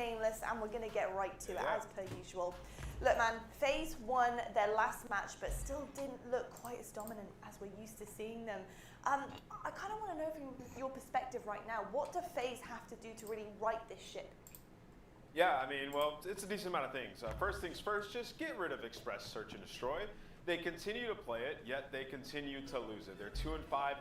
nameless, and we're going to get right to it as per usual. Look, man, FaZe won their last match, but still didn't look quite as dominant as we're used to seeing them. I kind of want to know from your perspective right now, what do FaZe have to do to really right this ship? Yeah, I mean, well, it's a decent amount of things. First things first, just get rid of Express Search and Destroy. They continue to play it, yet they continue to lose it. They're 2-5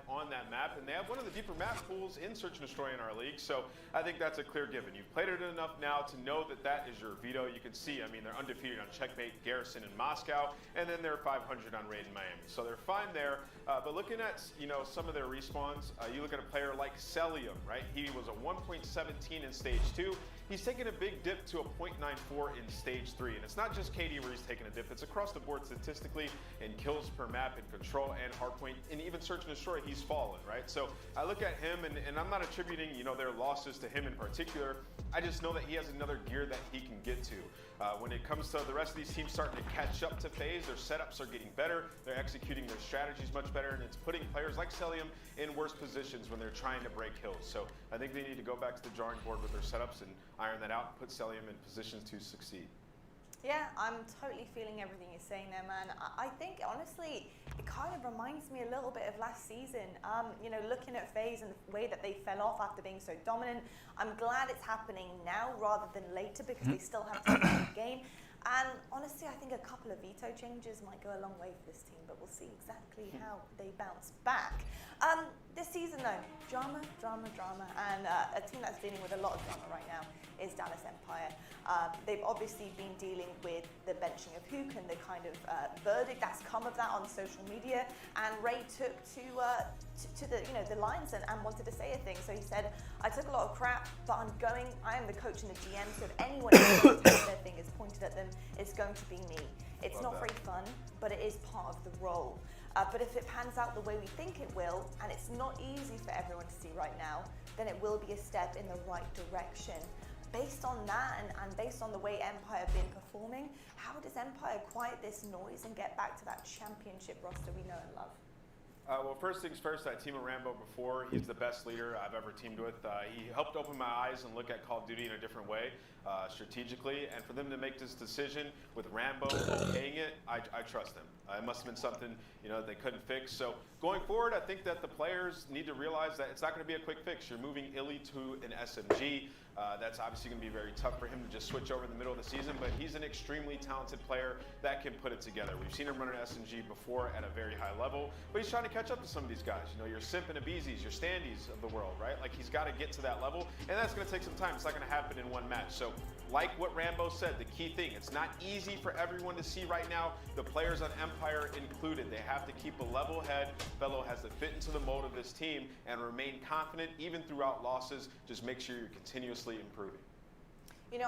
on that map, and they have one of the deeper map pools in Search and Destroy in our league, so I think that's a clear given. You've played it enough now to know that that is your veto. You can see, I mean, they're undefeated on Checkmate, Garrison, and Moscow, and then they're 500 on Raid in Miami. So they're fine there, but looking at, you know, some of their respawns, you look at a player like Celium, right? He was a 1.17 in Stage 2. He's taken a big dip to a 0.94 in Stage 3. And it's not just KD where he's taking a dip, it's across the board statistically in kills per map, in control, and hardpoint, and even Search and Destroy, he's fallen, right? So I look at him, and I'm not attributing, you know, their losses to him in particular. I just know that he has another gear that he can get to. When it comes to the rest of these teams starting to catch up to FaZe, their setups are getting better, they're executing their strategies much better, and it's putting players like Celium in worse positions when they're trying to break kills. So I think they need to go back to the drawing board with their setups and iron that out and put Celium in positions to succeed. Yeah, I'm totally feeling everything you're saying there, man. I think, honestly, it kind of reminds me a little bit of last season. You know, looking at FaZe and the way that they fell off after being so dominant, I'm glad it's happening now rather than later because they still have to play the game. And honestly, I think a couple of veto changes might go a long way for this team, but we'll see exactly how they bounce back. This season, though, drama, and a team that's dealing with a lot of drama right now is Dallas Empire. They've obviously been dealing with the benching of Hook and the kind of verdict that's come of that on social media. And Ray took to the the lines and wanted to say a thing. So he said, "I took a lot of crap, but I am the coach and the GM. So if anyone is going to have their fingers pointed at them, it's going to be me. It's not very fun, but it is part of the role." But if it pans out the way we think it will, and it's not easy for everyone to see right now, then it will be a step in the right direction. Based on that and based on the way Empire have been performing, how does Empire quiet this noise and get back to that championship roster we know and love? Well, first things first, I teamed with Rambo before. He's the best leader I've ever teamed with. He helped open my eyes and look at Call of Duty in a different way, strategically. And for them to make this decision with Rambo okaying it, I trust them. It must have been something they couldn't fix. So going forward, I think that the players need to realize that it's not going to be a quick fix. You're moving Illy to an SMG. That's obviously going to be very tough for him to just switch over in the middle of the season, but he's an extremely talented player that can put it together. We've seen him run an SMG before at a very high level, but he's trying to catch up to some of these guys. Your Simp and Abizis, your Standees of the world, right? Like, he's got to get to that level, and that's going to take some time. It's not going to happen in one match. So like what Rambo said, the key thing, it's not easy for everyone to see right now, the players on Empire included. They have to keep a level head. Fellow has to fit into the mold of this team and remain confident even throughout losses. Just make sure you're continuously improving.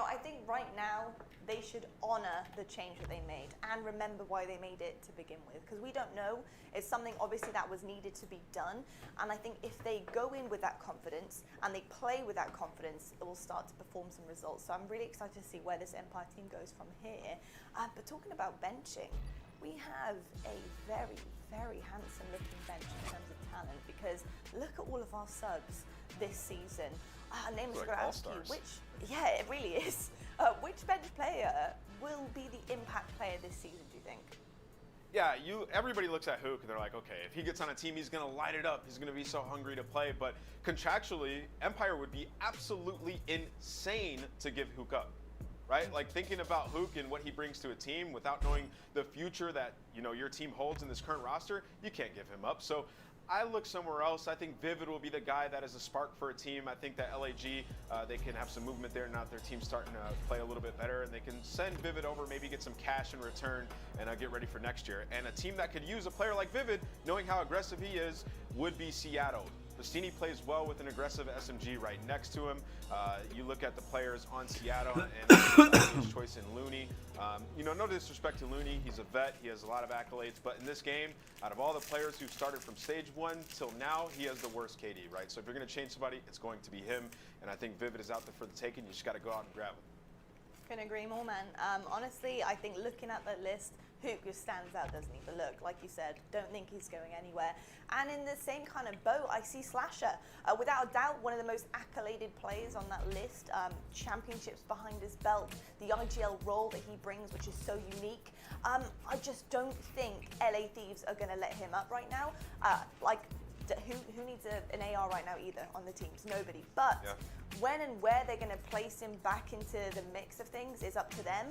I think right now they should honor the change that they made and remember why they made it to begin with, because we don't know. It's something obviously that was needed to be done, and I think if they go in with that confidence and they play with that confidence, it will start to perform some results. So I'm really excited to see where this Empire team goes from here. But talking about benching, we have a very, very handsome looking bench in terms of talent, because look at all of our subs this season. Names are going to ask you, it really is. Which bench player will be the impact player this season, do you think? Yeah, everybody looks at Hook and they're like, okay, if he gets on a team, he's going to light it up. He's going to be so hungry to play. But contractually, Empire would be absolutely insane to give Hook up, right? Like, thinking about Hook and what he brings to a team without knowing the future that, your team holds in this current roster, you can't give him up. So I look somewhere else. I think Vivid will be the guy that is a spark for a team. I think that LAG, they can have some movement there now that their team's starting to play a little bit better, and they can send Vivid over, maybe get some cash in return, and get ready for next year. And a team that could use a player like Vivid, knowing how aggressive he is, would be Seattle. Bastini plays well with an aggressive SMG right next to him. You look at the players on Seattle and his choice in Looney. No disrespect to Looney, he's a vet, he has a lot of accolades, but in this game, out of all the players who've started from stage 1 till now, he has the worst KD, right? So if you're going to change somebody, it's going to be him, and I think Vivid is out there for the taking. You just got to go out and grab him. Couldn't agree more, man. Honestly, I think looking at the list, Hook just stands out, doesn't he? But look, like you said, don't think he's going anywhere. And in the same kind of boat, I see Slasher. Without a doubt, one of the most accoladed players on that list. Championships behind his belt, the IGL role that he brings, which is so unique. I just don't think LA Thieves are going to let him up right now. Who needs an AR right now either on the teams? Nobody. But when and where they're going to place him back into the mix of things is up to them.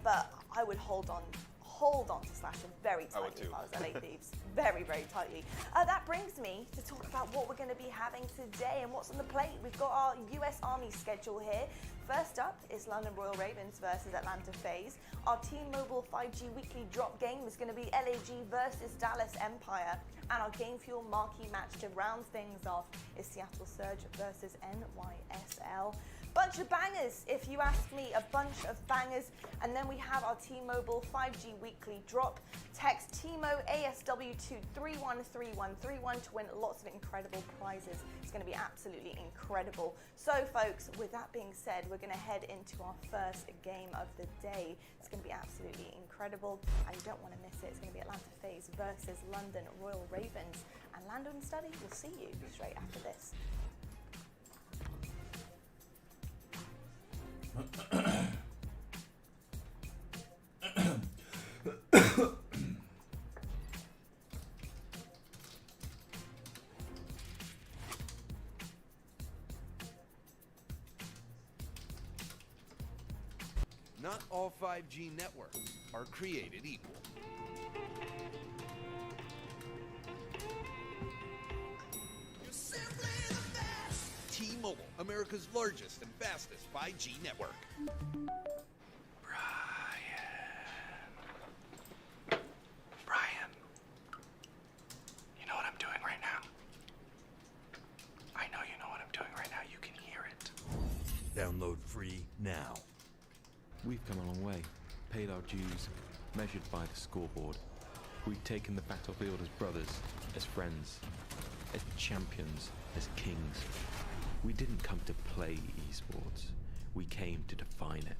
But I would hold on to Slasher very tightly if I was LA Thieves. Very, very tightly. That brings me to talk about what we're going to be having today and what's on the plate. We've got our US Army schedule here. First up is London Royal Ravens versus Atlanta FaZe. Our T-Mobile 5G weekly drop game is going to be LAG versus Dallas Empire. And our Game Fuel marquee match to round things off is Seattle Surge versus NYSL. Bunch of bangers, if you ask me, a bunch of bangers. And then we have our T-Mobile 5G weekly drop. Text TMO ASW to 313131 to win lots of incredible prizes. It's going to be absolutely incredible. So folks, with that being said, we're going to head into our first game of the day. It's going to be absolutely incredible and you don't want to miss it. It's going to be Atlanta FaZe versus London Royal Ravens. And Lando and Study, we'll see you straight after this. Not all 5G networks are created equal. T-Mobile, America's largest and fastest 5G network. Brian, you know what I'm doing right now? I know you know what I'm doing right now. You can hear it. Download free now. We've come a long way, paid our dues, measured by the scoreboard. We've taken the battlefield as brothers, as friends, as champions, as kings. We didn't come to play esports. We came to define it.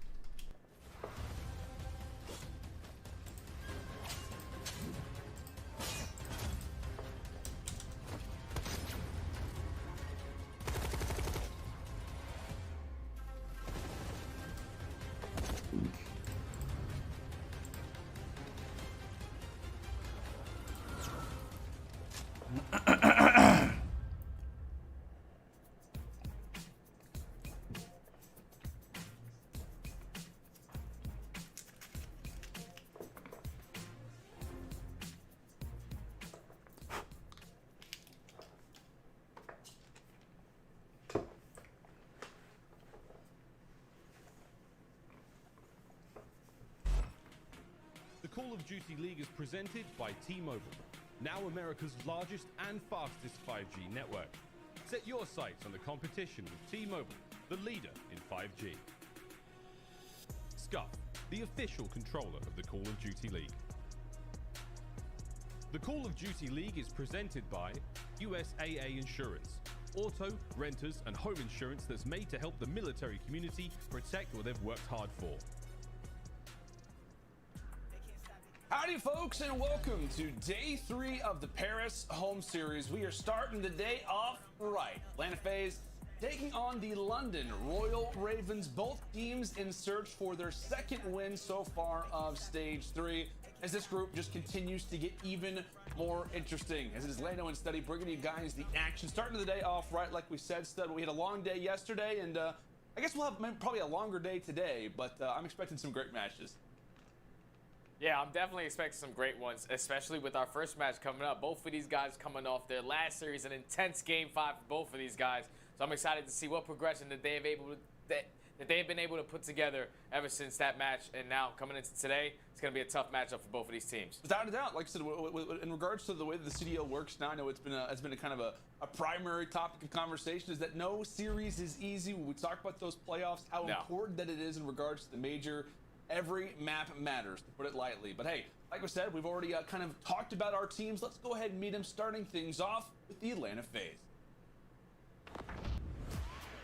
The Call of Duty League is presented by T-Mobile, now America's largest and fastest 5G network. Set your sights on the competition with T-Mobile, the leader in 5G. Scuff, the official controller of the Call of Duty League. The Call of Duty League is presented by USAA Insurance, auto, renters, and home insurance that's made to help the military community protect what they've worked hard for. Howdy folks, and welcome to day 3 of the Paris home series. We are starting the day off right. Atlanta FaZe taking on the London Royal Ravens, both teams in search for their second win so far of stage 3, as this group just continues to get even more interesting. As it is Lando and Study bringing you guys the action, starting the day off right. Like we said, Stud, we had a long day yesterday, and I guess we'll have probably a longer day today, but I'm expecting some great matches. Yeah, I'm definitely expecting some great ones, especially with our first match coming up. Both of these guys coming off their last series, an intense Game 5 for both of these guys. So I'm excited to see what progression that they have been able to put together ever since that match. And now coming into today, it's going to be a tough matchup for both of these teams. Without a doubt, like I said, in regards to the way that the CDL works now, I know it's been a kind of a primary topic of conversation, is that no series is easy. When we talk about those playoffs, how important that it is in regards to the major. Every map matters, to put it lightly. But hey, like I said, we've already kind of talked about our teams. Let's go ahead and meet them, starting things off with the Atlanta FaZe.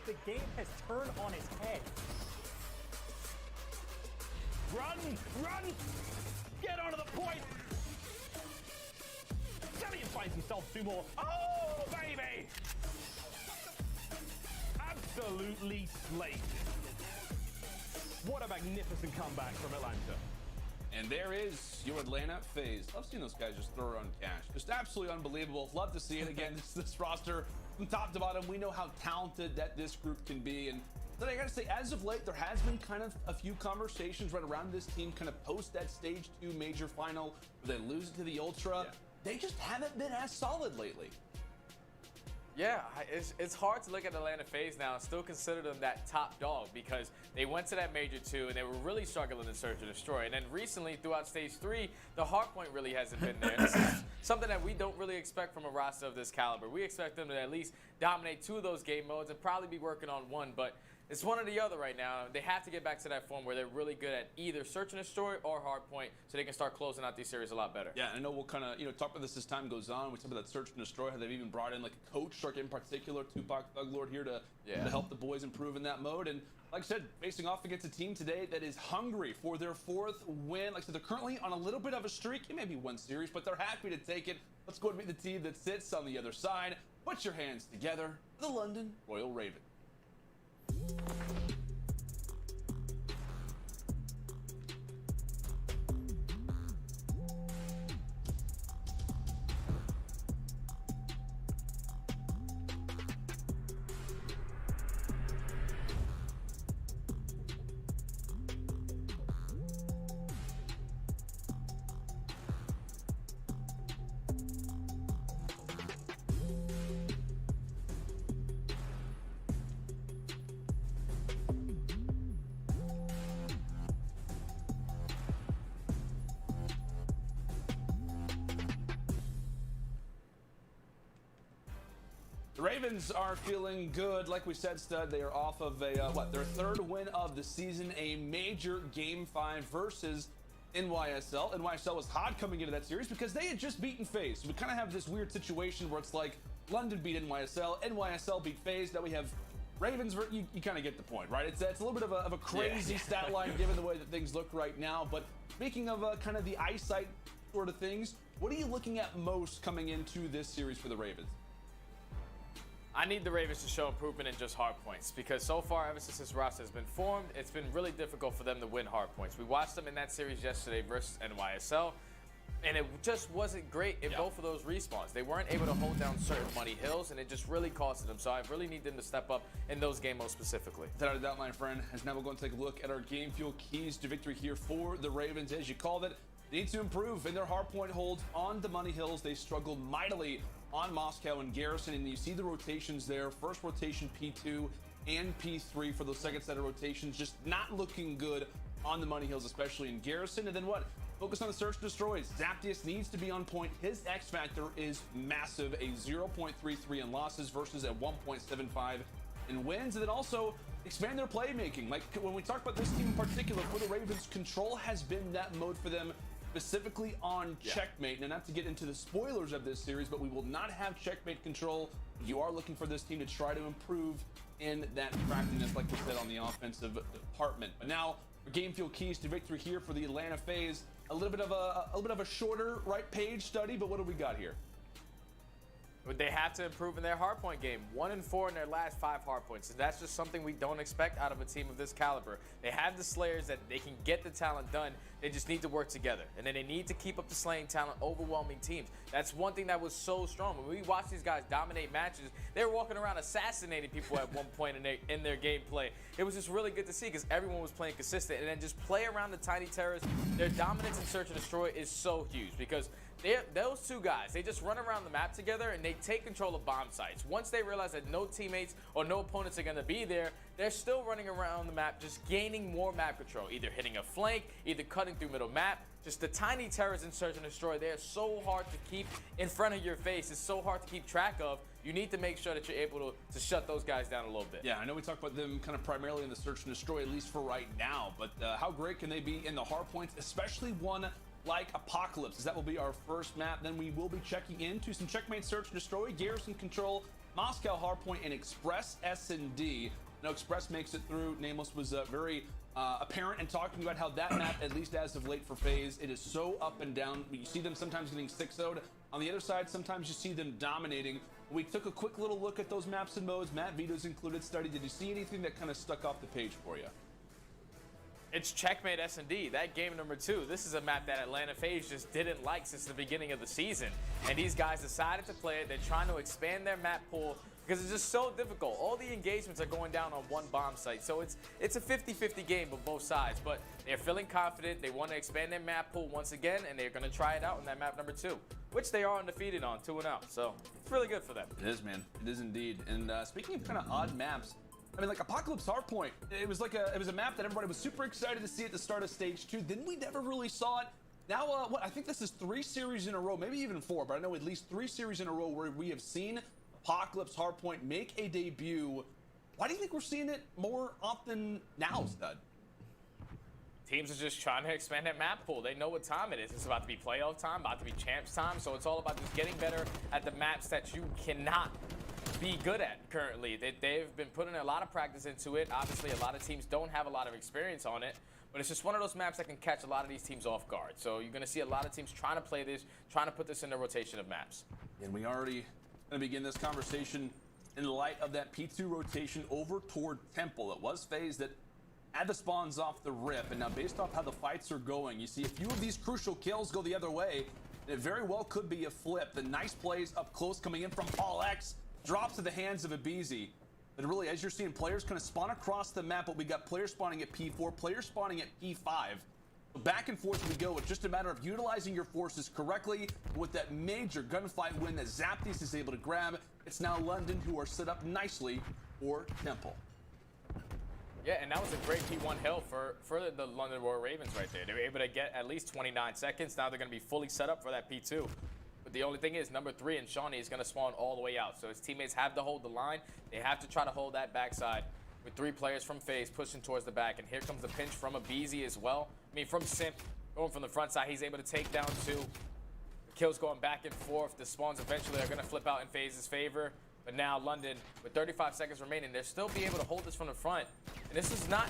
The game has turned on its head. Run! Run! Get on boy. Stallion finds himself 2 more. Oh, baby! Absolutely slated. What a magnificent comeback from Atlanta. And there is your Atlanta FaZe. Love seeing those guys just throw around cash. Just absolutely unbelievable. Love to see it again. This roster from top to bottom. We know how talented that this group can be. And then I gotta say, as of late, there has been kind of a few conversations right around this team kind of post that stage 2 major final where they lose it to the Ultra. Yeah. They just haven't been as solid lately. Yeah, it's hard to look at Atlanta FaZe now and still consider them that top dog because they went to that Major 2 and they were really struggling in Search and Destroy. And then recently, throughout Stage 3, the hardpoint really hasn't been there. And this is something that we don't really expect from a roster of this caliber. We expect them to at least dominate 2 of those game modes and probably be working on 1, but it's one or the other right now. They have to get back to that form where they're really good at either Search and Destroy or Hardpoint so they can start closing out these series a lot better. Yeah, I know we'll kind of, talk about this as time goes on. We talk about that Search and Destroy, how they've even brought in like a coach, Shark in particular, Tupac Thuglord here to help the boys improve in that mode. And like I said, facing off against a team today that is hungry for their 4th win. Like I said, they're currently on a little bit of a streak. It may be 1 series, but they're happy to take it. Let's go and meet the team that sits on the other side. Put your hands together. The London Royal Raven. The Ravens are feeling good. Like we said, Stud, they are off of a, their 3rd win of the season, a major Game 5 versus NYSL. NYSL was hot coming into that series because they had just beaten FaZe. So we kind of have this weird situation where it's like London beat NYSL, NYSL beat FaZe. Now we have Ravens, you kind of get the point, right? It's a little bit of a crazy stat line given the way that things look right now. But speaking of kind of the eyesight sort of things, what are you looking at most coming into this series for the Ravens? I need the Ravens to show improvement in just hard points because so far, ever since this roster has been formed, it's been really difficult for them to win hard points. We watched them in that series yesterday versus NYSL, and it just wasn't great in both of those respawns. They weren't able to hold down certain money hills, and it just really costed them. So I really need them to step up in those game modes specifically. Without a doubt, my friend, as now we're going to take a look at our game fuel keys to victory here for the Ravens, as you called it. They need to improve in their hardpoint holds on the money hills. They struggled mightily on Moscow and Garrison, and you see the rotations there. First rotation P2 and P3 for those second set of rotations, just not looking good on the money hills, especially in Garrison. And then what? Focus on the search and destroys. Zaptius needs to be on point. His X factor is massive, a 0.33 in losses versus a 1.75 in wins. And then also expand their playmaking. Like when we talk about this team in particular, for the Ravens, control has been that mode for them, specifically on checkmate. Now, not to get into the spoilers of this series, but we will not have checkmate control. You are looking for this team to try to improve in that craftiness, like we said, on the offensive department. But now, for game fuel keys to victory here for the Atlanta FaZe, a little bit of a shorter right page study, but what do we got here? They have to improve in their hardpoint game. 1-4 in their last 5 hardpoints. And that's just something we don't expect out of a team of this caliber. They have the slayers that they can get the talent done. They just need to work together. And then they need to keep up the slaying talent, overwhelming teams. That's one thing that was so strong. When we watched these guys dominate matches, they were walking around assassinating people at one point in their gameplay. It was just really good to see because everyone was playing consistent. And then just play around the tiny terrorists. Their dominance in Search and Destroy is so huge because those two guys, they just run around the map together and they take control of bomb sites. Once they realize that no teammates or no opponents are going to be there, they're still running around the map, just gaining more map control, either hitting a flank, either cutting through middle map. Just the tiny terrors in Search and Destroy, they're so hard to keep in front of your face. It's so hard to keep track of. You need to make sure that you're able to shut those guys down a little bit. Yeah, I know we talk about them kind of primarily in the Search and Destroy, at least for right now, but how great can they be in the hard points, especially one like Apocalypse, as that will be our first map. Then we will be checking into some checkmate Search and Destroy, Garrison Control, Moscow Hardpoint, and Express S&D. know Express makes it through. Nameless was very apparent in talking about how that map, at least as of late for FaZe, it is so up and down. You see them sometimes getting 6-0'd. On the other side, sometimes you see them dominating. We took a quick little look at those maps and modes. Matt Vito's included study. Did you see anything that kind of stuck off the page for you? It's Checkmate S&D, that game number 2. This is a map that Atlanta FaZe just didn't like since the beginning of the season. And these guys decided to play it. They're trying to expand their map pool because it's just so difficult. All the engagements are going down on one bomb site. So it's a 50-50 game for both sides. But they're feeling confident. They want to expand their map pool once again, and they're going to try it out on that map number 2, which they are undefeated on, 2-0. So it's really good for them. It is, man. It is indeed. And speaking of kind of odd maps, I mean, like Apocalypse Hardpoint, it was a map that everybody was super excited to see at the start of stage 2. Then we never really saw it. Now, I think this is 3 series in a row, maybe even 4, but I know at least 3 series in a row where we have seen Apocalypse Hardpoint make a debut. Why do you think we're seeing it more often now, Stud? Teams are just trying to expand that map pool. They know what time it is. It's about to be playoff time, about to be champs time. So it's all about just getting better at the maps that you cannot be good at currently. They've been putting a lot of practice into it. Obviously, a lot of teams don't have a lot of experience on it, but it's just one of those maps that can catch a lot of these teams off guard. So you're going to see a lot of teams trying to play this, trying to put this in the rotation of maps. And we already going to begin this conversation in light of that P2 rotation over toward Temple. It was FaZe that had the spawns off the rip, and now based off how the fights are going, you see a few of these crucial kills go the other way, and it very well could be a flip. The nice plays up close coming in from Paul X drops to the hands of Abizi. But really, as you're seeing players kind of spawn across the map, but we got players spawning at P4, players spawning at P5. So back and forth we go. It's just a matter of utilizing your forces correctly. With that major gunfight win that Zaptius is able to grab, it's now London who are set up nicely for Temple. Yeah, and that was a great P1 hill for the London Royal Ravens right there. They were able to get at least 29 seconds. Now they're going to be fully set up for that P2. But the only thing is, number 3 and Shawnee is going to spawn all the way out. So his teammates have to hold the line. They have to try to hold that backside with 3 players from FaZe pushing towards the back. And here comes the pinch from Abizi as well. I mean, from Simp, going from the front side, he's able to take down 2. The kills going back and forth. The spawns eventually are going to flip out in FaZe's favor. But now London, with 35 seconds remaining, they'll still be able to hold this from the front. And this is not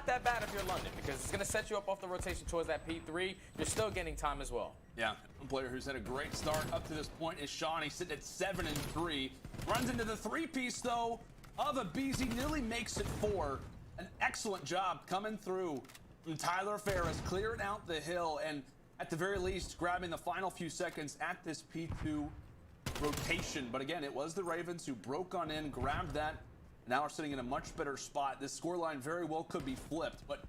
that bad if you're London, because it's going to set you up off the rotation towards that P3. You're still getting time as well. Yeah, one player who's had a great start up to this point is Shawnee, sitting at 7-3. Runs into the 3-piece, though, of Abizi, nearly makes it 4. An excellent job coming through from Tyler Ferris, clearing out the hill, and at the very least, grabbing the final few seconds at this P2 rotation. But again, it was the Ravens who broke on in, grabbed that, and now are sitting in a much better spot. This scoreline very well could be flipped, but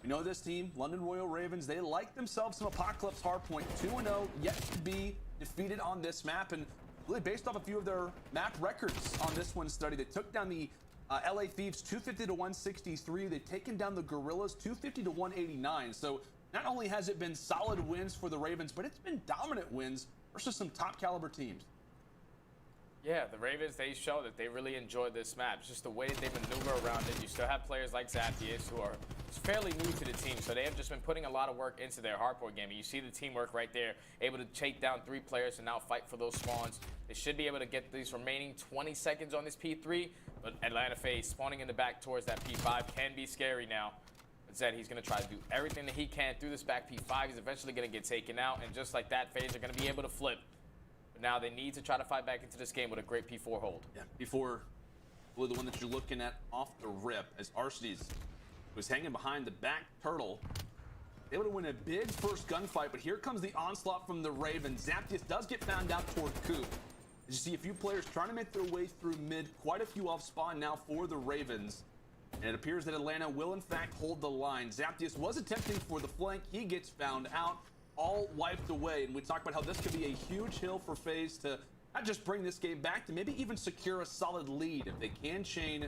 we know this team, London Royal Ravens, they like themselves some Apocalypse Hardpoint. 2-0, yet to be defeated on this map, and really based off a few of their map records on this one study, they took down the LA Thieves 250 to 163. They've taken down the Gorillas 250 to 189. So not only has it been solid wins for the Ravens, but it's been dominant wins versus some top caliber teams. Yeah, the Ravens, they show that they really enjoy this map. Just the way that they maneuver around it. You still have players like Zaptius who are fairly new to the team, so they have just been putting a lot of work into their hardcore game. And you see the teamwork right there, able to take down 3 players and now fight for those spawns. They should be able to get these remaining 20 seconds on this P3, but Atlanta FaZe spawning in the back towards that P5 can be scary now. But Zed, he's going to try to do everything that he can through this back P5. He's eventually going to get taken out, and just like that, FaZe are going to be able to flip. Now they need to try to fight back into this game with a great P4 hold. Yeah, P4, really the one that you're looking at off the rip, as Arcedes was hanging behind the back turtle. Able to win a big first gunfight, but here comes the onslaught from the Ravens. Zaptius does get found out toward Coop. As you see a few players trying to make their way through mid, quite a few off spawn now for the Ravens. And it appears that Atlanta will in fact hold the line. Zaptius was attempting for the flank, he gets found out. All wiped away, and we talked about how this could be a huge hill for FaZe to not just bring this game back, to maybe even secure a solid lead if they can chain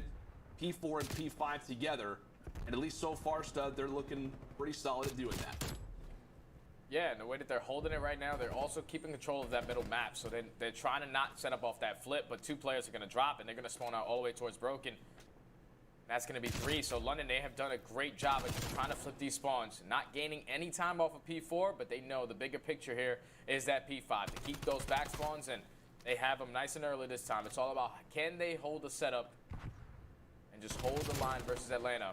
P4 and P5 together. And at least so far, Stud, they're looking pretty solid at doing that. Yeah, and the way that they're holding it right now, they're also keeping control of that middle map. So they're trying to not set up off that flip, but 2 players are going to drop, and they're going to spawn out all the way towards Broken. That's going to be 3. So London, they have done a great job of just trying to flip these spawns. Not gaining any time off of P4, but they know the bigger picture here is that P5. To keep those back spawns, and they have them nice and early this time. It's all about, can they hold the setup and and just hold the line versus Atlanta.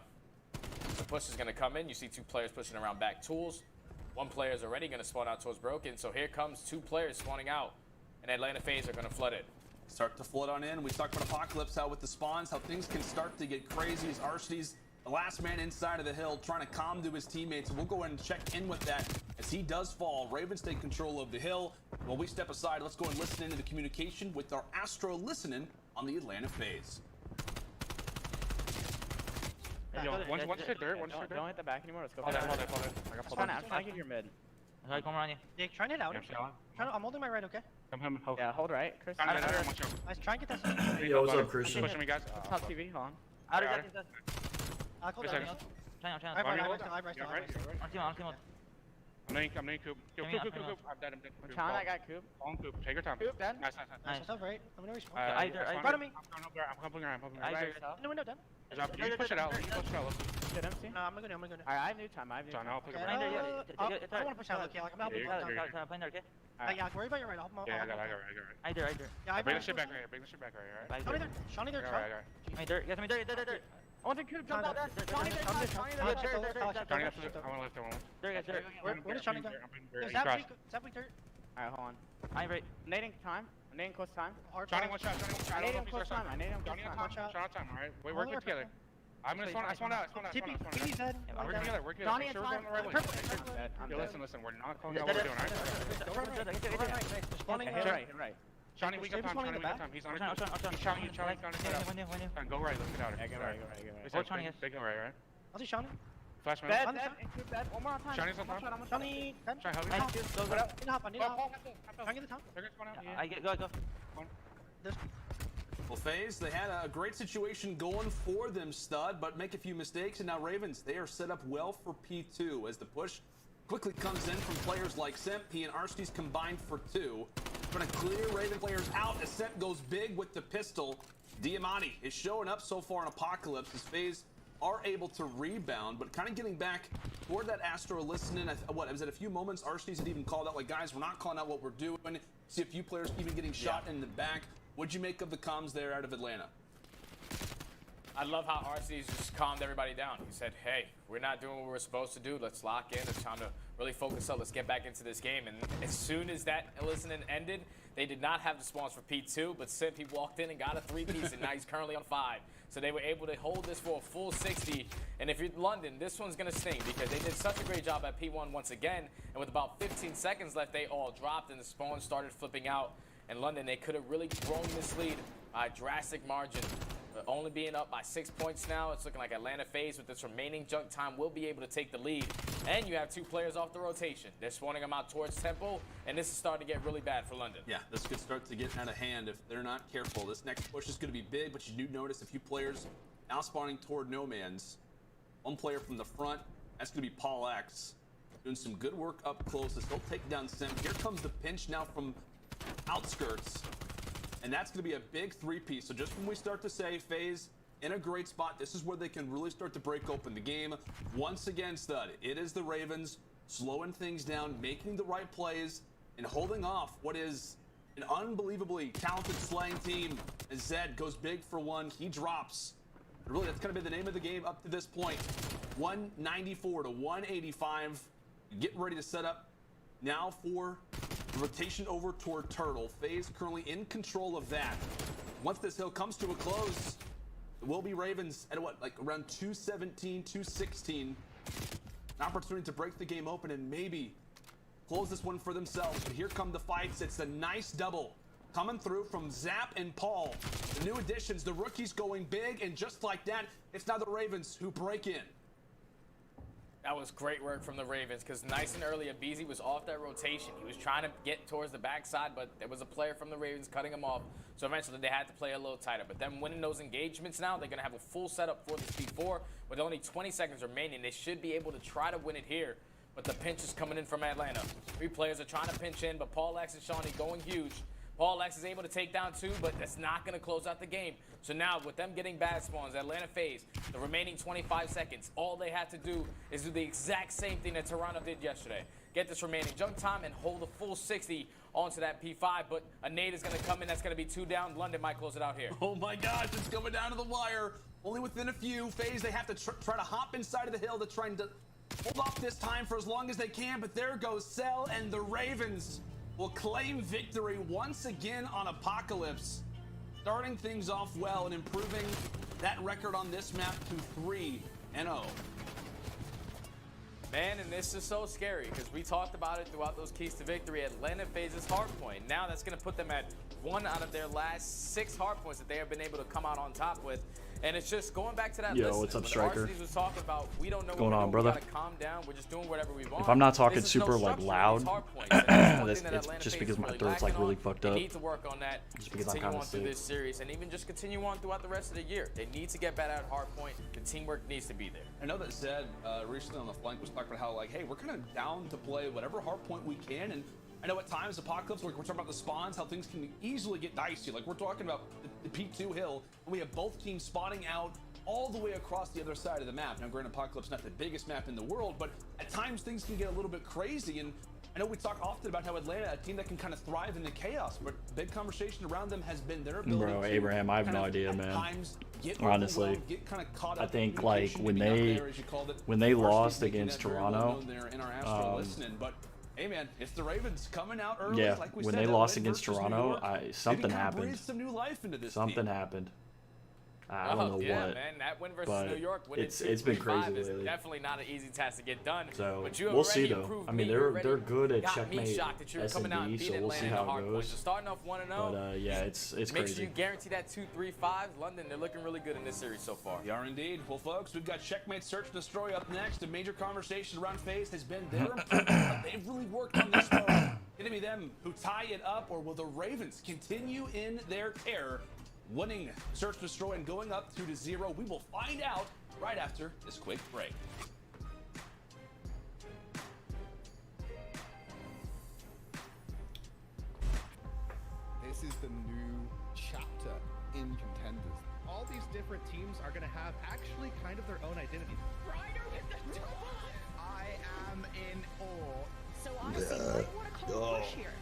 The push is going to come in. You see 2 players pushing around back tools. 1 player is already going to spawn out towards Broken. So here comes 2 players spawning out. And Atlanta FaZe are going to flood it. Start to flood on in. We talked about Apocalypse, how with the spawns, how things can start to get crazy as Arcedy's the last man inside of the hill trying to calm to his teammates. We'll go ahead and check in with that as he does fall. Ravens take control of the hill. While we step aside, let's go and listen into the communication with our Astro listening on the Atlanta FaZe. Yo, one's hit dirt, one's hit dirt. Don't hit the back anymore. Let's go. Hold that. I got pulled I'm out. trying to get your mid. Alright, come around you. Yeah, try and hit out. I'm holding my right, okay? Come. Yeah, hold right, Chris. Nice, try and get that. Yo, what's up, Christian? Pushing me, guys. Top TV, hold on. Outer Got deck, I'll close Chris, down. Channel. I'm right. On team mode. I'm letting Coop. Yo, Coop. I'm dead. Challenge, I got Coop. On Coop. Take your time. Coop, dead. Nice. Nice. Right. I'm gonna respawn. Either. In front of me. I'm pumping around. In the window, done. You push it out. Get MC? No, I'm gonna go. Alright, I have new time. John, I'll pick it I up. don't wanna push out, okay? Like, I'm helping. Yeah, worry about your right. Yeah, I got it. Either. Yeah, I Bring the shit back right. Shawnee there. Alright. Get me dirt. I want to Coop jump out there. Shawnee there. I want to lift it. Where did Shawnee go? He's Zap crashed. weak dirt. Alright, hold on. I'm right. Nading time. I'm nading close time. Johnny, one shot. I need him close time. Johnny on time. Alright. Wait, work it together. I'm gonna spawn out. TP's dead. Work together. Johnny Make in sure we're time. going the right way. I'm Yo, dead. listen. We're not calling out what we're doing, alright? Hit right. Johnny, we got time. He's on it. He's Johnny. Go right. Let's get out of here. Go right. Big go right? I'll see Shawnee. Flash man. Dead. One more time. Johnny's on top. Shawnee. Dead. Try help. Go up. Need to hop. Try and get the top. I get go. Well, FaZe, they had a great situation going for them, Stud, but make a few mistakes, and now Ravens, they are set up well for P2 as the push quickly comes in from players like Simp. He and Arcedy's combined for 2. Trying to clear Raven players out as Simp goes big with the pistol. Diamante is showing up so far in Apocalypse as FaZe are able to rebound, but kind of getting back toward that Astro listening. What, was it a few moments? Arcedy's had even called out, like, guys, we're not calling out what we're doing. See a few players even getting shot in the back. What'd you make of the comms there out of Atlanta? I love how Arcedy's just calmed everybody down. He said, hey, we're not doing what we're supposed to do. Let's lock in. It's time to really focus up. Let's get back into this game. And as soon as that listening ended, they did not have the spawns for P2, but Simp, he walked in and got a 3-piece, and now he's currently on 5. So they were able to hold this for a full 60. And if you're London, this one's going to sting because they did such a great job at P1 once again. And with about 15 seconds left, they all dropped, and the spawns started flipping out. And London, they could have really grown this lead by a drastic margin. But only being up by 6 points now, it's looking like Atlanta FaZe with this remaining junk time will be able to take the lead. And you have 2 players off the rotation. They're spawning them out towards Temple, and this is starting to get really bad for London. Yeah, this could start to get out of hand if they're not careful. This next push is going to be big, but you do notice a few players now spawning toward No Man's. One player from the front, that's going to be Paul X, doing some good work up close as he'll take down Simp. Here comes the pinch now from outskirts, and that's going to be a big 3-piece. So just when we start to say FaZe in a great spot, this is where they can really start to break open the game. Once again, Stud, it is the Ravens slowing things down, making the right plays, and holding off what is an unbelievably talented slaying team. As Zed goes big for 1, he drops. But really, that's going to be the name of the game up to this point. 194 to 185. Get ready to set up now for the rotation over toward Turtle. FaZe currently in control of that. Once this hill comes to a close, it will be Ravens at what, like around 217, 216. An opportunity to break the game open and maybe close this one for themselves. But here come the fights. It's a nice double coming through from Zap and Paul. The new additions, the rookies going big, and just like that, it's now the Ravens who break in. That was great work from the Ravens because nice and early, Abizi was off that rotation. He was trying to get towards the backside, but there was a player from the Ravens cutting him off. So eventually they had to play a little tighter. But then winning those engagements now, they're going to have a full setup for the P4 with only 20 seconds remaining. They should be able to try to win it here. But the pinch is coming in from Atlanta. 3 players are trying to pinch in, but Paul X and Shawnee going huge. Paul X is able to take down 2, but that's not going to close out the game. So now, with them getting bad spawns, Atlanta FaZe, the remaining 25 seconds, all they have to do is do the exact same thing that Toronto did yesterday. Get this remaining jump time and hold a full 60 onto that P5, but a nade is going to come in. That's going to be 2 down. London might close it out here. Oh my gosh, it's coming down to the wire. only within a few. FaZe, they have to try to hop inside of the hill to try and hold off this time for as long as they can, but there goes Cell, and the Ravens will claim victory once again on Apocalypse, starting things off well and improving that record on this map to 3-0. Man, and this is so scary because we talked about it throughout those keys to victory. Atlanta FaZe's hard point. Now that's going to put them at 1 out of their last 6 hard points that they have been able to come out on top with. And it's just going back to that Yo, what's up, Striker? When was talking about, we don't know going on, we brother? gotta calm down. We're just doing whatever we want. If I'm not talking There's super no like structure in these loud, hard points, and that's it's Atlanta just FaZe because is my really throat's like lacking really on. fucked They up. need to work on that. Just because I'm continue kinda on through sick. this series, and even just continue on throughout the rest of the year. They need to get better at hard point. The teamwork needs to be there. I know that Zed recently on the flank was talking about how, like, hey, we're kind of down to play whatever hard point we can. And I know at times Apocalypse, like we're talking about the spawns, how things can easily get dicey. Like we're talking about the P2 hill, and we have both teams spawning out all the way across the other side of the map. Now, granted, Apocalypse not the biggest map in the world, but at times things can get a little bit crazy. And I know we talk often about how Atlanta, a team that can kind of thrive in the chaos, but big conversation around them has been their ability Bro, to Abraham, I have kind no of, idea, at man. times, get Honestly, overwhelmed, get kind of caught up I in think like communication, when maybe not they there, as you called it. when they Varsity lost making against that very well Toronto, known there in our Astro listening, but hey man, it's the Ravens coming out early. yeah, Like we when said, they that lost win against versus New Toronto, York, something maybe kind of happened. breathed some new life into this Something team. happened. I don't know yeah, what. man, that win versus but New York, it's been crazy is lately. definitely not an easy task to get done. So but you we'll see already though. improved I mean, me. You they're already good at got checkmate me shocked that you were coming out and S&D, so beating we'll see Atlanta how in the hard it points. goes. So starting off 1-0. But yeah, it's Make crazy. sure you guarantee that 2-3-5. London, they're looking really good in this series so far. They are indeed. Well, folks, we've got Checkmate Search and Destroy up next. A major conversation around FaZe has been their improvement. They've really worked on this mode. Going to be them who tie it up, or will the Ravens continue in their terror, winning Search Destroy and going up 2-0? We will find out right after this quick break. This is the new chapter in Contenders. All these different teams are going to have actually kind of their own identity. I am in awe. So honestly, I want to call a push here.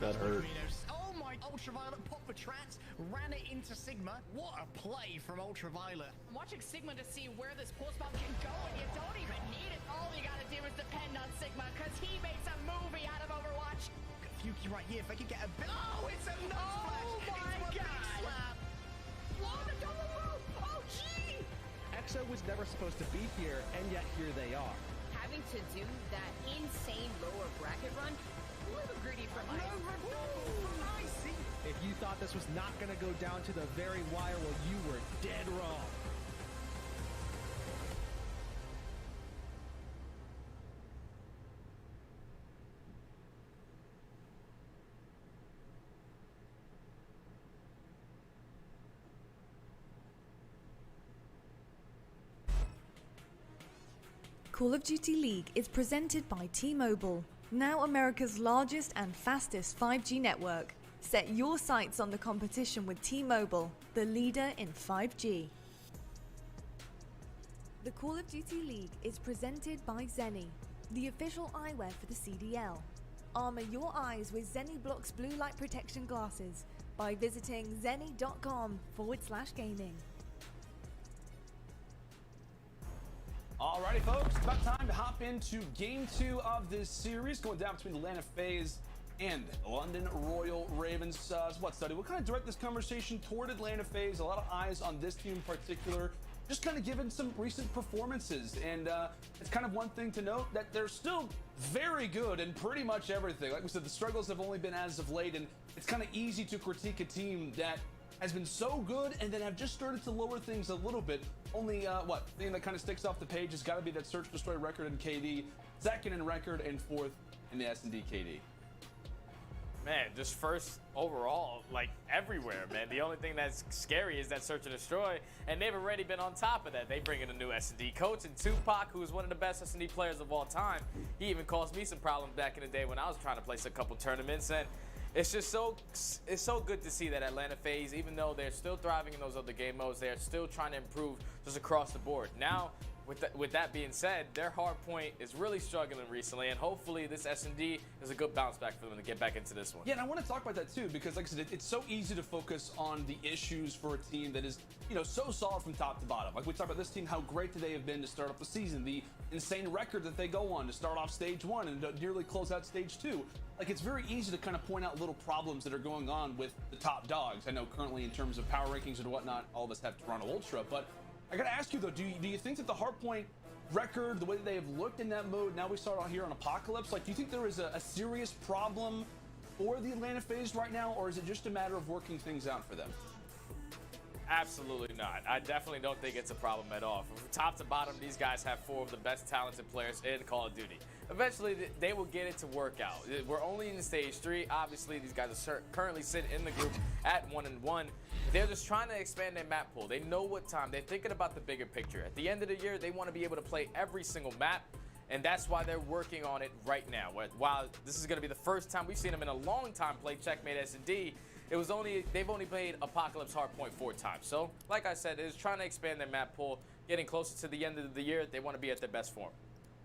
That hurt. Oh my, Ultraviolet popped the trance, ran it into Sigma. What a play from Ultraviolet. I'm watching Sigma to see where this pulse bomb can go, and you don't even need it. All you gotta do is depend on Sigma, because he makes a movie out of Overwatch. Fuki right here, if I could get a bit. Oh, it's a nut splash. Oh my god. Oh, the double move. Oh, gee. EXO was never supposed to be here, and yet here they are. Having to do that insane lower bracket run, a little greedy for life. If you thought this was not going to go down to the very wire, well, you were dead wrong. Call of Duty League is presented by T-Mobile, now America's largest and fastest 5G network. Set your sights on the competition with T-Mobile, the leader in 5G. The Call of Duty League is presented by Zenni, the official eyewear for the CDL. Armor your eyes with Zenni Blocks blue light protection glasses by visiting zenni.com/gaming. Alrighty, folks, about time to hop into Game 2 of this series, going down between Atlanta FaZe and London Royal Ravens. What, Study? We'll kind of direct this conversation toward Atlanta FaZe. A lot of eyes on this team in particular, just kind of given some recent performances. And it's kind of one thing to note that they're still very good in pretty much everything. Like we said, the struggles have only been as of late, and it's kind of easy to critique a team that has been so good and then have just started to lower things a little bit. Only, thing that kind of sticks off the page has got to be that Search Destroy record in KD, second in record and fourth in the S&D KD. Man, just first overall, like everywhere, man. The only thing that's scary is that Search and Destroy, and they've already been on top of that. They bring in a new S&D coach, and Tupac, who is one of the best S&D players of all time. He even caused me some problems back in the day when I was trying to place a couple tournaments, and it's just so good to see that Atlanta FaZe, even though they're still thriving in those other game modes, they're still trying to improve just across the board. Now, with that being said, their hard point is really struggling recently, and hopefully this S&D is a good bounce back for them to get back into this one. Yeah, and I want to talk about that too, because like I said, it's so easy to focus on the issues for a team that is, so solid from top to bottom. Like we talked about this team, how great they have been to start off the season, the insane record that they go on to start off stage 1 and to nearly close out stage 2. Like it's very easy to kind of point out little problems that are going on with the top dogs. I know currently in terms of power rankings and whatnot, all of us have Toronto Ultra, but I gotta ask you though, do you think that the hardpoint record, the way that they have looked in that mode, now we start out here on Apocalypse, like do you think there is a serious problem for the Atlanta FaZe right now, or is it just a matter of working things out for them? Absolutely not. I definitely don't think it's a problem at all. From top to bottom, these guys have 4 of the best talented players in Call of Duty. Eventually, they will get it to work out. We're only in stage 3. Obviously, these guys are currently sitting in the group at 1-1. They're just trying to expand their map pool. They know what time. They're thinking about the bigger picture. At the end of the year, they want to be able to play every single map, and that's why they're working on it right now. While this is going to be the first time we've seen them in a long time play Checkmate S&D, they've only played Apocalypse Hardpoint 4 times. So, like I said, it's trying to expand their map pool. Getting closer to the end of the year, they want to be at their best form.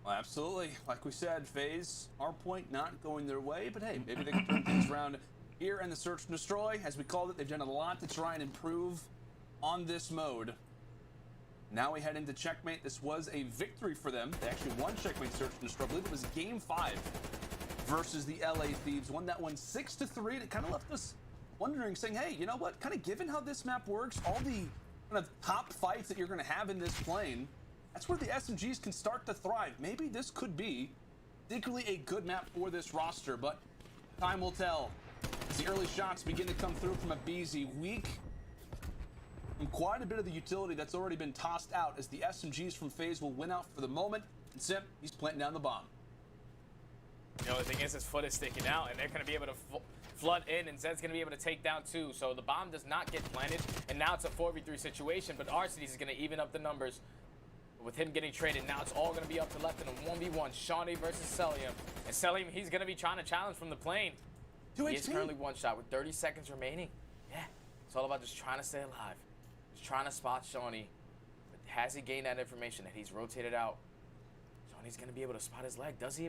Well, absolutely. Like we said, FaZe, Hardpoint not going their way, but hey, maybe they can turn things around here in the Search and Destroy. As we called it, they've done a lot to try and improve on this mode. Now we head into Checkmate. This was a victory for them. They actually won Checkmate Search and Destroy. I believe it was Game 5 versus the LA Thieves. Won that one 6-3. It kind of left us wondering, saying, hey, you know what? Kind of given how this map works, all the kind of top fights that you're going to have in this plane, that's where the SMGs can start to thrive. Maybe this could be particularly a good map for this roster, but time will tell. As the early shots begin to come through from a BZ, weak and quite a bit of the utility that's already been tossed out, as the SMGs from FaZe will win out for the moment. And Simp, he's planting down the bomb. The only thing is his foot is sticking out, and they're going to be able to flood in, and Zed's going to be able to take down 2. So the bomb does not get planted, and now it's a 4v3 situation, but Arcades is going to even up the numbers. With him getting traded, now it's all going to be up to left in a 1v1. Shawnee versus Celium. And Celium, he's going to be trying to challenge from the plane. He is currently 1 shot with 30 seconds remaining. Yeah, it's all about just trying to stay alive. Just trying to spot Shawnee. But has he gained that information that he's rotated out? Shawnee's going to be able to spot his leg. Does he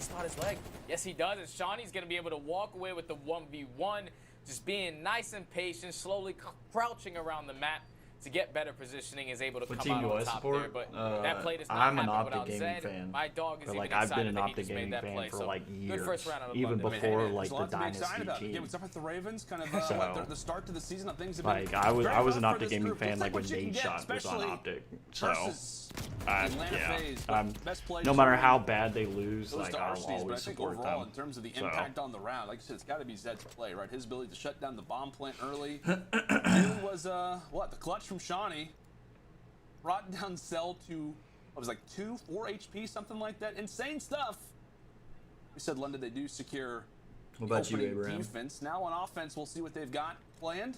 spot his leg? Yes, he does. And Shawnee's going to be able to walk away with the 1v1. Just being nice and patient, slowly crouching around the map to get better positioning, is able to come out on top there, but that play does not I'm an happen Optic without Gaming Zed. fan. My dog is But, even like, I've been excited an that he Optic just made Gaming that fan play. for So, like good first years, round out of even London. before There's like a the lot to be excited Dynasty about. team. Again, what's up with the Ravens? Kind of So, the start to the season, things have like been I was very an rough for Optic this Gaming group. fan Looks like when what you can Nade get, Shot was on especially Optic. So versus the Atlanta yeah, FaZe. Best players no matter are how bad they lose, goes like to I'll Arcades, but I always think support overall, them. in terms of the So, impact on the round, like I said, it's got to be Zed's play, right? His ability to shut down the bomb plant early. It was the clutch from Shawnee brought down Cell to what was like 4 HP, something like that. Insane stuff. We said London, they do secure What the about you, opening Abraham? defense. Now on offense, we'll see what they've got planned.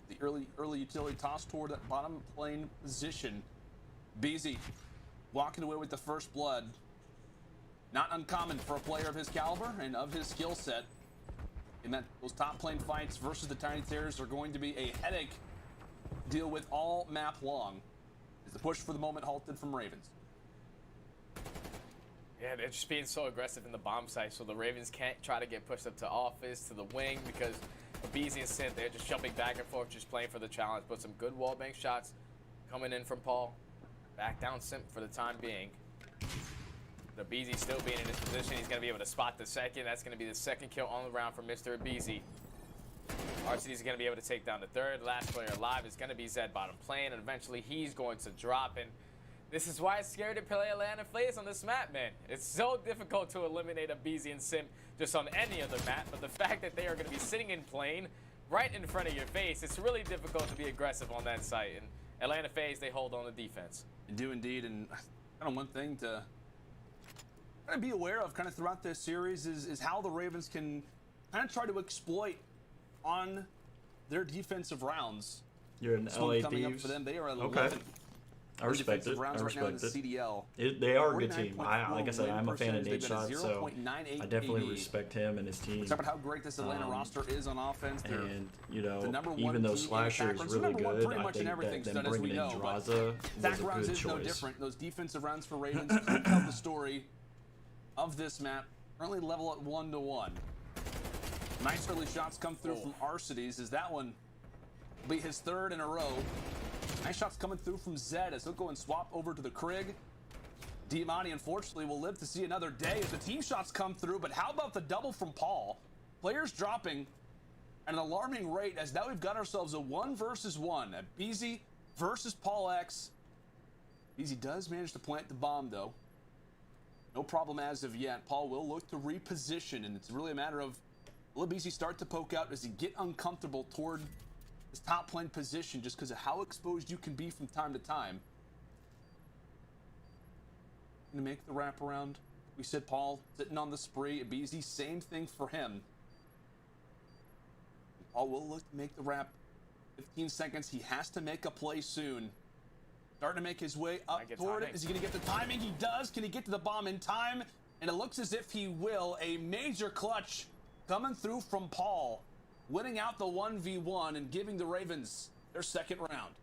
The early utility toss toward that bottom lane position. BZ walking away with the first blood. Not uncommon for a player of his caliber and of his skill set. And that those top lane fights versus the Tiny Terrors are going to be a headache to deal with all map long. As the push for the moment halted from Ravens. Yeah, they're just being so aggressive in the bomb site, so the Ravens can't try to get pushed up to office, to the wing, because Beezy and Synth, they're just jumping back and forth, just playing for the challenge. But some good wallbang shots coming in from Paul. Back down Simp for the time being. The Beezy still being in this position. He's going to be able to spot the second. That's going to be the second kill on the round for Mr. Beezy. RCD's going to be able to take down the third. Last player alive is going to be Zed bottom plane, and eventually he's going to drop in. This is why it's scary to play Atlanta FaZe on this map, man. It's so difficult to eliminate a BZ and Simp just on any other map, but the fact that they are going to be sitting in plane right in front of your face, it's really difficult to be aggressive on that site. And Atlanta FaZe, they hold on the defense. They do indeed, and kind of one thing to kind of be aware of kind of throughout this series is how the Ravens can kind of try to exploit on their defensive rounds. You're an This one LA coming up Thieves? for them. They are at Okay. 11. I respect it. rounds I right now in respect the it. CDL. They are a good team. 49.4 Like I said, win I'm a fan of percentage. Nate They've got a Shot, so 0.98 I definitely AD. respect him and his team. Talk about how great this Atlanta roster is on offense. They're And you the know, number one even though team in Slasher is attack runs. really Number one good, pretty I much in think everything's that done, them as we bringing in know. But Draza attack was a rounds good is no choice. different. Those defensive rounds for Ravens could tell the story of this map. Currently level at 1-1. Nice early shots come through from Arcides, as that one will be his third in a row. Nice shots coming through from Zed as he'll go and swap over to the Krig. Diamante, unfortunately, will live to see another day as the team shots come through, but how about the double from Paul? Players dropping at an alarming rate, as now we've got ourselves a 1 versus 1. A BZ versus Paul X. BZ does manage to plant the bomb, though. No problem as of yet. Paul will look to reposition, and it's really a matter of, will BZ start to poke out? Does he get uncomfortable toward his top lane position just because of how exposed you can be from time to time? To make the wraparound. We said Paul sitting on the spree. BZ, same thing for him. Paul will look to make the wrap. 15 seconds. He has to make a play soon. Starting to make his way up toward it. Is he going to get the timing? He does. Can he get to the bomb in time? And it looks as if he will. A major clutch coming through from Paul, winning out the 1v1 and giving the Ravens their second round.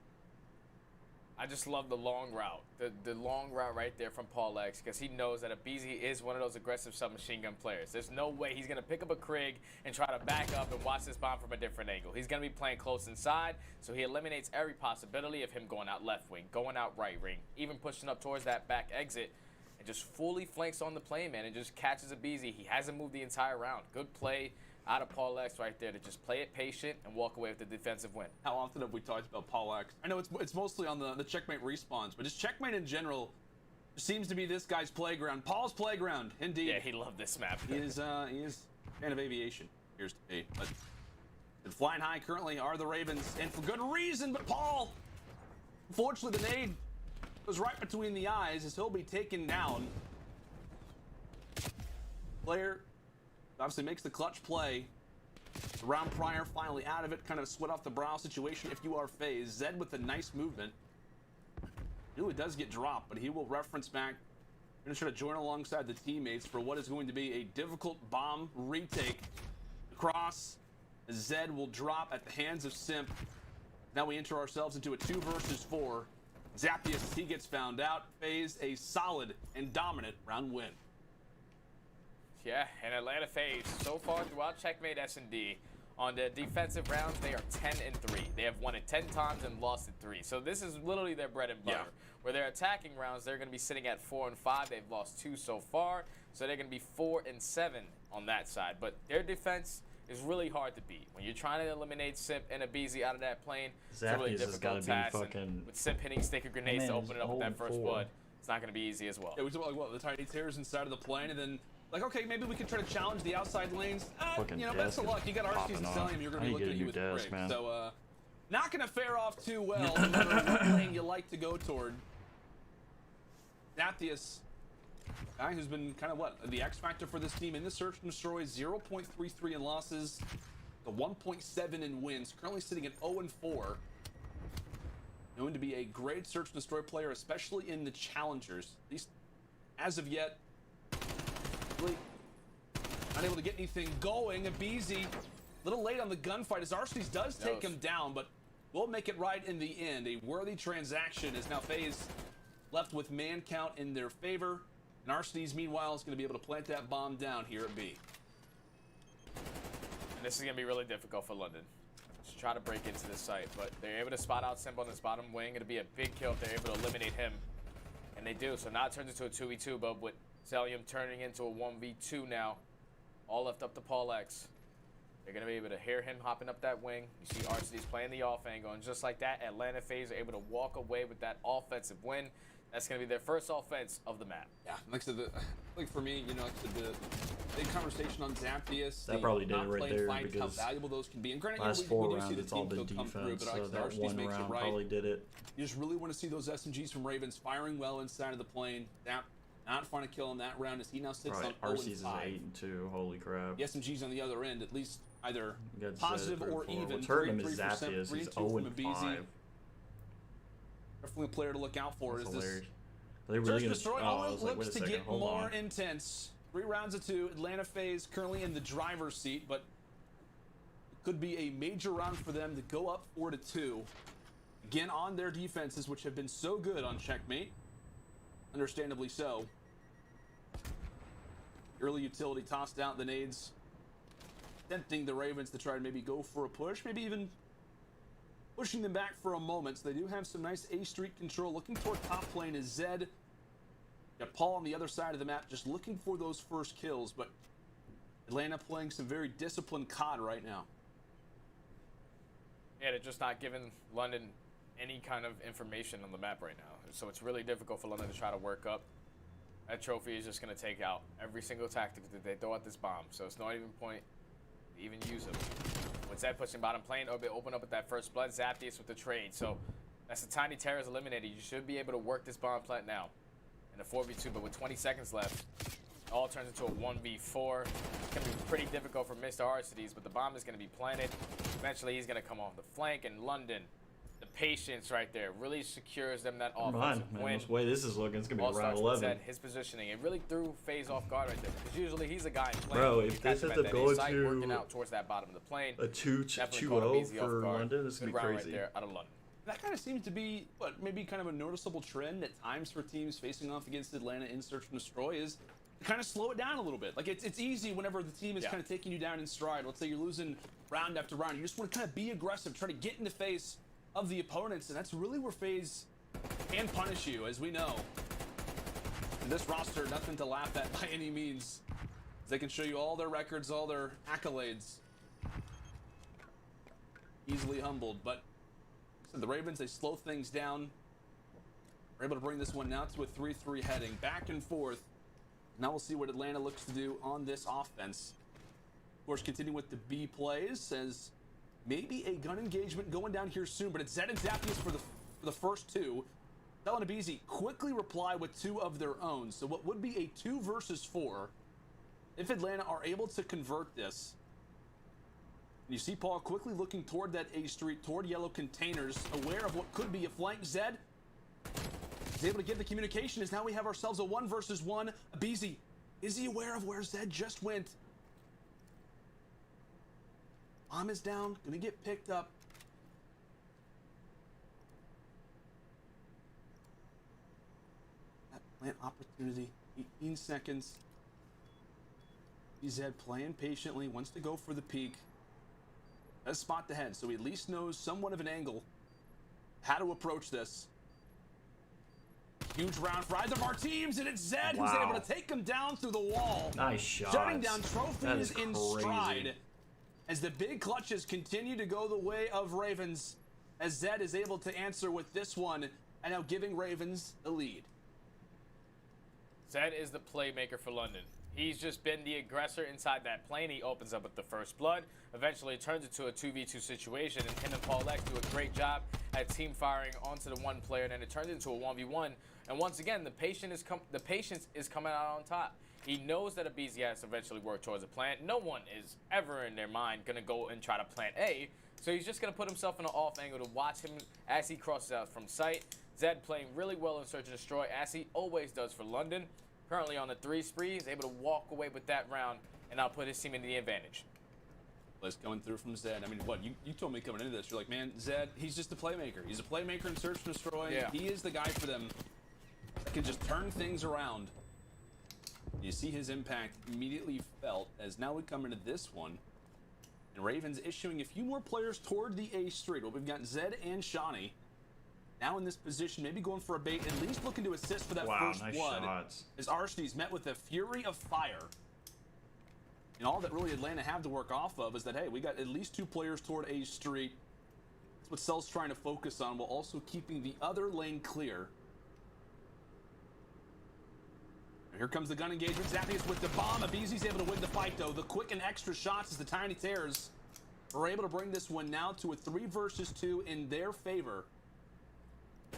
I just love the long route. The long route right there from Paul X, because he knows that Abizi is one of those aggressive submachine gun players. There's no way he's going to pick up a Krig and try to back up and watch this bomb from a different angle. He's going to be playing close inside, so he eliminates every possibility of him going out left wing, going out right wing, even pushing up towards that back exit, and just fully flanks on the play, man, and just catches Abizi. He hasn't moved the entire round. Good play out of Paul X right there to just play it patient and walk away with the defensive win. How often have we talked about Paul X? I know it's mostly on the checkmate respawns, but just checkmate in general seems to be this guy's playground. Paul's playground, indeed. Yeah, he loved this map. He is a fan of aviation, appears to be. But flying high currently are the Ravens, and for good reason. But Paul, unfortunately, the nade goes right between the eyes as he'll be taken down. Player obviously makes the clutch play. The round prior finally out of it, kind of a sweat off the brow situation if you are phased. Zed with a nice movement. It does get dropped, but he will reference back. Going to try to join alongside the teammates for what is going to be a difficult bomb retake. Across, Zed will drop at the hands of Simp. Now we enter ourselves into a 2 versus 4. Zappius, he gets found out, phased, a solid and dominant round win. Yeah, and Atlanta FaZe, so far throughout Checkmate S&D, on the defensive rounds, they are 10-3. They have won it 10 times and lost it 3. So this is literally their bread and butter. Yeah. Where they're attacking rounds, they're going to be sitting at 4-5. They've lost 2 so far, so they're going to be 4-7 on that side. But their defense is really hard to beat. When you're trying to eliminate Simp and Abizi out of that plane, it's a really difficult task. And with Simp hitting sticker grenades to open it up with that first blood, it's not going to be easy as well. Yeah, we talk about what, the tiny tears inside of the plane, and then like, okay, maybe we could try to challenge the outside lanes. You know, best of luck. You got Arceus and telling him you're going to be looking at you with Krig. So, not going to fare off too well, no matter what lane you like to go toward. Zaptius, guy who's been kind of the X factor for this team in the search and destroy, 0.33 in losses, the 1.7 in wins, currently sitting at 0-4. Known to be a great search and destroy player, especially in the challengers. At least as of yet, really unable to get anything going. Abizi, a little late on the gunfight as Arceus does take him down, but will make it right in the end. A worthy transaction as now FaZe left with man count in their favor. And Arceus, meanwhile, is going to be able to plant that bomb down here at B. And this is going to be really difficult for London. Just try to break into this site, but they're able to spot out Simp on this bottom wing. It'll be a big kill if they're able to eliminate him. And they do. So now it turns into a 2v2, but with Zelium turning into a 1v2 now. All left up to Paul X. They're going to be able to hear him hopping up that wing. You see Arceus playing the off angle, and just like that, Atlanta FaZe are able to walk away with that offensive win. That's going to be their first offense of the map. Yeah, like I said, like for me, you know, the big conversation on Zaptius. That probably did it right there fights, because how valuable those can be. And granted, last we 4 do rounds see the it's all team been come through, defense, but so that Arceus one makes round it right. probably did it. You just really want to see those SMGs from Ravens firing well inside of the plane. That not find a kill in that round as he now sits on 0-5. Arceus is 8-2. Holy crap. The SMGs on the other end, at least either Good positive set, or even. What's hurting him is 3-3 Zaptius. He's 3-2 from 0-5. Definitely a player to look out for. That's is hilarious. This Are they really Search and gonna? Destroy Oh, I only was like, wait looks a to second. get Hold more on. intense. 3 rounds of 2. Atlanta FaZe currently in the driver's seat, but it could be a major round for them to go up 4-2. Again, on their defenses, which have been so good on Checkmate. Understandably so. Early utility tossed out the nades, tempting the Ravens to try to maybe go for a push, maybe even pushing them back for a moment. So they do have some nice A Street control. Looking toward top lane is Zed. Got Paul on the other side of the map, just looking for those first kills. But Atlanta playing some very disciplined COD right now. Yeah, they're just not giving London any kind of information on the map right now. So it's really difficult for London to try to work up. That trophy is just going to take out every single tactic that they throw at this bomb. So it's not even point to even use it. With Zed pushing bottom plane, or they open up with that first blood, Zaptius with the trade. So that's the Tiny Terrors eliminated. You should be able to work this bomb plant now in a 4v2, but with 20 seconds left, it all turns into a 1v4. It's going to be pretty difficult for Mr. Arcides, but the bomb is going to be planted. Eventually, he's going to come off the flank, and London, the patience right there, really secures them that offensive win. This way this is looking, it's gonna All be round starts with 11. Zed, his positioning, it really threw FaZe off guard right there, because usually he's a guy playing. Bro, if this ends up going to working out towards that bottom of the plane, a 2-0 for London, this is gonna be right crazy. there out of London. That kind of seems to be, maybe kind of a noticeable trend at times for teams facing off against Atlanta in Search and Destroy is to kind of slow it down a little bit. Like, it's easy whenever the team is kind of taking you down in stride. Let's say you're losing round after round. You just want to kind of be aggressive, try to get in the face of the opponents, and that's really where FaZe can punish you, as we know. And this roster, nothing to laugh at by any means. They can show you all their records, all their accolades. Easily humbled, but so the Ravens, they slow things down. We're able to bring this one now to a 3-3 heading, back and forth. Now we'll see what Atlanta looks to do on this offense. Of course, continuing with the B plays, as maybe a gun engagement going down here soon, but it's Zed and Zaptius for the first 2. Bell and Abizi quickly reply with 2 of their own. So what would be a 2 versus 4 if Atlanta are able to convert this. And you see Paul quickly looking toward that A Street, toward yellow containers, aware of what could be a flank. Zed is able to get the communication, as now we have ourselves a 1 versus 1. Abizi, is he aware of where Zed just went? Bomb is down, gonna get picked up. That plant opportunity, 18 seconds. Zed playing patiently, wants to go for the peak. Does spot the head, so he at least knows somewhat of an angle how to approach this. Huge round for either of our teams, and it's Zed who's able to take him down through the wall. Nice shot. Shutting down trophies in crazy. stride. As the big clutches continue to go the way of Ravens, as Zed is able to answer with this one, and now giving Ravens the lead. Zed is the playmaker for London. He's just been the aggressor inside that plane. He opens up with the first blood, eventually turns it to a 2v2 situation, and him and Paul X do a great job at team firing onto the one player, and then it turns into a 1v1. And once again, the patience is coming out on top. He knows that Abizi has to eventually work towards a plant. No one is ever in their mind going to go and try to plant A, so he's just going to put himself in an off angle to watch him as he crosses out from sight. Zed playing really well in Search and Destroy, as he always does for London. Currently on the 3 spree, he's able to walk away with that round and now put his team in the advantage. Let's going through from Zed. I mean, what, you told me coming into this, you're like, man, Zed, he's just a playmaker. He's a playmaker in Search and Destroy. Yeah. He is the guy for them that can just turn things around. You see his impact immediately felt, as now we come into this one. And Ravens issuing a few more players toward the A Street. Well, we've got Zed and Shawnee now in this position, maybe going for a bait, at least looking to assist for that first nice blood. shots. As Arcides met with a fury of fire. And all that really Atlanta have to work off of is that, hey, we got at least 2 players toward A Street. That's what Cell's trying to focus on, while also keeping the other lane clear. Here comes the gun engagement. Zappius with the bomb. Abizi's able to win the fight, though. The quick and extra shots as the Tiny Terrors are able to bring this one now to a 3 versus 2 in their favor.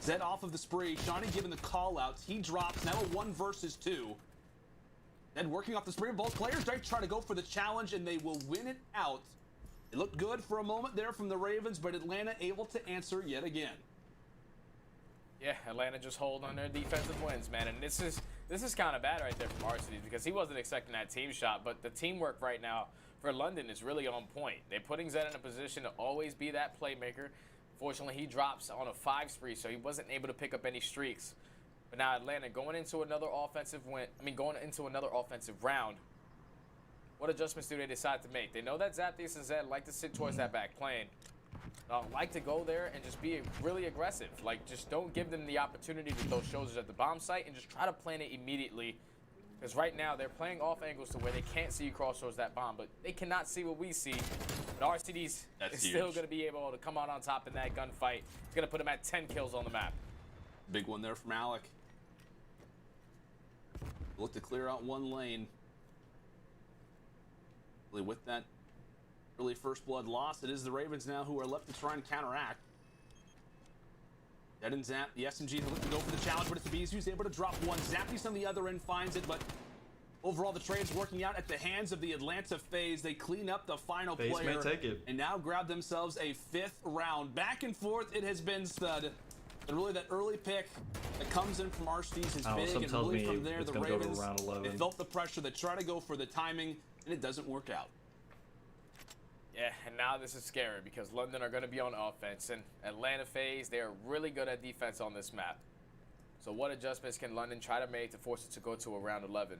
Zed off of the spree. Shawnee giving the call-outs. He drops. Now a 1 versus 2. Zed working off the spree. Both players try to go for the challenge, and they will win it out. It looked good for a moment there from the Ravens, but Atlanta able to answer yet again. Yeah, Atlanta just hold on their defensive wins, man. And this is kind of bad right there from Arcity because he wasn't expecting that team shot. But the teamwork right now for London is really on point. They're putting Zed in a position to always be that playmaker. Fortunately, he drops on a 5 spree, so he wasn't able to pick up any streaks. But now Atlanta going into another offensive round. What adjustments do they decide to make? They know that Zapdos and Zed like to sit towards that back plane. Like to go there and just be really aggressive. Like, just don't give them the opportunity to throw shoulders at the bomb site and just try to plan it immediately. Because right now, they're playing off angles to where they can't see you cross towards that bomb, but they cannot see what we see. But RCD's still going to be able to come out on top in that gunfight. It's going to put him at 10 kills on the map. Big one there from Alec. Look to clear out one lane. Really with that early first blood loss, it is the Ravens now who are left to try and counteract. Dead and Zap, the SMG, they look to go for the challenge, but it's the Bees who's able to drop one. Zapdos on the other end finds it, but overall the trade's working out at the hands of the Atlanta FaZe. They clean up the final FaZe player may take it. And now grab themselves a 5th round. Back and forth, it has been stud. But really that early pick that comes in from Arcties is big, and really from there the Ravens, they felt the pressure. They try to go for the timing, and it doesn't work out. Yeah, and now this is scary because London are going to be on offense, and Atlanta FaZe, they are really good at defense on this map. So what adjustments can London try to make to force it to go to a round 11?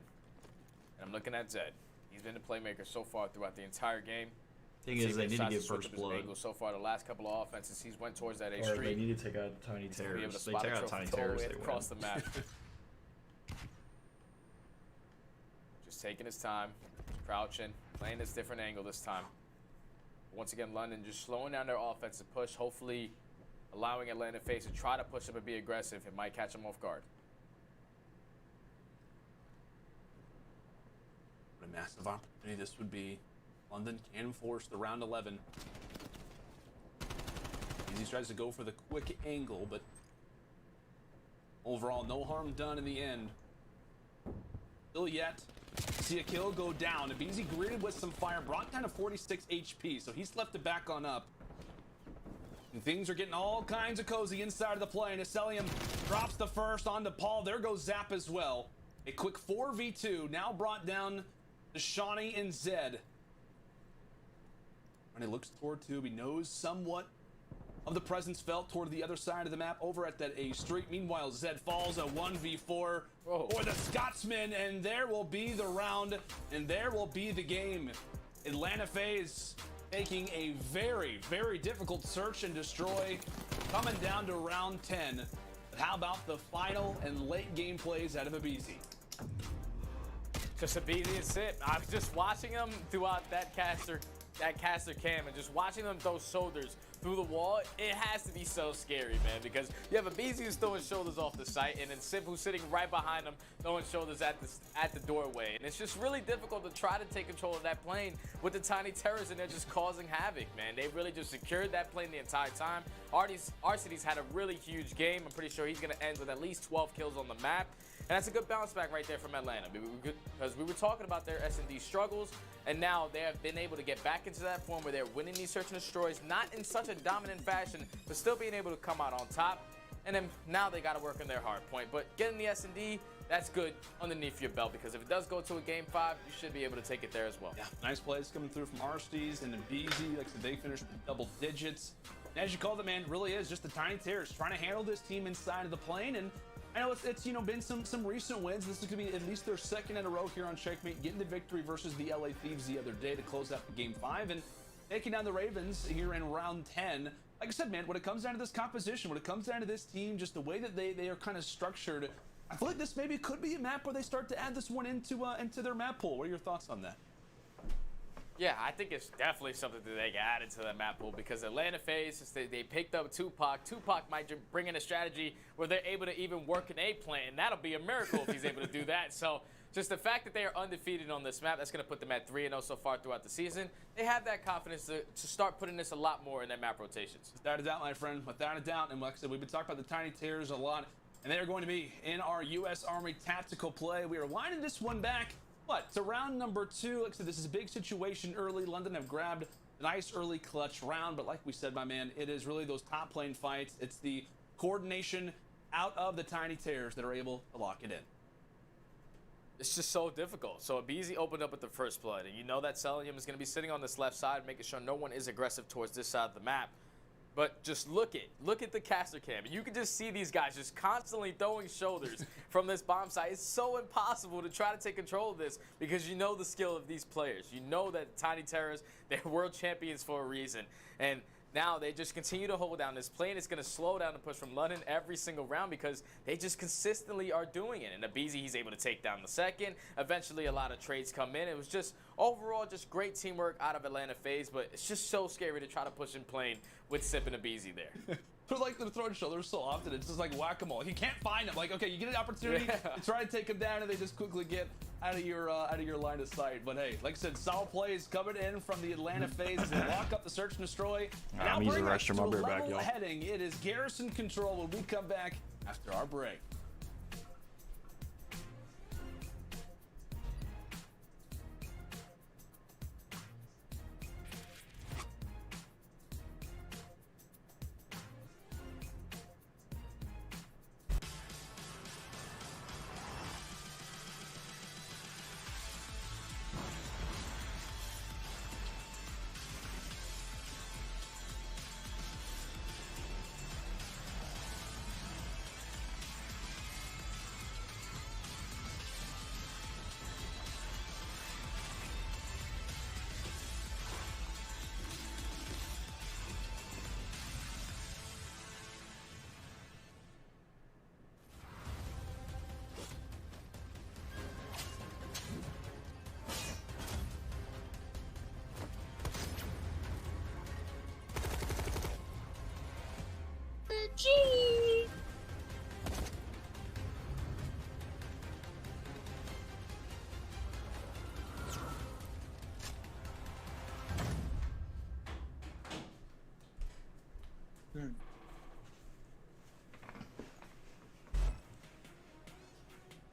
And I'm looking at Zed. He's been the playmaker so far throughout the entire game. Thing is, they need to get first blood. So far, the last couple of offenses, he's went towards that A Or street. they need to take out Tiny Terrors. They take out Tiny Terrors, they across win. the map. Just taking his time, crouching, playing this different angle this time. Once again, London just slowing down their offensive push, hopefully allowing Atlanta FaZe to try to push them and be aggressive. It might catch them off guard. What a massive opportunity this would be. London can force the round 11. Easy tries to go for the quick angle, but overall, no harm done in the end. Still yet, see a kill go down. Abizi greeted with some fire, brought down to 46 HP, so he's left to back on up. And things are getting all kinds of cozy inside of the plane. Acelium drops the first onto Paul. There goes Zap as well. A quick 4v2, now brought down to Shawnee and Zed. When he looks toward tube, he knows somewhat of the presence felt toward the other side of the map over at that A street. Meanwhile, Zed falls a 1v4 for the Scotsman, and there will be the round, and there will be the game. Atlanta FaZe taking a very, very difficult search and destroy, coming down to round 10. But how about the final and late game plays out of Abizi? Just Abizi and Sip. I was just watching them throughout that caster cam and just watching them throw shoulders through the wall. It has to be so scary, man, because you have Abizi who's throwing shoulders off the site, and then Sip who's sitting right behind him throwing shoulders at the doorway. And it's just really difficult to try to take control of that plane with the Tiny Terrors, and they're just causing havoc, man. They really just secured that plane the entire time. Arcity's had a really huge game. I'm pretty sure he's going to end with at least 12 kills on the map. And that's a good bounce back right there from Atlanta, because we were talking about their S&D struggles, and now they have been able to get back into that form where they're winning these search and destroys, not in such a dominant fashion, but still being able to come out on top. And then now they got to work on their hard point. But getting the S&D, that's good underneath your belt, because if it does go to a game 5, you should be able to take it there as well. Yeah, nice plays coming through from Arcties and Abizi. Like I said, they finished with double digits. And as you called it, man, really is just the Tiny Terrors trying to handle this team inside of the plane. And I know it's been some recent wins. This is going to be at least their second in a row here on Checkmate, getting the victory versus the LA Thieves the other day to close out the game 5 and taking down the Ravens here in round 10. Like I said, man, when it comes down to this composition, when it comes down to this team, just the way that they are kind of structured, I feel like this maybe could be a map where they start to add this one into their map pool. What are your thoughts on that? Yeah, I think it's definitely something that they got added to the map pool, because Atlanta FaZe, since they picked up Tupac might bring in a strategy where they're able to even work an A plan. That'll be a miracle if he's able to do that. So just the fact that they are undefeated on this map, that's going to put them at 3-0 so far throughout the season. They have that confidence to start putting this a lot more in their map rotations. Without a doubt, my friend, without a doubt. And like I said, we've been talking about the Tiny Terrors a lot, and they are going to be in our U.S. Army tactical play. We are winding this one back. To round number 2. Like I said, this is a big situation early. London have grabbed a nice early clutch round, but like we said, my man, it is really those top lane fights. It's the coordination out of the Tiny Terrors that are able to lock it in. It's just so difficult. So Abizi opened up with the first blood, and you know that Celium is going to be sitting on this left side, making sure no one is aggressive towards this side of the map. But just look at the caster cam. You can just see these guys just constantly throwing shoulders from this bomb site. It's so impossible to try to take control of this because you know the skill of these players. You know that Tiny Terrors, they're world champions for a reason. And now they just continue to hold down this plane. It's going to slow down the push from London every single round because they just consistently are doing it. And Abizi, he's able to take down the second. Eventually, a lot of trades come in. It was just overall just great teamwork out of Atlanta FaZe, but it's just so scary to try to push in plane with Sip and Abizi there. They're like they're throwing shoulders so often. It's just like whack-a-mole. You can't find them. Like, okay, you get an opportunity to try to take them down, and they just quickly get out of your line of sight. But hey, like I said, solid plays coming in from the Atlanta FaZe as they lock up the search and destroy. Now bring us to a level heading. It is Garrison control when we come back after our break.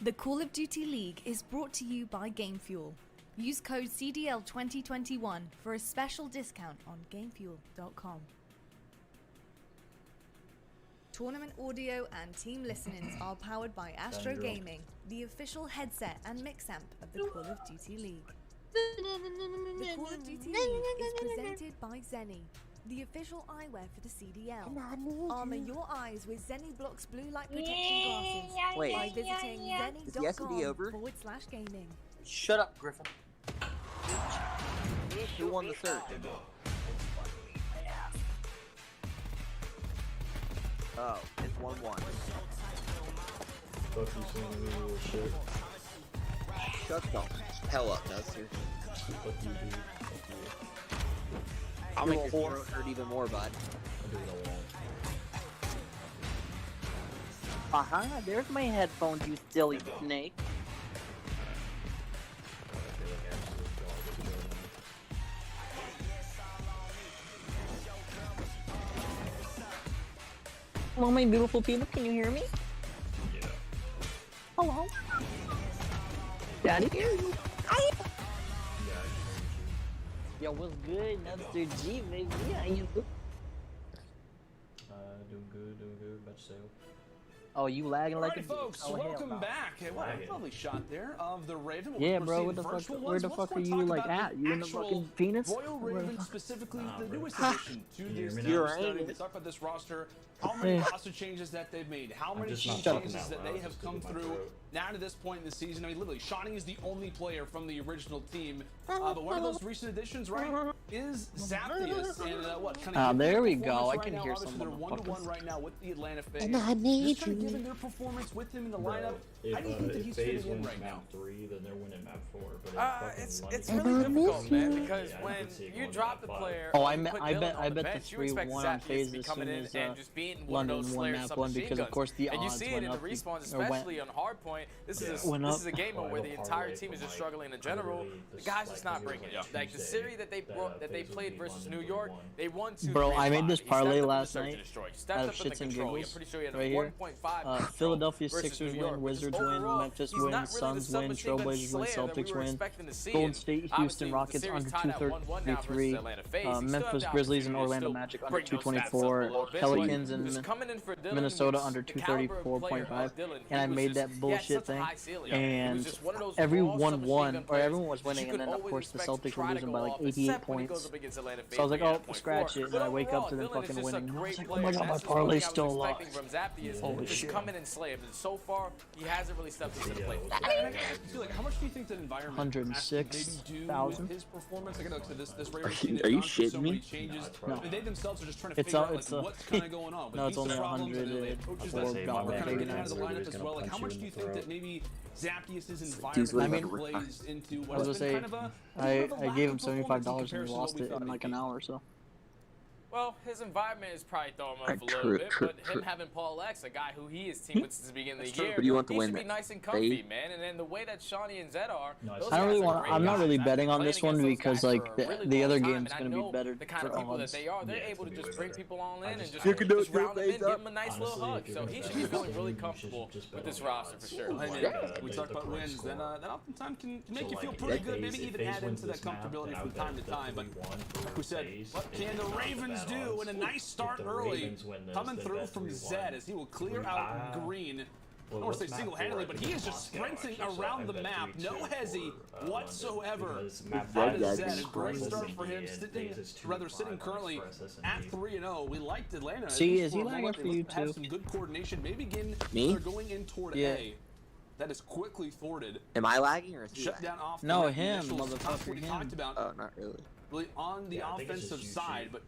The Call of Duty League is brought to you by GameFuel. Use code CDL 2021 for a special discount on GameFuel.com. Tournament audio and team listenings are powered by Astro Gaming, the official headset and mix amp of the Call of Duty League. The Call of Duty League is presented by Zenny, the official eyewear for the CDL. Armor your eyes with Zenny Block's blue light protection glasses by visiting zenny.com/gaming. Shut up, Griffin. Who won the third? Oh, it's 1-1. Fuck you, saying me little shit. Shut the hell up, Nestor. Fuck you, dude. Fuck you. I'll make your throat hurt even more, bud. I do what I want. There's my headphones, you silly snake. Hello, my beautiful people. Can you hear me? Yeah. Hello. Daddy hear you. Hi. Yo, what's good? Nestor G, baby. How you doing? Doing good. About yourself. Oh, you lagging like a folks, welcome back. Hey, what a lovely shot there of the Raven. Yeah, bro, what the fuck? Where the fuck are you like at? You in the fucking Phoenix? Royal Raven, specifically the newest addition to this team. Let's talk about this roster. How many roster changes that they've made? How many changes that they have come through now to this point in the season? I mean, literally, Shawnee is the only player from the original team. But one of those recent additions, right, is Zaptius. And what kind of there we go. I can hear someone. They're 1-1 right now with the Atlanta FaZe. And I need just kind of given their performance with him in the lineup. How do you think that he's fitting in right now? Map 3, then they're winning map 4. But it's really difficult, man, because when you drop the player, I bet the 3-1 on FaZe as soon as London won map 1 because of course the odds and you see it in the respawns, especially on hardpoint. point. This is a game where the entire team is just struggling in general. The guys just not bringing it. Like the series that they played versus New York, they won 2-3. Bro, I made this parlay last night out of shits and I'm giggles. pretty sure he had a Right here. 1.5 Philadelphia Sixers win, Wizards win, Memphis win, Suns win, Trailblazers win, Celtics win, Golden State, Houston Rockets under 233, Memphis Grizzlies and Orlando Magic under 224, Pelicans and Minnesota under 234.5, and I made that bullshit thing, and everyone won, or everyone was winning, and then of course the Celtics were losing by like 88 points, so I was like, oh, scratch it, and I wake up to them fucking winning, and I was like, oh my god, my parlay's still alive. Holy shit. Come in and slay him. And so far, he hasn't really stepped into the plate. Like, how much do you think that environment 106,000. his performance? Like, look, this Are you shitting me? No. I mean, they themselves are just trying to figure out like, what's kind of going on. No, it's only $104. Like, how much do you think that maybe Zaptius's environment plays into what has been kind of a I gave him $75 and he lost it in like an hour or so. Well, his environment is probably throwing him off a little bit, but him having Paul X, a guy who he is teamed with since the beginning of the year, but you want to he win should be nice and comfy, man. And then the way that Shawnee and Zed are, I don't really want. I'm not really betting on this one because like the other game's gonna be better the kind of people that they are. They're able to just bring people all in and just round them in, give them a nice little hug. So he should be feeling really comfortable with this roster for sure. We talk about wins, then that oftentimes can make you feel pretty good. Maybe even add into that comfortability from time to time. But like we said, what can the Ravens do in a nice start early, coming through from Zed as he will clear out Green. I don't want to say single-handedly, but he is just sprinting around the map. No hezzy whatsoever. That is Zed. A great start for him, sitting currently at 3-0. We liked Atlanta. See, is he lagging for you too? Have some good coordination. Maybe again, they're going in toward A. That is quickly thwarted. Am I lagging or is he shut down off? No, him, motherfucker, him. Oh, not really. Really on the offensive side, but.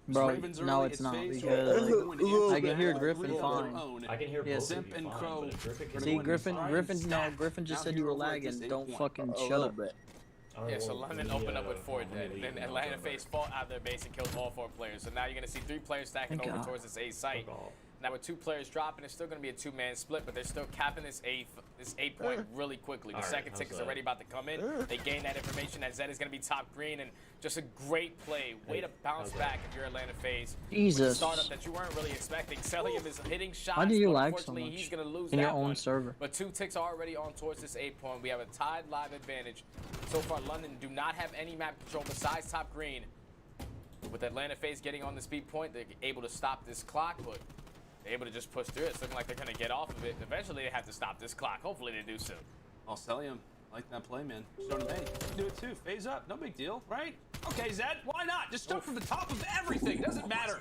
Bro, no, it's not because I can hear Griffin fine. I can hear both of you fine, See, Griffin just said you were lagging. Don't fucking shut up. Yeah, so London opened up with 4 dead, and then Atlanta Face fought out their base and killed all 4 players. So now you're going to see 3 players stacking over towards this A site. Now with 2 players dropping, it's still going to be a 2-man split, but they're still capping this 8 point really quickly. The second tick is already about to come in. They gain that information that Zed is going to be top green, and just a great play. Way to bounce back if you're Atlanta FaZe. Jesus. With a startup that you weren't really expecting. Celium is hitting shots. Why do you but lag so unfortunately, much he's going to lose in that your own one. server? But 2 ticks are already on towards this 8 point. We have a tied live advantage. So far, London do not have any map control besides top green. With Atlanta FaZe getting on the speed point, they're able to stop this clock, but they're able to just push through it. It's looking like they're going to get off of it. Eventually, they have to stop this clock. Hopefully, they do so. I'll sell him. I like that play, man. Showing him, hey, you can do it too. Phase up. No big deal, right? Okay, Zed, why not? Just jump from the top of everything. Doesn't matter.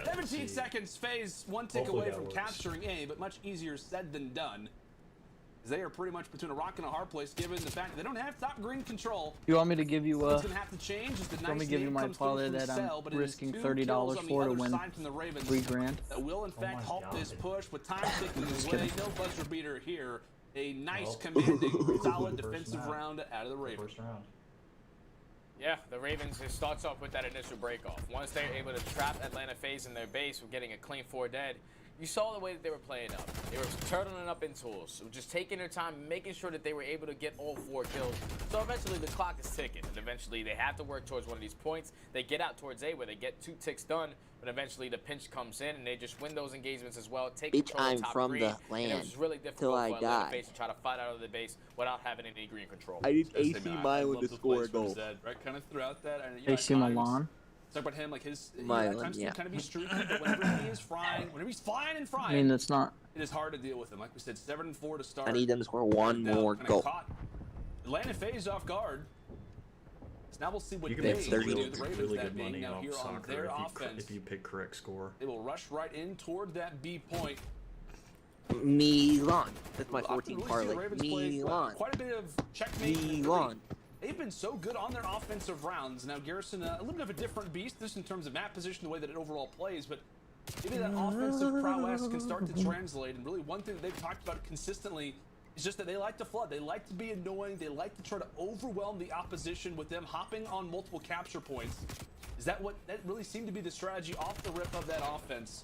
17 seconds. FaZe 1 tick away from capturing A, but much easier said than done. They are pretty much between a rock and a hard place, given the fact that they don't have top green control. You want me to give you what's gonna have to change is the let me give you my parlay that I'm risking $30 for to win $3,000. That will in fact halt this push with time ticking away. No buzzer beater here. A nice, commanding, solid defensive round out of the Ravens. Yeah, the Ravens, it starts off with that initial break off. Once they're able to trap Atlanta FaZe in their base with getting a clean 4 dead, you saw the way that they were playing up. They were turtling up in tools, so just taking their time, making sure that they were able to get all 4 kills. So eventually the clock is ticking, and eventually they have to work towards one of these points. They get out towards A where they get 2 ticks done, but eventually the pinch comes in, and they just win those engagements as well. Take control of top from green, the land and it was really difficult till I for Atlanta die. FaZe to try to fight out of the base without having any green control. I need AC Milan to score a goal. Right, kind of throughout that. AC Milan. Talk about him, like his Milan, yeah. Kind of be streaky, but whenever he is frying, whenever he's flying and frying, I mean, that's not. It is hard to deal with him. Like we said, 7-4 to start. I need them to score 1 more goal. Caught. Atlanta FaZe off guard. So now we'll see what you can they make do. really Ravens good money now off here on soccer their offense. if you pick correct score. They will rush right in toward that B point. Milan. That's my 14 parlay. Milan. Quite a bit of checkmate. Milan. They've been so good on their offensive rounds. Now Garrison, a little bit of a different beast, just in terms of map position, the way that it overall plays, but maybe that offensive prowess can start to translate. And really one thing that they've talked about consistently is just that they like to flood. They like to be annoying. They like to try to overwhelm the opposition with them hopping on multiple capture points. Is that what that really seemed to be the strategy off the rip of that offense?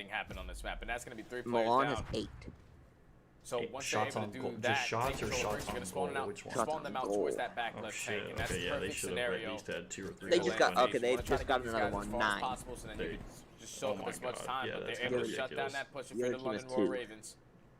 thing happen on this map, and that's going to be 3 players Milan down. has 8. So once they're able to do that, just shots or take shots going on to spawn goal? out, Which one? spawn them out towards that back Oh left shit. tank, and that's Okay, the yeah, they perfect should have at scenario. least had 2 or 3. They just got goals. okay. They Wanna try just to got get these another guys one. as far as 9. possible, so then you can just soak Oh up my as much God, time, yeah, but that's they're able to kinda shut down ridiculous. that push The for other the team has London Royal 2. Ravens.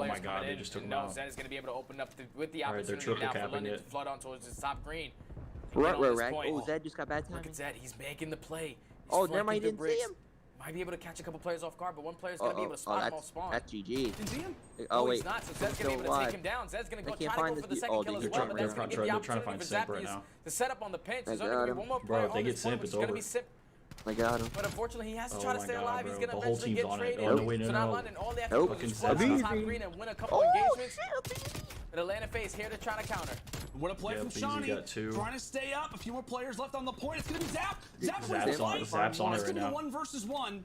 players my God, coming they in. just took And him no, out. Zed is going to be able to open up with the All right, they're opportunity now for triple London capping to flood on towards the top green. Right, on this right. point. Oh, Zed just got bad timing. Look at Zed. He's making the play. He's Oh, never mind. flanking Didn't the see bricks. him. Might be able to catch a couple players off guard, but one player's going to be able to spot him off spawn. That's GG. Didn't see him? Oh, He's wait. not, so Zed's going to be able to take him down. Zed's going to go They try can't to go find for the this- second oh, kill as they're well, trying- but that's going to give the they're trying to opportunity for find Simp right Zappies now. to set up on the pinch. There's I only got going to him. be one more Bro, player if they on get this point, Simp, which it's is going to over. be Simp. I got him. But unfortunately, he has to Oh try to my stay God, alive. bro. He's going to The whole eventually team's get on it. traded. Oh, no, wait, no, So now no. London, all they have Nope. to do is Fucking just flood Zed's on not- top green and win a couple engagements. But Atlanta FaZe here to try to counter. What a play Yeah, from Beezy Shawnee. got 2. Trying to stay up. A few more players left on the point. It's going to be Zap. Zap Zap's on it right It's now. going to be 1 versus 1.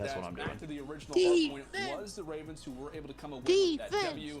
That's what I'm back doing. to the original hard point. It was the Ravens who were able to come away with that W.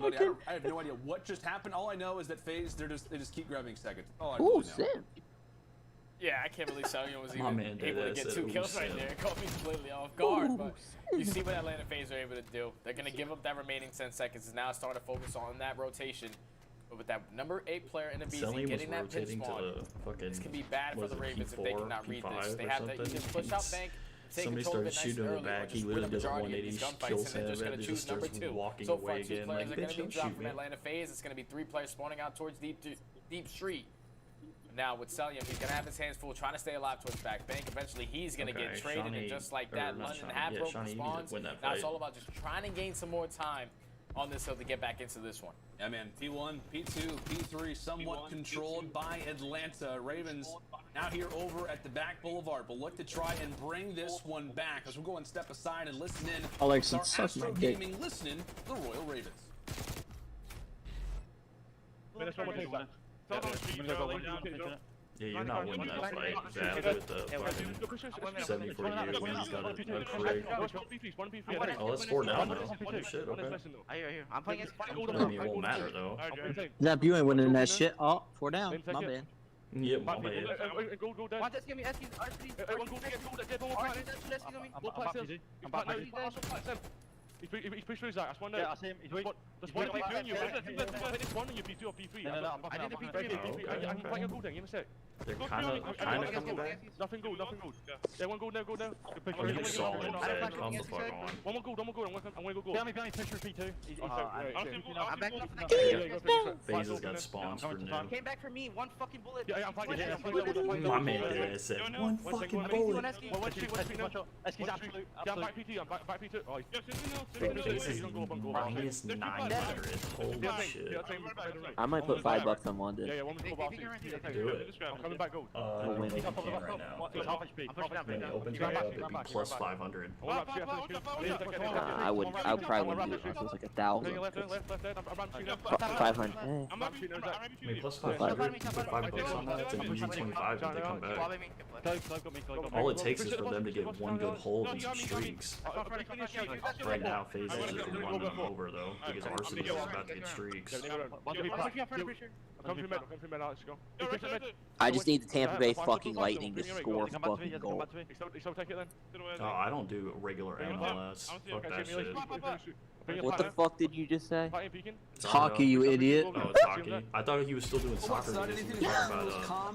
buddy. I have no idea what just happened. All I know is that FaZe, they just keep grabbing seconds. Oh, Ooh, Sim. Yeah, I can't believe Salian was My even man did able to that, get said, 2 "Ooh, kills right Sim." there. It caught me completely off guard, but you see what Atlanta FaZe are able to do. They're going to give up that remaining 10 seconds and now start to focus on that rotation. But with that number 8 player in the BZ getting that pin spawn, this can be bad for the Ravens if they cannot read this. They have to either push out Bank, take Somebody control of it started nice shooting and him early, back. or He just win literally the does a majority of 180, these gunfights, kills and they're him, just going and to just choose number starts 2. walking So away far, 2 again. players Like, are going bitch, to be don't dropped shoot from me. Atlanta FaZe. It's going to be 3 players spawning out towards deep street. Now with Celium, he's gonna have his hands full trying to stay alive towards back bank. Eventually he's gonna get traded, and just like that, London have broken spawns. Now it's all about just trying to gain some more time on this hill to get back into this one. Yeah, man. P1, P2, P3, somewhat controlled by Atlanta. Ravens now here over at the back boulevard, but look to try and bring this one back as we'll go and step aside and listen in. Alex, Our suck Astro my dick. Gaming listening, the Royal Ravens. Yeah, you're not winning that fight. Zab with the fucking 74-year win. He's got a crig. Oh, that's 4 down though. Holy shit, okay. I hear. I'm playing against. I mean, it won't matter though. Zap, you ain't winning that shit. Oh, 4 down. My bad. Yeah, my bad. Watch this, give me SQ. He's pushed through Zach, that's one there. Yeah, I see him. There's one P3 on you. There's one on you, P2 or P3. No, I'm I did the P3. I can fight your gold then, in a sec. They're kind of coming back. Nothing gold. Yeah, one gold now. Oh, you're solid. Come the fuck on. One more gold. I'm gonna go gold. Behind me, push through P2. I'm back. FaZe has got spawns for new. Came back for me, one fucking bullet. Yeah, I'm fighting. My man did it. Said one fucking bullet. SQ's absolute. Yeah, I'm back PT. I'm back PT. Oh, FaZe is minus 900. Holy shit. I might put $5 on London. Yeah, one more gold. Do it. I'm coming back gold. I don't think you can right now. When it opens back up, it'd be plus 500. I probably wouldn't do it unless it was like 1,000. 500. I mean, plus 500. You put $5 on that, it's an easy 25 if they come back. All it takes is for them to get one good hold and some streaks. Right now, FaZe is just running them over though, because Varsity is about to get streaks. I just need the Tampa Bay fucking Lightning to score fucking goal. Oh, I don't do regular MLS. Fuck that shit. What the fuck did you just say? It's hockey, you idiot. Oh, it's hockey. I thought he was still doing soccer.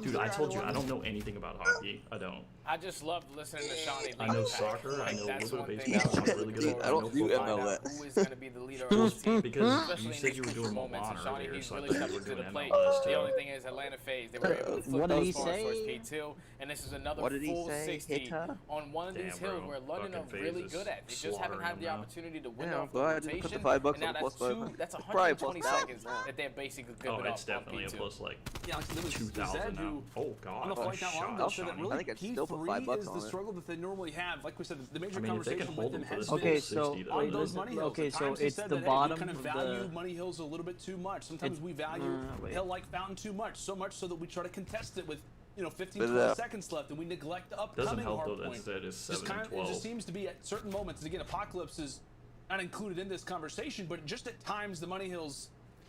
Dude, I told you, I don't know anything about hockey. I don't. I just love listening to Shawnee. I know soccer, I know a little bit of baseball, I'm really good at I don't do MLS. Who is going to be the leader of this team? Because you said you were doing Milan earlier, so I thought you were doing MLS too. The only thing is Atlanta FaZe. They were able to flip those scores towards P2, and this is another full 60 on one of these hills where London are really good at. They just haven't had the opportunity to win off the rotation. And now that's 120 seconds that they're basically giving up. Oh, it's definitely a plus like 2,000 now. Oh god. I think I'd still put $5 on the struggle that they normally have. Like we said, the major conversation with them has been okay, so those money hills. Okay, so it's the we bottom kind of of value the money hills a little bit too much. Sometimes we value hill like Fountain too much, so much so that we try to contest it with 15-20 seconds left, and we neglect the upcoming hard point. Doesn't help though that is 7-12. It just seems to be at certain moments. And again, Apocalypse is not included in this conversation, but just at times the money hills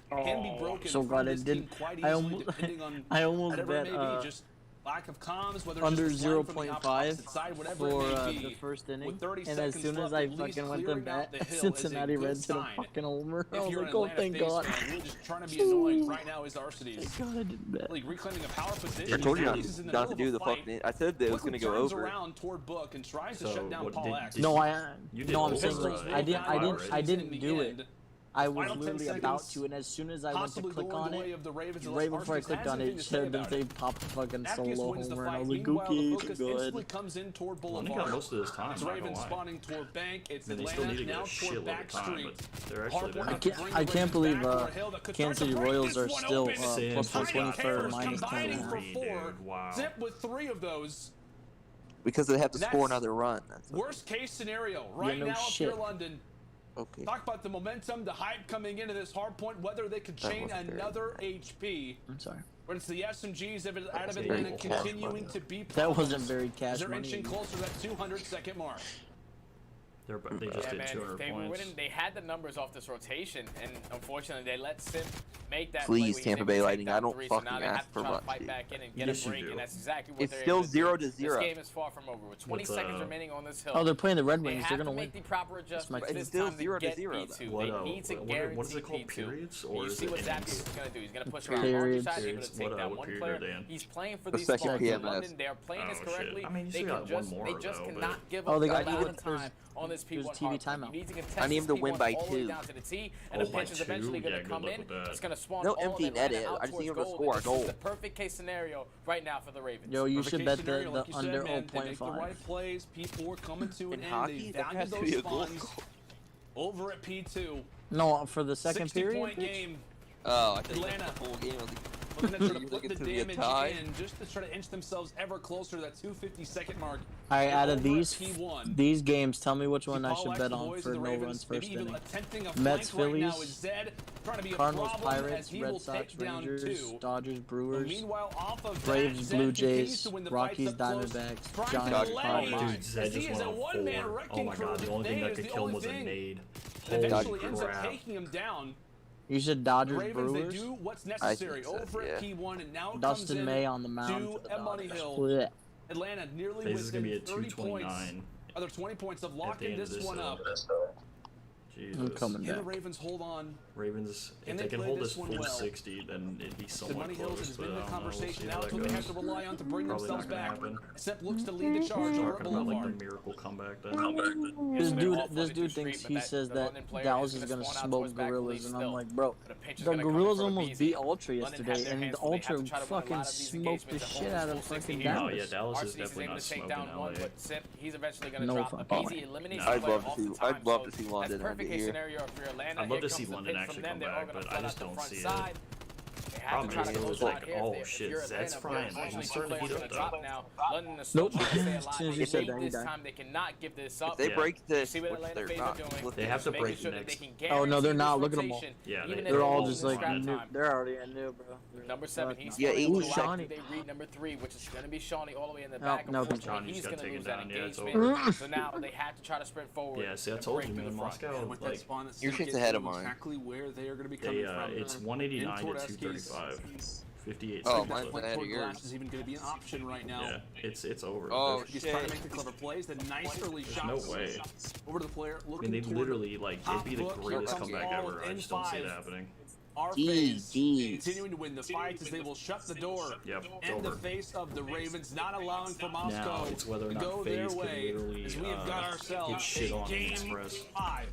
can be broken. So glad I did. Quite easily, depending on I almost whatever bet it may be. Just lack of comms, whether under it's 0.5 for the first inning, and as soon as I fucking went to bet, Cincinnati Reds hit a fucking homer. I was like, oh, thank God. We're just trying to be annoying right now is Arcities. Thank God I didn't bet. Like reclaiming a power position. I told you not to do the fucking. I said that it was gonna go over. Around toward Book and tries to shut down Paul X. No, I'm saying like I didn't do it. I was literally about to, and as soon as I went to click on it, right before I clicked on it, showed that they popped a fucking solo homer, and I was like, okay, it's good. Comes in toward Boulevard. Got most of this time. It's Ravens spawning toward Bank. It's Atlanta now toward Back Street. I can't believe Kansas City Royals are still plus 120 for minus 10. Wow. Zip with 3 of those. Because they have to score another run. Worst case scenario right now if you're London. Okay. Talk about the momentum, the hype coming into this hard point, whether they could chain another HP. I'm sorry. But it's the SMGs out of Atlanta continuing to be problems. That wasn't very cash They're money. inching closer to that 200-second mark. They just did 200 points. They had the numbers off this rotation, and unfortunately they let Sim make that. Please, Tampa Bay Lightning, I don't fucking ask for much. Fight back in and get a break, and that's exactly what it's they're still able to do. 0-0. This game is far from over. With 20 seconds remaining on this hill. Oh, they're playing the Red Wings. They're gonna win. They have to make the proper adjustments. It's still 0-0. They need to guarantee what is it called? Periods, or you is see it what Zach is gonna do? He's gonna push around periods. multi-side, able to take that one player. He's playing for these spawns in London. They are playing this correctly. They just cannot give up the time on this P1 timeout. I need him to win by 2. And the pitch is eventually going to come in. It's going to spawn no all empty net it. I just need him to score a goal. This is the perfect case scenario right now for the Ravens. Yo, you should bet the under 0.5. They make the right plays. P4 coming to an end. They value has to those be a goal. spawns over at P2. No, for the second period. 60-point game. Oh, I think Atlanta. the whole game. But then they try to put the damage in just to try to inch themselves ever closer to that 250-second mark. All right, out of P1. these games, tell me which one I should bet on for no runs first inning. Mets, Phillies, Cardinals, Pirates, Red Sox, Rangers, Dodgers, Brewers, Braves, Blue Jays, Rockies, Diamondbacks, Giants, Padres. Dude, Zed just went on 4. Oh my god, the only thing that could kill him was a nade. Eventually ends up taking him down. You said Dodgers, Ravens, Brewers. they do what's necessary over at P1, and now it Dustin comes May in on the mound to Money Hill. Blech. Atlanta nearly This is gonna be within at 30 points. 229. Other 20 points of At locking the end of this one up. Jesus. I'm coming Can back. the Ravens hold on? Ravens, Can if they they can play hold this this one full well? 60, then it'd be The somewhat Money Hills close. has But been I the don't know, we'll conversation. see Now how it's that what they have goes. to rely on to bring Probably themselves not gonna back. happen. Sep looks to lead the charge over at Talking about like Boulevard. the miracle comeback then. This dude thinks he says that Dallas is gonna smoke Gorillas, and I'm like, bro, the Gorillas almost beat Ultra yesterday, and the Ultra fucking smoked the shit out of fucking Oh Dallas. yeah, Dallas is definitely not smoking LA. He's eventually going to No drop a fucking easy way. elimination I'd player love off to the see. time. I'd love to So see that's London perfect end it case here. scenario for Atlanta. I'd love Here to see comes the London pin actually from them. come They're all back, gonna but flood I just out the don't front see it. side. They have to Problem try is, to it close was out like, here. oh If shit, you're Zed's Atlanta, frying. unfortunately, He's two starting to players heat gonna up drop though. now. London is still Nope. trying to stay As alive. soon as They you said need that, he this died. time. They cannot give this up. If they break this, See what which Atlanta they're Phase are not, doing. They have to Making break sure that next. they can Oh no, they're guarantee not. this Look at them all. rotation, Yeah, even if They're all lose just in like scrap new. time. They're already at new, bro. Number 7, he's Yeah, still Shawnee. Shawnee. They read number 3, which is going to be Shawnee all the way in the back. no, Unfortunately, Shawney's he's gotta going to take lose him that down. Yeah, it's engagement. over. So now they have to try to sprint forward. Yeah, see, I and told break you, through man. the front. Moscow, With that like, spawn that You're Sid just gets ahead to of mine. exactly where they are going to be coming from. it's 189 toward to Eskies. 235. 58 Oh, seconds mine's left. Point ahead of toward glass yours. is even going to be an option right now. Yeah, it's over. Oh, He's trying to shit. make the clever plays. The nice early There's shots. no way. Over to the player. I Looking mean, they toward literally, like, it'd be the top foot. greatest Here comes comeback all ever. I in just don't see it 5. happening. Our phase continuing to win the fights as they will shut the door Yep, it's in the over. face of the Ravens, not allowing for Now Moscow it's whether or to not go their FaZe can way literally as we have got get ourselves shit a on in game Express. 5.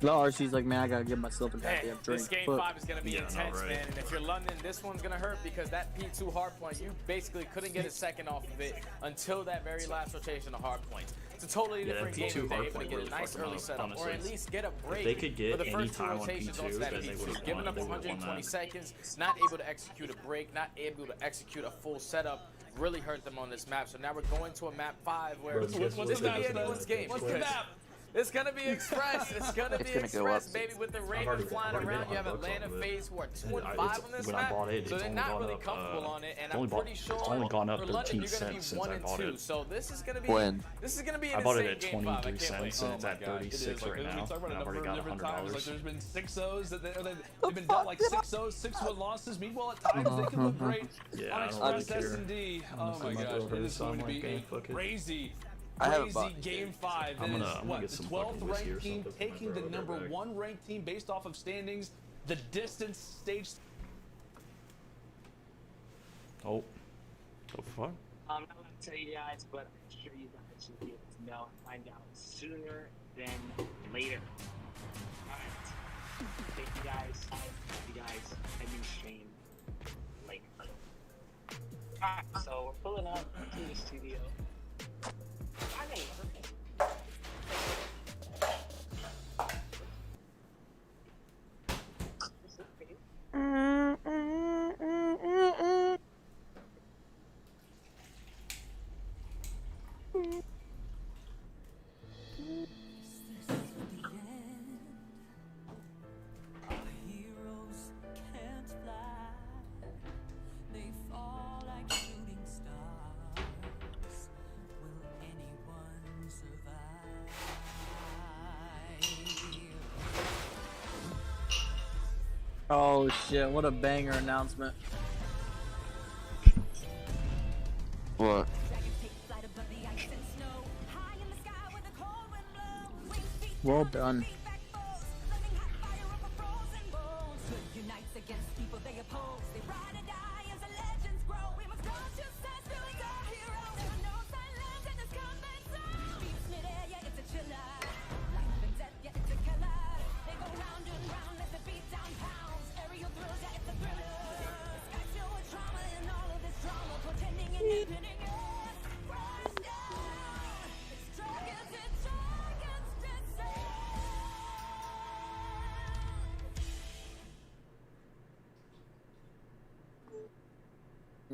The RC's like, man, I gotta get myself a goddamn Man, drink. this game Fuck. 5 is going to be Yeah, no, intense, right. man. And if you're London, this one's going to hurt because that P2 hard point, you basically couldn't get a second off of it until that very last rotation of hard points. It's a totally Yeah, that different game P2 if they're hard able to point get really a nice fucked them early up, setup, or honestly. at least get a If break they could get for the any first 2 time on rotations P2, onto that then they would've P2. Giving won. up They would've won 120 that. seconds, not able to execute a break, not able to execute a full setup, really hurt them on this map. So now we're going to a map 5 where Bro, guess what this they could be just anyone's did? game. What's the because map? It's gonna be Express. It's gonna be It's gonna go Express, up. baby, with the already- Ravens flying already made around. You have 100 bucks Atlanta off of it. FaZe who are 2 and I- 5 it's- on this when I map, bought it, so it's they're only not gone really up, comfortable on it. And it's I'm only pretty bought- sure it's only gone up for London, 13 you're gonna be cents since 1 I and bought 2. it. So this is gonna be When? this is gonna be an I bought it insane at game 5. I 23 can't wait. cents, and it's at God, it 36 is. right We now, talk about and it I've already got different times. Like $100. there's been 6-0s that they've been dealt like 6-0s, 6-1 losses. Meanwhile, at times they can look great Yeah, on I don't really Express care. S&D. Oh Honestly, my my gosh, girl it heard is it, so going to I'm be like, a "Eh, fuck it." crazy I haven't bought crazy it. game 5. I'm It gonna is, get what, the some 12th fucking whiskey or ranked team something for my taking the girl to number get back. 1 ranked team based off of standings. The distance stage. Oh, the fuck? I'm not going to tell you guys, but I'm sure you guys should be able to know and find out sooner than later. Alright. Thank you guys. Ending stream later. Alright, so we're pulling up to the studio. I mean, Oh shit! What a banger announcement. What? Well done.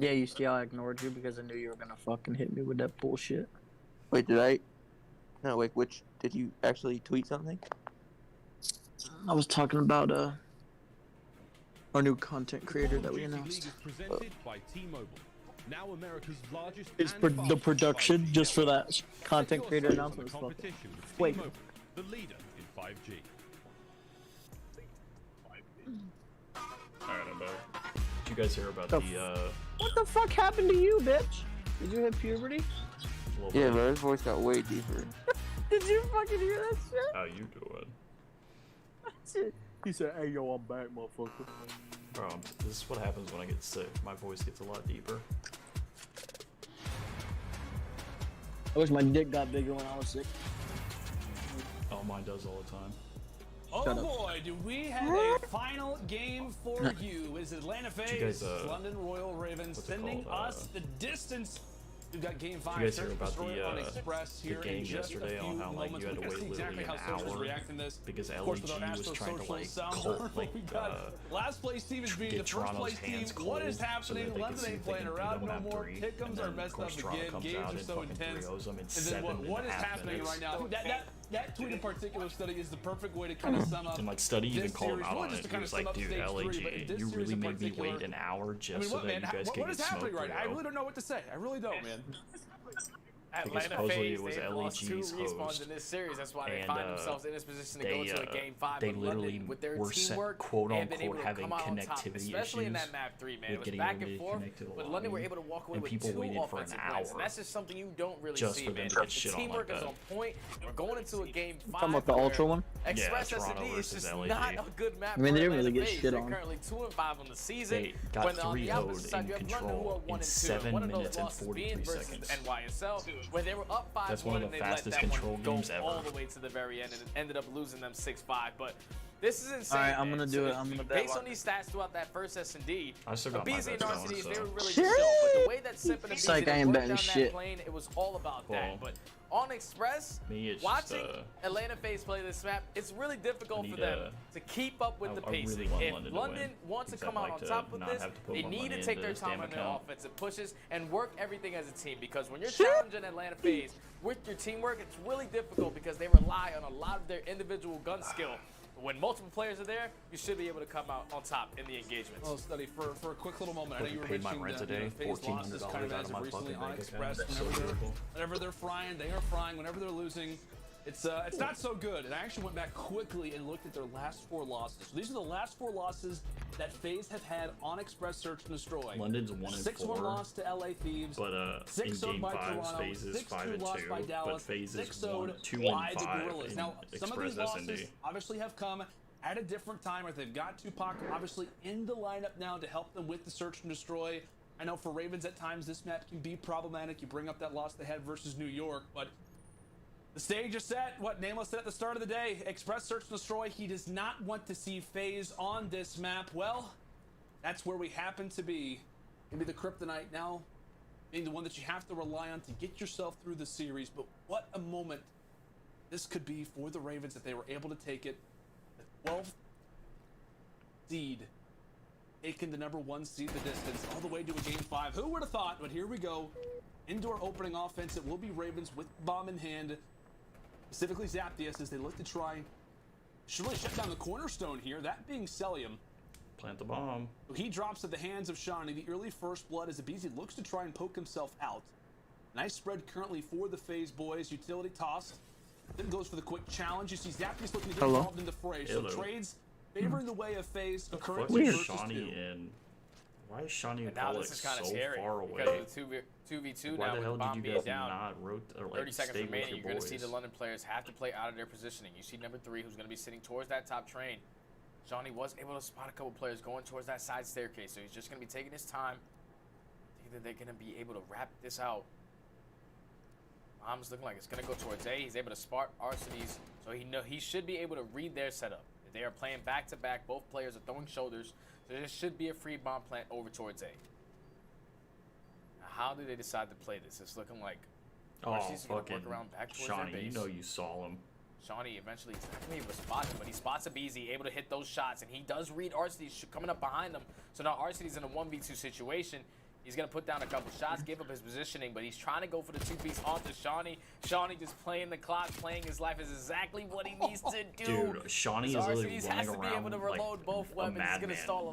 Yeah, you see how I ignored you because I knew you were gonna fucking hit me with that bullshit. Wait, did I? No, wait, which, did you actually tweet something? I was talking about our new content creator that we announced. Presented by T-Mobile. Now America's largest It's and the fastest production 5G just for network. that content Set creator your sights on announcement. the competition with Wait. T-Mobile, the leader in 5G. Alright, I'm back. Did you guys hear about the What the fuck happened to you, bitch? Did you hit puberty? Yeah, bro, his voice got way deeper. Did you fucking hear that shit? How you doing? He said, "Hey, yo, I'm back, motherfucker." Bro, this is what happens when I get sick. My voice gets a lot deeper. I wish my dick got bigger when I was sick. Oh, mine does all the time. Oh boy, do we have a final game for you. Is Atlanta FaZe, London Royal Ravens sending us the distance. We've got game 5. Did you guys hear about on Express the here game in just yesterday a few on how like moments. you had to We're gonna wait see literally exactly how an socials hour react in this. because Of course, LEG without was Astro trying to Social like sounds cult, like like we got last place team is being the first Toronto's place team. hands What is cold so happening? that they London can see ain't if they playing can beat around them no at more. 3, Pick'ems and are then, messed of course, up Toronto again. comes Games out are and so fucking intense. 3-0s them in And then 7 what and is a half happening minutes. right now? That tweet in particular, Study, is the perfect way to kind of sum up. And like Study even this called him series. out Really on just it. to He kind was of sum like, up dude, stage 3, but LEG, this you series really in made me particular- wait an hour just I mean, so what, that man? you guys What could is get happening smoked, right now? I bro. really don't know what to say. I really don't, man. Atlanta supposedly FaZe, it was they've lost 2 LEG's respawns host, in this series. That's why they and, find themselves in this position to go to a game 5. they But literally London, with their were teamwork, quote and been able unquote to having come out on top, connectivity especially in that issues map 3, man. with It was getting back everybody and forth, connected to the but London were lobby, able to walk away and with people 2 waited for an offensive wins. And hour that's just something you don't really just see, for them man. to get The shit on like teamwork is that. on point. We're going into a game 5. Talking about the Ultra one? Express Yeah, Toronto S&D is versus just LAG. not a good map I mean, for they didn't really Atlanta get FaZe. shit They're on. currently 2-5 on the season. They got When on the 3-0'd opposite side, in you have London, who control are 1 in and 2. 7 One of those minutes and losses 43 being versus seconds. NYSL, where they were up 5-1 That's one of and the they let fastest that control one go games ever. all the way to the very end and it ended up losing them 6-5. But this is insane. All right, I'm man. gonna do it. I'm gonna bet Based one. on these stats throughout that first S&D, I still got my BZ and bets going, RCDs, they so. were really just chill. But the way that Simp and It's like BZ I ain't worked betting down shit. that plane, it was all about Well, that. But on Express, me, it's watching just, Atlanta FaZe play this map, it's really difficult I for need, them to keep up with the I really pacing. want If London to London win, wants to because come I'd out like on to top with not this, have to put they my need money to take into their this time damn on their account. offensive pushes and work everything as a team. Because when you're challenging Atlanta FaZe with your teamwork, it's really difficult because they rely on a lot of their individual gun skill. When multiple players are there, you should be able to come out on top in the engagements. Well, Study, for a quick little moment, I know you were Paid my mentioning rent that today, FaZe lost this kind of $1,400 as out of of my recently fucking on bank Express. account. So beautiful. Whenever they're frying, they are frying. Whenever they're losing, it's not so good. And I actually went back quickly and looked at their last 4 losses. So these are the last 4 losses that FaZe have had on Express Search and Destroy. London's 1 and 6-1 4, loss to LA Thieves. but in 6-0 game by 5, Toronto, FaZe is 6-2 loss 5-2, by Dallas, but FaZe is 6-0 2 by and the 5 Gorillas. in Now, some of Express these losses S&D. obviously have come at a different time, or they've got Tupac obviously in the lineup now to help them with the search and destroy. I know for Ravens at times this map can be problematic. You bring up that loss they had versus New York, but the stage is set. What Nameless said at the start of the day, Express Search and Destroy. He does not want to see FaZe on this map. Well, that's where we happen to be. Maybe the kryptonite now being the one that you have to rely on to get yourself through the series. But what a moment this could be for the Ravens if they were able to take it. The 12th seed, taking the number 1 seed the distance all the way to a game 5. Who would have thought? But here we go. Into our opening offense, it will be Ravens with bomb in hand. Specifically Zaptius as they look to try should really shut down the cornerstone here, that being Celium. Plant the bomb. He drops at the hands of Shawnee. The early first blood as Abizi looks to try and poke himself out. Nice spread currently for the FaZe boys. Utility tossed. Then goes for the quick challenge. You see Zaptius looking to get involved in the fray. So Hello. trades favoring the way of FaZe. What Currently is versus Shawnee 2. in? Why is Shawney And now like this is kind of so scary far because away? of the 2v2 Why now the with hell the bomb did you being guys down. not or like 30 seconds stay with remaining. your You're going to see boys? the London players have to play out of their positioning. You see number 3 who's going to be sitting towards that top train. Johnny was able to spot a couple players going towards that side staircase, so he's just going to be taking his time. I think that they're going to be able to wrap this out. Bomb's looking like it's going to go towards A. He's able to spot Arcinies, so he should be able to read their setup. If they are playing back-to-back, both players are throwing shoulders, so there should be a free bomb plant over towards A. Now, how do they decide to play this? It's looking like Arcinies are going to work around back towards Shawnee, their base. you know you saw him. Shawnee eventually is not going to be able to spot him, but he spots a BZ, able to hit those shots, and he does read Arcinies coming up behind him. So now Arcinies in a 1v2 situation. He's going to put down a couple shots, give up his positioning, but he's trying to go for the two-piece onto Shawnee. Shawnee just playing the clock, playing his life is exactly what he needs to do. Dude, Shawnee is literally running around like a madman,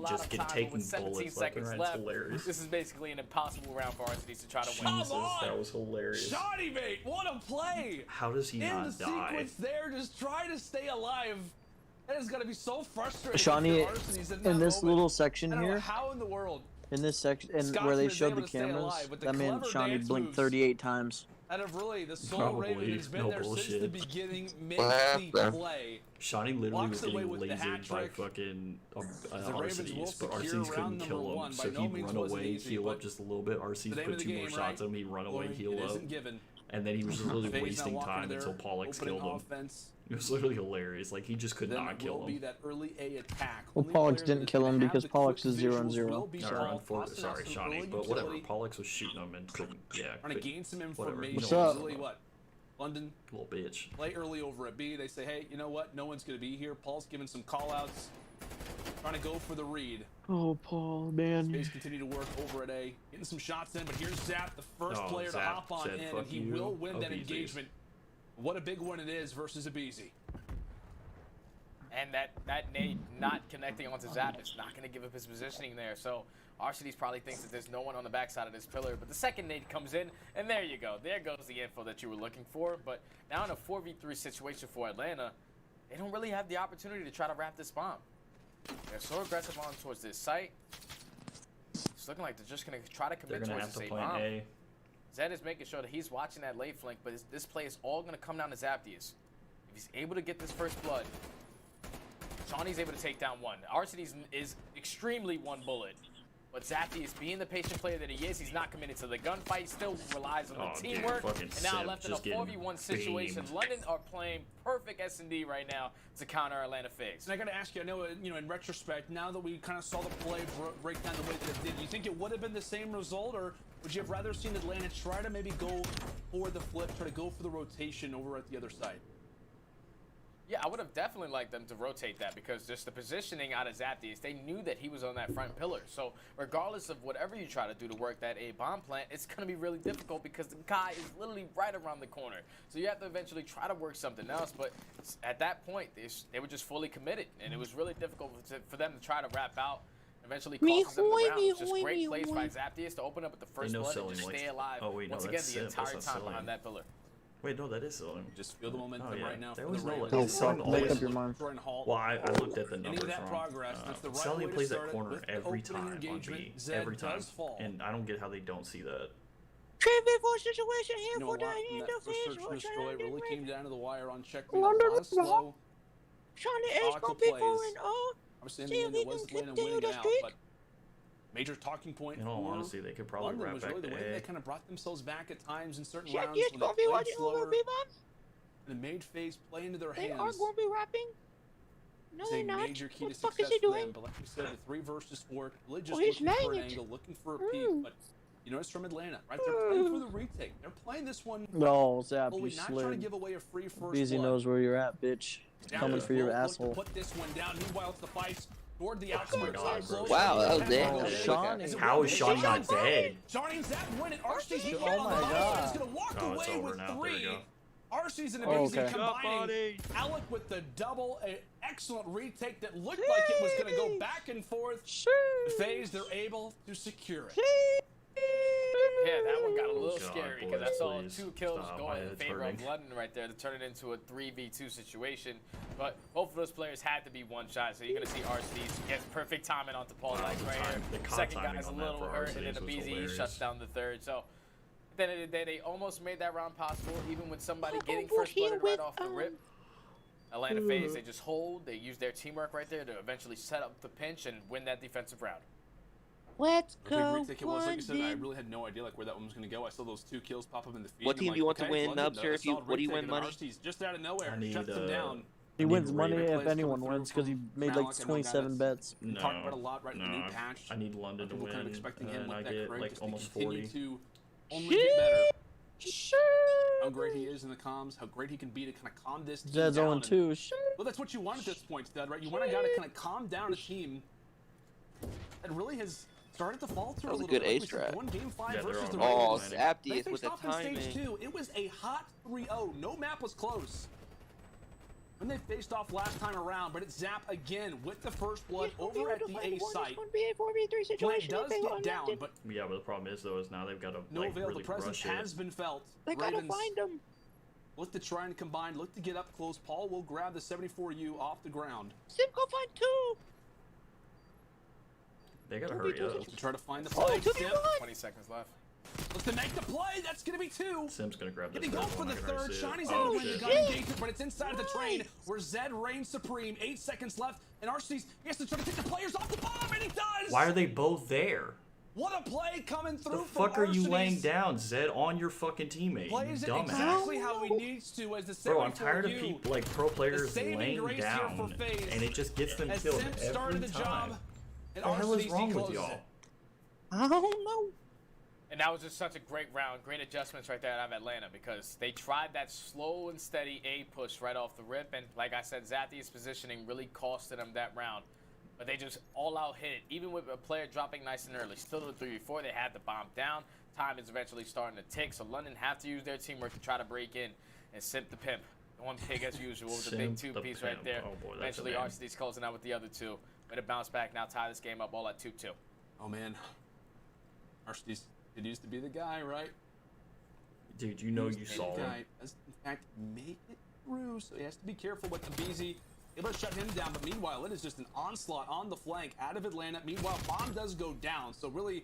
just taking bullets left and right. It's hilarious. This is basically an impossible round for RCDs to try to win. Jesus, that was hilarious. Shawnee, mate, what a play! How does he not die? In the sequence there, just trying to stay alive. That is gonna be so frustrating. Shawnee, in this little section I don't know here, how in the world, in this section, and Scotsman where they is showed able the to stay cameras, alive with the that man clever Shawnee dance blinked moves. 38 times. out of really the Soul Raven has been no there since bullshit. the beginning, makes the play. Shawnee literally was Walks away getting with the hat lasered by trick. fucking The Ravens will RCDs, but secure RCDs couldn't round kill number him, one. so By no he'd means run was it away, easy, heal but up just a little bit. RCDs the name put of the 2 more game, shots right? on him, he'd run away, Or heal it up, isn't given. and then he was just literally Faye's now wasting walking time there, until Pollux opening killed him. offense. It was literally hilarious. Like, he just could Then not it kill will him. be that early A attack. Well, Only Pollux player didn't that is kill gonna him have because the Pollux quick is 0 and visuals 0. will be Or Paul. sorry, Some Shawnee, early but whatever. utility. Pollux was shooting him and couldn't, Trying to gain some whatever. information. What's up? Really, what? London, little bitch. play early over at B. They say, hey, you know what? No one's going to be here. Paul's giving some call-outs. Trying to go for the read. Oh, Paul, man. Space continue to work over at A. Getting some shots in, but here's Zap, the first player to Zap hop on said, in, "Fuck and he you, will win that Abeezy." engagement. What a big one it is versus Abeezy. And that nade not connecting onto Zap is not going to give up his positioning there. So RCDs probably thinks that there's no one on the backside of this pillar. But the second nade comes in, and there you go. There goes the info that you were looking for. But now in a 4v3 situation for Atlanta, they don't really have the opportunity to try to wrap this bomb. They're so aggressive on towards this site. It's looking like they're just going to try to commit towards this A bomb. Zed is making sure that he's watching that late flank, but this play is all going to come down to Zaptius. If he's able to get this first blood, Shawnee's able to take down one. RCD is extremely one bullet. But Zaptius, being the patient player that he is, he's not committed to the gunfight. He still relies on the teamwork. And now left in a 4v1 situation. London are playing perfect S&D right now to counter Atlanta FaZe. And I got to ask you, I know, in retrospect, now that we kind of saw the play break down the way that it did, do you think it would have been the same result, or would you have rather seen Atlanta try to maybe go for the flip, try to go for the rotation over at the other side? Yeah, I would have definitely liked them to rotate that, because just the positioning out of Zaptius, they knew that he was on that front pillar. So regardless of whatever you try to do to work that A bomb plant, it's going to be really difficult because the guy is literally right around the corner. So you have to eventually try to work something else. But at that point, they were just fully committed, and it was really difficult for them to try to wrap out. Eventually costs them the round. It's just great plays by Zaptius to open up at the first blood and just stay alive. Oh, wait, no, once again, the entire time behind that pillar. Wait, no, that is selling. Just feel the momentum right now. There was no make up your mind. Well, I looked at the numbers wrong. Progress, that's the right Selling way to plays start that it corner with the every opening time on engagement. B. Zed Every time. does fall. And I don't get how they don't see that. Situation here for the that first search and destroy really came down to the wire on checkmate. London, A lot of slow. Shawnee is gonna be going Obviously, in the end, it was Atlanta winning it out, but major talking point. In all honesty, they could probably London wrap was back really the to way A. they kind of brought themselves back at times in certain Yeah, rounds it's when gonna they be played watching slower over rebound. and made FaZe play into their They hands. are going to be rapping. No, It's they're a not. major key What to the fuck success is he for doing? them. But like we said, the 3 versus 4, really just he's looking for an laying it. angle, looking for a peek. But you notice from Atlanta, right? They're playing for the retake. They're playing this one. No, Zap, fully, you not trying to slid. give away a free first Beezy blood. knows where you're at, bitch. Down Coming the for your road, look to asshole. Put this one down. Meanwhile, it's the fight toward the outskirts. Wow, that was dead. Shawnee. How is Shawnee not dead? Shawnee and Zap win it. RC's he Oh my God. He's going to walk Oh, it's away over with now. There you 3. go. RC's and Oh, Abeezy okay. combining. Alec with the double, an excellent retake that looked like it was going to go back and forth. The FaZe, they're able to secure it. Yeah, that one got a little God, scary because I boys, saw please. 2 kills Stop, go my in head's favor hurting. of London right there to turn it into a 3v2 situation. But both of those players had to be one shot, so you're going to see RC's gets perfect timing onto Paul Knight right here. Second guy's a little hurt, and then Abeezy shuts down the third. So at the end of the day, they almost made that round possible, even with somebody getting first blooded right off the rip. Atlanta FaZe, they just hold, they use their teamwork right there to eventually set up the pinch and win that defensive round. Let's The big go. retake it was, like you said, I really had no idea where that one was going to go. I saw those 2 kills pop up in the feed. What and team I'm do you like, want to win, London, Nubs, or if you- solid what do you retake, win and money? RC's just out of nowhere, I need, shuts them down. He I wins need money Raven. if anyone wins because he made like Malik, I know 27 that's- bets. We talked about a lot right in the new patch. I need London to People win. kind of expecting him and with I that get Craig like just to almost continue 40. to only get better. How great he is in the comms, how great he can be to kind of calm this team Zed's down. 0-2. Well, that's what you want at this point, Stud, right? You want a guy to kind of calm down a team that really has started to falter That a was a little good bit. ace strat. Won game 5 Yeah, they're versus the on Ravens. Oh, Zapdius They with faced the off in stage timing. 2. It was a hot 3-0. No map was close when they faced off last time around, but it's Zap again with the first blood over at the A site. Flank does get down, but Yeah, but the problem is though is now they've got to no like avail. really The presence rush has it. been felt. They gotta Ravens find him. look to try and combine, look to get up close. Paul will grab the 74U off the ground. Sim, go find 2. They gotta hurry up. To try to find the Oh, flag. 2v1. 20 seconds left. Looks to make the play. That's going to be 2. Sim's gonna grab this. Getting third go for one, the I can already third. see it. Shawnee's Oh, able to win the shit. gun engagement, but it's inside of the train where Zed reigns supreme. 8 seconds left, and RC's he has to try to take the players off the bomb, and he does! Why are they both there? What a play coming through The from fuck are you Arsenes. laying down, Zed, on your fucking teammate? Plays You it dumbass. exactly how he needs to as the 74U. Bro, I'm tired of people like pro players saving laying grace here down, for FaZe. and it just gets them As killed Sim every started the time. job, and What the hell is Arsenes wrong with closes y'all? it. I don't know. And that was just such a great round. Great adjustments right there out of Atlanta because they tried that slow and steady A push right off the rip. And like I said, Zapdius' positioning really costed them that round. But they just all-out hit it. Even with a player dropping nice and early. Still to the 3v4, they had the bomb down. Time is eventually starting to tick. So London have to use their teamwork to try to break in and simp the pimp. One pig as usual with the big Simp 2-piece the right pimp. there. Oh boy, that's a Eventually, name. RCD's closing out with the other 2. Way to bounce back now, tie this game up all at 2-2. Oh, man. Arsenes continues to be the guy, right? Dude, you know He's you the saw him. guy. Does, in fact, make it through, so he has to be careful with the BZ. Able to shut him down, but meanwhile, it is just an onslaught on the flank out of Atlanta. Meanwhile, bomb does go down, so really,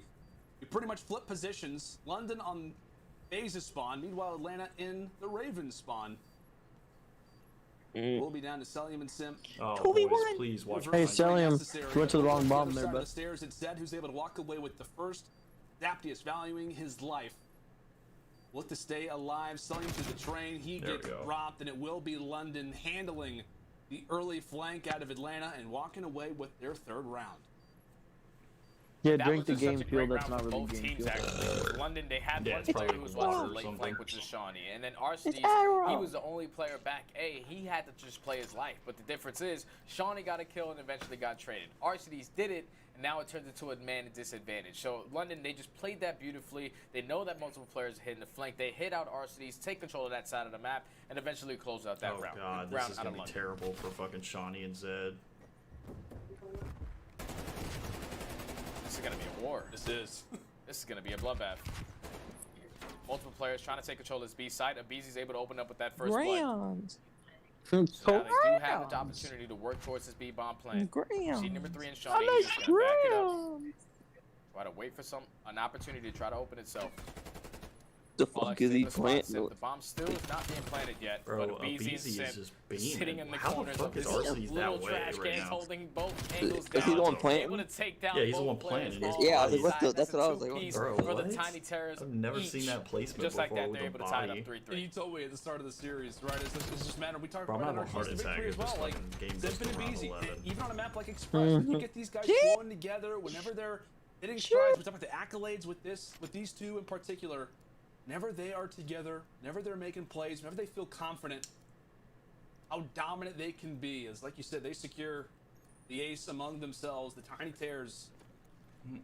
you pretty much flip positions. London on FaZe's spawn, meanwhile, Atlanta in the Ravens spawn. We'll be down to Celium and Sim. Oh, 2v1. boys, please watch. Hey, my- Celium, you went to the wrong bomb Other there, side of but the stairs, it's Zed who's able to walk away with the first. Zapdius valuing his life. Look to stay alive, selling to the train. He There we gets go. dropped, and it will be London handling the early flank out of Atlanta and walking away with their 3rd round. yeah, That drink was the just such game a fuel. great That's round not for really both game teams, fuel. actually. London, they had Yeah, one it's player probably who was water watching or the late something. flank, which is Shawnee. And then It's Arsenes, Arrow. he was the only player back A. He had to just play his life. But the difference is, Shawnee got a kill and eventually got traded. Arsenes did it, and now it turns into a man disadvantage. So London, they just played that beautifully. They know that multiple players are hitting the flank. They hit out Arsenes, take control of that side of the map, and eventually close out that Oh round. god, round this is out gonna of be London. terrible for fucking Shawnee and Zed. This is going to be a war. This is. This is going to be a bloodbath. Multiple players trying to take control of this B side. Abizi's able to open up with that first blood. Grams. So now they do have the opportunity to work towards this B bomb plan. Grams. Seed number 3 in I Shawnee. like He's just going to back it up. grams. Try to wait for an opportunity to try to open itself. The All fuck that is he Sigma spot playing? set. The bomb still is not being planted yet. Bro, but Abizi Abizi and is Sim just sitting beaming. in the How the corners fuck of is this Arsenes little that way trash right cans now? holding both angles Is he the one down. playing? Able to take down Yeah, he's the both one players playing. all Yeah, I on was like, the what the- side. that's what I was like, Two-piece bro, for the what? Tiny Terrors. I've never each. seen that placement Just like before that, with they're the able to tie it body. up 3-3. And you told me at the start of the series, right? It's just a matter. We talked Bro, I'm about having a heart Arsenes attack victory if as this well. Like, fucking game Zip goes and to round Abizi, 11. even on a map like Express, when you get these guys flowing together, whenever they're hitting strides, we talk about the accolades with these two in particular. Whenever they are together, whenever they're making plays, whenever they feel confident, how dominant they can be. As like you said, they secure the ace among themselves. The Tiny Tears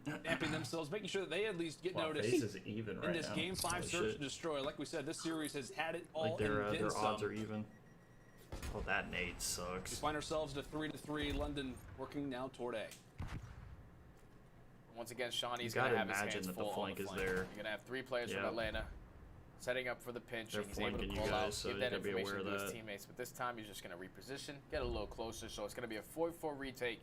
amping themselves, making sure that they at least get Wow, noticed FaZe is even in right this now. game 5 Holy search shit. and destroy. Like we said, this series has had it all Like their and then odds some. are even. Oh, that nade sucks. We find ourselves at a 3-3. London working now toward A. Once again, Shawnee's You going gotta to have his imagine hands that the full on flank the is flank. there. You're going to have 3 players from Yeah. Atlanta setting up for the pinch, They're and he's able to flanking you call guys, out, so give you that gotta be information aware to of his that. teammates. But this time, he's just going to reposition, get a little closer. So it's going to be a 4-4 retake.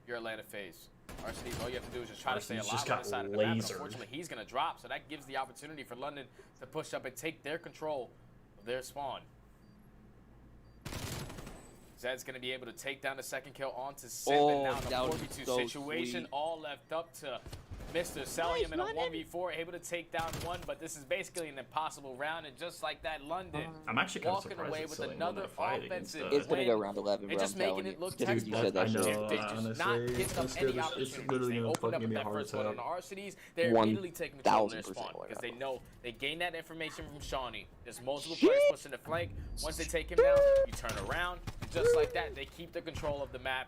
Your Atlanta FaZe. Arsenes, all you have to do is just try to stay Arsenes alive just on got the side of the map. And lasered. unfortunately, he's going to drop. So that gives the opportunity for London to push up and take their control of their spawn. Zed's going to be able to take down the second kill onto Sim. Oh, And now in that a was 4v2 so situation, sweet. all left up to Mr. Celium in a London. 1v4, able to take down one, but this is basically an impossible round, and just like that, London I'm actually kind of walking surprised away that with Celium won another that fight against offensive It's gonna go win. round 11, They're bro. just I'm making telling it you. look Dude, you textbook. said that I shit. know, They're just not honestly, giving them it's any gonna- it's opportunities. literally They gonna opened up fucking with give me a that heart first one on the attack. Arsenes. They're immediately taking control of their 1000% spawn aware because of they it. know they gain that information from Shawnee. There's multiple players pushing the flank. Once they take him down, you turn around. And just like that, they keep the control of the map.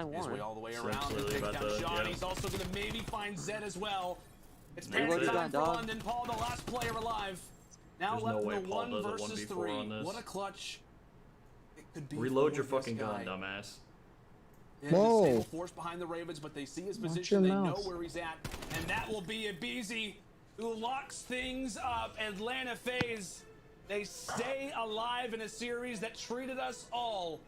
by His way one. all the way So around to clearly take about down the- Sean. yeah. He's also going to maybe find Zed as well. It's Reload panic it. time for Dog. London. Paul, the last player alive. Now There's left no way in the Paul 1 does a versus 1v4 3. on this. What a clutch. It could be Reload for your this fucking guy. gun, dumbass. And Whoa. the stable force behind the Ravens, but they see his Watch position. They your know mouth. where he's at. And that will be a Beezy who locks things up. Atlanta FaZe, they stay alive in a series that treated us all.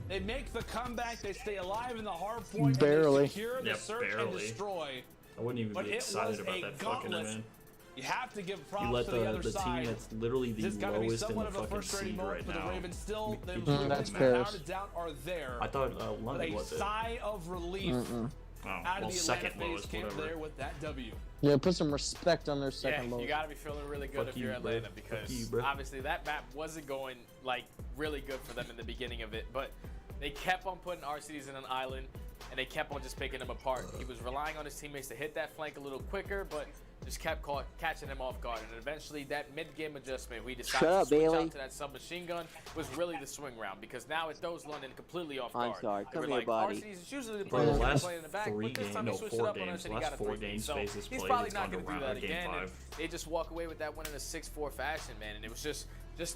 They make the comeback. They stay alive in the hard point. And Barely. they secure the Yeah, search and barely. destroy. I wouldn't even But be it excited was about a that fucking gauntlet. event. you have to give You props let to the other the side. team that's literally the It's gotta be lowest in somewhat the of a fucking frustrating seed moment right for the now. Ravens. Still, the That's improvements fair. without a doubt are there. I thought But London a was it. sigh of relief out of the second Atlanta FaZe lowest, came whatever. there with that W. Yeah, put some respect on their Yeah, second you lowest. got to be feeling really good if you're Atlanta because obviously that map wasn't going like really good for them in the beginning of it, but they kept on putting RCDs in an island and they kept on just picking them apart. He was relying on his teammates to hit that flank a little quicker, but just kept catching them off guard. And eventually that mid-game adjustment, we decided to switch out to that submachine gun, was really the swing round because now it throws London completely off guard. I'm sorry, They were come here, like, buddy. RCDs is usually the player that's playing in the back, three but this time games, he no, switched it 4 up on us games, and he last got a 4 3-3. games So FaZe has he's played, probably it's not gone going to to do that game again. And 5. they just walk away with that win in a 6-4 fashion, man. And it was just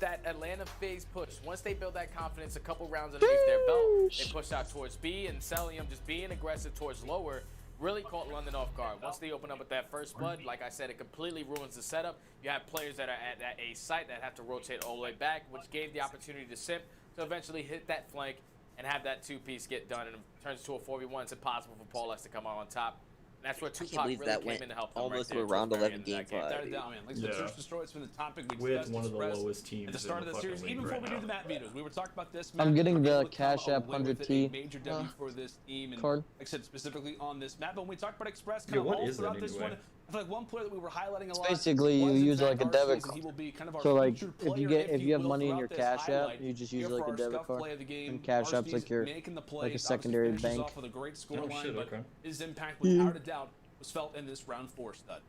that Atlanta FaZe push. Once they built that confidence, a couple rounds underneath their belt, they pushed out towards B, and Celium just being aggressive towards lower really caught London off guard. Once they open up with that first blood, like I said, it completely ruins the setup. You have players that are at a site that have to rotate all the way back, which gave the opportunity to Simp to eventually hit that flank and have that 2-piece get done, and it turns to a 4v1. It's impossible for Paul X to come out on top. And that's where Tupac really came in to help them almost right there. to a round 11 game Without 5. a doubt, man. Like the Search Destroy, it's been the topic we With discussed, one of the expressed lowest teams at the start in of the the series. fucking Even league before right we do now. the map vetoes, we were talking about this. I'm getting Able the to come Cash App away with 100T a major W for this team, and card. like I said, specifically on this map. But when we talked about Express, Yeah, kind of what all is that throughout this anyway? one, I feel like one player that we were highlighting a lot. Basically, you was, in use it fact, like a Arceus, debit and card. he will be kind of our So like, featured if you player, if you have will, money in your throughout this Cash App, highlight. you just Here use it like for a our debit scuff card. play of the game, And Cash App's Arceus like your making the like plays, a obviously secondary finishes bank. off with a great score line, shit, but okay. his impact, without a doubt, was felt in this round 4 stud.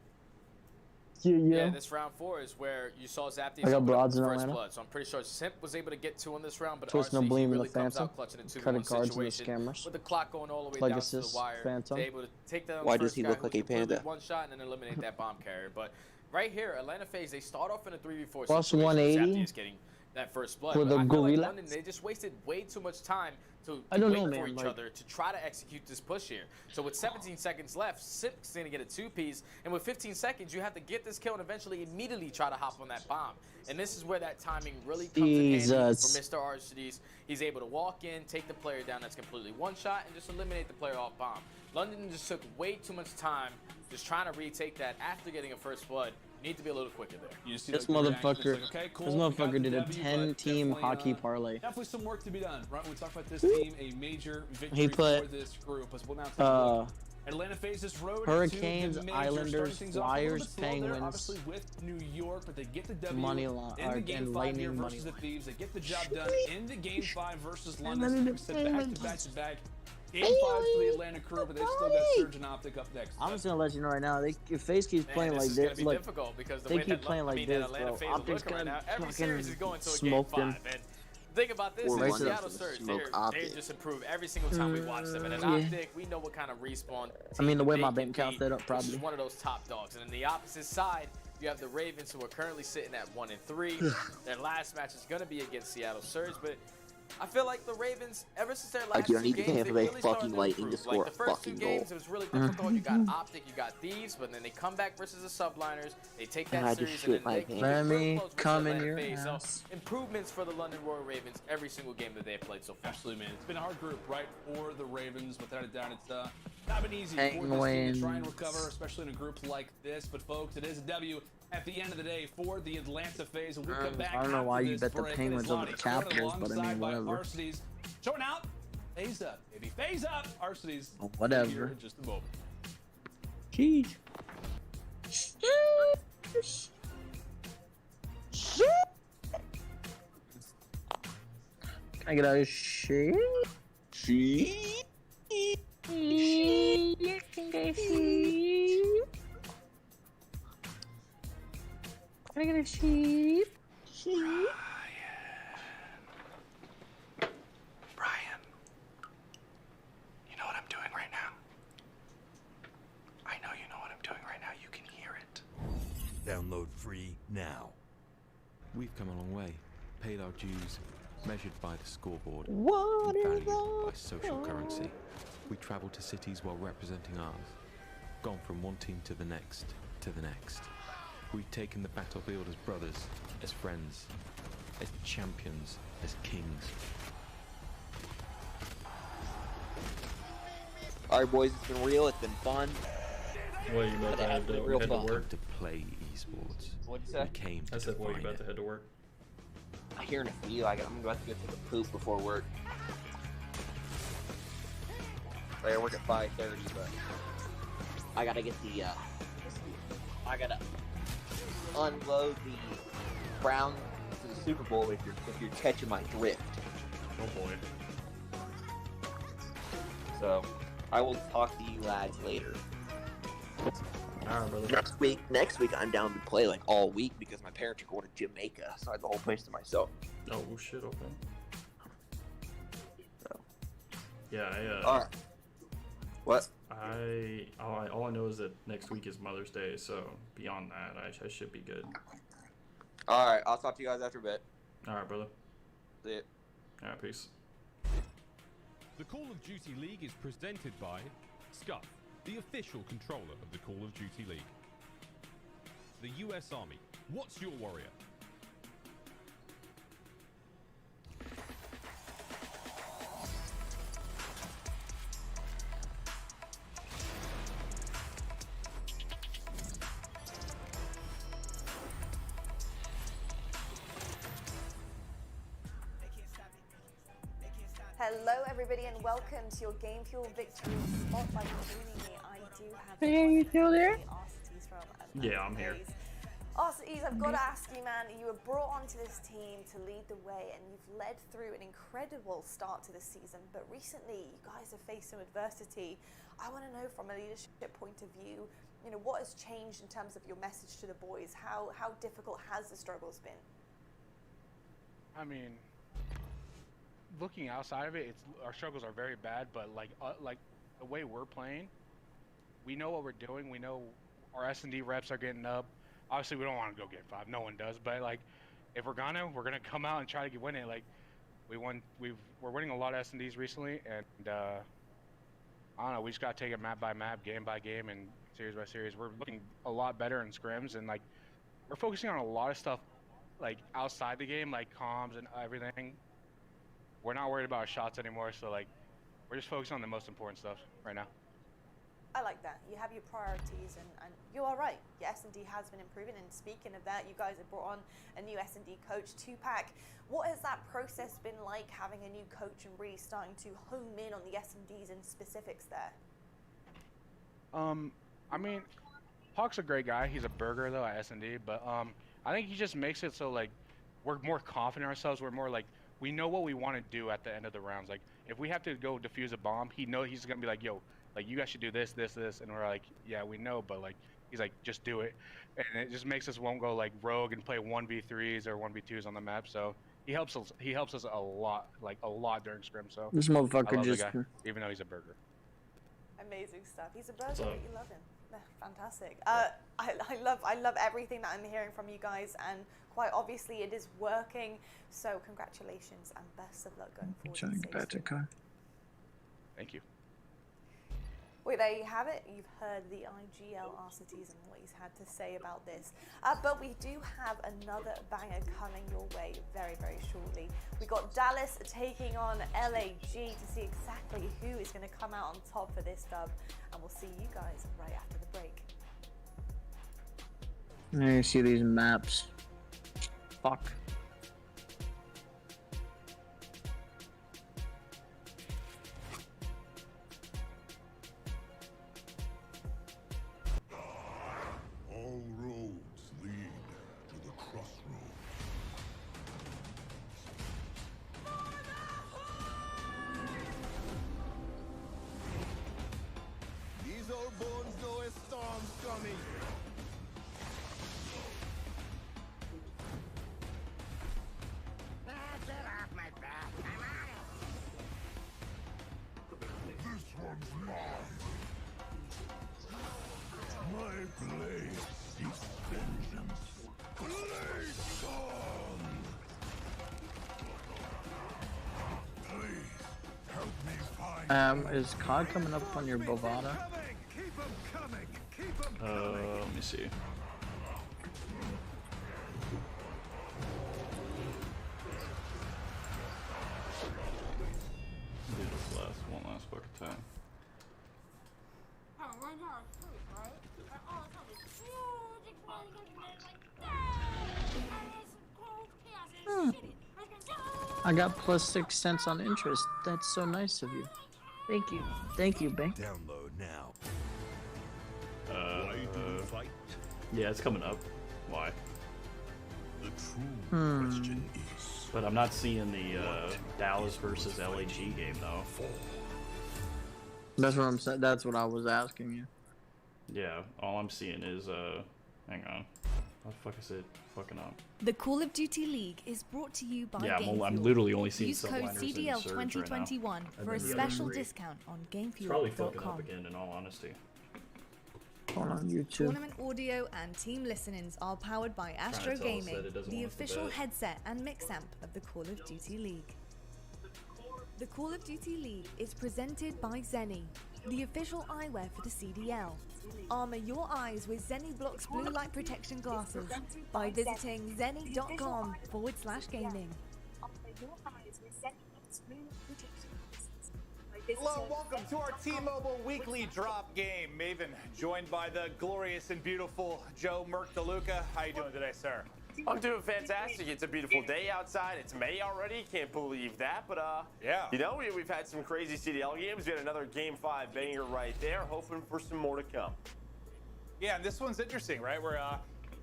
Yeah, this round 4 is where you saw Zaptius I got open up broads the in first Atlanta. blood. So I'm pretty sure Simp was able to get 2 on this round, but Twist no RCG Bleem in really the comes Phantom. out clutching a 2v1 Credit cards and the situation scammers. with the clock going all the way Like down to the assist wire. Phantom. They're able to take down Why the does first he guy look who like a completely panda? one shot and then eliminate that bomb carrier. But right here, Atlanta FaZe, they start off in a 3v4 Plus situation. 180 Zaptius getting that first blood. for But the I feel like gorilla. London, they just wasted way too much time to I don't wait know, for man, each like- other to try to execute this push here. So with 17 seconds left, Simp's going to get a 2-piece, and with 15 seconds, you have to get this kill and eventually immediately try to hop on that bomb. And this is where that timing really comes in handy for Mr. Arcides. He's able to walk in, take the player down that's completely one shot, and just eliminate the player off bomb. London just took way too much time just trying to retake that after getting a first blood. You need to be a little quicker there. You see This like the reaction, motherfucker, it's like, okay, cool, this we got motherfucker the did a W, but 10-team definitely, hockey parlay. Definitely some work to be done, right? When we talk about this team, a major victory He put, for this group. As we'll now take a look. Atlanta faces road Hurricanes, to the major, Islanders, starting things off a little Flyers, bit slow there, Penguins, obviously with New York, but they get the W money line, in the game and 5 here Lightning versus the money Thieves. They get the job done in the game 5 versus And London. then Like I said, the back to back to back. Game 5 for the Atlanta crew, but they still got Surge and Optic up next. I'm just gonna let you know right now. If FaZe keeps playing this like is gonna this, be look, difficult because the they way keep that playing like this, Atlanta bro. FaZe are Optics looking right gonna now. Every fucking series is going to a game smoke them. 5, and think about this: Or is race it Seattle up. Surge, Smoke they Optic. just improve every single time we watch them. And an Yeah. Optic, we know what kind of respawn. I mean, the way team my they bank can account's be, set up, which probably. is one of those top dogs. And on the opposite side, you have the Ravens, who are currently sitting at 1-3. Their last match is going to be against Seattle Surge, but I feel like the Ravens, ever since their last you 2 don't need to games, have they a really fucking started to lightning to improve. score Like the a first 2 fucking games, goal. it was really difficult. You got Optic, you got Thieves, but then they come back versus the Subliners. They take I that had to series shoot and my then they keep pants. it Let real me close with come in Atlanta your FaZe. So ass. improvements for the London Royal Ravens every single game that they have played so far. Absolutely, man. It's been a hard group, right, for the Ravens. Without a doubt, it's not been easy Penguins. for this team to try and recover, especially in a group like this. But, folks, it is a W at the end of the day for the Atlanta FaZe. And we come back I don't know why after you this bet the break, Penguins and over the it's Lonnie Capitals, but I mean, alongside by whatever. Arcides. Showing out. FaZe up, baby. FaZe up. Arcides. Whatever. Here in just a moment. Jeez. Can I get a shit? She? Can I get a sheep? Brian, you know what I'm doing right now? I know you know what I'm doing right now. You can hear it. Download free now. We've come a long way, paid our dues, measured by the scoreboard, What and is valued by social currency. We traveled to cities while representing ours, gone from one team to the next, We've taken the battlefield as brothers, as friends, as champions, as kings. Alright, boys, it's been real. It's been fun. What, you about to head to work? To play esports. What'd you say? We came to I said, what, you define about it. to head to work? Here in a few, I'm about to go take a poop before work. I work at 5:30, but I gotta get the I gotta unload the Browns to the Super Bowl if you're catching my drift. Oh boy. So I will talk to you lads later. Alright, brother. Next week I'm down to play like all week because my parents are going to Jamaica, so I have the whole place to myself. Oh shit, okay. So. Yeah, Alright. What? All I know is that next week is Mother's Day, so beyond that, I should be good. Alright, I'll talk to you guys after a bit. Alright, brother. See ya. Alright, peace. The Call of Duty League is presented by Scuff, the official controller of the Call of Duty League. The US Army, what's your warrior? Hello, everybody, and welcome to your Game Fuel Victory Spotlight. Joining me, I do have. Hey, are you still there? Yeah, I'm here. Arcees, I've got to ask you, man. You were brought onto this team to lead the way, and you've led through an incredible start to the season. But recently, you guys have faced some adversity. I want to know, from a leadership point of view, you know, what has changed in terms of your message to the boys? How difficult has the struggles been? I mean, looking outside of it, our struggles are very bad. But like the way we're playing, we know what we're doing. We know our S&D reps are getting up. Obviously, we don't want to go get 5. No one does. But like, if we're gonna come out and try to win it. Like, we're winning a lot of S&Ds recently, and I don't know. We just gotta take it map by map, game by game, and series by series. We're looking a lot better in scrims, and like, we're focusing on a lot of stuff, like outside the game, like comms and everything. We're not worried about our shots anymore, so like, we're just focusing on the most important stuff right now. I like that. You have your priorities, and you are right. Your S&D has been improving, and speaking of that, you guys have brought on a new S&D coach, Tupac. What has that process been like, having a new coach and really starting to home in on the S&Ds and specifics there? I mean, Hawk's a great guy. He's a burger though at S&D, but I think he just makes it so like we're more confident in ourselves. We're more like, we know what we want to do at the end of the rounds. Like, if we have to go defuse a bomb, he's gonna be like, yo, like, you guys should do this, this, this, and we're like, yeah, we know, but like, he's like, just do it, and it just makes us won't go like rogue and play 1v3s or 1v2s on the map. So he helps us a lot, like a lot during scrim. So This I motherfucker love just. the guy, even though he's a burger. Amazing stuff. He's a burger, So- but you love him. Fantastic. I love everything that I'm hearing from you guys, and quite obviously it is working. So congratulations and best of luck going forward. Trying to get back to the car. Thank you. Well, there you have it. You've heard the IGL Arcees and what he's had to say about this. But we do have another banger coming your way very, very shortly. We got Dallas taking on LAG to see exactly who is going to come out on top for this dub. And we'll see you guys right after the break. Now you see these maps. Fuck. All roads lead to the crossroads. These old bones know a storm's coming. Get off my back. I'm on it. This one's mine. My blade seeks vengeance. Blade on! Please help me find. Is COD coming up on your Bovada? Let me see. Do this one last bucket time. I got plus 6 cents on interest. That's so nice of you. Thank you. Thank you, Bank. Download now. Why do you fight? Yeah, it's coming up. Why? The true question is. But I'm not seeing the Dallas versus LAG game though. That's what I'm saying. That's what I was asking you. Yeah, all I'm seeing is hang on. What the fuck is it fucking up? The Call of Duty League is brought to you by Yeah, GameFuel. I'm literally only seeing Use code subliners and CDL surge right now. 2021 for a And then the special other three. discount on It's probably fucking up GameFuel.com. again, in all honesty. On YouTube. Tournament audio and team listenings are powered by Astro tell us that Gaming, it doesn't the want us to official bet. headset and mix amp of the Call of Duty League. The Call of Duty League is presented by Zenny, the official eyewear for the CDL. Armor your eyes with Zenny Block's blue light protection glasses by visiting zenny.com/gaming. Hello, welcome to our T-Mobile weekly drop game. Maven, joined by the glorious and beautiful Joe Merck DeLuca. How you doing today, sir? I'm doing fantastic. It's a beautiful day outside. It's May already. Can't believe that. But yeah, you know, we've had some crazy CDL games. We had another Game 5 banger right there. Hoping for some more to come. Yeah, and this one's interesting, right? We're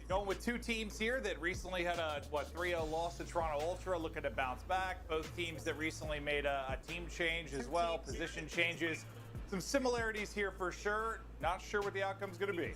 going with two teams here that recently had a 3-0 loss to Toronto Ultra, looking to bounce back. Both teams that recently made a team change as well, position changes. Some similarities here for sure. Not sure what the outcome's going to be.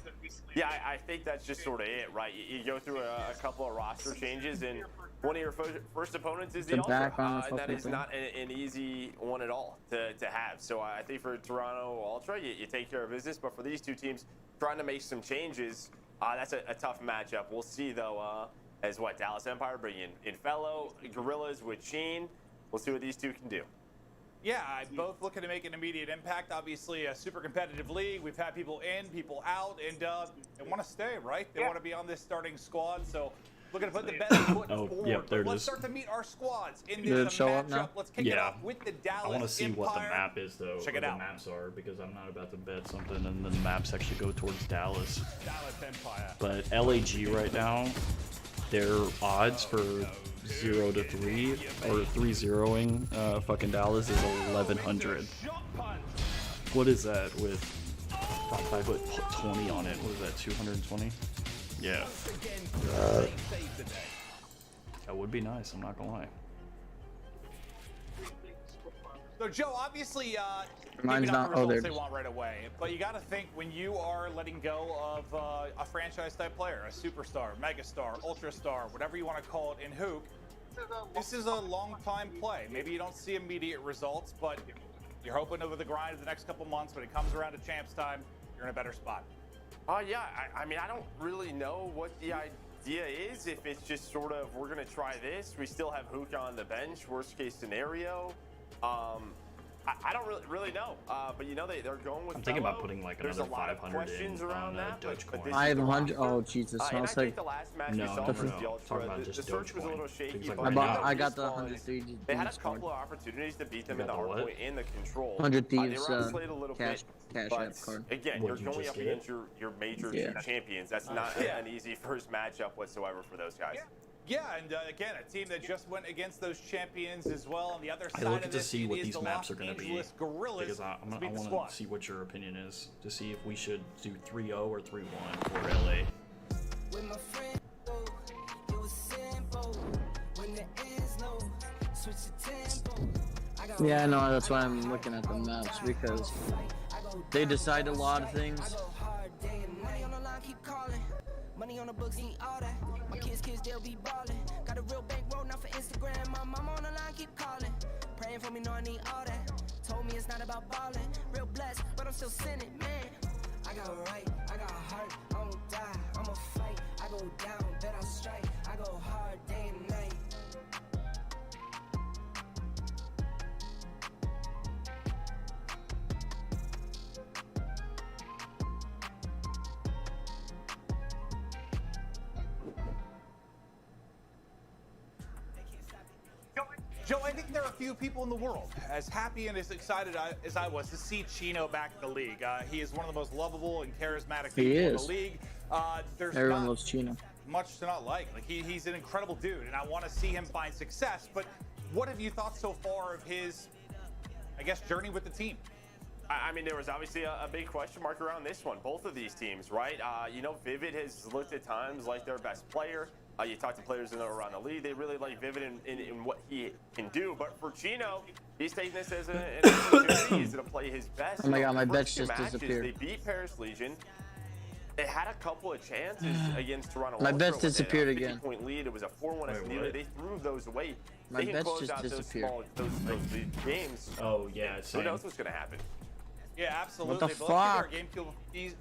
Yeah, I think that's just sort of it, right? You go through a couple of roster changes, and one of your first opponents is the Ultra. And that is not an easy one at all to have. So I think for Toronto Ultra, you take care of business. But for these two teams trying to make some changes, that's a tough matchup. We'll see, though, as Dallas Empire bring in Fellow, Gorillas with Sheen. We'll see what these two can do. Yeah, both looking to make an immediate impact. Obviously, a super competitive league. We've had people in, people out, and they want to stay, right? They want to be on this starting squad. So looking to put the best foot forward. Yep, there it Let's is. start to meet our squads in Did it this show up matchup. now? Let's kick it Yeah. off with the Dallas I want to see Empire. what the map is, though. Check or it out. The maps are, because I'm not about to bet something and then the maps actually go towards Dallas. Dallas Empire. But LAG right now, their odds for 0 to 3 or 3-0ing fucking Dallas is 1100. What is that with? If I put 20 on it, what is that? 220? Yeah. That would be nice. I'm not gonna lie. So, Joe, obviously, Mine's maybe not not- the oh, results there it they is. want right away, but you got to think when you are letting go of a franchise-type player, a superstar, megastar, ultra-star, whatever you want to call it in Hook, this is a long-time play. Maybe you don't see immediate results, but you're hoping over the grind of the next couple months, when it comes around to champs time, you're in a better spot. Yeah, I mean, I don't really know what the idea is. If it's just sort of, we're going to try this. We still have Hook on the bench, worst case scenario. I don't really know. But you know, they're going with I'm thinking about Fellow. putting like There's another a lot of 500 questions in around on that. Dutch but coin. this is 500. Oh Jesus! and I Smells think like. the last match No, we saw no, was no. the Talking Ultra. about The just search was a Dogecoin. little shaky, Things like but that. you know, I got these the ones, 100 Thieves They had a card. couple of opportunities to beat them You in the got the hard what? point in the control. 100 They Thieves, were isolated a little cash bit, app but card. again, What'd you're you going just up get? against your major Yeah. champions. That's not an easy first matchup whatsoever for those guys. Yeah, and again, a team that just went against those champions as well. On the other side I look of to this see what is these the maps Los are going to be, Angeles Gorillas because I to beat the want squad. to see what your opinion is, to see if we should do 3-0 or 3-1 for LA. With my friend, it was simple. When the end's low, switch the tempo. I got Yeah, I know. That's why I'm looking at the maps, because they decide a lot of things. money on the line, keep calling. Money on the books, need all that. My kids, they'll be ballin'. Got a real bankroll, not for Instagram. My mama on the line, keep calling. Praying for me, know I need all that. Told me it's not about ballin'. Real blessed, but I'm still sinning, man. I got right, I got heart. I won't die, I'ma fight. I go down, bet I strike. I go hard day and night. Joe, I think there not few people in the world as happy and as excited as I was to see Chino back in the league. He is one of the most lovable and charismatic people in the league. There's Everyone loves Chino. Much to not like. He's an incredible dude, and I want to see him find success. But what have you thought so far of his, I guess, journey with the team? I mean, there was obviously a big question mark around this one. Both of these teams, right? You know, Vivid has looked at times like their best player. You talk to players around the league, they really like Vivid in what he can do. But for Chino, he's taking this as an opportunity. He's going to play his best. Oh my god, my bets just disappeared. They beat Paris Legion. They had a couple of chances against Toronto. My bets disappeared again. 50-point lead. It was a 4-1 lead. They threw those away. My they bets close just out disappeared. those lead games. Oh yeah, Who knows what's going to happen? Yeah, absolutely. What the but fuck? Let's give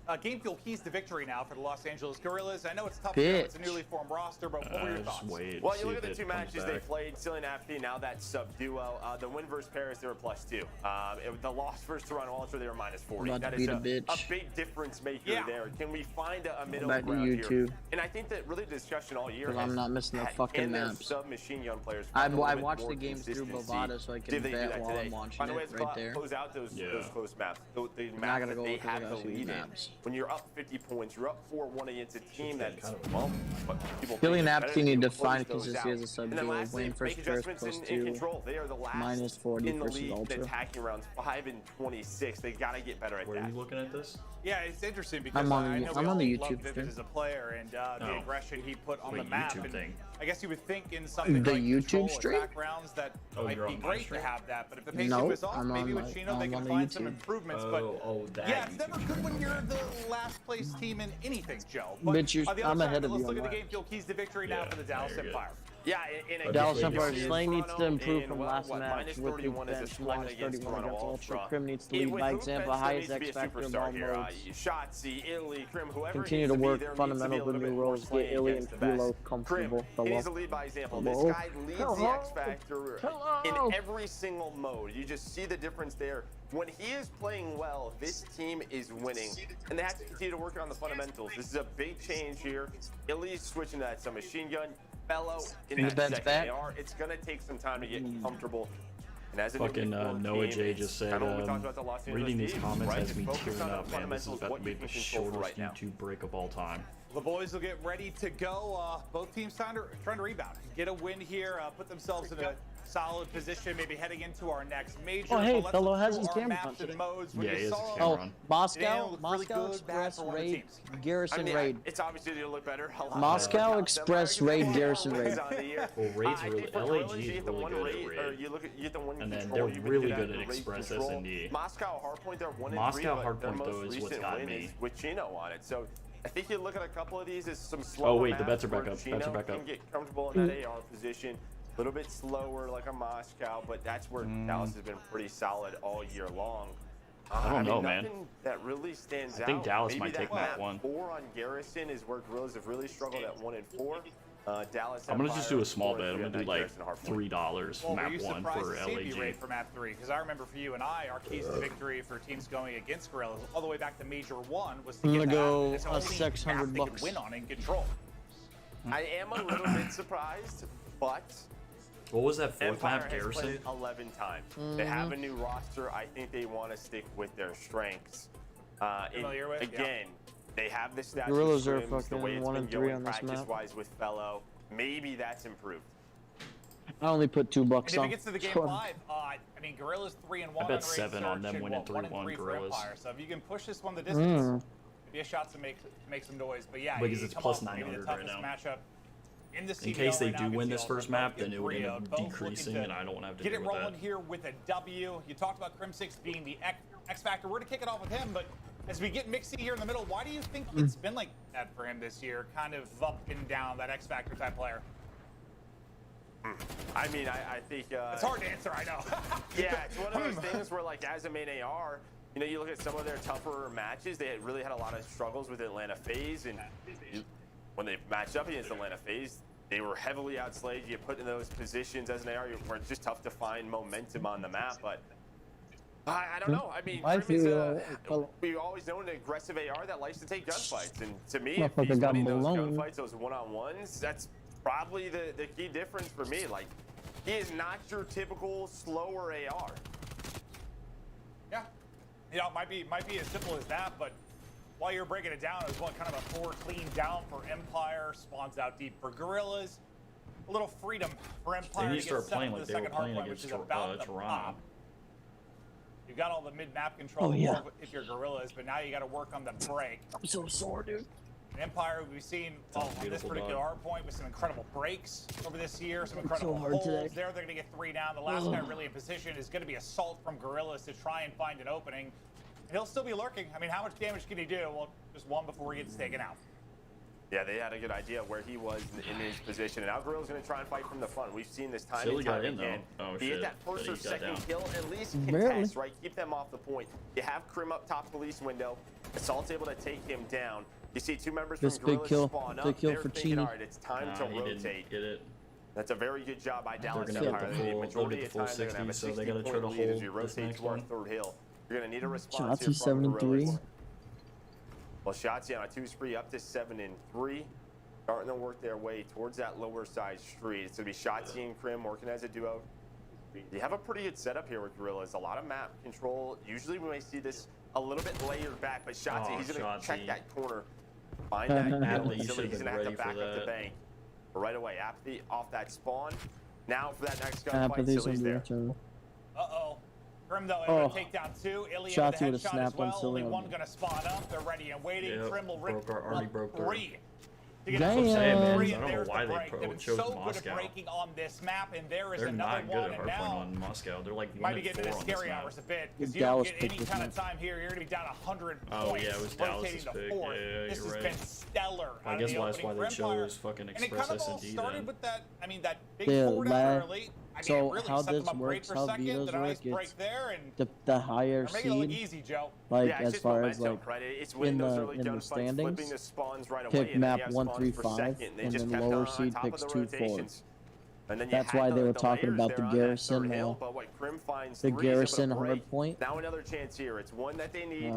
our game fuel keys to victory now for the Los Angeles Guerrillas. I know it's tough. It's a newly formed roster, but what were your thoughts? Well, you look at the two matches they played, Cillian Apathy, now that sub-duo. The win versus Paris, they were +2. The loss versus Toronto Ultra, they were -40. That is a big difference maker there. Can we find a middle ground here? And I think that really the discussion all year I'm not missing the fucking maps. Sub-machine gun players. I watched the games through Bovada so I can bet while I'm watching it right there. Close out those close maps. The I'm not maps gonna that go they look have at the those lead in. maps. When you're up 50 points, you're up 4-1 against a team that's, well, people Cillian Apathy need to close find those consistency out. as a sub And then duo. lastly, Win make first Paris adjustments in +2. control. They are the last -40 in the versus league in Ultra. attacking rounds, 5 and 26. They got to get better at that. Where are you looking at this? Yeah, it's interesting because I'm on I the- know I'm we on the all love YouTube Vivid stream. as a player and the aggression he put on Wait, the map. YouTube And thing. I guess you would think in something The like YouTube control stream? attack rounds that might you're be on my great stream? to have that, but if the pacing Nope, was off, I'm maybe on with my- Chino they I'm can on the find some YouTube. improvements. That Yeah, it's never good when you're the last place team in anything, Joe. But Bitch, on the other I'm side, ahead of let's you look on at the that. game fuel keys to victory now for the Dallas you're good. Empire. Yeah, in Dallas a Empire game, Slang needs to improve in, from well, last what, match with the -31 is a bench, squad -31 against against Toronto Ultra. Ultra. Crim needs to lead by example, highest X factor in all modes. Shotzi, Italy, Crim, whoever Continue needs to work be there fundamentals needs to be a with little new bit more roles, get slaying Illy and against the Kilo best. comfortable. Crim, he needs to lead by example. This Hello? guy leads Hello? the X factor Hello? in every single mode. You just see the difference there. When he is playing well, this team is winning, and they have to continue to work on the fundamentals. This is a big change here. Illy's switching to that machine gun. Fellow in that second AR. It's gonna take some time to get comfortable. And as a Fucking Noah J just said, reading these comments has me Focus tearing on the up, man. This is fundamentals, about what to be you the can control for shortest right now. YouTube break of all time. The boys will get ready to go. Both teams trying to rebound, get a win here, put themselves in a solid position, maybe heading into our next major. Oh, hey, But let's fellow look has through his our camera maps on and today. modes. Yeah, When he you has saw his them, camera on. Moscow, look Moscow really good, bad Express for one of the Raid, teams. Garrison Raid. It's obviously to look better. Moscow Express Raid, Garrison Raid. Well, Raid's really, LAG is really good at Raid. And then they're really good at Express S&D. Moscow Hardpoint, they're 1 and 3. Moscow but their Hardpoint, most though, is what's recent got win me. is with Chino on it. So I think you look at a couple of these as some slower Oh, wait, the maps bets are back where up. Chino Bets are back can up. get comfortable in that AR position. A little bit slower like a Moscow, but that's where Dallas has been pretty solid all year long. I don't know, man. Nothing that really stands out. I think Dallas Maybe might take that map 1. 4 on Garrison is where Guerrillas have really struggled at 1 and 4. Dallas. I'm gonna just do a small bet. I'm gonna do Empire, like Garrison, Hardpoint. $3 Well, were map you 1 surprised for to see it be LAG. raid for map 3? Because I remember for you and I, our keys to victory for teams going against Guerrillas all the way back to Major 1 was to I'm get gonna that go out. It's the only $600 map they could bucks. win on in control. I am a little bit surprised, but What was that fourth Empire map, has Garrison? played it 11 times. They have a new roster. I think they want to stick with their strengths. Familiar with? Again, they have the stats. Guerrillas are scrims, the way fucking it's 1 been and 3 going on this map. practice-wise with Fellow. Maybe that's improved. I only put $2 And bucks if on. it gets to the game 5, I mean, Guerrillas 3-1. I bet on 7 on them Search, winning and, what, 1 and 3-1 3 for Guerrillas. Empire. So if you can push this one the distance, maybe a shot to make some noise. But yeah, Because you it's come plus off maybe the 900 right toughest now. matchup in the CDL In case they right now do win against this the first Ultra. map, then it would end Both up looking decreasing, to and I don't want to have to get deal it with rolling that. here with a W. You talked about Crim 6 being the X Factor. We're to kick it off with him, but as we get Mixie here in the middle, why do you think it's been like that for him this year? Kind of up and down, that X Factor type player. I mean, I think it's hard to answer. I know. Yeah, it's one of those things where, like, as a main AR, you know, you look at some of their tougher matches. They had really had a lot of struggles with Atlanta FaZe, and when they matched up against Atlanta FaZe, they were heavily outslayed. You get put in those positions as an AR, where it's just tough to find momentum on the map. But I don't know. I mean, we've always known an aggressive AR that likes to take gunfights, and to me, if he's winning those gunfights, those one-on-ones, that's probably the key difference for me. Like, He is not your typical slower AR. Yeah. You know, it might be as simple as that, but while you're breaking it down, it was kind of a 4 clean down for Empire, spawns out deep for Guerrillas. A little freedom for Empire They need to to get start set playing up like the they were second playing hardpoint, which against is about the Toronto. pop. You got all the mid-map control if you're Guerrillas, but now you got to work on the break. I'm so sore, dude. Empire, we've seen on this particular hardpoint with some incredible breaks over this year, some incredible hard holes. today. There, they're going to get 3 down. The last guy really in position is going to be Assault from Guerrillas to try and find an opening. And he'll still be lurking. I mean, how much damage can he do? Well, just one before he gets taken out. Yeah, they had a good idea where he was in his position. And now Guerrilla's going to try and fight from the front. We've seen this time and time again. Be it that first or second kill, at least contest, right? Keep them off the point. You have Krim up top police window. Assault's able to take him down. You see 2 members from Guerrillas spawn up. They're thinking, all right, it's time to rotate. Get it. That's a very good job by Dallas They're gonna Empire. get the full, Majority of the time, they're going to have a 60, so they gotta try to 60-point lead as you hold this rotate next to our one. 3rd hill. You're going to need a response here Shotzi from 73. Guerrillas. Well, Shotzi on a 2 spree up to 7-3. Starting to work their way towards that lower side street. It's going to be Shotzi and Krim working as a duo. You have a pretty good setup here with Guerrillas. A lot of map control. Usually we may see this a little bit layered back, but Shotzi, he's going to check that corner. Find that kill. He's going to have to back up the bank. But right away, Apathy off that spawn. Now for that next gunfight, Silly's there. Uh-oh. Krim, though, able to take down 2. Ilya with the headshot as well. Only 1 going to spawn up. They're ready and waiting. Krim will rip 3. To get Damn. Saying, man. three, I don't know why they chose so Moscow. Good at breaking on this map, and there is They're another not good one. at And hardpoint now on Moscow. They're like might 1 be and 4 getting into on this scary map. hours a bit because you Dallas don't get any picked kind this of time here. You're going to be down 100 Oh points. yeah, it was rotating Dallas's to pick. 4th. Yeah, This you're has right. been stellar. I guess that's why they chose fucking And it Express kind of all S&D started then. with that. I mean, that big Yeah, forward out early. I mean, so it really how set this them up great works, for how second. Veto's Then a nice work, break it's there, and the higher they're making it look seed, easy, Joe. like Yeah, it's as just far as momentum, like right? It's in windows the early in the gunfights, flipping the standings, spawns right away, pick and then map you have 1 spawns 3 for 5, second. They and just then kept lower on seed top picks of the 2 4. rotations. And then you That's had why they were the talking layers about there the on that garrison, third hill, but what Krim finds the three is able to garrison break. hard point. Now another chance here. It's one that they need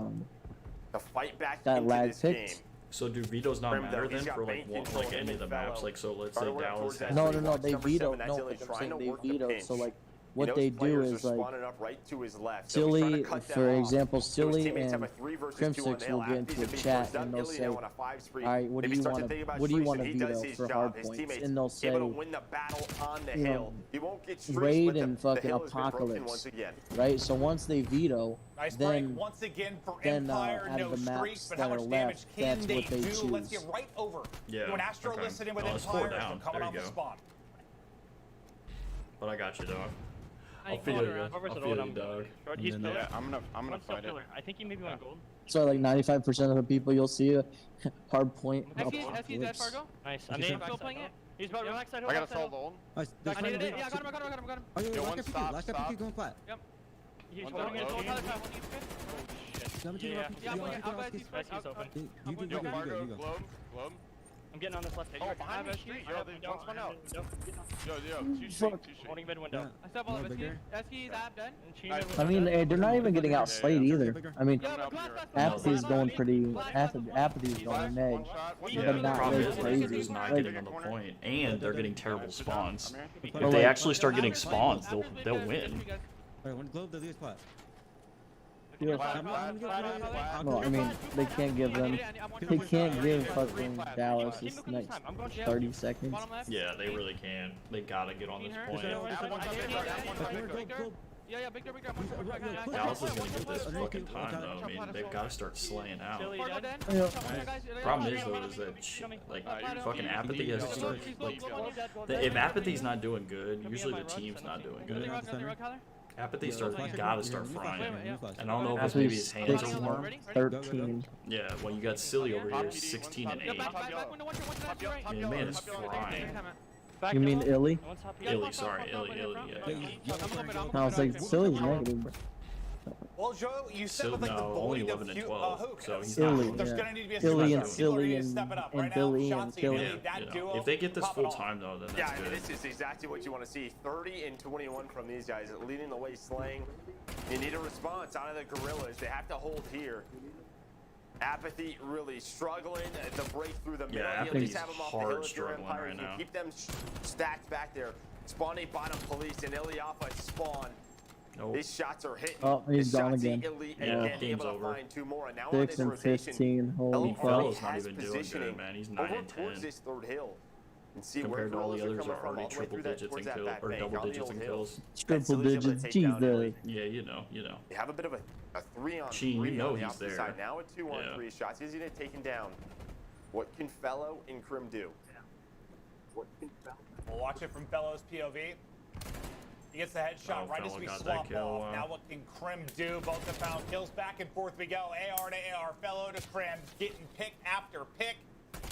to fight back that into lag this picked. game. So do vetoes not Krim, matter though, he's then got for bank like control like in any of the maps? fellow. Like so, let's Trying say to work Dallas. towards that No, three no, box, they number veto. 7, that's No, Illy but I'm trying saying to they work the veto. pinch. So like, He what knows they do players is are like, spawning up right to his left. So he's trying Silly, to cut them for off. example, So his Silly teammates have and a 3 versus 2 Crimsix on will L. get Apathy's into a big chat first up. and they'll Illy say, now on a 5 spree. all right, what do Maybe you start to want think about what do you streaks, want and to he does veto his for job. hard His points? teammates And they'll able to say, win the battle on the you hill. know, He won't get streaks, raid but and the fucking hill has been broken apocalypse, once again. right? So once they veto, Nice break then once again for then Empire. out No of the streaks, maps but that how are much damage left, can that's they what they do? choose. Let's get right over Yeah, to an Astro okay. listening with Oh, it's 4 Empire down. coming There off you the go. spawn. But I got you, dog. I I'll feel you. I'll Whoever's feel you, around. dog. He's pillar. Yeah, I'm gonna fight it. I think he maybe went gold. So like 95% of the people you'll see a hard point. He's at Fargo. Nice. I'm still playing it. He's about to backside. I got a soul on. I need it. Yeah, I got him. I got him. Oh, yeah, one stop. going flat. Yep. He's One's holding on it. low. Holding it. Yeah, I'm going. I'll go SD's first. He's open. Yo, Fargo, globe. I'm getting on this left. Oh, behind the street. Yo, there's one spun out. Yo, two Fuck. street. Holding mid window. I still have all of SD's ab done. I mean, they're not even getting outslayed either. I mean, Apathy's going pretty. Apathy's going an edge. Yeah, But the not problem really is crazy. Veto's not Like, getting on the point, and they're getting terrible spawns. If But they like- actually start getting spawns, they'll win. Alright, one globe, the other spot. Yeah. Well, I mean, they can't give them. They can't give fucking Dallas this next 30 seconds. Yeah, they really can. They gotta get on this point. Yeah, big door. Dallas is gonna get this fucking time though. I mean, they've got to start slaying out. Yeah. Problem is though is that like fucking Apathy has to start like if Apathy's not doing good, usually the team's not doing good. Apathy gotta start frying. And I don't know if it's maybe his hands are warm. 13. Yeah, well you got Silly over here, 16 and 8. Yeah, man is frying. You mean Illy? Illy, sorry, Illy, yeah. I was like, Silly's negative. Well, Joe, you said with like the No, only void of 11 and 12, hooks. so he's Illy, not. There's yeah. gonna need to be a Illy and switch. People are Silly gonna and, step it up. and Right Billy now, and Shotzi Killy. and that duo. If they get this pop it full off. time though, then Yeah, that's I mean, good. this is exactly what you want to see. 30 and 21 from these guys, leading the way, slaying. You need a response out of the Guerrillas. They have to hold here. Apathy really struggling to break through the middle. Yeah, You at least Apathy's have them off the hill hard if you're struggling Empire. right You now. keep them stacked back there. Spawn 8 bottom police and Ilyafa spawn. Nope. These shots are hitting. Oh, he's gone again. Elite Yeah, and game's able to over. find 2 more. And now 6 on this and rotation, 15. Holy Fella's fuck. not even doing good, man. He's 9 over and 10. towards this third hill. And see Compared to where all the Gorillas others are coming from, already all the way triple through that- digits towards in that kills, back or bank double on the digits old in hill. kills. Triple digits, Jesus. Yeah, you know. You have a bit of a 3-on-3 Sheen, you know on the he's opposite there. side. Now a 2-on-3 shots. He's gonna take him down. What can Fellow and Crim do? We'll watch it from Fellow's POV. He gets the headshot right as Fellow we got that swap kill, off. wow. Now what can Crim do? Both have found kills. Back and forth we go. AR to AR. Fellow to Crim. Getting pick after pick.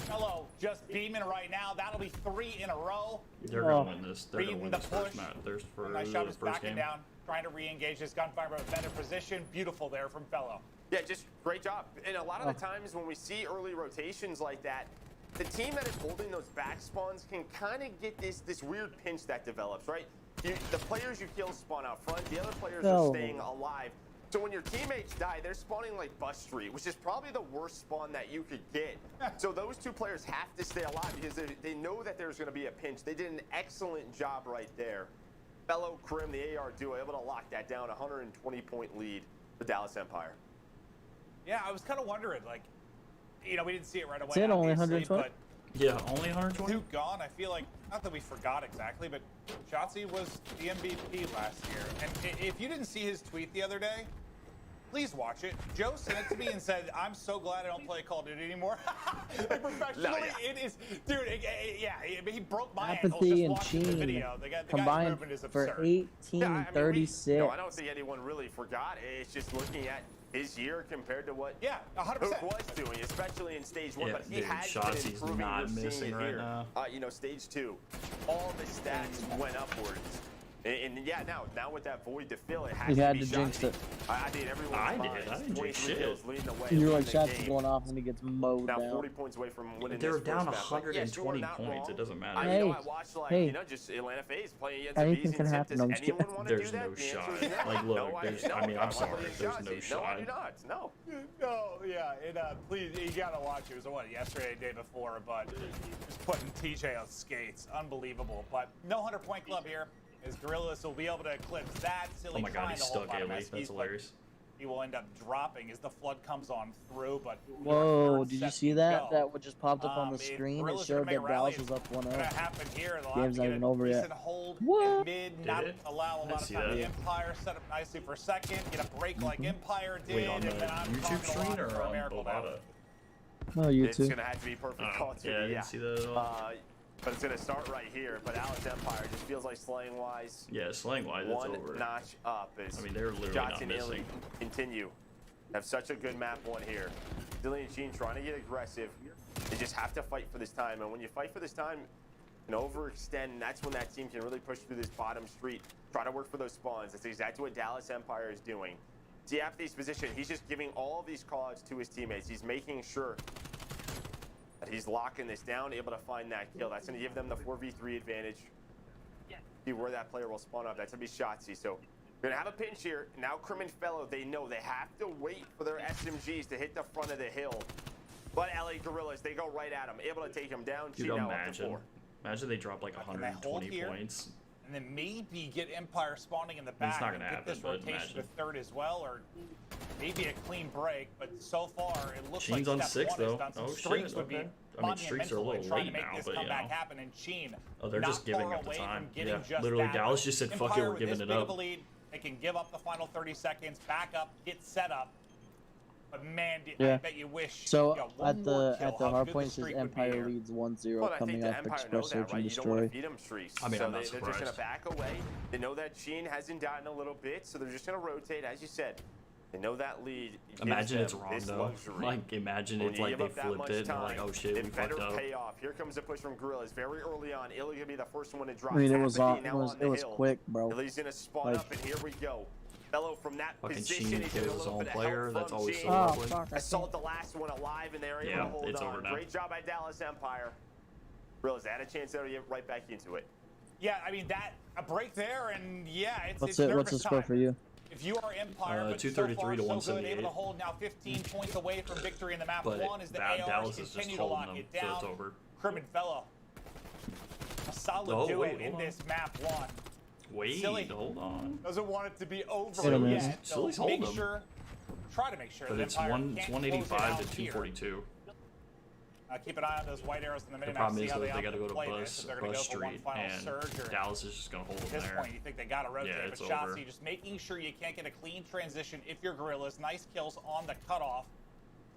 Fellow just beaming right now. That'll be 3 in a row. They're gonna win this. They're gonna Reading win the this first push. match. There's for Nice shot the is first backing game. down. Trying to re-engage this gunfire, but better position. Beautiful there from Fellow. Yeah, just great job. And a lot of the times when we see early rotations like that, the team that is holding those back spawns can kind of get this weird pinch that develops, right? The players you kill spawn out front. The other players are staying alive. So when your teammates die, they're spawning like Bus Street, which is probably the worst spawn that you could get. So those 2 players have to stay alive because they know that there's going to be a pinch. They did an excellent job right there. Fellow Crim, the AR duo, able to lock that down. 120-point lead for Dallas Empire. Yeah, I was kind of wondering, like, you know, we didn't see it right away. Is it only obviously, 120? but Yeah, only 120. 2 gone. I feel like, not that we forgot exactly, but Shotzi was the MVP last year. And if you didn't see his tweet the other day, please watch it. Joe sent it to me and said, "I'm so glad I don't play Call of Duty anymore." Like professionally, it is, dude. He broke my ankle Apathy just and watching the Sheen video. The guy's combined movement is for absurd. 18-36. No, I don't think anyone really forgot. It's just looking at his year compared to what 100%. Hook was doing, especially in stage 1. Yeah, but he dude, has Shotzi's been improving. not You're seeing missing it right here. now. You know, stage 2, all the stats went upwards. And yeah, now with that void to fill, it has He to had be to jinx Shotzi. it. I did everyone. I didn't jinx shit. Kills leading the way. And you're in like, the shots game. going off and he gets mowed Now down. 40 points away from winning They were this down first map. But yes, you are 120 not points. wrong. It doesn't matter. I know. I watched just Atlanta FaZe playing against Anything Bees can and happen. Does I'm just anyone kidding. want to do There's that? no The answer shot. is no. Like, look, No, I mean, I'm sorry. playing There's Shotzi. no No, I shot. do not. No. No, yeah, and please, you gotta watch it. It was yesterday, the day before, but just putting TJ on skates, unbelievable. But no 100-point club here. As Gorillas will be able to eclipse that. Silly Oh my god, find he's the whole stuck bottom Ellie. SPs, That's but hilarious. He will end up dropping as the flood comes on through. But Whoa, did you see that? That what just popped up on the screen? It Gorillas showed are gonna that make Dallas rallies. was up 1-0. Gonna happen here. They'll have Game's to not get even a over yet. decent hold What? in mid, not allow a lot of time. The Empire set up nicely for second. Get a break like Empire did. Wait, on the and then I'm YouTube talking a screen lot or for on Miracle now. Bovada? Oh, you It's too. gonna have to be perfect call too. Yeah, I didn't see that at all. But it's gonna start right here. But Dallas Empire just feels like slaying wise. Yeah, slaying wise, it's One over. notch up. As I mean, they're literally Jots not and Illy missing. continue. Have such a good map one here. Dillian and Sheen trying to get aggressive. They just have to fight for this time. And when you fight for this time and overextend, that's when that team can really push through this bottom street. Try to work for those spawns. That's exactly what Dallas Empire is doing. See, after he's positioned, he's just giving all of these calls to his teammates. He's making sure that he's locking this down, able to find that kill. That's going to give them the 4v3 advantage. See where that player will spawn up. That's going to be Shotzi. So we're going to have a pinch here. Now Crim and Fellow, they know they have to wait for their SMGs to hit the front of the hill. But LA Gorillas, they go right at him, able to take him down. Dude, imagine. Imagine they drop like Can they hold 120 here? points. And then maybe get Empire spawning in the It's back not and gonna get happen, this but rotation imagine. to third as well, or maybe a clean break. But so far, it looks Sheen's like on step 6 one has though. done. Some Oh streaks shit, would be okay. I mean, streaks are a monumental in little trying late to make now, this but you comeback know. happen. And Sheen, Oh, they're just not giving far up the away time. from getting Yeah, just literally, that. Dallas just said, "Fuck it, Empire we're with giving this it big of up." a lead, they can give up the final 30 seconds, back up, get set up. But man, I bet you wish. So you know, at the how hard good point the it says streak would be Empire here. leads 1-0 Well, I think coming the off Empire Express knows that, Search right? and You don't want to Destroy. feed them streaks. I mean, so I'm not they're just going to surprised. back away. They know that Sheen hasn't died in a little bit, so they're just going to rotate, as you said. They know that lead. gives Imagine it's them wrong this though. luxury. Like, imagine When it's you like give they up that flipped much it and they're time, like, "Oh shit, we it better fucked up." pay off. Here comes the push from Gorillas very early on. Illy gonna be the first one to drop. I mean, it was Apathy it now was on the hill. quick, bro. Illy's gonna spawn Like- up, and here we go. Fellow from that Fucking position. Sheen He's kills getting a his little own bit of player. help That's from always Sheen. so lovely. fuck, I Assault the last one alive, and they're able Yeah, to hold it's on. over now. Great job by Dallas Empire. Gorillas had a chance there to get right back into it. Yeah, I mean a break there, and yeah, it's What's nervous the score time. for you? If you are Empire, but 233 so far, to so good, 178. able to hold now 15 points away from victory in the map But one as the Dallas ARs is just continue to holding lock them, it so down. it's over. Crim and Fellow. solid do it in this map 1. Wait, Silly hold on. doesn't want it to be over Silly's- yet. So Silly's make holding. sure, try to make sure But that it's Empire it's can't 185 close it out to here. 242. Keep an eye on those white arrows in the The minimap. problem See is how though they they got to go to play this. Bus, If they're going to Bus go for one Street, final and surge, or Dallas is just going to hold at them this there. point, you think they got to rotate. Yeah, but it's Shotzi, over. just making sure you can't get a clean transition if you're Gorillas. Nice kills on the cutoff.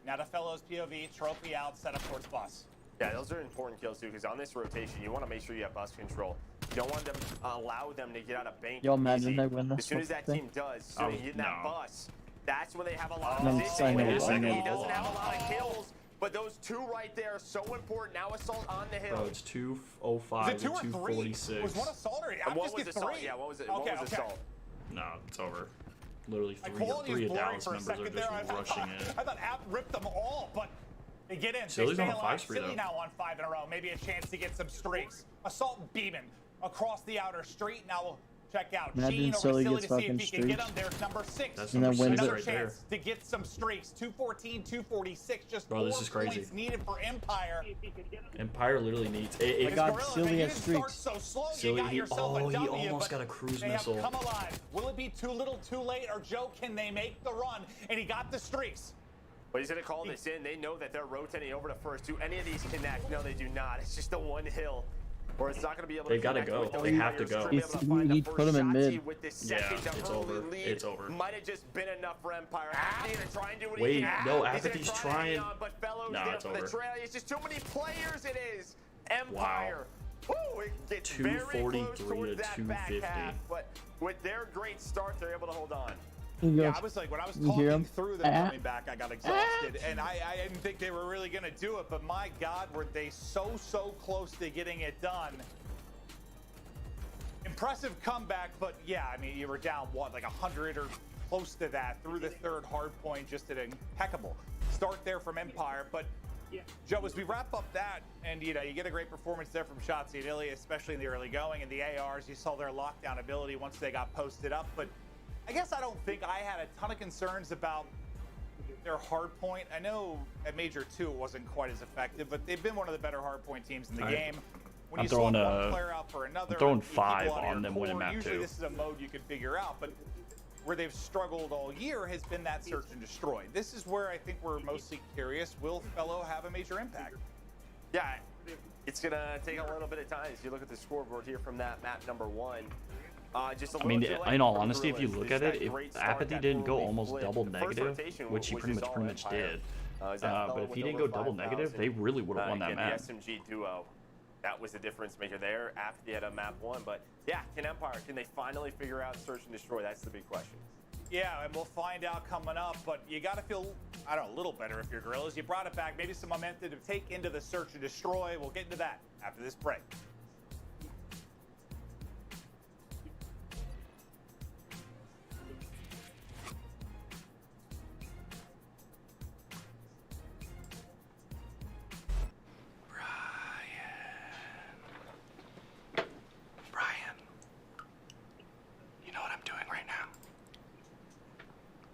Now to Fellows POV, trophy out, set up towards Bus. Yeah, those are important kills too, because on this rotation, you want to make sure you have bus control. You don't want them allow them to get out of bank. Y'all imagine easy. they win this As soon as that thing? team does, so you get in that bus, that's when they have a lot No, of I'm position. saying When it he was- I know. doesn't have a lot of kills, but those two right there are so important. Now Assault on the hill. Bro, it's 205 to 246. Was one Assault or And what was Assault? Yeah, what was it? What was Assault? No, it's over. Literally Quality three is of blurry Dallas for a members are second just there. rushing it. I thought App ripped them all, but they get in. Silly's they stay on a alive. 5 spree, Silly though. now on 5 in a row. Maybe a chance to get some streaks. Assault beaming across the outer street. Now we'll check out Imagine Gene over Silly Silly gets to see if fucking he can get streaks. them. There's number 6. That's And then number wins 6 it. Another right there. chance to get some streaks. 214, 246. Just Bro, 4 this is crazy. points needed for Empire. Empire literally needs. My God, Gorilla, Silly maybe you has didn't start streaks. so slow, Silly, you got yourself a he W, almost but got a cruise they missile. have come alive. Will it be too little, too late, or Joe, can they make the run? And he got the streaks. But he's going to call this in. They know that they're rotating over to first. Do any of these connect? No, they do not. It's just the one hill. Or it's not going to be able to They gotta connect go. with those They have to players. go. Be able to find He the put him in first mid. Shotzi with this Yeah, second it's early over. lead. It's over. Might have just been enough for Empire. He's going to try and do what Wait, he can. no, He's gonna Apathy's try to hang trying. on, but Fellows Nah, there it's for the over. trail. It's just too many players it is. Empire. Woo, it gets very close 243 towards to that back 250. half, but with their great start, they're able to hold on. Yeah, I was like, when I was You hear talking him? through them coming back, I got exhausted. And I didn't think they were really going to do it, but my God, were they so close to getting it done. Impressive comeback, but yeah, I mean, you were down, what, like 100 or close to that through the third hard point. Just an impeccable start there from Empire. But Joe, as we wrap up that, and you get a great performance there from Shotzi and Ilya, especially in the early going, and the ARs, you saw their lockdown ability once they got posted up. But I guess I don't think I had a ton of concerns about their hard point. I know at Major 2 it wasn't quite as effective, but they've been one of the better hard point teams in the game. When I'm you swap throwing one player out for another, I'm throwing and keep people 5 out of on your them core, winning map usually 2. this is a mode you can figure out, but where they've struggled all year has been that search and destroy. This is where I think we're mostly curious. Will Fellow have a major impact? Yeah, it's going to take a little bit of time as you look at the scoreboard here from that map number 1. Just a I mean, little too late in all for honesty, if you Gorillas. look They at just it, that if great start, Apathy that didn't go early almost flip. double The first negative, rotation, which he pretty is all much Empire. did, Is that Fellow but if with he didn't over go double 5,000. negative, they really would have won that Again, map. the SMG duo, that was the difference maker there. Apathy had a map 1, but yeah, can Empire, can they finally figure out search and destroy? That's the big question. Yeah, and we'll find out coming up, but you got to feel, I don't know, a little better if you're Gorillas. You brought it back, maybe some momentum to take into the search and destroy. We'll get into that after this break. Brian, you know what I'm doing right now?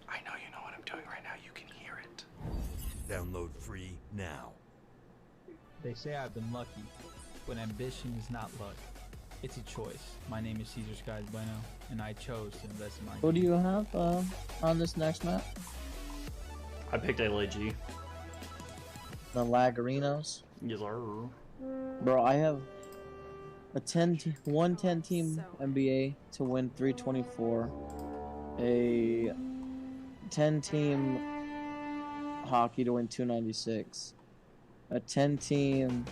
I know you know what I'm doing right now. You can hear it. Download free now. They say I've been lucky, but ambition is not luck. It's a choice. My name is Cesar Skies Bueno, and I chose to invest in my Who do you have on this next map? I picked LAG. The Lagarinos? Yes, sir. Bro, I have a 110 team NBA to win 324, a 10 team hockey to win 296, a 10 team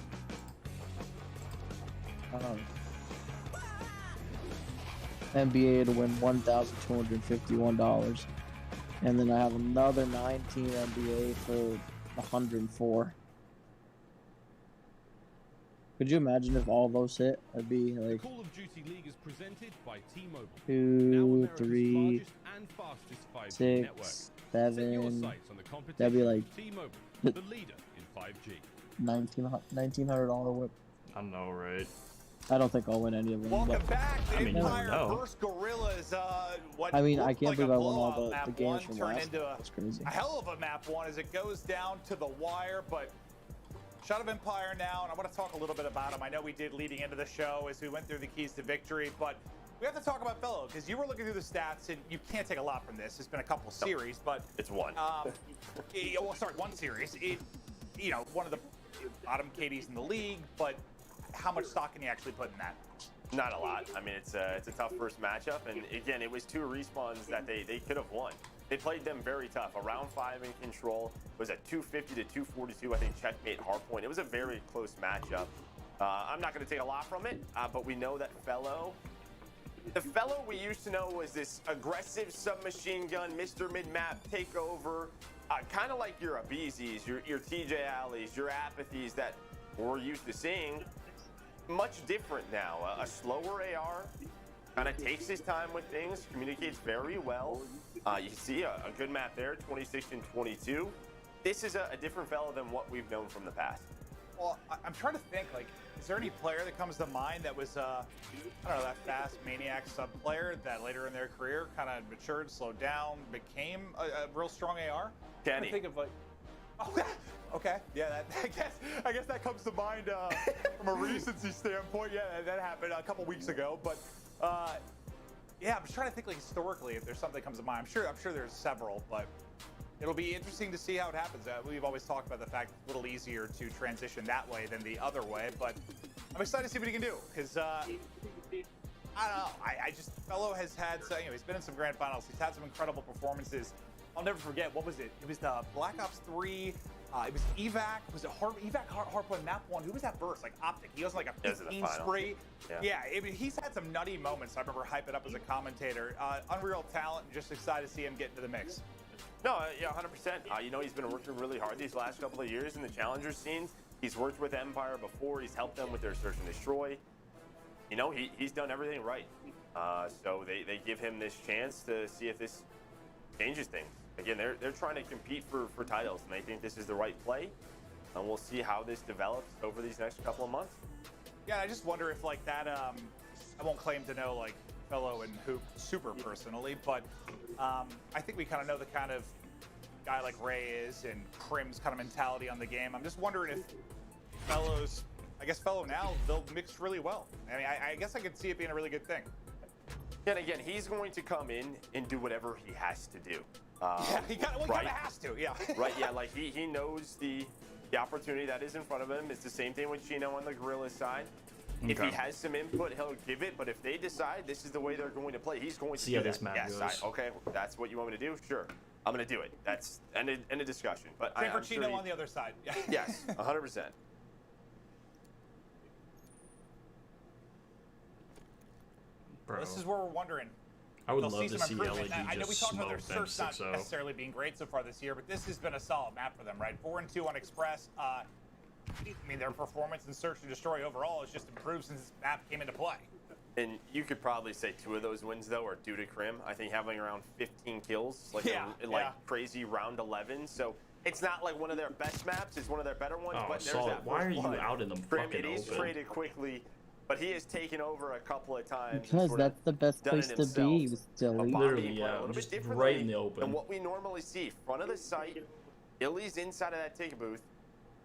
NBA to win $1,251, and then I have another 9 team NBA for 104. Could you imagine if all those hit? It'd be like Call of Duty League is presented by T-Mobile. 2, 3, and fastest 5G 6, network. 7. Sights on the competition That'd be like T-Mobile, the leader in 5G. $1,900 whip. I know, right? I don't think I'll win any of them. Welcome but back. I mean, Empire no. versus Gorillas. What I mean, I looked can't like believe a I won all blowout the map games one from turned last. into That's crazy. a hell of a map 1 as it goes down to the wire, but Shot of Empire now, and I want to talk a little bit about him. I know we did leading into the show as we went through the keys to victory, but we have to talk about Fellow, because you were looking through the stats, and you can't take a lot from this. It's been a couple series, but... It's one. One series. One of the bottom KDs in the league, but how much stock can you actually put in that? Not a lot. I mean, it's a tough first matchup, and again, it was 2 respawns that they could have won. They played them very tough. A round 5 in control was at 250 to 242. I think checkmate hardpoint. It was a very close matchup. I'm not going to take a lot from it, but we know that Fellow. The Fellow we used to know was this aggressive submachine gun, Mr. Mid-Map takeover, kind of like your Abizis, your TJ Alleys, your Apathies that we're used to seeing. Much different now. A slower AR, kind of takes his time with things, communicates very well. You see a good map there, 26 and 22. This is a different Fellow than what we've known from the past. Well, I'm trying to think, like, is there any player that comes to mind that was, I don't know, that fast maniac sub player that later in their career kind of matured, slowed down, became a real strong AR? Kenny. I think of like, oh, okay, yeah, I guess that comes to mind from a recency standpoint. Yeah, that happened a couple weeks ago, but yeah, I'm just trying to think like historically if there's something that comes to mind. I'm sure there's several, but it'll be interesting to see how it happens. We've always talked about the fact it's a little easier to transition that way than the other way, but I'm excited to see what he can do, because I don't know. I just, Fellow has had, he's been in some grand finals. He's had some incredible performances. I'll never forget, what was it? It was the Black Ops 3. It was Evac. Was it Evac Hardpoint Map 1? Who was that first? Like Optic. He was like a 15 spree. Yeah, he's had some nutty moments. I remember hyping up as a commentator. Unreal talent, and just excited to see him get into the mix. No, yeah, 100%. He's been working really hard these last couple of years in the Challenger scenes. He's worked with Empire before. He's helped them with their search and destroy. He's done everything right. So they give him this chance to see if this changes things. Again, they're trying to compete for titles, and they think this is the right play. And we'll see how this develops over these next couple of months. Yeah, I just wonder if like that. I won't claim to know like Fellow and Hoop super personally, but I think we kind of know the kind of guy like Ray is and Crim's kind of mentality on the game. I'm just wondering if Fellow now, they'll mix really well. I mean, I guess I could see it being a really good thing. And again, he's going to come in and do whatever he has to do. Yeah, he kind of has to, yeah. Right, yeah, like he knows the opportunity that is in front of him. It's the same thing with Chino on the Gorilla side. Okay. If he has some input, he'll give it, but if they decide this is the way they're going to play, he's going to do that. This map goes. Okay, that's what you want me to do? Sure. I'm going to do it. That's end of discussion. But same for Chino on the other side. Yes, 100%. Bro. This is where we're wondering. I would love to see LED I know we just talked about their smoke them search not necessarily being great so far this year, but this has been a solid map for them, right? 4-2 on Express. I mean, their performance in Search and Destroy overall has just improved since this map came into play. And you could probably say 2 of those wins, though, are due to Crim. I think having around 15 kills, crazy round 11. So it's not like one of their best maps. It's one of their better ones. But there's that why are you out in the Crim, fucking it is open? traded quickly. But he has taken over a couple of times. Because that's the best place to be, Dilly. Literally, yeah, just right in the open. And what we normally see, front of the site, Illy's inside of that ticket booth.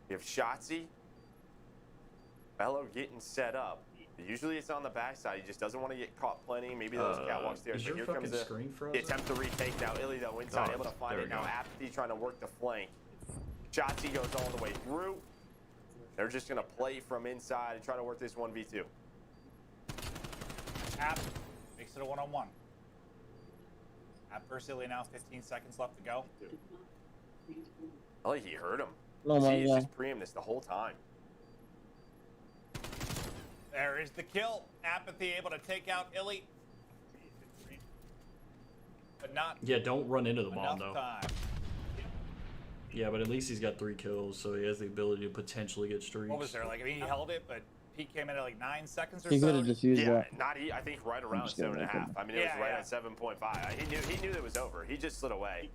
You have Shotzi, Fellow getting set up. Usually it's on the backside. He just doesn't want to get caught plenty. Maybe those catwalks there. Is so your here fucking comes screen the frozen? attempt to retake now. Illy, though, inside, able to find it. Now Apathy trying to work the flank. Shotzi goes all the way through. They're just going to play from inside and try to work this 1v2. App makes it a one-on-one. App versus Illy now, 15 seconds left to go. Oh, he heard him. Oh my He's God. just preempting this the whole time. There is the kill. Apathy able to take out Illy. But not Yeah, don't run into the bomb, though. time. Yeah, but at least he's got 3 kills, so he has the ability to potentially get streaks. What was there? Like, I mean, he held it, but Pete came in at like 9 seconds or He so. could have just used that. I think right around 7.5. I mean, it was right at 7.5. He knew that it was over. He just slid away.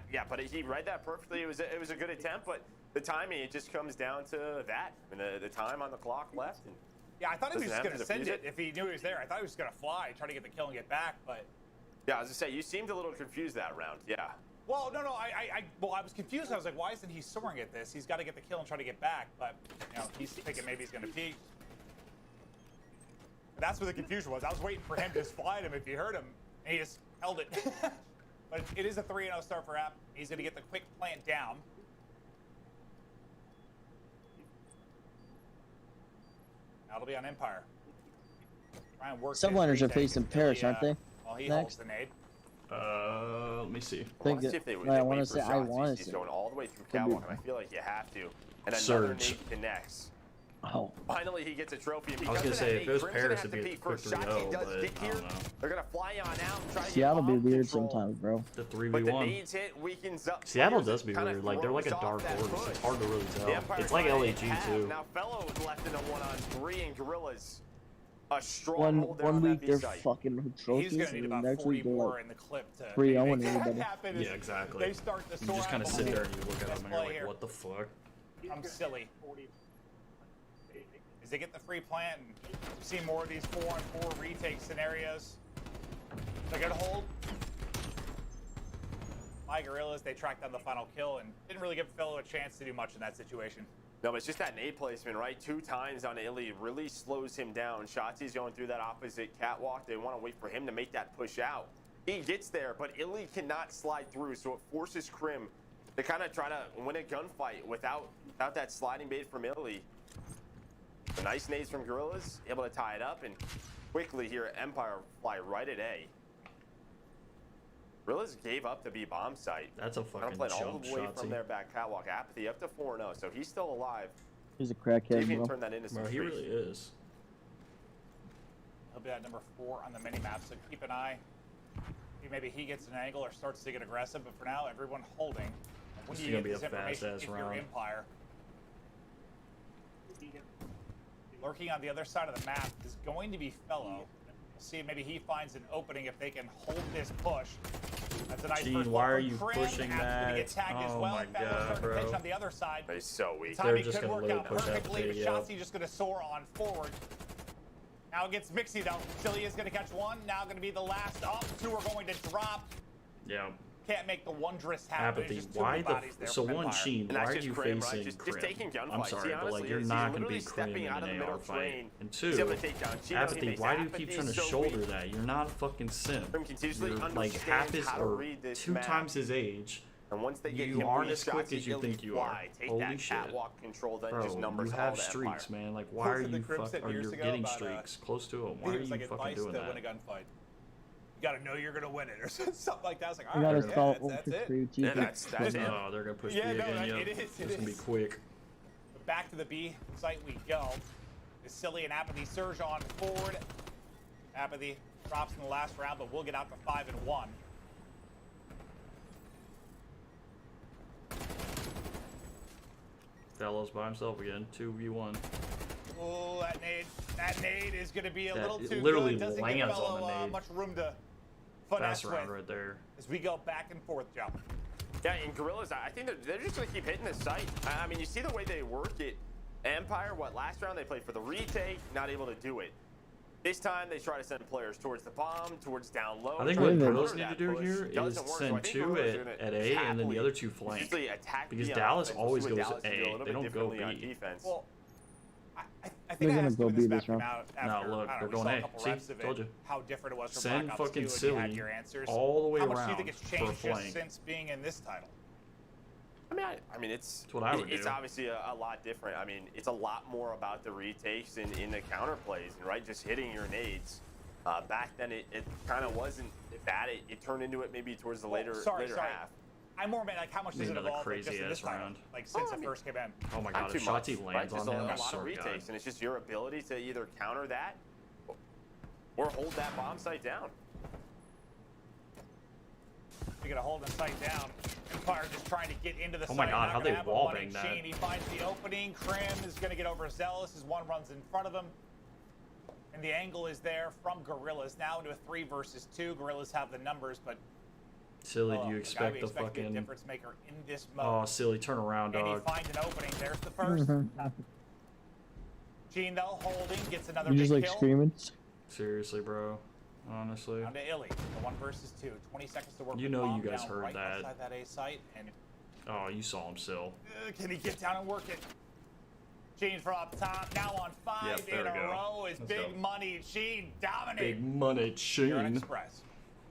Yeah, but he read that perfectly. It was a good attempt, but the timing, it just comes down to that. I mean, the time on the clock left. And yeah, I thought he was just going to send defuse it if he knew he was there. I thought he was going to fly, try to get the kill and get back, but... Yeah, as I say, you seemed a little confused that round. Yeah. Well, no, I was confused. I was like, why isn't he soaring at this? He's got to get the kill and try to get back, but you know, he's thinking maybe he's going to peek. That's where the confusion was. I was waiting for him to just fly at him if you heard him, and he just held it. But it is a 3-0 start for App. He's going to get the quick plant down. Now it'll be on Empire. Try and work. Subliners are facing Paris, aren't they? Well, he holds the nade. Let me see. I want to see if they I want to say. I want to He's say. going all the way through catwalk, and I feel like you have to. And another Surge. nade connects. Oh. Finally, he gets a trophy. And I was because gonna say, of if that it was nade, Paris, Crimson it'd be have a to peek quick first. 3-0, Shotzi does but get I here. don't know. They're gonna fly on out and try to get Seattle be bomb weird control. sometimes, bro. The But the 3v1. nades hit weakens up. Seattle players does be and kinda weird. Like, they're like a throws dark off that horse. push. It's hard to really The tell. Empire It's like trying to LAG have. too. Now Fellow is left in a 1-on-3, and Gorillas a stronghold there One on that week B they're site. fucking He's atrocious, going to need and about next 40 week they're more like in the clip to 3-0 make and that everybody. happen. Yeah, exactly. They start to You soar just kind of out sit the there wall. and you look at Let's them and you're play like, here. what the fuck? I'm silly. As they get the free plant, and you see more of these 4-on-4 retake scenarios. They're going to hold. My Gorillas, they tracked down the final kill and didn't really give Fellow a chance to do much in that situation. No, but it's just that nade placement, right? 2 times on Illy really slows him down. Shotzi's going through that opposite catwalk. They want to wait for him to make that push out. He gets there, but Illy cannot slide through, so it forces Crim to kind of try to win a gunfight without that sliding bait from Illy. The nice nades from Gorillas, able to tie it up, and quickly here, Empire fly right at A. Gorillas gave up the B bomb site. That's a fucking played all jump, the way Shotzi. from their back catwalk. Apathy up to 4-0, so he's still alive. He's a See if crackhead, he can bro. turn that into some Bro, he streak. really is. He'll be at number 4 on the mini-map, so keep an eye. Maybe he gets an angle or starts to get aggressive, but for now, everyone holding. When This do is you gonna get be this a information fast-ass if you're round. Empire? Lurking on the other side of the map is going to be Fellow. We'll see if maybe he finds an opening if they can hold this push. That's a nice Gene, first why ball are from you Crim. pushing Apps gonna get that? tagged as Oh well. my Fellow's God, starting to bro. pitch on the other side. He's so weak. They're Timing just could gonna work let it out push out perfectly, the but video. Shotzi just going to soar on forward. Now it gets Mixie though. Silly is going to catch one. Now going to be the last up. 2 are going to drop. Yeah. Can't make the wondrous happen. Apathy. There's just too Why many the bodies there so from one Empire. Sheen? And Why that's are just you Crim, facing right? Just Crim? taking gunfights. I'm sorry, See, but honestly, like you're he's not gonna literally beat Crim stepping in out of an the middle AR fight. train. And He's 2, able to take down Chino. He Apathy. makes Why do you Apathy keep trying to so shoulder weak. that? You're not a fucking simp. Crim continuously You're like understands half his how to or read this 2 map. times his age. And once they get You him aren't weak as quick shots, as you he'll think you are. fly. Take Holy that shit. catwalk control, then Bro, just numbers you all have to streaks, Empire. man. Like, why are Posted the you Crim said fucking? Or years you're ago getting about, streaks close to him. I Why think are it was you like fucking advice doing to win a that? gunfight. You gotta know you're gonna win it, or something like that. I was like, You all gotta right, start that's it. for Yeah, that's it. No, they're gonna push B Yeah, no, again. Yep. it is, It's it gonna be is. quick. But back to the B site we go. The Silly and Apathy surge on forward. Apathy drops in the last round, but we'll get out to 5-1. Fellow's by himself again. 2v1. Oh, that nade is going to be a That little too literally good. Doesn't give lands on Fellow the nade. much room to finesse Fast with round right there. as we go back and forth, Joe. Yeah, and Gorillas, I think they're just going to keep hitting this site. I mean, you see the way they work it. Empire, last round they played for the retake, not able to do it. This time they try to send players towards the bomb, towards down low. I think try what to Gorillas counter need to that do push. here is Doesn't work, so I send think 2 Gorillas are gonna at A and then the other 2 flank. usually attack Because B on Dallas offense. We'll always see what goes Dallas can do a A. little They bit don't go differently on B. defense. Well, I They're think I gonna asked go you B this this back from round. out after, No, look, I they're don't know, we going saw a A. couple See? reps of it, Told you. how different it was from Send Black Ops fucking 2 and you had Silly your answers. all the way How much do you around think it's for a changed just flank. since being in this title? I mean, it's what I would it's do. obviously a lot different. I mean, it's a lot more about the retakes and in the counter plays, right? Just hitting your nades. Back then, it kind of wasn't that. It turned into it maybe towards the later half. I more meant like how much does it Another evolve like, just in crazy this ass title, round. like since it first came in? Oh my Not god, too if much, Shotzi right? lands Just on a him, I lot of swear to retakes, God. and it's just your ability to either counter that or hold that bomb site down. You're gonna hold the site down. Empire just trying to get into the Oh my site. God, Not how gonna they have a wall one-inch bang that. chain. He finds the opening. Crim is gonna get overzealous as one runs in front of him. And the angle is there from Gorillas. Now into a 3 versus 2. Gorillas have the numbers, but Silly, do you the guy expect we the expect to be a fucking... difference maker in this mode. Oh, Silly, turn around, And he dog. finds an opening. There's the first. Gene though holding, gets another You big just like kill. screaming. Seriously, bro. honestly. Down to Illy. The 1 versus 2. 20 seconds to work. You with know bomb you guys down heard right that. outside that A site, and Oh, you saw him still. can he get down and work it? Sheen from up top, now on 5 Yep, there in we a go. row is Let's big go. money. Sheen dominates. Big money, Sheen. Express.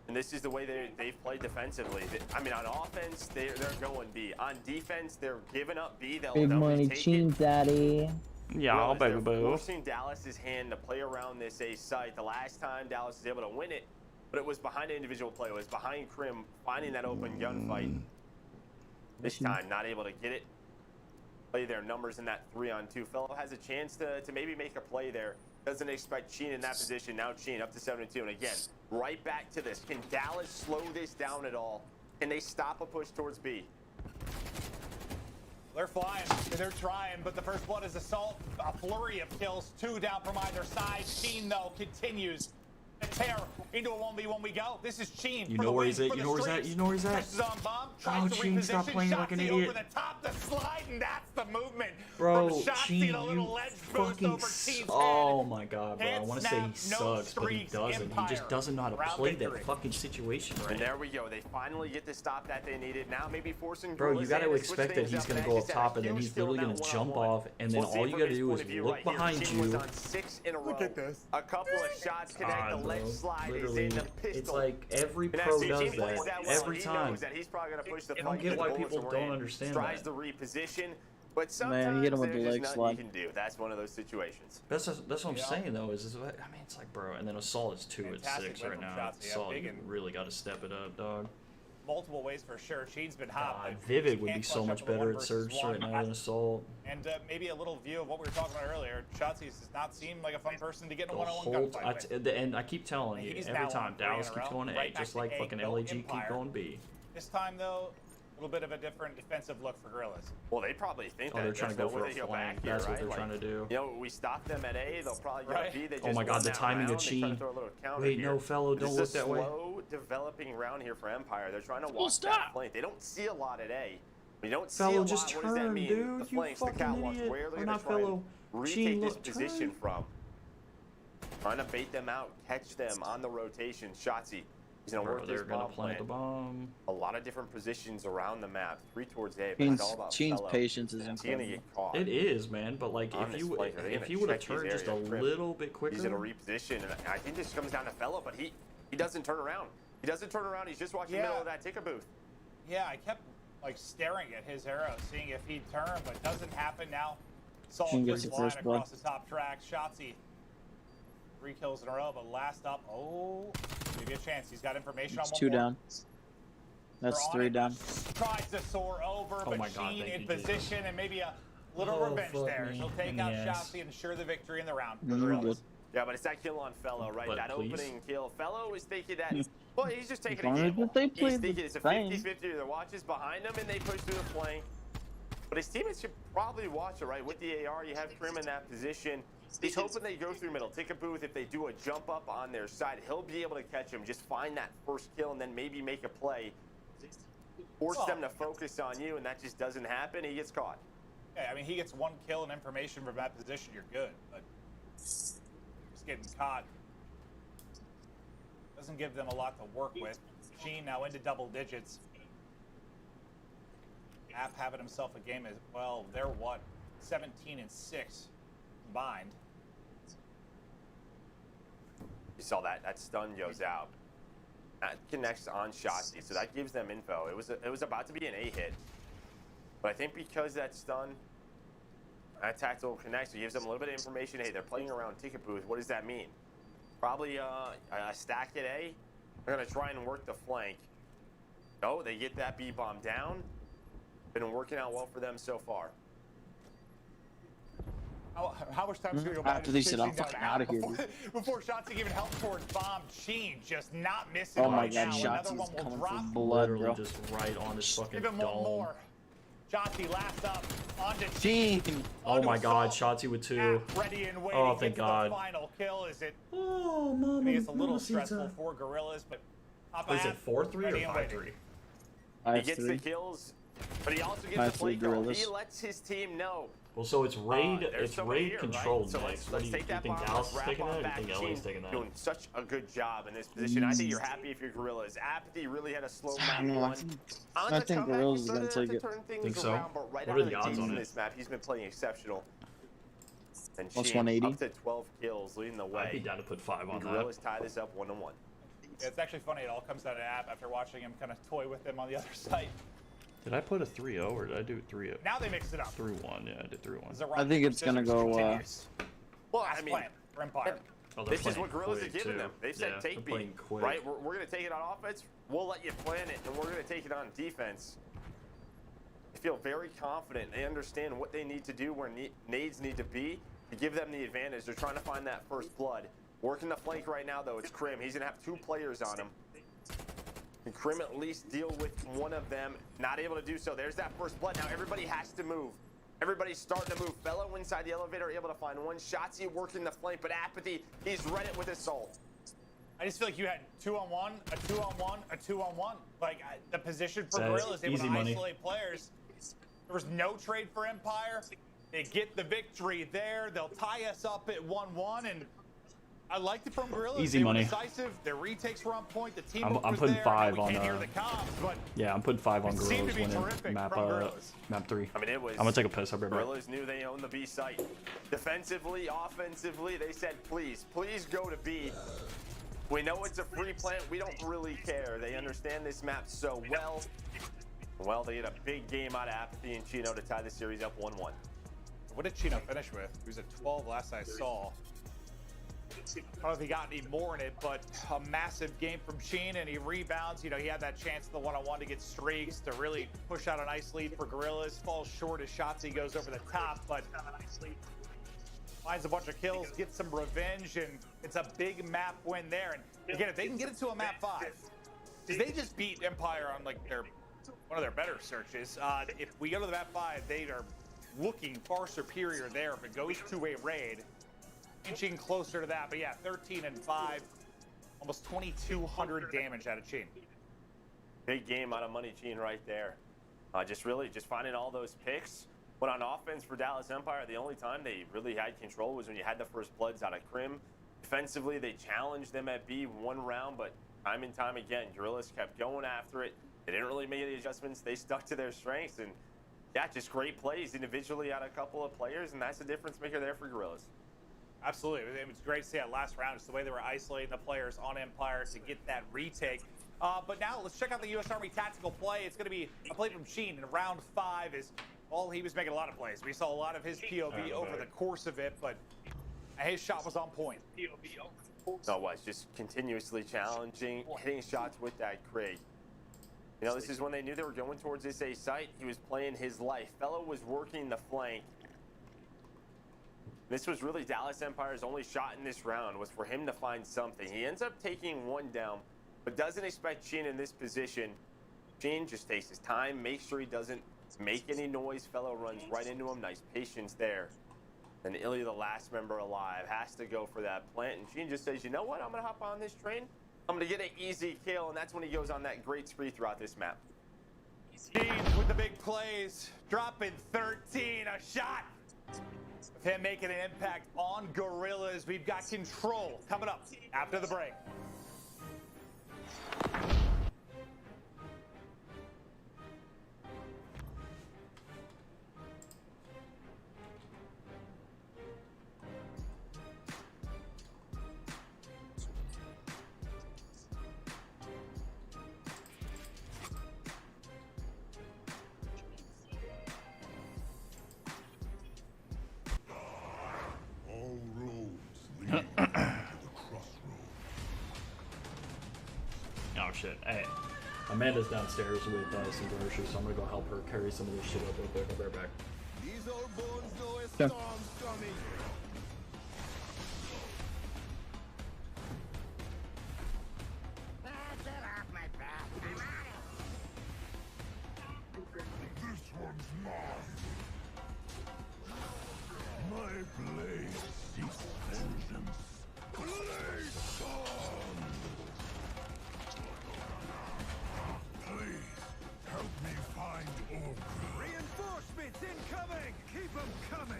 And this is the way they've played defensively. I mean, on offense, they're going B. On defense, they're giving up B. Big money, retake Sheen it. Daddy. Yeah, baby boo. Forcing Dallas's hand to play around this A site. The last time Dallas was able to win it, but it was behind an individual play. It was behind Krim finding that open gunfight. This time, not able to get it. Play their numbers in that 3-on-2. Fellow has a chance to maybe make a play there. Doesn't expect Sheen in that position. Now Sheen up to 7-2. And again, right back to this. Can Dallas slow this down at all? Can they stop a push towards B? They're flying, they're trying, but the first one is Assault. A flurry of kills, 2 down from either side. Sheen, though, continues to tear into a 1v1 we go. This is Sheen. You know where he's at, you know where he's at, you know where he's at. Presses on bomb, tries to Sheen, stop reposition. playing like an Shotzi idiot. over the top, the slide, and that's the movement. Bro, from Shotzi, Sheen, the little you ledge boost fucking over T's oh my god, bro. I Hand want to say he snap, no sucks, but he streaks, doesn't. He just Empire. doesn't know how to Round play victory. that fucking situation right. And there we go. They finally get the stop that they needed. Now maybe forcing Bro, you Gorilla's got to hand switch expect that things he's up. going to And go as up you said, top, a and then huge he's kill literally in going that to jump one-on-one. off, and then We'll see all you from got to his do point is of view look right here. behind Sheen was you. on 6 in a row. A couple of shots connect. God, The ledge bro. slide Literally, is in the pistol. it's like every And as pro CG does plays that well, every he time. knows that he's probably going to push the I don't fight get because why the bullets people are don't in. understand Tries that. to reposition, but Man, you hit sometimes him with the there's leg just slide. nothing you can do. That's one of those situations. That's what I'm saying though. Is I mean, it's like, bro, and then Assault is 2 at Fantastic 6 win right from now. Shotzi. Yeah, Assault, big you and- really got to step it up, dog. Multiple ways for sure. Sheen's been hot. but Vivid he would be can't so clutch much up with a better 1 at versus Surge 1. right now than Assault. And maybe a little view of what we were talking about earlier. Shotzi does not seem like a fun person to get in a The one-on-one whole gunfight with. and I keep telling you, He's every now time on 3 Dallas in a keeps row. going to A, Right back just to like A, fucking go LAG Empire. keep going B. This time, though, a little bit of a different defensive look for Gorillas. Well, they probably think Oh, that they're trying to there's go no for way a they go flank. back here, That's what right? they're Like, trying to do. You know, we stop them at A, they'll probably go Right. B. They Oh just my God, won the that timing of round. They try to Sheen. throw a little counter Wait, here. no, fellow, don't This look is a that way. slow developing round here for Empire. They're trying to watch that flank. They don't see a lot at A. You don't see a Fellow, lot. just What does that turn, mean? dude. The You flanks, the fucking catwalks, idiot. where are they Or going not to try fellow. and retake Sheen, this look, position turn. from? Trying to bait them out, catch them on the rotation. Shotzi. He's going to Bro, work they're this gonna bomb plant the plan. bomb. A lot of different positions around the map. 3 towards A. But Sheen's- it's all about Sheen's Fellow. patience is Is he going to incredible. get caught? It is, man. But like, On if this you flank, are they gonna would have check his turned just a area? Krim, little bit quicker. He's in a reposition, and I think this comes down to Fellow, but he doesn't turn around. He doesn't turn around. He's just watching the middle of that ticket booth. Yeah, I kept like staring at his arrow, seeing if he'd turn, but it doesn't happen now. Saul Sheen gets quick the line first blood. across the top track. Shotzi, 3 kills in a row, but last up, maybe a chance. He's got information It's on 2 one more. down. That's 3 down. Tries to soar over, Oh but my God, Sheen thank in you, Jesus. position and maybe a little Oh, revenge fuck there. me. He'll take In out the ass. Shotzi and ensure the victory in the round. for You're Gorillas. good. Yeah, but it's that kill on Fellow, right? But that please. opening kill. Fellow is thinking that, well, he's just taking As a long as gamble. they He's play thinking the it's a same. 50-50. The watch is behind him, and they push through the flank. But his teammates should probably watch it, right? With the AR, you have Krim in that position. He's hoping they go through middle. Ticket booth, if they do a jump up on their side, he'll be able to catch him. Just find that first kill and then maybe make a play. Force them to focus on you, and that just doesn't happen. He gets caught. Yeah, I mean, he gets 1 kill and information from that position, you're good. But just getting caught doesn't give them a lot to work with. Sheen now into double digits. App having himself a game as well. They're what? 17 and 6 combined. You saw that stun goes out. That connects on Shotzi, so that gives them info. It was about to be an A hit, but I think because that stun, that tactical connects, it gives them a little bit of information. Hey, they're playing around ticket booth. What does that mean? Probably a stack at A. They're gonna try and work the flank. No, they get that B bomb down. Been working out well for them so far. How much time is going to go by? After they said, I'm fucking out of here, dude. Before Shotzi even helped towards bomb, Sheen just not missing. Oh my right God, now. Another Shotzi's one will coming drop. for blood, Literally bro. just right on his fucking Give him dome. one more. Shotzi last up. On to Sheen. Oh my God, Shotzi with 2. ready and waiting. Oh, thank Gets God. The final kill. Is it? Oh, I mama. mean, it's a little mamacita. stressful for Gorillas, but What is it, 4-3 ready or and waiting. 5-3? He gets the kills, but he also gets the 5-3 play call. Gorillas. He lets his team know Well, so it's raid. There's It's somebody raid here, controlled. right? So Next. let's take do you that think bomb. Dallas Let's is wrap taking on that? Or do back. you think LA's Team taking that? doing such a good job in this position. I think you're happy if you're Gorillas. Apathy really had a slow map one. I think Gorillas is gonna take it. Think so? Around, but right What out are of the odds gates on in it? this map, he's been playing exceptional. And Plus Sheen 180. up to 12 kills, leading the way. I'd be down to put 5 on that. Gorillas tie this up 1-1. Yeah, it's actually funny. It all comes down to App after watching him kind of toy with them on the other side. Did I put a 3-0 or did I do 3-0? Now they mix it up. 3-1. Yeah, I did 3-1. I think it's gonna go. Well, I mean, for Empire. Oh, this is what Gorillas are giving them. They said they're take playing B, quick. right? We're going to take it on offense. We'll let you plan it, and we're going to take it on defense. They feel very confident. They understand what they need to do, where needs need to be to give them the advantage. They're trying to find that first blood. Working the flank right now, though, it's Krim. He's going to have 2 players on him. Can Krim at least deal with one of them? Not able to do so. There's that first blood. Now everybody has to move. Everybody's starting to move. Fellow inside the elevator able to find one. Shotzi working the flank, but Apathy, he's read it with assault. I just feel like you had 2-on-1, a 2-on-1, a 2-on-1. Like the position for Gorillas, they would isolate players. There was no trade for Empire. They get the victory there. They'll tie us up at 1-1, and I liked it from Gorillas. Easy they money. Were decisive. Their retakes were on point. The team I'm was putting there. 5 we on. Can't hear the comms, but Yeah, I'm putting 5 on it seemed Gorillas to be winning terrific map from Gorillas. map 3. I mean, it was. I'm gonna take a piss. I'll be right back. Gorillas knew they owned the B site. Defensively, offensively, they said, please go to B. We know it's a free plant. We don't really care. They understand this map so well. Well, they get a big game out of Apathy and Chino to tie the series up 1-1. What did Chino finish with? He was at 12 last I saw. I don't know if he got any more in it, but a massive game from Sheen, and he rebounds. You know, he had that chance in the one-on-one to get streaks, to really push out a nice lead for Gorillas. Falls short as Shotzi goes over the top, but finds a bunch of kills, gets some revenge, and it's a big map win there. And again, if they can get it to a map 5, because they just beat Empire on like one of their better searches. If we go to the map 5, they are looking far superior there. If it goes to a raid, inching closer to that. But yeah, 13-5, almost 2,200 damage out of Cheen. Big game out of Money Cheen right there. Just finding all those picks. But on offense for Dallas Empire, the only time they really had control was when you had the first bloods out of Krim. Defensively, they challenged them at B one round, but time and time again, Gorillas kept going after it. They didn't really make any adjustments. They stuck to their strengths, and yeah, just great plays individually out of a couple of players, and that's the difference maker there for Gorillas. Absolutely. It was great to see that last round, just the way they were isolating the players on Empire to get that retake. But now let's check out the U.S. Army tactical play. It's going to be a play from Sheen in round 5. He was making a lot of plays. We saw a lot of his POV over the course of it, but his shot was on point. No, it was just continuously challenging, hitting shots with that Craig. You know, this is when they knew they were going towards this A site. He was playing his life. Fellow was working the flank. This was really Dallas Empire's only shot in this round, was for him to find something. He ends up taking one down, but doesn't expect Sheen in this position. Sheen just takes his time, makes sure he doesn't make any noise. Fellow runs right into him. Nice patience there. And Ilya, the last member alive, has to go for that plant. And Sheen just says, you know what? I'm going to hop on this train. I'm going to get an easy kill. And that's when he goes on that great spree throughout this map. Sheen with the big plays, dropping 13, a shot. With him making an impact on Gorillas. We've got control coming up after the break. Oh shit. Hey, Amanda's downstairs with some groceries, so I'm gonna go help her carry some of this shit up real quick. I'll be right back. These old bones know a Yeah. storm's coming. This one's mine. My blade seeks vengeance. Blade on! Please, help me find Ogre. Reinforcements incoming! Keep them coming!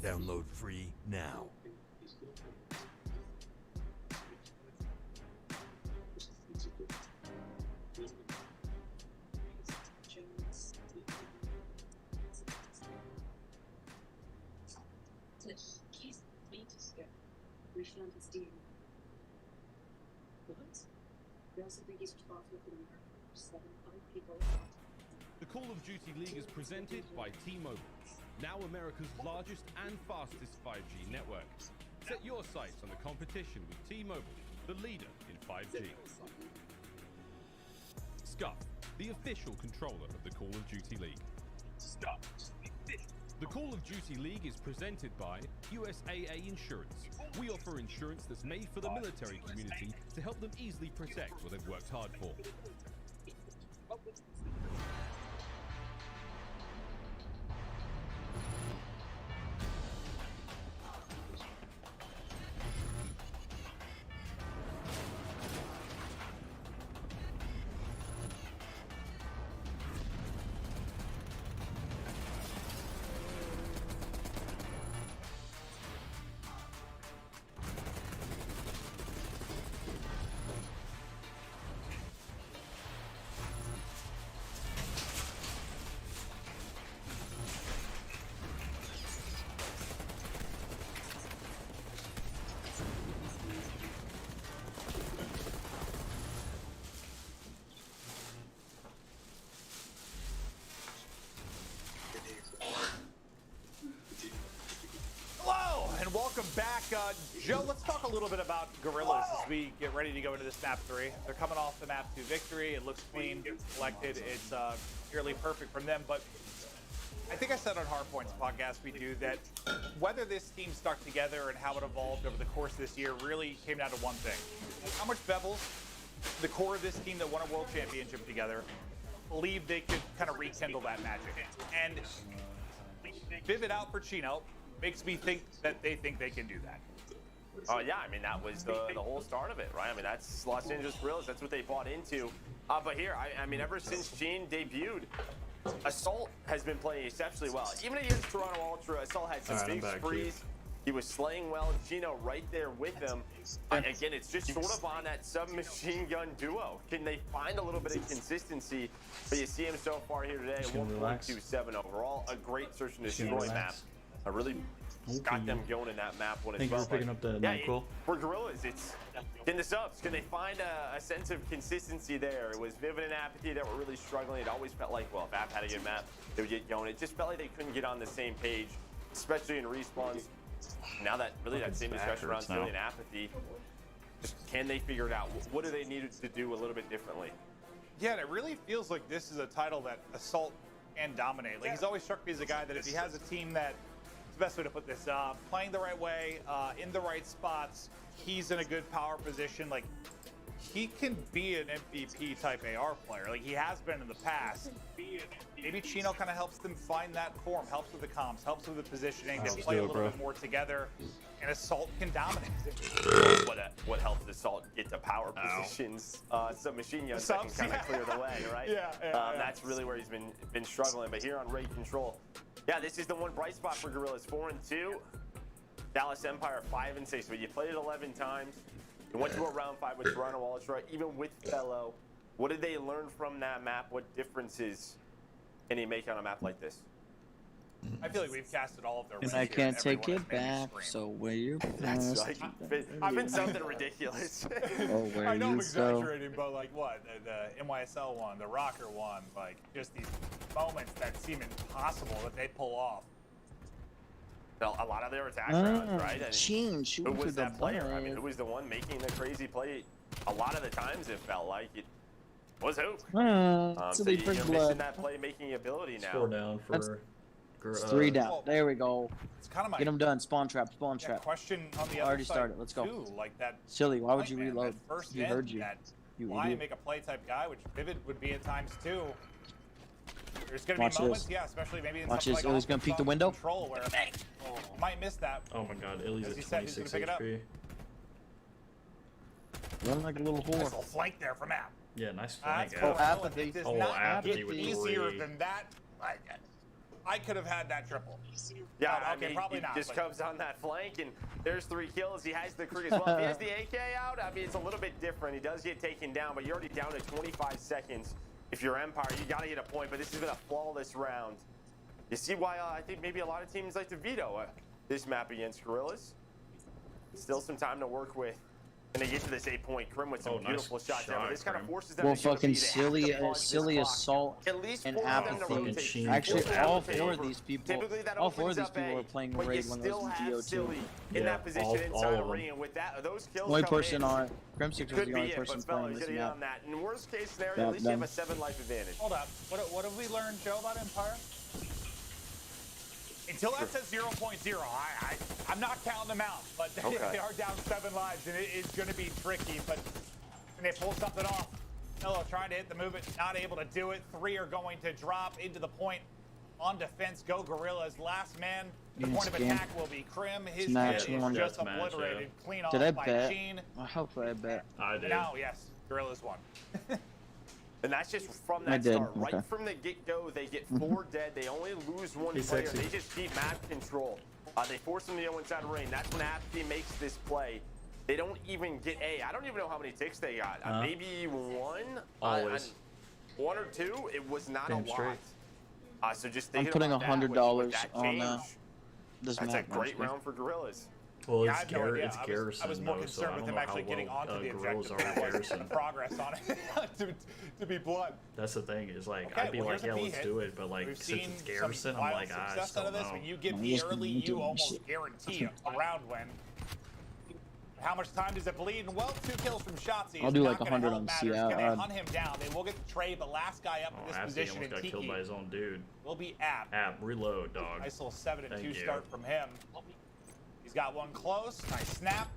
Download free now. The Call of Duty League is presented by T-Mobile, now America's largest and fastest 5G network. Set your sights on the competition with T-Mobile, the leader in 5G. Scuff, the official controller of the Call of Duty League. The Call of Duty League is presented by USAA Insurance. We offer insurance that's made for the military community to help them easily protect what they've worked hard for. Welcome back. Joe, let's talk a little bit about Gorillas as we get ready to go into this map 3. They're coming off the map 2 victory. It looks clean, collected. It's nearly perfect from them. But I think I said on Hardpoint's podcast we do that whether this team stuck together and how it evolved over the course of this year really came down to one thing. How much Bevels, the core of this team that won a world championship together, believe they could kind of rekindle that magic. And Vivid out for Chino makes me think that they think they can do that. Oh, yeah, I mean, that was the whole start of it, right? I mean, that's Los Angeles Gorillas. That's what they bought into. But here, I mean, ever since Gene debuted, Assault has been playing exceptionally well. Even against Toronto Ultra, Assault had some big sprees. He was slaying well. Gino right there with him. Again, it's just sort of on that submachine gun duo. Can they find a little bit of consistency? But you see him so far here today, 1.27 overall. A great search and destroy map. I really got them going in that map when it's well. Thank you for picking up the cool. For Gorillas, it's in the subs. Can they find a sense of consistency there? It was Vivid and Apathy that were really struggling. It always felt like, well, if App had a good map, they would get going. It just felt like they couldn't get on the same page, especially in respawns. Now that really that same discussion around Silly and Apathy, just can they figure it out? What do they need to do a little bit differently? Yeah, and it really feels like this is a title that Assault can dominate. Like, he's always struck me as a guy that if he has a team that, the best way to put this, playing the right way, in the right spots, he's in a good power position. Like, he can be an MVP type AR player. Like, he has been in the past. Maybe Chino kind of helps them find that form, helps with the comms, helps with the positioning. They play a little bit more together, and Assault can dominate. What helps Assault get to power positions? Submachine guns that can kind of clear the way, right? That's really where he's been struggling. But here on Raid Control, yeah, this is the one bright spot for Gorillas. 4-2. Dallas Empire 5-6. But you played it 11 times. You went to a round 5 with Toronto Ultra, even with Fellow. What did they learn from that map? What differences can he make on a map like this? I feel like we've casted all of their and I can't take it back, so where you That's like, I've been something ridiculous. Oh, where I know I'm you exaggerating, but like what? The NYSL one, the Rocker one, like just these moments that seem impossible that they pull off. A lot of their attack rounds, right? Who was that player? I mean, who was the one making the crazy play? A lot of the times it felt like it was Hoop. So you're missing that play-making ability now. 4 down for... It's 3 down. There we go. It's kind of my... Get him done. Spawn trap. Spawn trap. Question on the other already side started. Let's go. Too, like that. Silly. Why would you reload? First He heard you. You lie make a play type guy, which Vivid would be at times too. There's going to Watch be moments, this. yeah, especially maybe in Watch something this. like Illy's going to peek the window. Control where you might miss that. Oh my god, Illy's As he at said, he's 26 gonna pick it HP. Run like a little Nice whore. little flank there from App. Yeah, nice flank. Oh, Apathy. It does Oh, not Apathy get with easier Lee. than that. I could have had that triple. Yeah, okay, I mean, probably he not. just but- comes on that flank, and there's 3 kills. He has the Krieg as well. If he has the AK out, I mean, it's a little bit different. He does get taken down, but you're already down to 25 seconds. If you're Empire, you got to get a point, but this has been a flawless round. You see why I think maybe a lot of teams like to veto this map against Gorillas. Still some time to work with. And they get to this 8-point. Krim with some beautiful shots there. But this kind of forces them to show fucking speed. They have to pause this silly clock. assault At least and force them to rotate. apathy. Actually, all 4 of these people, Typically that all 4 of opens these up people A, are playing but you raid when it still was have in Silly GO2. in that position inside all a of ring, and with that, those kills Only coming person in, on Crimsix was could the be only it, person but playing fellas, this getting in map. on that. In worst case scenario, at least you have a 7-life advantage. Hold up. What have we learned, Joe, about Empire? Until that says 0.0, I'm not counting them out, but Okay. they are down 7 lives, and it is going to be tricky, but can they pull something off? Hello, trying to hit the movement, not able to do it. 3 are going to drop into the point on defense. Go Gorillas. Last man, the point of attack will be Krim. His head is just obliterated. Clean off Did I by bet? Sheen. Hopefully I bet. I did. Now, yes, Gorillas won. And that's just from I that did, start. okay. Right from the get-go, they get 4 dead. They only lose 1 He's player. sexy. They just keep map control. They force them to go inside the ring. That's when Apathy makes this play. They don't even get A. I don't even know how many ticks they got. Maybe 1? Always. 1 or 2? It was not Damn a lot. straight. So just I'm thinking putting about that, with $100 that on change, this that's map. a great actually. round for Gorillas. Well, Yeah, I it's, have no idea. it's Garrison, I was more though, so concerned I with don't him know actually how getting well onto the Gorillas objective are than with it was the Garrison. progress on it, to be blunt. That's the thing, is like, Okay, I'd be well, like, here's a yeah, B let's hit. do it, but like, We've since seen it's Garrison, some I'm wild like, I success just out don't of this. know. When you get B early, you almost guarantee a round win. How much time does it bleed? And well, 2 kills from Shotzi. I'll is do not like gonna 100 help on matters. CDL. Can they hunt him down? They will get the trade. The last guy up in this Apathy position almost in got killed by Tiki his own dude. will be App. App, reload, dog. Nice little 7 and 2 Thank you. start from him. He's got 1 close. Nice snap.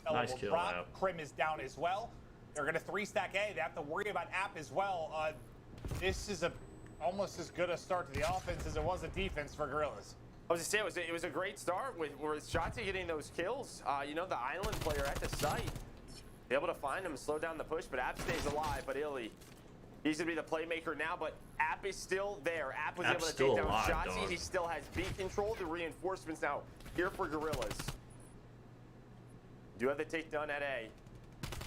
Fellow Nice will kill, drop. App. Krim is down as well. They're going to 3-stack A. They have to worry about App as well. This is almost as good a start to the offense as it was a defense for Gorillas. I was just saying, it was a great start with Shotzi getting those kills. You know, the island player at the site, be able to find him, slow down the push, but App stays alive. But Illy, he's gonna be the playmaker now. But App is still there. App was App's able to still take down alive, Shotzi. dog. He still has B control. The reinforcements now here for Gorillas. Do have the takedown at A.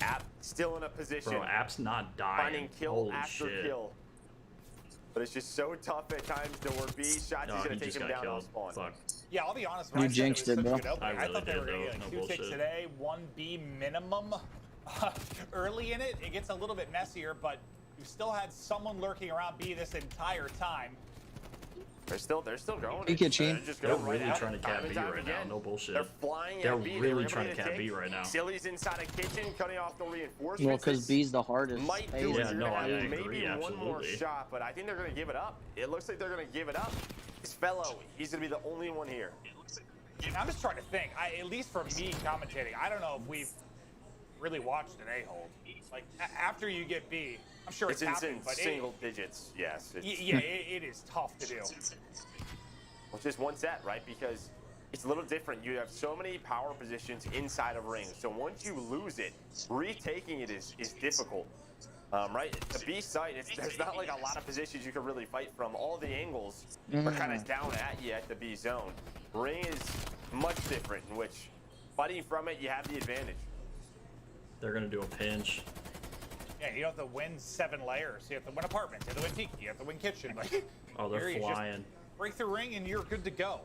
App still in a position. Bro, App's not dying. Finding kill Holy after shit. kill. But it's just so tough at times to where B Shotzi's No, gonna he take just him got down on killed. spawn. Fuck. Yeah, I'll be honest. You When I said jinxed it, it, was bro. such a good opening, I I thought they really were did, going to though. get No like 2 ticks bullshit. today, 1 B minimum. Early in it, it gets a little bit messier, but you've still had someone lurking around B this entire time. They're still going. Peek at Sheen. They're just They're going right really out, trying to time cap and B time right now. again. No bullshit. They're flying They're at B. really They're trying to able cap take. B right now. Silly's inside a kitchen, cutting off the reinforcements. Well, because This B's the hardest. might A do is it. Yeah, You're no, gonna I have agree, maybe one more absolutely. shot, but I think they're going to give it up. It looks like they're going to give it up. This fellow, he's going to be the only one here. And I'm just trying to think. At least for me commentating, I don't know if we've really watched an A-hold. Like, after you get B, I'm sure it's in happened, but single digits, yes. yeah, it is tough to do. Well, it's just one set, right? Because it's a little different. You have so many power positions inside of rings. So once you lose it, retaking it is difficult. Right? The B site, there's not like a lot of positions you can really fight from. All the angles are kind of down at you at the B zone. Ring is much different, in which fighting from it, you have the advantage. They're gonna do a pinch. Yeah, you don't have to win 7 layers. You have to win apartments. You have to win tiki. You have to win kitchen. Like, Oh, they're here you just flying. break through ring and you're good to go.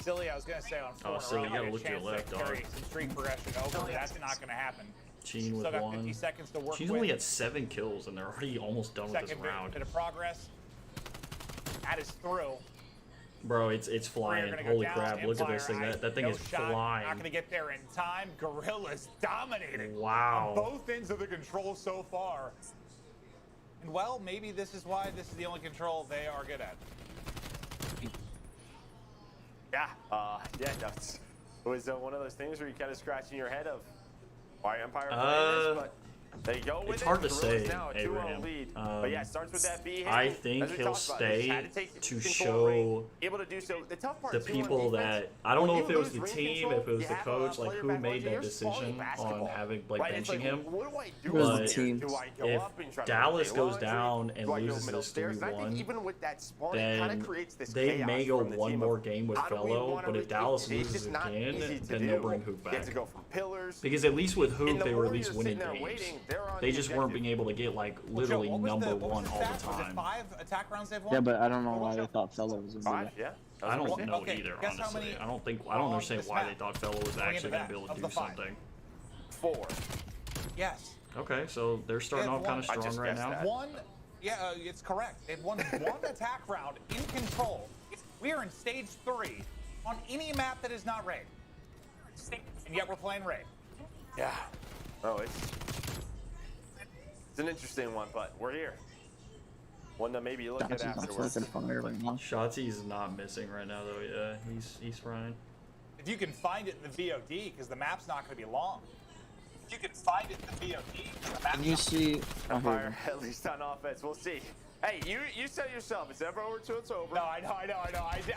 Silly, I was gonna say on 4 in a Silly, row, you gotta had a look to your chance left, dog. carry some streak progression over. That's not gonna happen. Sheen with Still got 1. 50 seconds to work She's with. only at 7 kills, and they're already almost done with this Second round. bit of progress. That is through. Bro, it's Three are flying. gonna go Holy down. crap! Look at Empire, this thing. That thing no is shot. Not flying. gonna get there in time. Gorillas dominating. Wow. On both ends of the control so far. And well, maybe this is why this is the only control they are good at. Yeah, it was one of those things where you kind of scratching your head of why Empire playing this, but They go with It's hard to Gorillas say, now, a 2-0 Abraham. lead. But yeah, it starts with that B hit. I think As we he'll talked about, they just had stay take to control of Ring, show able to do so. The tough part the too on people defense, that I don't when know you if it was lose the ring team, control, if it was you the have coach, a like player who back made on that your decision spawning on basketball, having like right? It's benching like, him. what do I do It was from the here? team. Do I go If up and try to Dallas play goes laundry? down and Do I go loses middle this stairs? And I think 3-1, even with that spawn, it kind then of creates this they chaos may go from the one team more of, game with how do we Fellow, wanna but if Dallas it's loses just not again, easy to then do. they'll bring Hoop You have back. to go from pillars. Because at least with And Hoop, the they were at Warriors least winning sitting there games. waiting, they're on They the just weren't objective. being able to get like Well, Joe, literally what was number the, what one was the all the stats? Was it time. 5 attack rounds they've won? Yeah, but I don't know why they thought Fellow was in there. 5, yeah. I don't know Okay, either, guess how honestly. many I don't understand this why map they thought Fellow was going actually into going to be that, able to of do the 5? something. 4. Yes. Okay, so they're starting They have off kind of one- strong right now. One, yeah, it's correct. They've won one attack round in control. We are in stage 3 on any map that is not raid. And yet we're playing raid. Yeah. Oh, it's an interesting one, but we're here. One to maybe look at Shotzi's not afterwards. fucking fire right now. Shotzi's not missing right now, though. Yeah, he's fine. If you can find it in the VOD, because the map's not going to be long. If you can find it in the VOD, the map's Can you see? Oh, here we Empire, go. at least on offense. We'll see. Hey, you said yourself, it's never over till it's over. No, I know.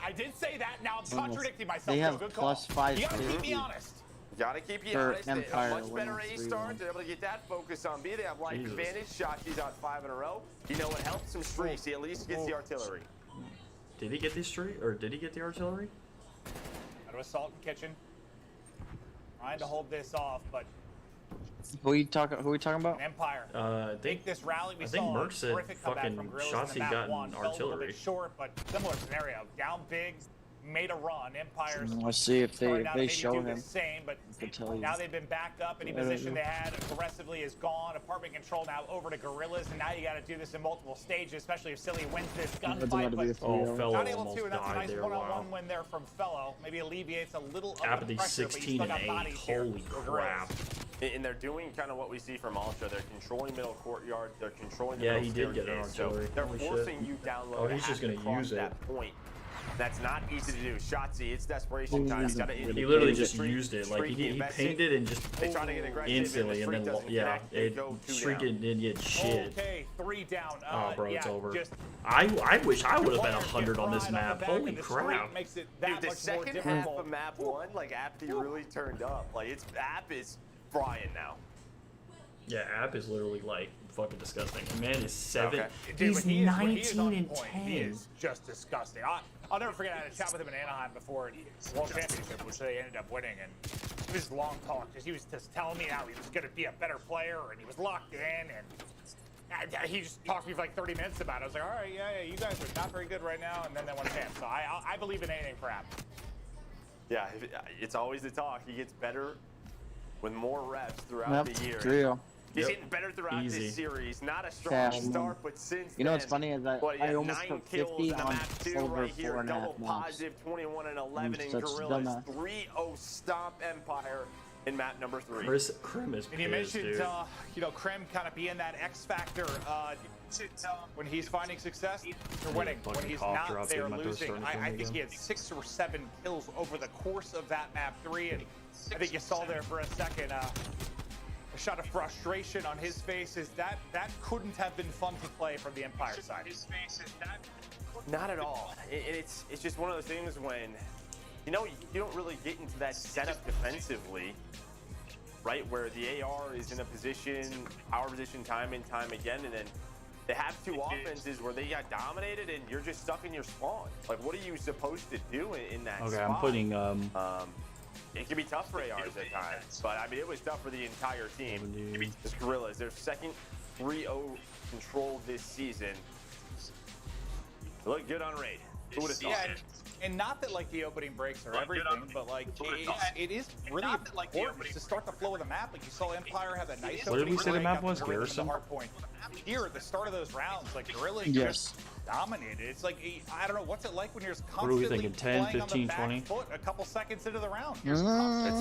I did say that. Now I'm contradicting myself. They have Good call. +5 You gotta keep me safety. honest. Gotta keep you For honest. Empire A much to better win A 3-1. start. They're able to get that focus on B. They have life Jesus. advantage. Shotzi's on 5 in a row. You know what helps him streaks? He at least gets the artillery. Did he get the street, or did he get the artillery? Out of assault and kitchen. Trying to hold this off, but Who are we talking about? Empire. I think Take this rally we I think saw. Merck said Terrific comeback fucking from Gorillas in Shotzi the map got one. an Fell a little artillery. bit short, but similar scenario. Down big, made a run. Empire's Let's see if starting out to they maybe show do him. the same, but I can tell you. now they've been backed up. Any I don't position know. they had aggressively is gone. Apartment control now over to Gorillas, and now you got to do this in multiple stages, especially if Silly wins this That's gunfight. about to be a But 3-0. Fellow not able almost to, and that's a died nice there. one-on-one Wow. win there from Fellow. Maybe alleviates a little of the Apathy pressure, but you 16 still and got 8. bodies here Holy for Gorillas. crap. And they're doing kind of what we see from Ultra. They're controlling middle courtyard. They're controlling the Yeah, middle he did get an staircase. So artillery. they're Holy shit. forcing you down low. Oh, to he's just have to gonna cross use it. that point. That's not easy to do. Shotzi, it's desperation time. He's gotta He literally just Streak- used it. Like Streak he invested. pinged it and just They try to get aggressive, instantly, and and the then streak doesn't yeah, connect. They it go 2 streak down. it didn't get shit. Okay, 3 down. Oh, bro, yeah, it's over. Just I wish I would have been players 100 get on this fried map. the back, Holy and the crap! streak makes it that Dude, the much more second half difficult. of map 1, like Apathy really turned up. Like it's App is frying now. Yeah, App is literally like fucking disgusting. The man is 7. Okay. Dude, He's when he is- when he is 19 on and point, 10. He is just disgusting. I'll never forget. I had a chat with him in Anaheim before the World Championship, which they ended up winning. And it was long talk because he was just telling me how he was going to be a better player and he was locked in. And he just talked to me for like 30 minutes about it. I was like, all right, yeah, you guys are not very good right now. And then they won a champ. So I believe in anything for App. Yeah, it's always the talk. He gets better with more reps throughout Yep, the year. 3-0. He's getting better throughout Easy. this series. Not a strong Yeah, start, but since You know what's then, funny is that what, he I had almost 9 put kills 50 in the on map 2 over right here. 4.5 Double maps. positive, 21 and 11 in Such Gorillas. dumbass. 3-0 stomp Empire in map number 3. Krim is And you pissed, mentioned, dude. Krim kind of being that X factor. When he's finding success, they're winning. When fucking he's cough not, drops they're in my throat losing. starting to I kill me think he again. had 6 or 7 kills over the course of that map 3, and I think you saw there for a second a shot of frustration on his face. Is that couldn't have been fun to play from the Empire side? Not at all. It's just one of those things when, you don't really get into that setup defensively, right? Where the AR is in a position, power position time and time again, and then they have 2 offenses where they got dominated and you're just stuck in your spawn. Like, what are you supposed to do in that Okay, spot? I'm putting It can be tough for ARs at times, but I mean, it was tough for the entire team. The Gorillas, their second 3-0 control this season. They look good on raid. Who would have thought? Yeah, and not that like the opening breaks are everything, but like it is really important to start the flow of the map. Like you saw Empire have a nice. What did we opening say the break map up was? to the Garrison? hard point. Here at the start of those rounds, like Gorillas Yes. just dominated. It's like I don't know what's it like when you're What are we constantly thinking, 10, playing 15, on the back 20? foot a couple seconds into the round. It's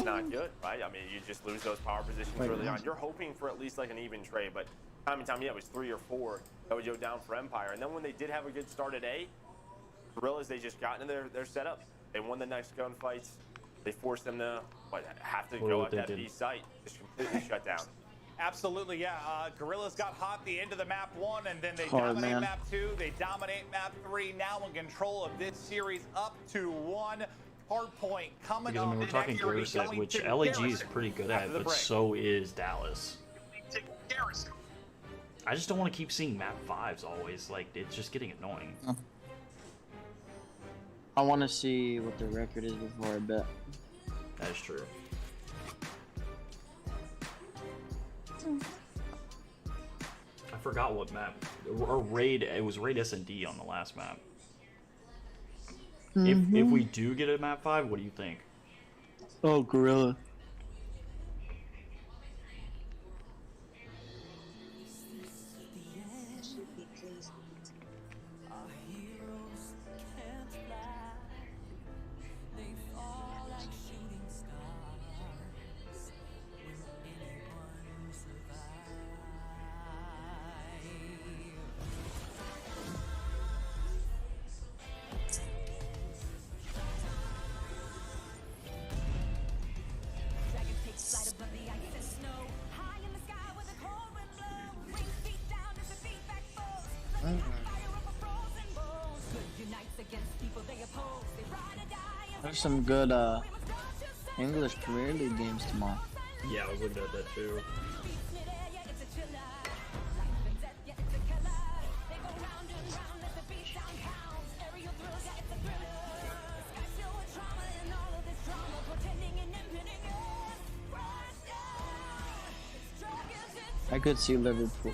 not good, right? I mean, you just lose those power positions early on. You're hoping for at least like an even trade, but time and time, yeah, it was 3 or 4 that would go down for Empire. And then when they did have a good start at A, Gorillas, they just got into their setup. They won the next gunfights. They forced them to have to What go were at they that thinking? B site, just completely shut down. Absolutely, yeah. Gorillas got hot the end of the map 1, and then they Hard, dominate man. map 2. They dominate map 3. Now in control of this series, up to 1. Hardpoint coming Because I on. mean, we're talking Garrison, which LAG is pretty good at, but so is Dallas. I just don't want to keep seeing map 5s always. Like, it's just getting annoying. I want to see what the record is before I bet. That is true. I forgot what map. Or raid. It was raid S&D on the last map. If we do get a map 5, what do you think? Oh, Gorilla. There's some good English Premier League games tomorrow. Yeah, I was looking at that too. I could see Liverpool.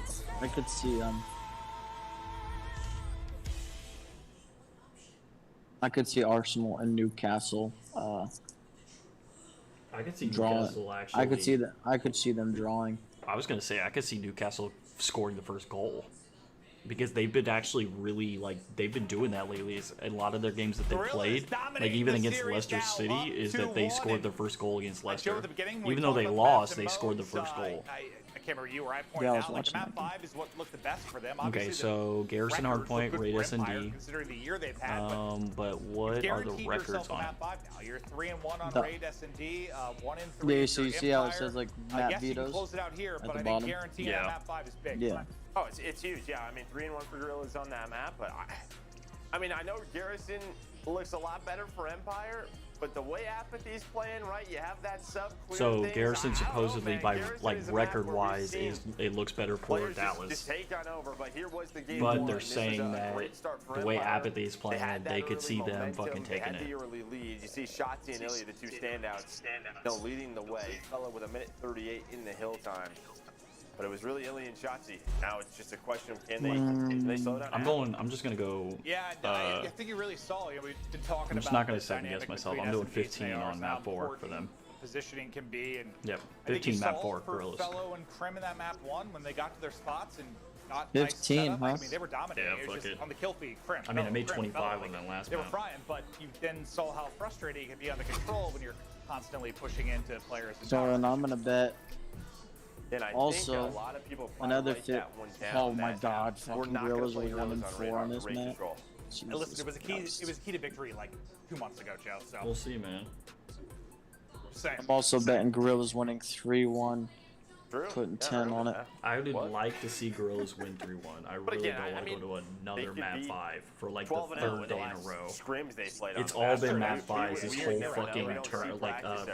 I could see Arsenal and Newcastle. I could see drawing. Newcastle actually. I could see them drawing. I was gonna say I could see Newcastle scoring the first goal because they've been actually really they've been doing that lately. A lot of their games that they played, like even against Leicester City, is that they scored their first goal against Leicester. Even though they lost, they scored the first goal. I can't remember you or I pointed out like map 5 is what looked the best for them. Okay, so Garrison Hardpoint, Raid S&D. Considering the year they've had, but what are the records on? Map 5 now. You're 3-1 on Raid S&D, 1-3. Yeah, so you see how it says like map vetoes? You can close it out here, but I think guaranteed map 5 is big. Yeah. Oh, it's huge. Yeah, I mean 3-1 for Gorillas on that map, but I mean I know Garrison looks a lot better for Empire. But the way Apathy's playing, right? You have that sub. So Garrison supposedly, by record-wise, it looks better for Dallas. Just take on over, but here was the game. But they're saying that the way Apathy is playing, they could see them fucking taking it. The early lead. You see Shotzi and Ilya, the two standouts, leading the way. Fella with a minute 38 in the hill time. But it was really Ilya and Shotzi. Now it's just a question of can they slow down? I'm just gonna go. Yeah, I think you really saw. We've been talking about. I'm just not gonna second guess myself. I'm doing 15 on map 4 for them. Positioning can be and. Yep, 15 map 4 Gorillas. Fellow and Krim in that map 1 when they got to their spots and got 15, nice huh? I mean, they were dominating. Yeah, it was fuck just it. On the kill feed, Krim. I mean, I made 25 on that last They were map. frying, but you then saw how frustrating it can be on the control when you're constantly pushing into players. So and I'm gonna bet. And I also, think a lot of people another like that one down. Oh my God! Fucking Gorillas were 1-4 on this map. Listen, it was a key to victory like 2 months ago, Joe. So we'll see, man. Same. I'm also betting Gorillas winning 3-1. Putting 10 on it. I would like to see Gorillas win 3-1. I really don't want to go to another map 5 for like the 3rd day in a row. It's all been map 5s this whole fucking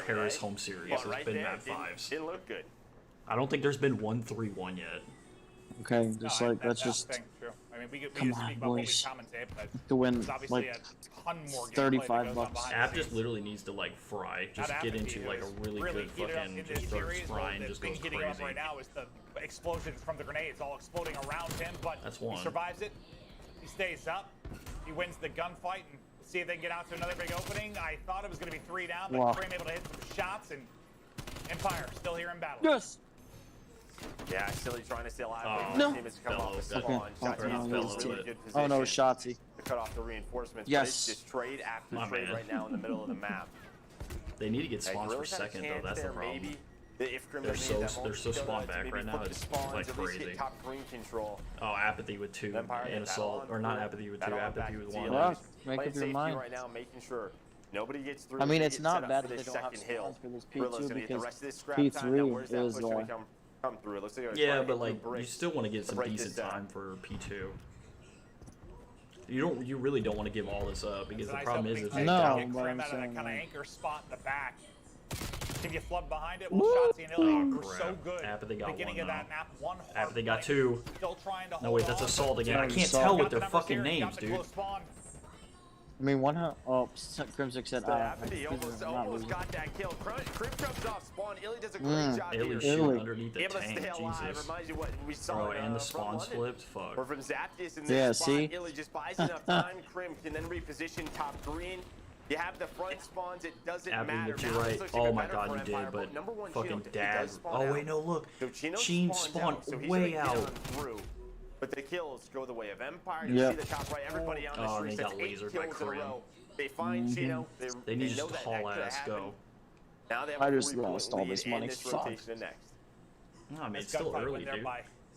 Paris home series has been map 5s. It looked good. I don't think there's been 1-3-1 yet. Okay, just let's just. I mean, we could Come speak on, about what we boys. commentate, but To win there's obviously like a ton more gameplay that 35 goes on bucks. behind App the just scenes. literally needs to like fry, just Not get Apathy, into like a it was really good heated up fucking, in just this starts series. frying, The just thing goes hitting him up crazy. right now is the explosions from the grenades all exploding around him, but That's he one. survives it. He stays up. He wins the gunfight and see if they can get out to another big opening. I thought it was going to be 3 down, but Wow. Krim able to hit some shots, and Empire still here in battle. Yes. Yeah, Silly trying to stay alive. Oh, No. Team has come off the spawn. Okay. Shotzi is in a really good Oh no, position Shotzi. to cut off the reinforcements. Yes. But it's just trade after My trade man. right now in the middle of the map. They need to get Hey, spawns for Gorillas have a second though. chance That's the there, problem. maybe. If Grim They're doesn't need so that they're so moment, spawn to back maybe right now. flip the It's spawns, like at least crazy. get top green control. Oh, Apathy with 2 Empire, and that Assault, battle or not on Apathy with 2, battle on Apathy back with to 1. CDL. Yeah, Just make playing up your safety mind. right now, making sure nobody gets through. I mean, They it's get not set up bad for that they this don't have second hill. spawns for this Gorilla's P2 gonna get the because rest of this scrap time. Now, where's that P3 is push gonna come come through. It looks like yeah, but like you still want to get some decent time for P2. You really don't want to give all this up because the problem is if Crim out of that kind of anchor spot in the back. Can you flood behind it? Well, Shotzi and Ilya were so good. Apathy got beginning one, of that map, one Apathy got two. Still trying to no, wait, that's Assault again. I can't tell with their fucking names, dude. I mean, Crimsic said, Apathy almost got that kill. Crim comes off spawn. Illy does a great job Illy here. shooting underneath the Able to tank, stay alive. Jesus. Reminds you what we saw Bro, and the from spawns London. flipped, fuck. Or from Zaptius in this spot. see? Illy just buys enough time. Crim can then reposition top green. You have the front spawns, it doesn't matter. But you're right. Oh my god, you did, but fucking dad. Oh wait, no, look. Sheen spawned way out. But the kills go the way of Empire. You see the top right, everybody on the street. That's 8 kills in a row. They find Chino. They need just to haul ass go. Now they have I just lost all this money. Fuck. No, I mean, it's still early, dude.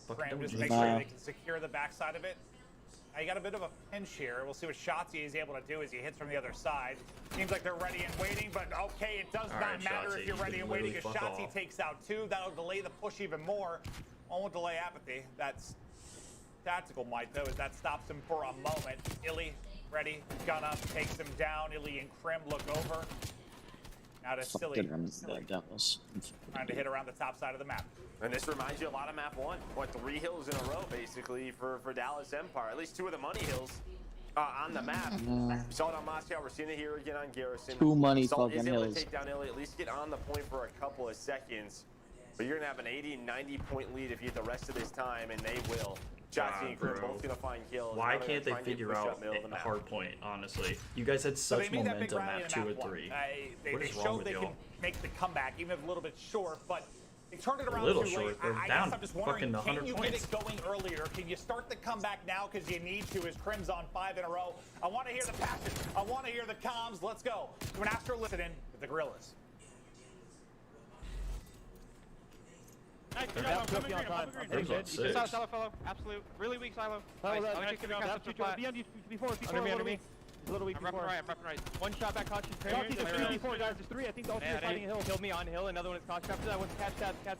Crim, just make sure they can secure the backside of it. Now you got a bit of a pinch here. We'll see what Shotzi is able to do as he hits from the other side. Seems like they're ready and waiting, but okay, it does not matter if you're ready and waiting because Shotzi takes out 2. That'll delay the push even more. Won't delay Apathy. That's tactical might, though, as that stops him for a moment. Illy, ready, gun up, takes him down. Illy and Crim look over. Now to Silly. Trying to hit around the top side of the map. And this reminds you a lot of map 1. What, 3 hills in a row, basically, for Dallas Empire. At least 2 of the money hills on the map. We saw it on Moscow. We're seeing it here again on Garrison. 2 money Salt fucking is able hills. to take down Illy, at least get on the point for a couple of seconds. But you're going to have an 80, 90-point lead if you get the rest of this time, and they will. Shotzi and Crim both going to find kills. Why can't they figure out a hard point, honestly? You guys had such momentum at 2 and 3. What is wrong with they y'all? can make the comeback, even if a little bit short, but they turned it around A little too short. late. They're I down guess I'm just wondering, fucking 100 can you points. get it going earlier? Can you start the comeback now because you need to as Crim's on 5 in a row? I want to hear the passion. I want to hear the comms. Let's go. To an Astro listening with the Gorillas. Nice, good job, I'm coming green. Silo, follow. Absolute. Really weak silo. Nice. Before, a little weak. I'm repping right. One shot back, caution. There's 3, guys. There's 3. I think all 3 are fighting a hill. Killed me on hill. Another one is caution. After that, one's cat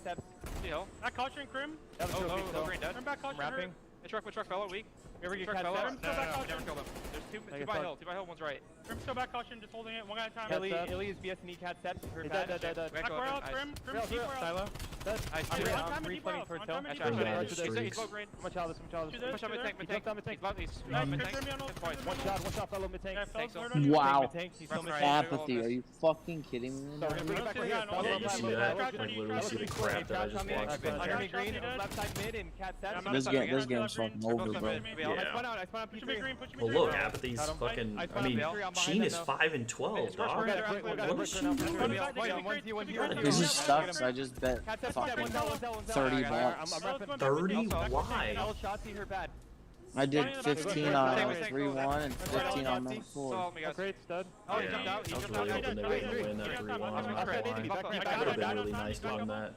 stabs. Hill. That caution, Crim. Oh, green dead. Turn back caution. Wrapping. Which truck, fellow? Weak. You ever get cat fella? No, never killed him. There's 2 by hill. 2 by hill, one's right. Crim still back caution, just holding it one at a time. Illy is BS and E cat steps. Dead. Back warehouse, Crim. Keep warehouse. Silo. I'm replaying towards hill. He's low green. Much out of this. Push on mid-tank. He's One shot, fellow mid-tank. Wow. Apathy, are you fucking kidding me? Yeah, you see that? I literally see the crap that I just watched. Under me green, left side mid, and cat steps. This game's fucking over, bro. I spawn out P3. Well, look, Apathy's fucking. I mean, Sheen is 5 and 12, dog. What is Sheen doing? This is sucks. I just bet fucking 30 bucks. 30? Why? I did 15 on 3-1 and 15 on map 4. Great stud. Yeah, I was really hoping they were going to win that 3-1 on that line. That would have been really nice to win that.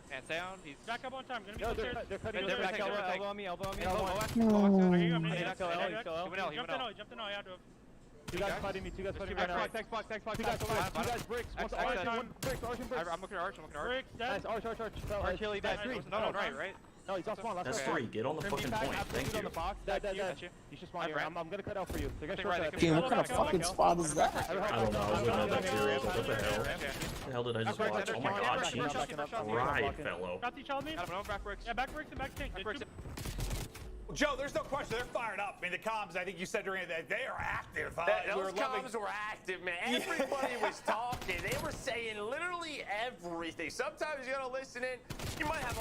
Back up on time. They're cutting. They're back. Elbow on me. Jumped in L, yeah, to 2 guys fighting me right now. Text box. 2 guys bricks. One's arch and one bricks. I'm looking at arch. Bricks, dead. Nice, arch. Arch Hilly, dead. No, right? No, he's off spawn. That's 3. Get on the fucking point. Thank you. Dead. You should spawn here. I'm gonna cut out for you. Team, what kind of fucking spot is that? I don't know. I wouldn't have that serious. What the hell? The hell did I just watch? Oh my god, Sheen just fried, fellow. Got the child me? Back bricks. Yeah, back bricks and back tank. Joe, there's no question. They're fired up. I mean, the comms, I think you said during that, they are active. Those comms were active, man. Everybody was talking. They were saying literally everything. Sometimes you gotta listen in. You might have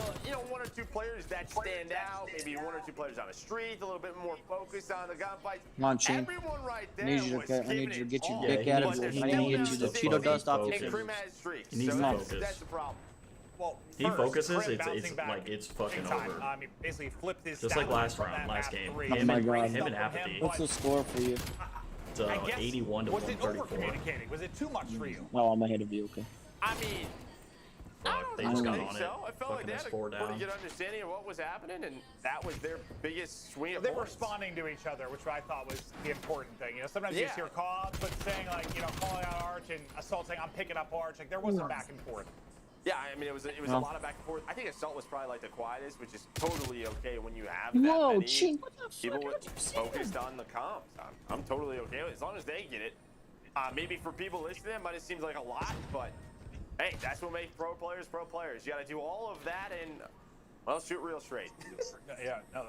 one or two players that stand out. Maybe 1 or 2 players on the street, a little bit more focused on the gunfights. Come on, Sheen. Everyone right there I need you to get your dick out of here. I need to get you the Cheeto dust off your He face. needs to focus. That's the problem. Well, he focuses, it's fucking over. I mean, basically flipped his Just like last round, last game. Oh my god. Him and Apathy. What's the score for you? It's 81 to 134. Was it over-communicating? Was it too much for you? Oh, I'm ahead of you, okay. I mean, They just got on it. so. I felt like they Fucking had a 4 down. pretty good understanding of what was happening, and that was their biggest swing of They were bullets. responding to each other, which I thought was the important thing. Sometimes you just hear calls, but saying calling out Arch and assaulting, I'm picking up Arch. There wasn't back and forth. Yeah, I mean, it was a lot of back and forth. I think Assault was probably like the quietest, which is totally okay when you have that Whoa, many people focused on the comps. I'm totally okay with it, as long as they get it. Maybe for people listening, it might have seemed like a lot, but hey, that's what makes pro players pro players. You got to do all of that and, well, shoot real straight. Yeah, no,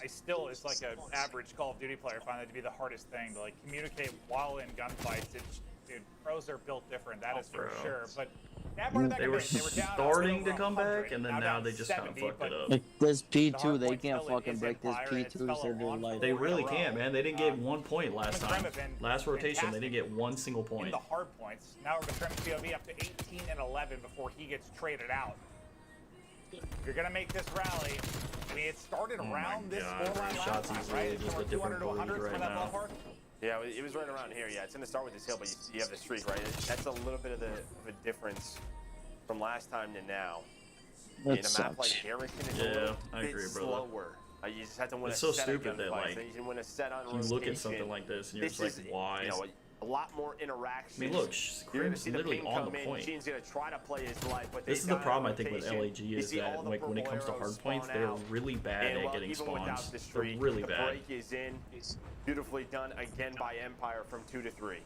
I still, it's like an average Call of Duty player, find that to be the hardest thing to like communicate while in gunfights. Dude, pros are built different, that is for sure. But they were starting to come back, and then now they just kind of fucked it up. Like this P2, they can't fucking break this P2. So they're like, they really can't, man. They didn't get 1 point last time. Last rotation, they didn't get 1 single point. In the hard points. Now we're going to trim POV up to 18 and 11 before he gets traded out. If you're going to make this rally, I mean, it started around this scoreline last time, right? It's just a different breed right now. Yeah, it was right around here. Yeah, it's going to start with this hill, but you have the streak, right? That's a little bit of a difference from last time to now. That in a map like Garrison, it's a little bit slower. You just have to win it's a so set stupid of that gunfights, like then you can win a set on you rotation. look at something like this and you're just like, why? You know, a lot more interaction. I mean, look, Scrim's literally on the point. Gene's gonna try to play his life, but this is the problem I think with LAG is that like when it comes to hard points, they're really bad at getting spawns. They're really bad. The break is in. It's beautifully done again by Empire from 2 to 3.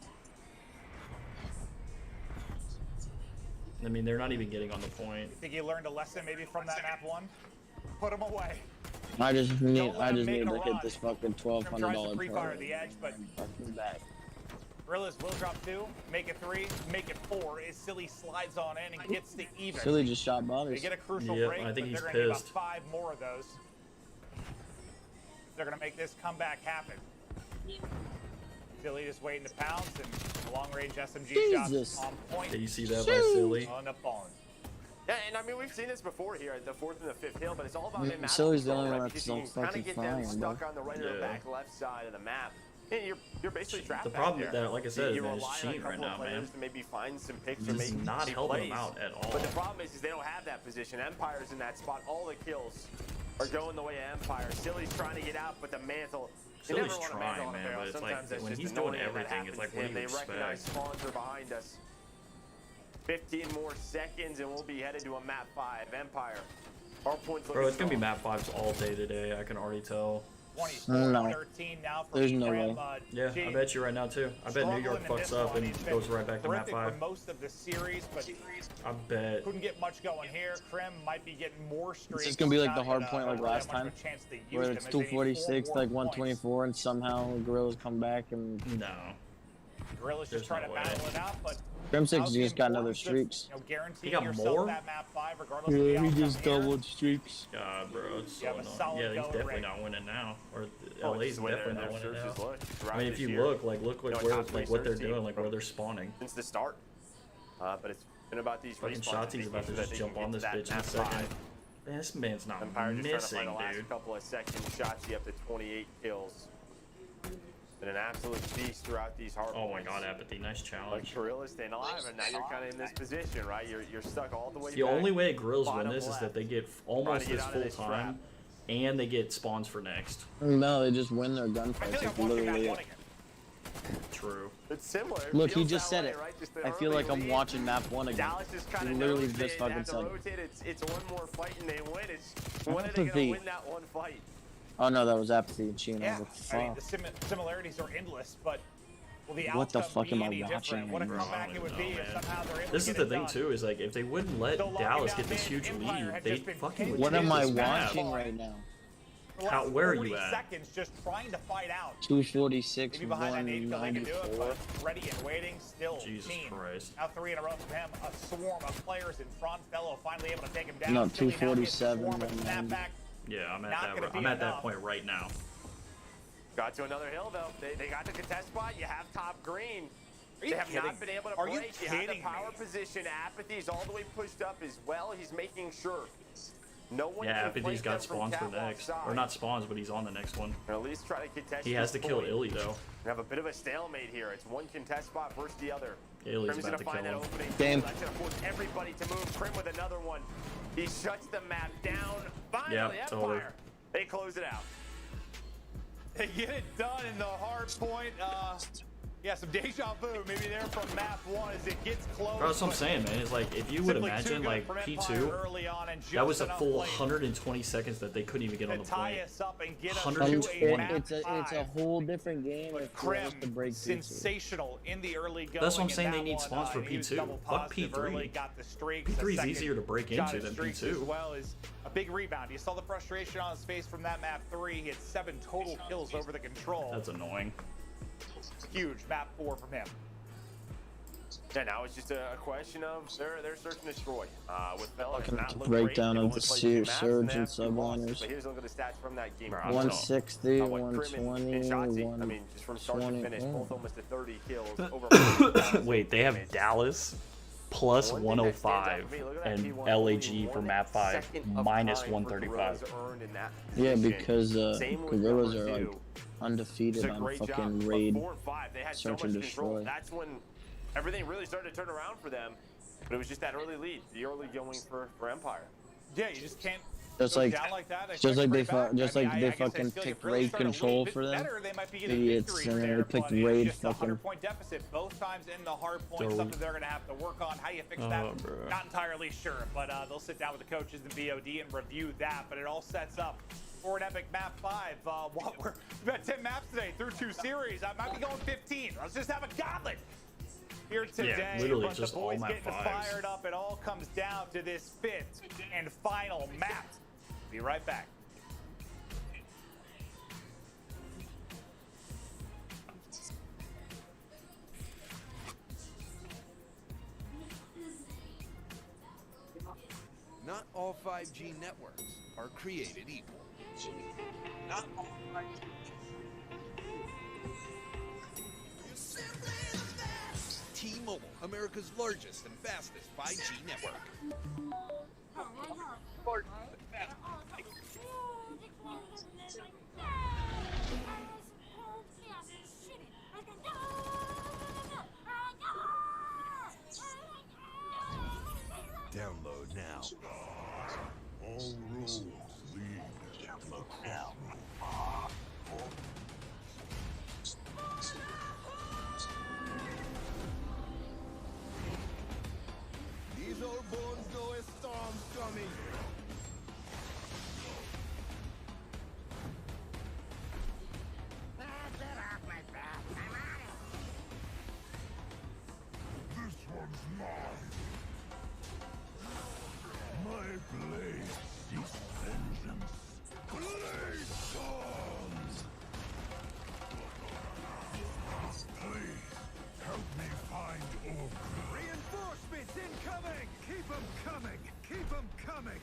I mean, they're not even getting on the point. You think you learned a lesson maybe from that map 1? Put them away. I just need to hit this fucking $1,200 free fire the edge, but back. Gorillas will drop 2, make it 3, make it 4. As Silly slides on in and gets to even. Silly just shot bodies. They get a crucial break, I think he's but they're going to pissed. need about 5 more of those. They're going to make this comeback happen. Silly just waiting to pounce, and long-range SMG shots on point. Did you see that by Silly? On the phone. Yeah, and I mean, we've seen this before here at the 4th and the 5th hill, but it's all about him. Silly's the only one that's so fucking flying, bro. stuck on the right or the back left side of the map. And you're basically trapped. The problem with that, like I said, you man, is rely on a cheating right couple now, of players man. to maybe find some picks or He's maybe not some helping plays. them out at all. But the problem is they don't have that position. Empire's in that spot. All the kills are going the way of Empire. Silly's trying to get out, but the mantle. Silly's trying, man, but it's like when he's doing everything, it's like, what do you expect? They recognize spawns are behind us. 15 more seconds, and we'll be headed to a map 5. Empire. Our points. Bro, it's gonna be map 5s all day today. I can already tell. 13 now for There's no way. Yeah, I bet you right now too. I bet New York fucks up and goes right back to map 5. For most of the series, but I bet. Couldn't get much going here. Krim might be getting more streaks. This is gonna be like the hard point like last time, where it's 246, like 124, and somehow Gorillas come back and. No. Gorillas just trying to battle it out, but. Crim 6 just got another streaks. He got more? That map 5, regardless Yeah, of the he just doubled streaks. God, bro, it's so annoying. Yeah, he's definitely not winning now. Or LA's definitely not winning now. I mean, if you look where, like what they're doing, like where they're spawning. Since the start. But it's been about these fucking Shotzi's about to just jump on this bitch in a second. Man, this man's not missing, the last dude. couple of seconds. Shotzi up to 28 kills. Been an absolute beast throughout these hard Oh my points. god, Apathy, nice challenge. Like Gorillas staying alive, and now you're kind of in this position, right? You're stuck all the way The back. only way Gorillas win bottom this is left. that they get almost Trying this to get out of full this time, and they get spawns for next. No, they just win their gunfights. It's literally it. True. It's similar. It Look, he feels just that said way, it. right? Just the I feel early like I'm lead. watching map 1 again. Dallas just kind He of literally knows just they fucking have to said it. rotate. It's one more fight and they win. It's when are they Apathy. gonna win that one fight? Oh no, that was Apathy and Sheen. Yeah, I I mean, was the similarities are endless, but will the What the outcome fuck be am I any watching different? What a Bro, comeback I it don't would know, be man. if somehow they're able This to is get the it thing done. too, is like if they wouldn't let So long Dallas about get this mid, huge Empire lead, had they just been fucking would What take am I this map. watching right now? For the How- last where are 40 you at? seconds just trying to fight out. 246, Maybe behind that 8 kill they can do it, 194. but ready and waiting, still Jesus team. Christ. Now 3 in a row from him, a swarm of players in front. Fellow finally able to take him down. No, Silly now gets 247, swarm and 190. snapback. Yeah, I'm Not at gonna that. be I'm at that enough. point right now. Got to another hill though. They got the contest spot. You have top green. Are you They have kidding not been able to Are you break. You have the kidding power me? position. Apathy's all the way pushed up as well. He's making sure. No one Yeah, can Apathy's flank got them from spawns for catwalk next. side. Or not spawns, but he's on the next one. Or at least try to contest. He has to this kill point. Illy though. We have a bit of a stalemate here. It's one contest spot versus the other. Illy's Krim's about gonna to find kill that him. opening. Damn. That's gonna force everybody to move. Krim with another one. He shuts the map down. Finally, Yeah, totally. Empire. They close it out. They get it done in the hard point. Yeah, some deja vu. Maybe they're from map 1 as it gets close. Bro, that's what I'm saying, man. It's like, if you would imagine, like, P2, that was a full 120 seconds that they couldn't even get on the point. 120. It's a whole different game if you want to break sensational in the early going. That's what I'm saying, they need spawns for P2. Fuck P3. P3 is easier to break into than P2. As well as a big rebound. You saw the frustration on his face from that map 3. He had 7 total kills over the control. That's annoying. Huge map 4 from him. Yeah, now it's just a question of their search and destroy. With Felix Looking not at the looking great, breakdown of the Surge and Subliners. But here's a look at the stats from that game. 160, 120, I mean, just from start to finish, both almost to 30 kills. Over Wait, they have Dallas plus 105 and LAG for map 5 minus 135. Yeah, because Gorillas are like undefeated on fucking raid, search and destroy. That's when everything really started to turn around for them. But it was just that early lead, the early going for Empire. Yeah, you just can't. Just like they fucking picked raid control for them. Idiots, and they picked raid fucking. Point deficit both times in the hard point, something they're gonna have to work on. How you fix that? Not entirely sure, but they'll sit down with the coaches and BOD and review that. But it all sets up for an epic map 5. We've had 10 maps today through 2 series. I might be going 15. Let's just have a gauntlet here today. Yeah, literally but just the boys all map getting 5s. fired up. It all comes down to this 5th and final map. Be right back. Not all 5G networks are created equal. Not all 5G. T-Mobile, America's largest and fastest 5G network. Download now. All roads lead now. These old bones know a storm's coming. This one's mine. My blade seeks vengeance. Blade storms! Please, help me find Ogre. Reinforcements incoming! Keep them coming! Keep them coming!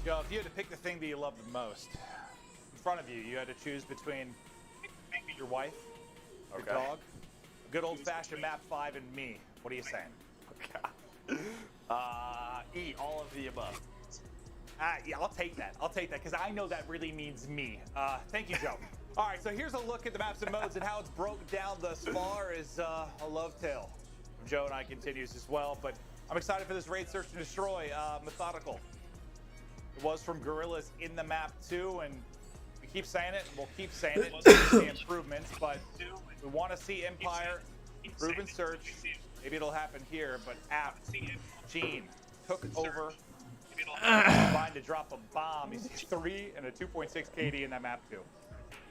Yo, if you had to pick the thing that you love the most, in front of you, you had to choose between maybe your wife, your dog, a good old-fashioned map 5, and me. What are you saying? E, all of the above. Yeah, I'll take that. I'll take that, because I know that really means me. Thank you, Joe. All right, so here's a look at the maps and modes and how it's broken down thus far is a love tale. Joe and I continues as well, but I'm excited for this raid search and destroy. Methodical. It was from Gorillas in the map 2, and we keep saying it, and we'll keep saying it until we see improvements, but we want to see Empire improve and search. Maybe it'll happen here, but Gene took over, trying to drop a bomb. He's 3 and a 2.6 KD in that map 2.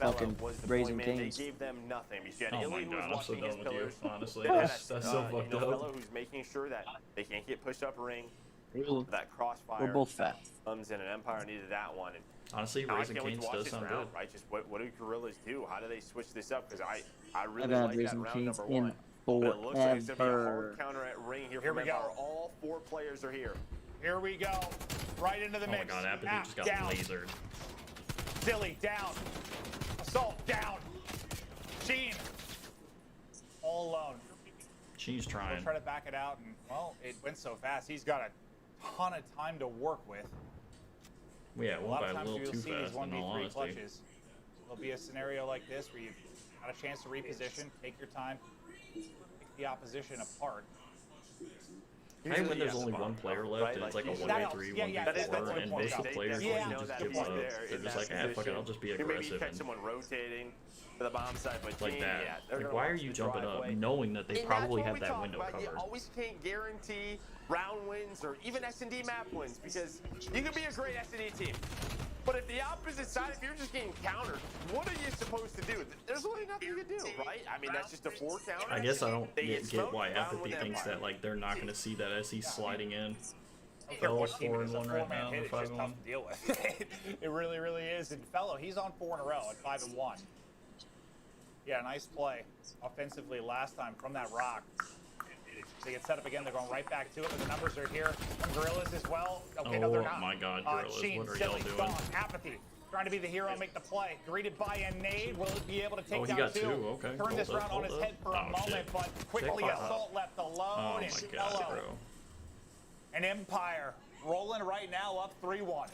episode fucking Raising Cane's. They gave them nothing. Because you had Oh Illy my who was God, I'm so watching his done with you, pillars. honestly. Then That's so fucked up. Fellow who's making sure that they can't get pushed up ring. Really? That crossfire. We're both fat. Comes in, and Empire needed that one. And honestly, Raising Cane's does sound good. Right? Just what do Gorillas do? How do they switch this up? Because I really I've like had that Raising round Cane's number one. in But it looks like it's going to be a forever. hard counter at ring here Here from we go. Empire. All 4 players are here. Here we go. Right into the Oh mix. my god, Apathy just got down. lasered. Silly down. Assault down. Sheen all alone. She's We'll trying. try to back it out, and well, it went so fast. He's got a ton of time to work with. Yeah, it A went lot by of a times little you'll too see these fast, in all 1v3 honesty. clutches. There'll be a scenario like this where you've got a chance to reposition, take your time, pick the opposition apart. I when there's only one player left and it's like a 1v3, 1v4, and most of the players just give up. They're just like, fuck it, I'll just be aggressive. Catch someone rotating to the bomb side, but Like that. Like, why are you jumping up knowing that they probably have that window covered? You always can't guarantee round wins or even S&D map wins because you can be a great S&D team. But if the opposite side, if you're just getting countered, what are you supposed to do? There's really nothing you can do, right? I mean, that's just a 4 counter. I guess I don't get why Apathy thinks that like they're not going to see that as he's sliding in. Fellow 4-1 right now, It's just tough to deal with. It really, really is. And Fellow, he's on 4 in a row at 5-1. Yeah, nice play offensively last time from that rock. They get set up again. They're going right back to it, but the numbers are here. Gorillas as well. Okay, no, they're not. Oh my god, Gorillas, Sheen, what are y'all Silly, doing? Gone, Apathy. Trying to be the hero, make the play. Greeted by a nade. Will it be able to take he down got 2? two. Okay. Turn this round on his head for a moment, but quickly Assault left alone. Oh and my god, Fellow. bro. And Empire rolling right now up 3-1.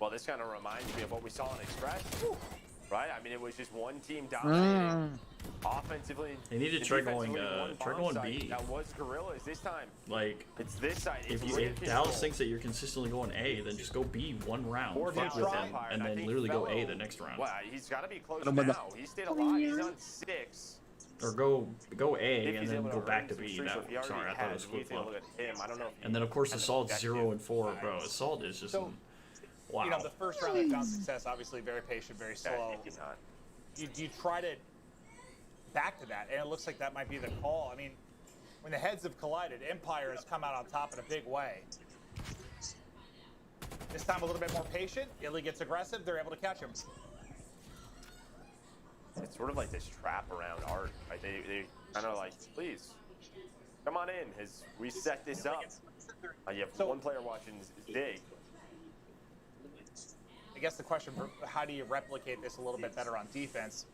Well, this kind of reminds me of what we saw in Express, right? I mean, it was just one team dominating offensively. They need to try going B. That was Gorillas this time. Like, it's this side. If Dallas thinks that you're consistently going A, then just go B one round, Or fuck with them, and then literally go A the next round. Well, he's got to be close now. He stayed alive. He's on 6. Or go A and then go back to B. Sorry, I thought it was flip flop. And then of course Assault's 0 and 4, bro. Assault is just wow. You know, the first round they found success, obviously very patient, very slow. You try to back to that, and it looks like that might be the call. I mean, when the heads have collided, Empire has come out on top in a big way. This time a little bit more patient. Illy gets aggressive. They're able to catch him. It's sort of like this trap around Art. Right? They kind of like, please, come on in as we set this up. You have one player watching is big. I guess the question, how do you replicate this a little bit better on defense?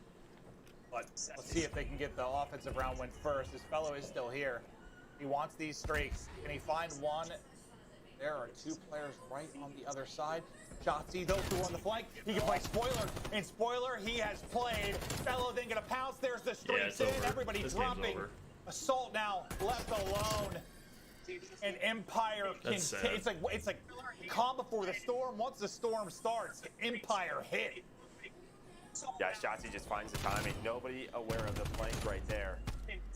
But let's see if they can get the offensive round win first. This fellow is still here. He wants these streaks. Can he find one? There are 2 players right on the other side. Shotzi, those 2 on the flank. He can play Spoiler. And Spoiler, he has played. Fellow then gonna pounce. There's the streaks in. Everybody's dropping. Assault now left alone. And Empire can. It's like calm before the storm. Once the storm starts, Empire hit. Yeah, Shotzi just finds the timing. Nobody aware of the flank right there.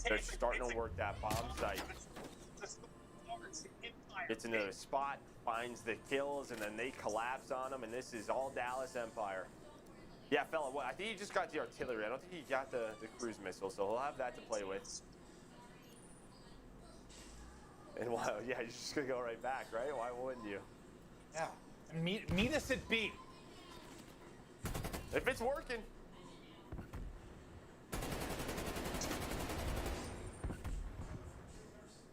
They're starting to work that bomb site. Gets into the spot, finds the kills, and then they collapse on them, and this is all Dallas Empire. Yeah, fella, I think he just got the artillery. I don't think he got the cruise missile, so he'll have that to play with. And wow, yeah, you're just gonna go right back, right? Why wouldn't you? Yeah. Meet us at B. If it's working.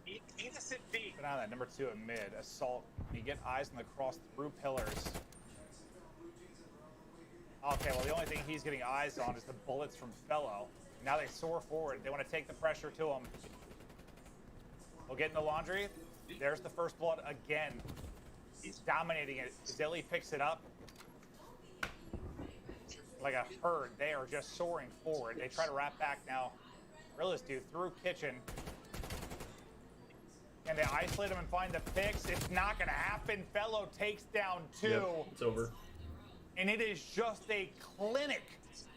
Meet us at B. But now that number 2 at mid. Assault. You get eyes on the cross through pillars. Okay, well, the only thing he's getting eyes on is the bullets from Fellow. Now they soar forward. They want to take the pressure to him. We'll get in the laundry. There's the first blood again. He's dominating it. Zilly picks it up. Like a herd, they are just soaring forward. They try to wrap back now. Gorillas do through kitchen. Can they isolate him and find the picks? It's not going to happen. Fellow takes down 2. Yep, it's over. And it is just a clinic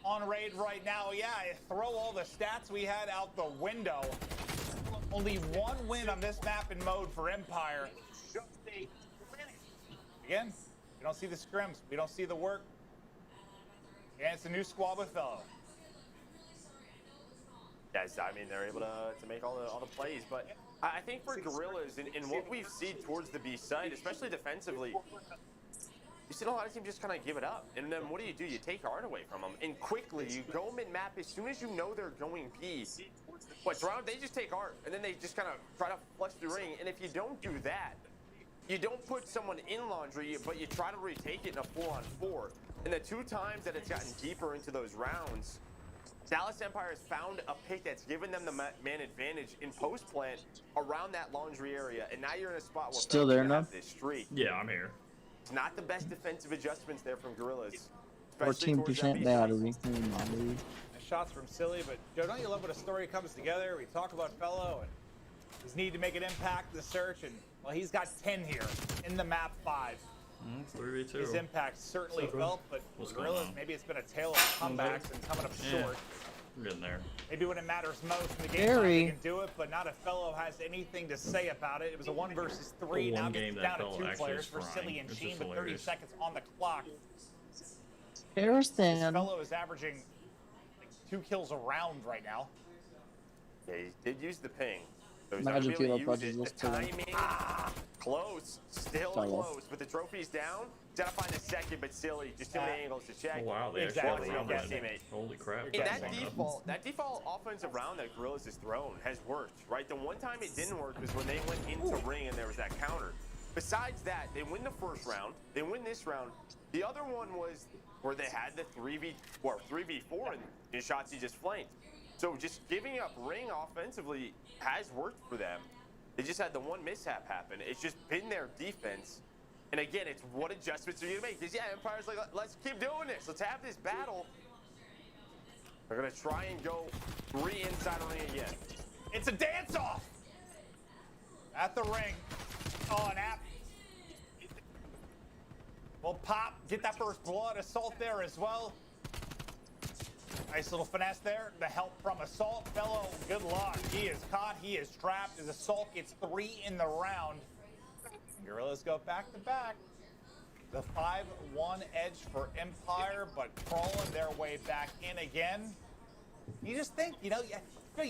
on raid right now. Yeah, throw all the stats we had out the window. Only 1 win on this map and mode for Empire. Again, we don't see the scrims. We don't see the work. And it's a new squad with Fellow. Yes, I mean, they're able to make all the plays, but I think for Gorillas, in what we've seen towards the B side, especially defensively, you see a lot of teams just kind of give it up. And then what do? You take Art away from them. And quickly, you go mid-map as soon as you know they're going B. But they just take Art, and then they just kind of try to flush the ring. And if you don't do that, you don't put someone in laundry, but you try to retake it in a 4-on-4. And the 2 times that it's gotten deeper into those rounds, Dallas Empire has found a pick that's given them the man advantage in post plant around that laundry area, and now you're in a spot where still there now. This streak. Yeah, I'm here. It's not the best defensive adjustments there from Gorillas. 14% battery. Shots from Silly, but Joe, don't you love when a story comes together? We talk about Fellow and his need to make an impact in the search, and well, he's got 10 here in the map 5. 3v2. His impact certainly felt, but What's Gorillas, maybe it's been a tale of comebacks and coming up short. We're getting there. Maybe when it matters most in the game, they can do it, but not if Fellow has anything to say about it. It was a 1 versus 3. Now it's down to 2 players for Silly and Sheen with 30 seconds on the clock. Harrison. Fellow is averaging like 2 kills a round right now. Yeah, he did use the ping. So he's Magic not really Kilo use it. The timing, close, still close, but the trophy's down. He's gotta find a second, but Silly, just too many angles to check. Oh, wow, they Exactly. actually Yes, rounded teammate. Holy crap. And that default offensive round that Gorillas has thrown has worked, right? The one time it didn't work was when they went into ring and there was that counter. Besides that, they win the first round, they win this round. The other one was where they had the 3v4 and Shotzi just flamed. So just giving up ring offensively has worked for them. They just had the one mishap happen. It's just been their defense. And again, it's what adjustments are you gonna make? Because yeah, Empire's like, let's keep doing this. Let's have this battle. They're gonna try and go 3 inside a ring again. It's a dance-off at the ring. Oh, an app. Well, Pop, get that first blood. Assault there as well. Nice little finesse there. The help from Assault. Fellow, good luck. He is caught. He is trapped. As Assault gets 3 in the round. Gorillas go back to back. The 5-1 edge for Empire, but crawling their way back in again. You just think, you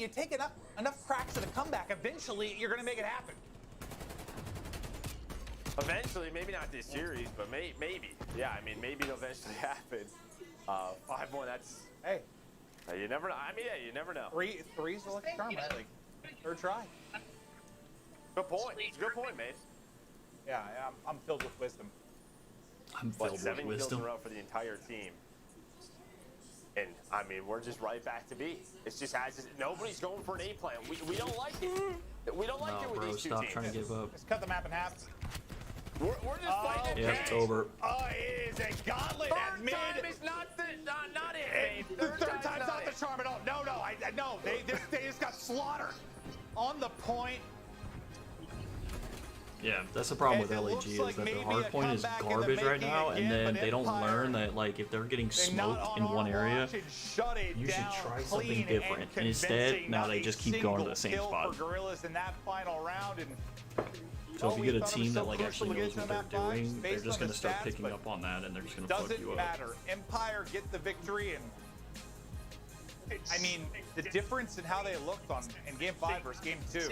take enough cracks at a comeback, eventually you're going to make it happen. Eventually, maybe not this series, but maybe. Yeah, I mean, maybe it'll eventually happen. 5-1, that's... Hey. You never know. I mean, yeah, you never know. Three's a lucky charm, right? Like, 3rd try. Good point. It's a good point, mate. Yeah, I'm filled with wisdom. I'm filled with 7 kills wisdom. in a row for the entire team. And, I mean, we're just right back to B. It's just nobody's going for an A plan. We don't like it. We don't like it with these two stop teams. trying to give up. Let's cut the map in half. We're just fighting Yeah, it's over. Oh, it is a gauntlet at mid. Third time is not it. Third time's not the charm at all. No, they just got slaughtered on the point. Yeah, that's the problem with LAG is that their hard point is garbage right now, and then they don't learn that, like, if they're getting smoked in one area, you should try something different. And instead, now they just keep going to the same spot. So if you get a team that like actually knows what they're doing, they're just going to start picking up on that, and they're just going to fuck you up. Doesn't matter. Empire get the victory, and I mean the difference in how they looked in Game 5 versus Game 2.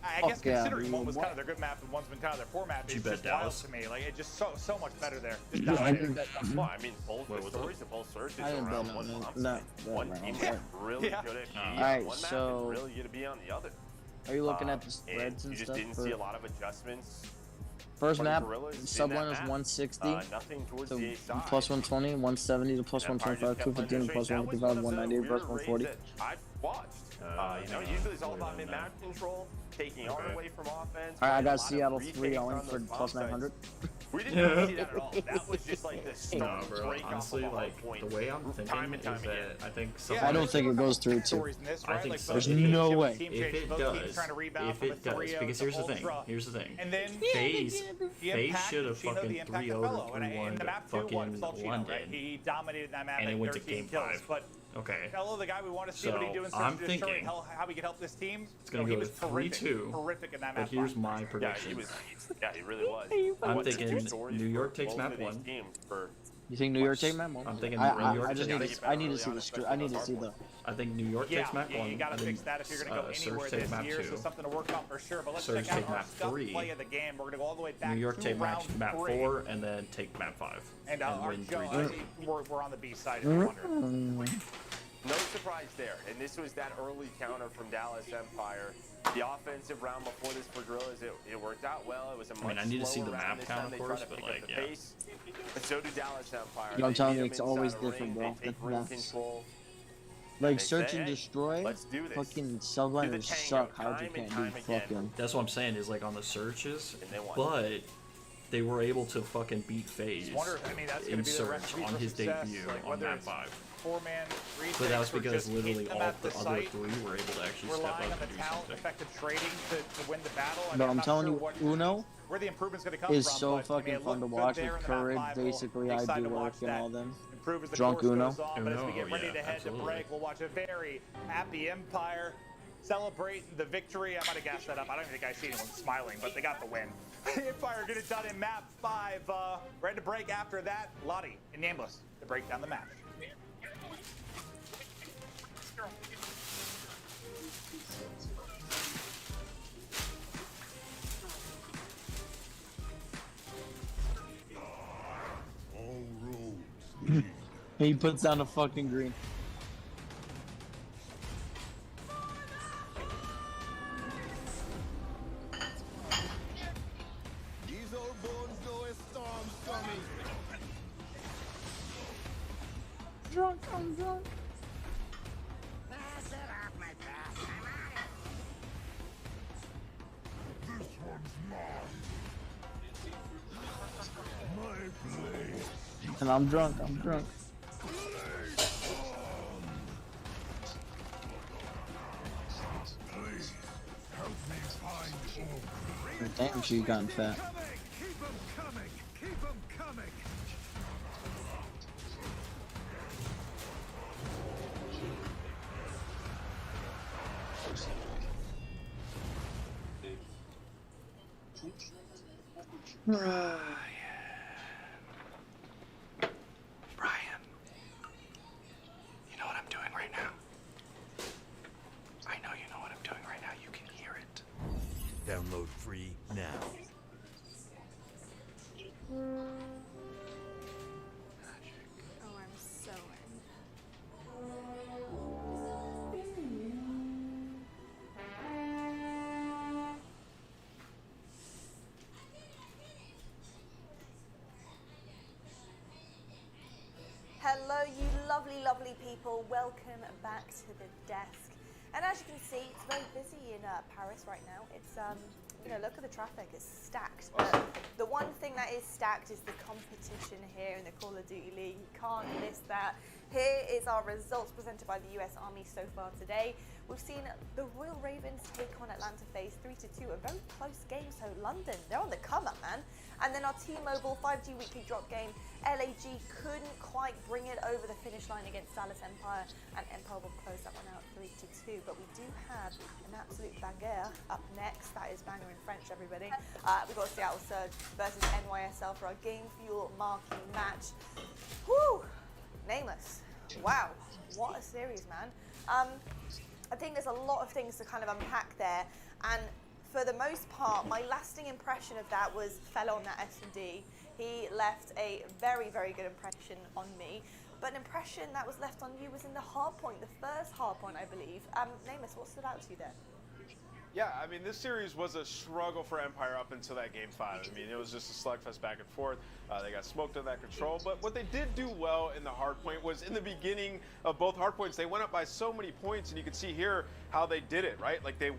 I guess considering one was kind of their good map and one's been kind of their poor map, it's just wild to me. Like, it's just so much better there. Well, I mean, both the stories of both searches around one team really good at B, Alright, one map so and really good to be on the other. Are you looking at the spreads and you stuff? just didn't see a lot of adjustments. First map, sub 1 is 160 nothing towards to the A side. plus 120, 170 to plus 125, 215 to plus 155, 190 to plus 140. I've watched. Usually it's all about mid-map control, taking R away from offense. Alright, I got Seattle 3 going for plus 900. We didn't see that at all. That was just like the start break honestly, off of like, the way I'm thinking is that I think I don't think it goes through too. I think so. There's no way. If it does, because here's the thing, FaZe should have fucking 3-0'd or 3-1'd fucking London, He dominated that map and it at went to 13 game kills, 5. but Okay. Fellow, the guy we want to see what he do in I'm terms of showing thinking how we can help this team. It's going to go to 3-2. Horrific in that but map. here's my prediction. Yeah, he really was. I'm thinking New York takes map 1. You think New York take map 1? I'm thinking New York York. I need to see the. I need to see the. I think New York takes map 1. You got to fix that if you're going to go anywhere this year. So something to work on for sure. But let's check out our stuff play of the game. We're going to go all the way back. New York to take map 3. 4 and then take map 5. And our win Joe, 3-2. we're on the B side if you're wondering. No surprise there. And this was that early counter from Dallas Empire. The offensive round before this for Gorillas, it worked out well. It was a much I need to see the slower map round this count, time. of They course, tried to but pick up like, the yeah. pace. But so do Dallas Empire. Yo, I'm They telling beat you, them it's always inside a different, ring. bro. They take The ring maps. control. Like, They search say, and hey, destroy, let's do this. fucking Do subliners the suck. tango How'd you time can't and do time again. fucking... That's what I'm saying is like on the searches, And they won. but they were able to fucking beat FaZe Wonder, I mean, that's in gonna be the search recipe on for his success, debut like on whether map it's 5. Four-man But that was retakes or because just literally keep them all at the other site. 3 were able to actually Relying step on up the and do talent, something. effective trading to win the battle. I mean, Bro, I'm I'm not telling sure you, what, Uno where the improvement's going to come is from. so but, fucking I mean, it fun to looked good watch there with in the map Courage. 5. We'll Basically, be I excited do to watch work and that all them. improve as the Drunk course Uno. goes on. But as we Uno, get ready yeah, to head absolutely. to break, we'll watch a very happy Empire celebrate the victory. I might have gassed that up. I don't even think I see anyone smiling, but they got the win. Empire get it done in map 5. Ready to break after that. Lottie and Nameless to break down the match. All roads lead. He puts down a fucking green. These old bones know a storm's coming. Drunk, I'm drunk. This one's mine. My blade. And I'm drunk, I'm drunk. Please help me find Ogre. Damn, she's gotten fat. Keep them coming! Keep them coming! Brian, you know what I'm doing right now? I know you know what I'm doing right now. You can hear it. Download free now. Oh, I'm so in. Hello, you lovely, lovely people. Welcome back to the desk. And as you can see, it's very busy in Paris right now. It's, you know, look at the traffic. It's stacked. But the one thing that is stacked is the competition here in the Call of Duty League. You can't miss that. Here is our results presented by the US Army so far today. We've seen the Royal Ravens take on Atlanta FaZe 3-2, a very close game. So London, they're on the come up, man. And then our T-Mobile 5G weekly drop game, LAG couldn't quite bring it over the finish line against Dallas Empire, and Empire will close that one out 3-2. But we do have an absolute banger up next. That is banger in French, everybody. We've got Seattle Surge versus NYSL for our Game Fuel marquee match. Whew! Nameless. Wow, what a series, man. I think there's a lot of things to kind of unpack there, and for the most part, my lasting impression of that was Fellow on that S&D. He left a very, very good impression on me, but an impression that was left on you was in the hard point, the first hard point, I believe. Nameless, what stood out to you there? Yeah, I mean, this series was a struggle for Empire up until that Game 5. I mean, it was just a slugfest back and forth. They got smoked on that control. But what they did do well in the hardpoint was in the beginning of both hardpoints, they went up by so many points, and you can see here how they did it, right? Like, they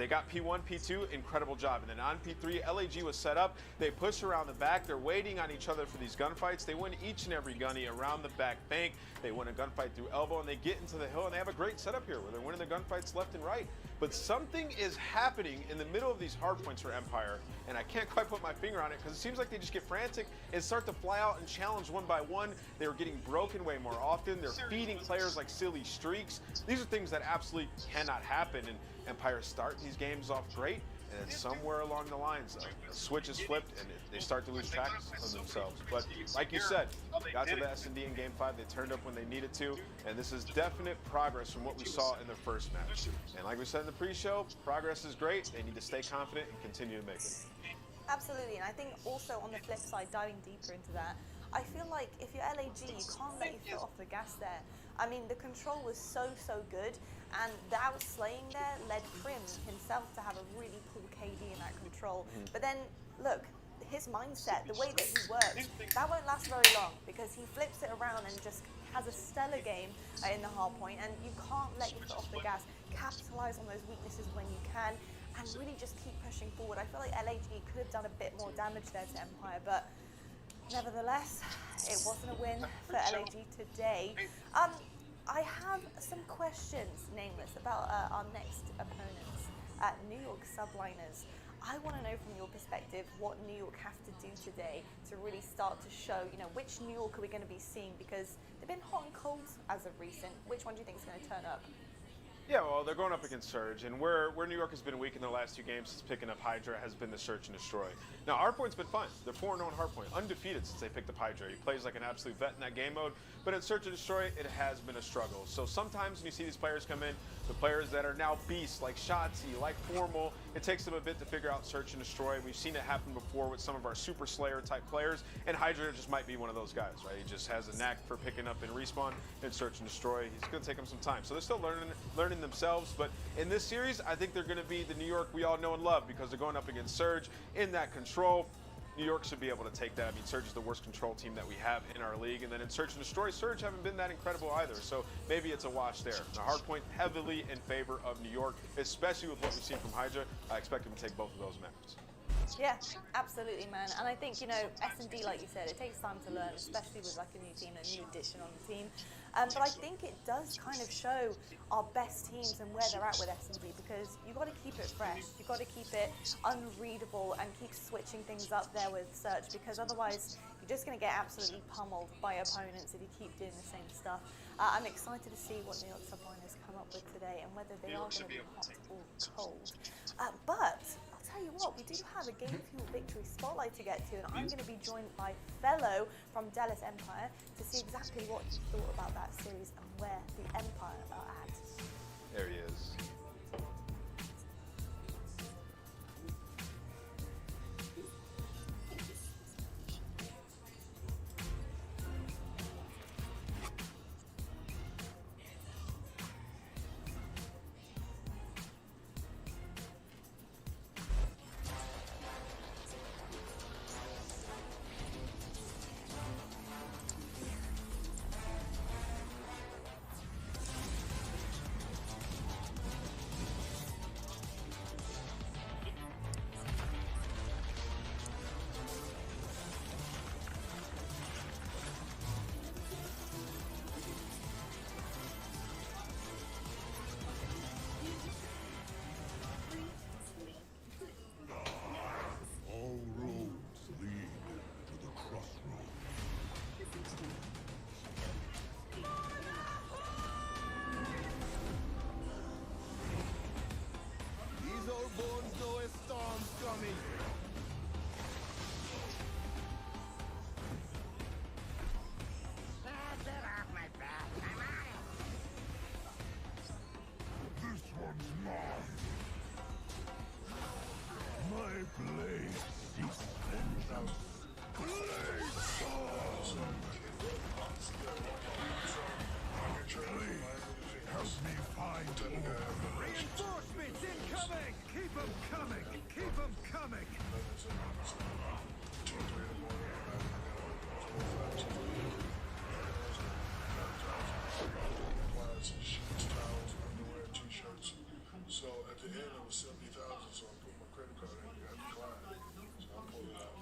got P1, P2, incredible job. And then on P3, LAG was set up. They push around the back. They're waiting on each other for these gunfights. They win each and every gunny around the back bank. They win a gunfight through elbow, and they get into the hill, and they have a great setup here where they're winning the gunfights left and right. But something is happening in the middle of these hard points for Empire, and I can't quite put my finger on it because it seems like they just get frantic and start to fly out and challenge one by one. They were getting broken way more often. They're feeding players like silly streaks. These are things that absolutely cannot happen, and Empire start these games off great, and then somewhere along the lines, the switch is flipped, and they start to lose track of themselves. But like you said, got to the S&D in Game 5. They turned up when they needed to, and this is definite progress from what we saw in the first match. And like we said in the pre-show, progress is great. They need to stay confident and continue to make it. Absolutely, and I think also on the flip side, diving deeper into that, I feel like if you're LAG, you can't let your foot off the gas there. I mean, the control was so good, and the outslaying there led Prim himself to have a really cool KD in that control. But then, look, his mindset, the way that he works, that won't last very long because he flips it around and just has a stellar game in the hard point, and you can't let your foot off the gas. Capitalize on those weaknesses when you can, and really just keep pushing forward. I feel like LAG could have done a bit more damage there to Empire, but nevertheless, it wasn't a win for LAG today. I have some questions, Nameless, about our next opponents, New York Subliners. I want to know from your perspective what New York have to do today to really start to show, which New York are we going to be seeing, because they've been hot and cold as of recent. Which one do you think is going to turn up? Yeah, well, they're going up against Surge, and where New York has been weak in the last 2 games since picking up Hydra has been the Search and Destroy. Now, Hardpoint's been fine. They're 4-0 on Hardpoint, undefeated since they picked up Hydra. He plays like an absolute vet in that game mode, but in Search and Destroy, it has been a struggle. So sometimes when you see these players come in, the players that are now beasts, like Shotzi, like Formal, it takes them a bit to figure out Search and Destroy. We've seen it happen before with some of our Super Slayer type players, and Hydra just might be one of those guys, right? He just has a knack for picking up and respawn and Search and Destroy. He's going to take them some time. So they're still learning themselves, but in this series, I think they're going to be the New York we all know and love because they're going up against Surge in that control. New York should be able to take that. I mean, Surge is the worst control team that we have in our league. And then in Search and Destroy, Surge haven't been that incredible either. So maybe it's a wash there. The Hardpoint heavily in favor of New York, especially with what we've seen from Hydra. I expect him to take both of those maps. Yeah, absolutely, man. And I think, S&D, like you said, it takes time to learn, especially with like a new team, a new addition on the team. But I think it does kind of show our best teams and where they're at with S&D, because you've got to keep it fresh. You've got to keep it unreadable and keep switching things up there with Search, because otherwise you're just going to get absolutely pummeled by opponents if you keep doing the same stuff. I'm excited to see what New York Subliners come up with today and whether they are going to be hot or cold. But I'll tell you what, we do have a Game Fuel Victory Spotlight to get to, and I'm going to be joined by Fellow from Dallas Empire to see exactly what he thought about that series and where the Empire are at. There he is. Reinforcements incoming! Keep them coming! Keep them coming! So at the end it was 70,000, so I put my credit card in and got declined. So I pulled it out.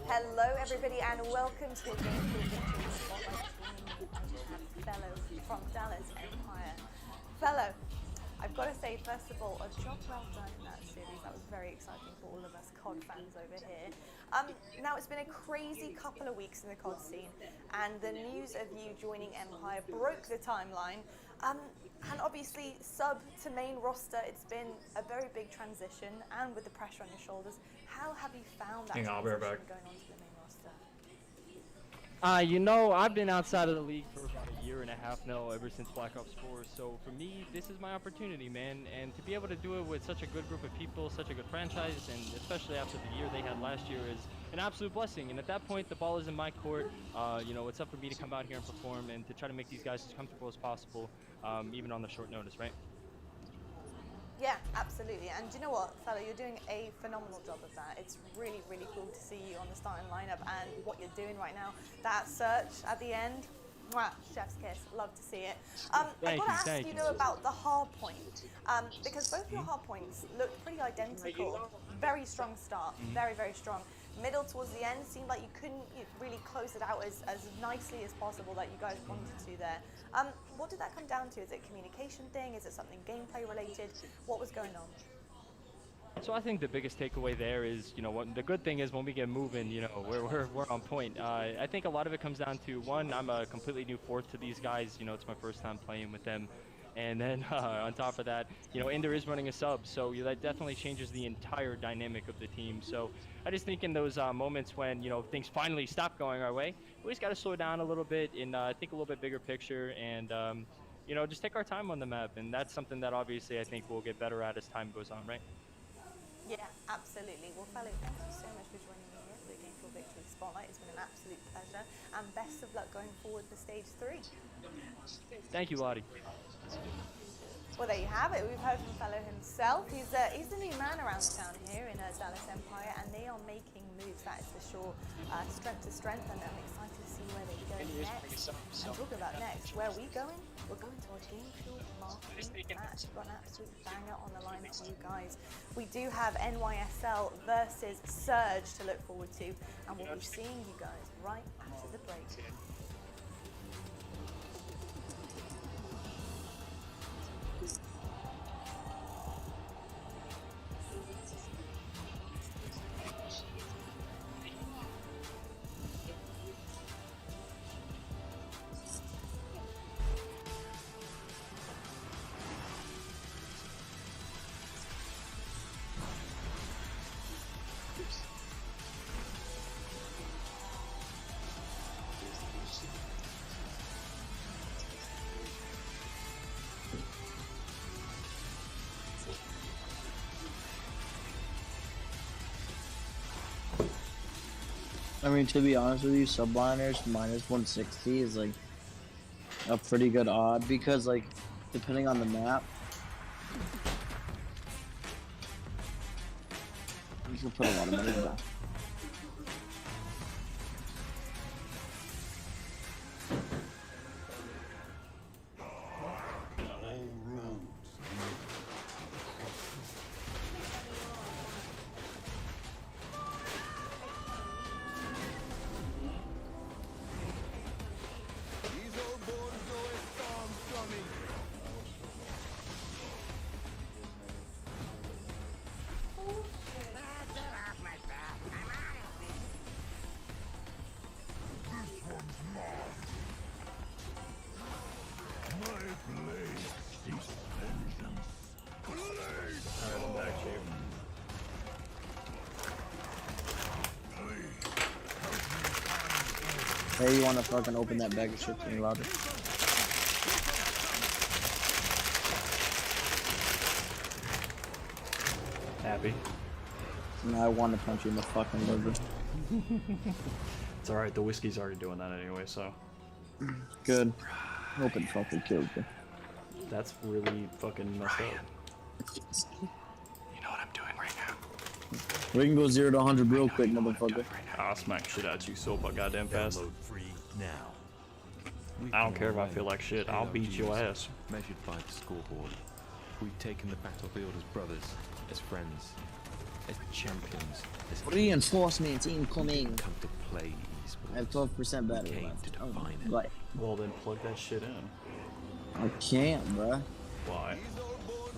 Hello everybody and welcome to the Game Fuel Victory Spotlight. Fellow from Dallas Empire. Fellow, I've got to say first of all, a job well done in that series. That was very exciting for all of us COD fans over here. Now it's been a crazy couple of weeks in the COD scene, and the news of you joining Empire broke the timeline. And obviously, sub to main roster, it's been a very big transition, and with the pressure on your shoulders, how have you found that Hang on, I'll be transition right back. going on to the main roster? You know, I've been outside of the league for about a year and a half now, ever since Black Ops 4. So for me, this is my opportunity, man. And to be able to do it with such a good group of people, such a good franchise, and especially after the year they had last year, is an absolute blessing. And at that point, the ball is in my court. You know, it's up for me to come out here and perform and to try to make these guys as comfortable as possible, even on the short notice, right? Yeah, absolutely. And do you know what, fella, you're doing a phenomenal job of that. It's really, really cool to see you on the starting lineup and what you're doing right now. That search at the end, mwah, chef's kiss. Love to see it. I got to ask you though about the hard point, because both your hard points looked pretty identical. Very strong start, very, very strong. Middle towards the end seemed like you couldn't really close it out as nicely as possible that you guys wanted to there. What did that come down to? Is it a communication thing? Is it something gameplay related? What was going on? So I think the biggest takeaway there is, you know, what the good thing is when we get moving, you know, we're on point. I think a lot of it comes down to, one, I'm a completely new fourth to these guys. You know, it's my first time playing with them. And then on top of that, you know, Ender is running a sub, so that definitely changes the entire dynamic of the team. So I just think in those moments when, you know, things finally stop going our way, we just got to slow down a little bit and think a little bit bigger picture and, you know, just take our time on the map. And that's something that obviously I think we'll get better at as time goes on, right? Yeah, absolutely. Well, fellow, thank you so much for joining me here for the Game for Victory Spotlight. It's been an absolute pleasure, and best of luck going forward for Stage 3. Thank you, Lottie. Well, there you have it. We've heard from fellow himself. He's the new man around town here in Dallas Empire, and they are making moves, that is for sure. Strength to strength, and I'm excited to see where they go next. And talking about next, where are we going? We're going to our Game Field marquee match. We've got an absolute banger on the line for you guys. We do have NYSL versus Surge to look forward to, and we'll be seeing you guys right after the break. I mean, to be honest with you, subliners minus 160 is like a pretty good odd because, like, depending on the map, you can put a lot of money in that. Hey, you wanna fucking open that bag of shit to me louder? Happy? No, I want to punch you in the fucking liver. It's alright, the whiskey's already doing that anyway, so. Good. Hope it fucking kills you. That's really fucking messed up. You know what I'm doing right now? We can go 0 to 100 real quick, motherfucker. I'll smack shit out you so goddamn fast. Free now. I don't care if I feel like shit, I'll beat your ass. Measured by the scoreboard. We've taken the battlefield as brothers, as friends, as champions, as reinforcements incoming. Come to play esports. I have 12% battery Came left. to define it. Right. Well then plug that shit in. I can't, bruh. Why?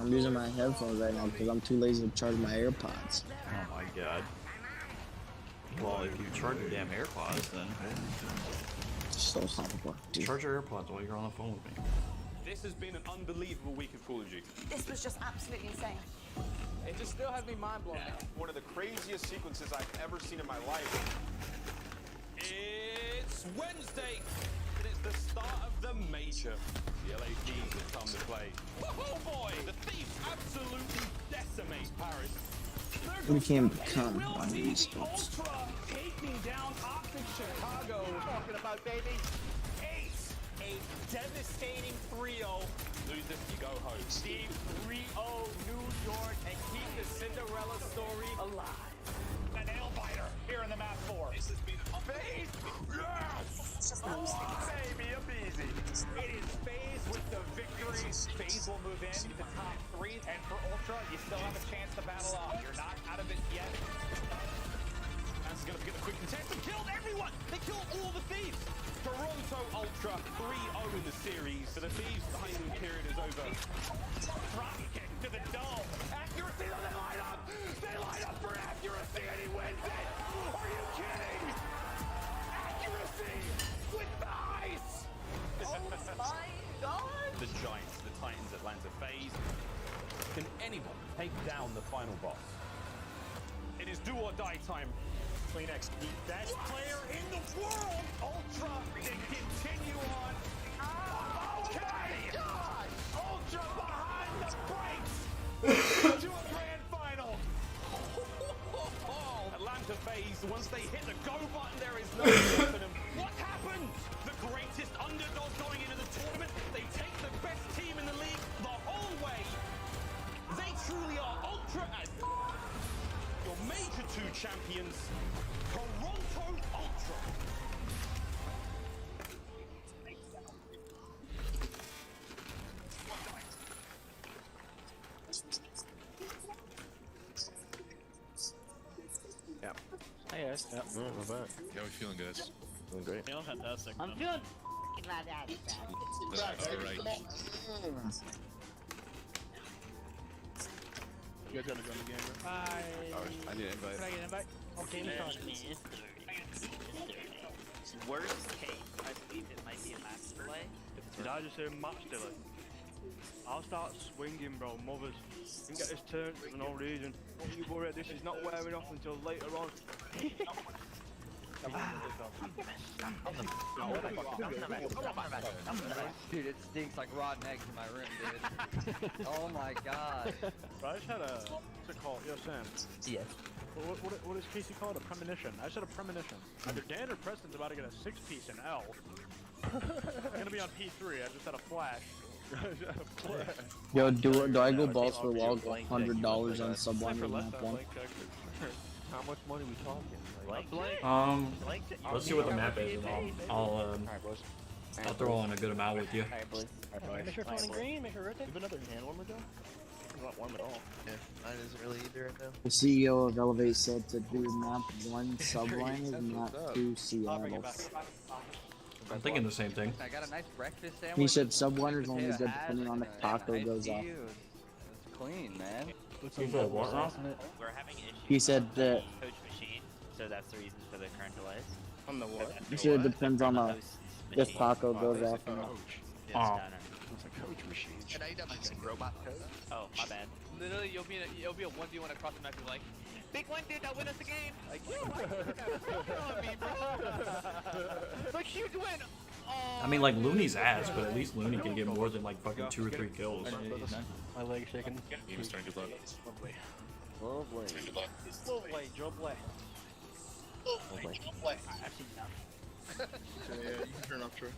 I'm using my headphones right now because I'm too lazy to charge my AirPods. Oh my god. Well, if you charge your damn AirPods, then... So hot, dude. Charge your AirPods while you're on the phone with me. This has been an unbelievable week of Call of Duty. This was just absolutely insane. It just still has me mind blown. One of the craziest sequences I've ever seen in my life. It's Wednesday, and it's the start of the major. The LA Thieves have come to play. Oh boy, the Thieves absolutely decimate Paris. We can't become one of these folks. Ultra taking down Toxic Chicago. We're talking about, baby, Ace, a devastating 3-0. Lose this, you go home. Steve, 3-0 New York, and keep the Cinderella story alive. A nail biter here in the map 4. This has been a phase. Yes! Oh, baby, a easy. It is FaZe with the victory. FaZe will move in to top 3, and for Ultra, you still have a chance to battle up. You're not out of it yet. That's gonna get a quick contest. They killed everyone! They killed all the Thieves! Toronto Ultra 3-0 in the series. For the Thieves, the honeymoon period is over. Drop kick to the dome. Accuracy, they line up! They line up for accuracy, and he wins it! Are you kidding? Accuracy with the ice! Oh my god! The Giants, the Titans, Atlanta FaZe. Can anyone take down the final boss? It is do or die time. Kleenex, the best player in the world! Ultra, they continue on. Okay! God! Ultra behind the brakes! To a grand final! Atlanta FaZe, once they hit the go button, there is no stopping them. What happened? The greatest underdog going into the tournament. They take the best team in the league the whole way. They truly are Ultra as your major 2 champions, Toronto Ultra. Yep. Hey guys. Yep. We're back. How are we feeling, guys? Feeling great. Feeling fantastic. I'm feeling glad that is bad. All right. You guys gotta join the game, bro. I need an invite. Can I get an invite? Okay, Worst case, I believe it might be a match delay. Did I just say match delay? I'll start swinging, bro. Mothers. You can get this turn for no reason. Don't you worry, this is not wearing off until later on. Dude, it stinks like rotten eggs in my room, dude. Oh my god. Bro, I just had a, what's it called? Yo, Sam. Yes. What is Casey called? A premonition. I just had a premonition. Either Dan or Preston's about to get a 6-piece in L. Gonna be on P3. I just had a flash. Yo, do I go balls for the wall? Go $100 on Sublime in map 1. How much money we talking? Let's see what the map is, and I'll throw on a good amount with you. Make sure it's on green, make sure rotate. You have another hand warmer, Joe? I'm not warm at all. Yeah, mine isn't really either right now. The CEO of Elevate said to do map 1 Sublime is map 2 Seattle. I'm thinking the same thing. I got a nice breakfast sandwich. He said Sub-1 is only good depending on if taco goes off. It's clean, man. He said what, Ross? We're having issues He said that coach machine, so that's the reason for the current delays. On the what? he said it depends on if taco goes off or not. Oh. It's a coach machine. And I like some robot code. Oh, my bad. Literally, you'll be a 1v1 across the map. You're like, big one, dude, that win us the game. Like, you on me, bro. Like, huge win. I mean, like, Looney's ass, but at least Looney can get more than, like, fucking 2 or 3 kills. My leg's shaking. Game is turning good luck. Lovely. Lovely, Jobley. Actually, no. Yeah, you can turn off Troy.